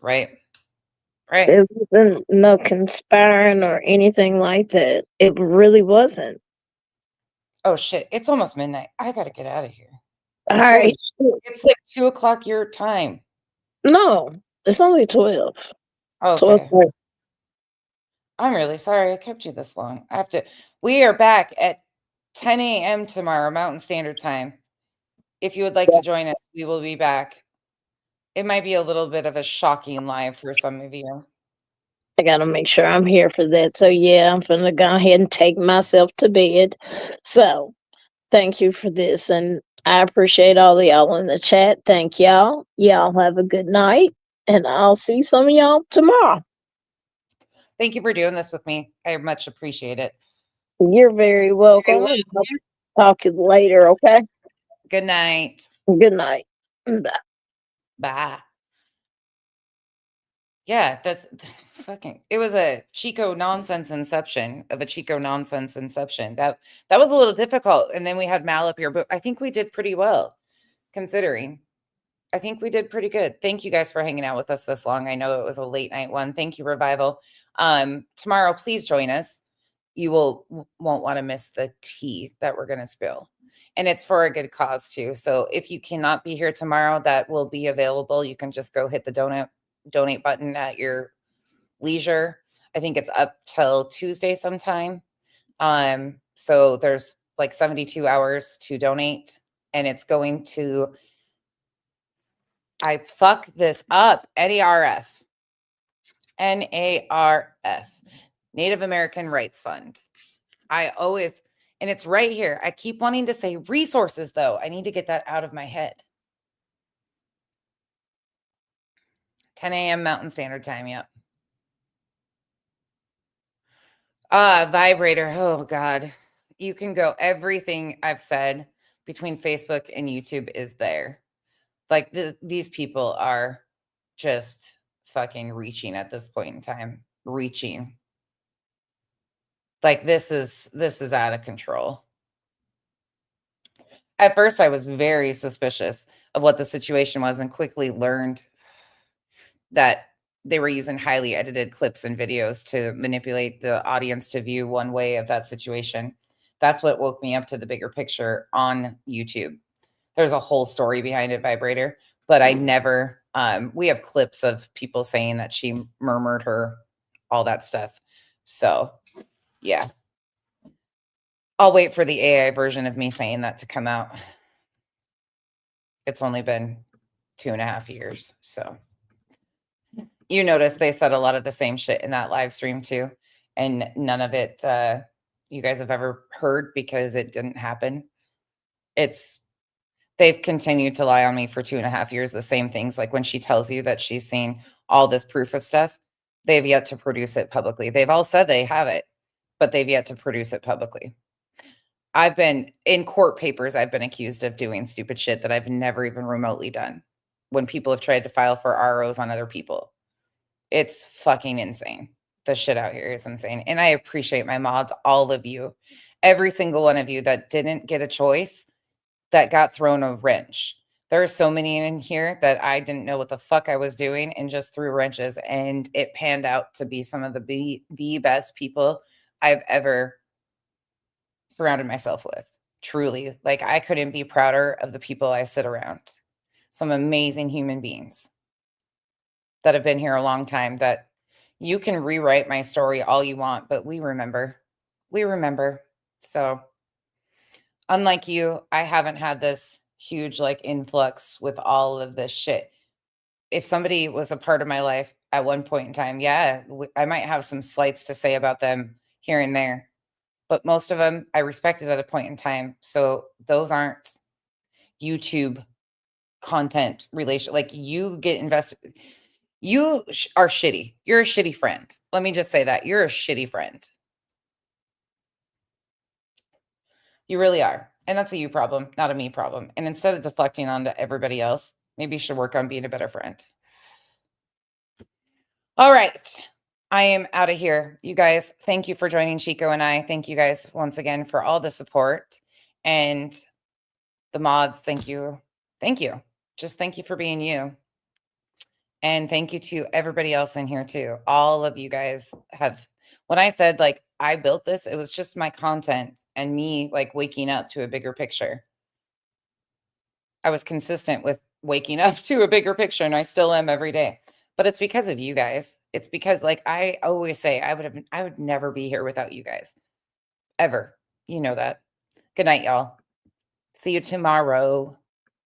Right. It wasn't no conspiring or anything like that. It really wasn't. Oh shit. It's almost midnight. I gotta get out of here. All right. It's like 2:00 your time. No, it's only 12. Okay. 12:30. I'm really sorry I kept you this long. We are back at 10 a.m. tomorrow, Mountain Standard Time. If you would like to join us, we will be back. It might be a little bit of a shocking live for some of you. I gotta make sure I'm here for that. So yeah, I'm gonna go ahead and take myself to bed. So thank you for this, and I appreciate all of y'all in the chat. Thank y'all. Y'all have a good night, and I'll see some of y'all tomorrow. Thank you for doing this with me. I much appreciate it. You're very welcome. I'll talk to you later, okay? Good night. Good night. Bye. Bye. Yeah, that's fucking. It was a Chico nonsense inception of a Chico nonsense inception. That was a little difficult, and then we had Mal up here, but I think we did pretty well, considering. I think we did pretty good. Thank you guys for hanging out with us this long. I know it was a late night one. Thank you, Revival. Tomorrow, please join us. You won't want to miss the tea that we're going to spill. And it's for a good cause too. So if you cannot be here tomorrow, that will be available. You can just go hit the donate button at your leisure. I think it's up till Tuesday sometime. So there's like 72 hours to donate, and it's going to I fuck this up. NARF. Native American Rights Fund. And it's right here. I keep wanting to say resources, though. I need to get that out of my head. 10 a.m. Mountain Standard Time. Yep. Vibrator. Oh, God. You can go. Everything I've said between Facebook and YouTube is there. Like these people are just fucking reaching at this point in time. Reaching. Like this is out of control. At first, I was very suspicious of what the situation was and quickly learned that they were using highly edited clips and videos to manipulate the audience to view one way of that situation. That's what woke me up to the bigger picture on YouTube. There's a whole story behind it, Vibrator, but I never, we have clips of people saying that she murmured her, all that stuff. So yeah. I'll wait for the AI version of me saying that to come out. It's only been 2.5 years. So you notice they said a lot of the same shit in that live stream too. And none of it you guys have ever heard because it didn't happen. They've continued to lie on me for 2.5 years. The same things, like when she tells you that she's seen all this proof of stuff, they've yet to produce it publicly. They've all said they have it, but they've yet to produce it publicly. I've been in court papers. I've been accused of doing stupid shit that I've never even remotely done when people have tried to file for ROs on other people. It's fucking insane. The shit out here is insane. And I appreciate my mods, all of you, every single one of you that didn't get a choice that got thrown a wrench. There are so many in here that I didn't know what the fuck I was doing and just threw wrenches, and it panned out to be some of the best people I've ever surrounded myself with. Truly, like I couldn't be prouder of the people I sit around. Some amazing human beings that have been here a long time, that you can rewrite my story all you want, but we remember. We remember. So unlike you, I haven't had this huge like influx with all of this shit. If somebody was a part of my life at one point in time, yeah, I might have some slights to say about them here and there, but most of them I respected at a point in time. So those aren't YouTube content relation. Like you get invested. You are shitty. You're a shitty friend. Let me just say that. You're a shitty friend. You really are. And that's a you problem, not a me problem. And instead of deflecting onto everybody else, maybe you should work on being a better friend. All right. I am out of here. You guys, thank you for joining Chico and I. Thank you guys once again for all the support. And the mods, thank you. Thank you. Just thank you for being you. And thank you to everybody else in here too. All of you guys have, when I said like I built this, it was just my content and me like waking up to a bigger picture. I was consistent with waking up to a bigger picture, and I still am every day. But it's because of you guys. It's because like I always say I would never be here without you guys. Ever. You know that. Good night, y'all. See you tomorrow.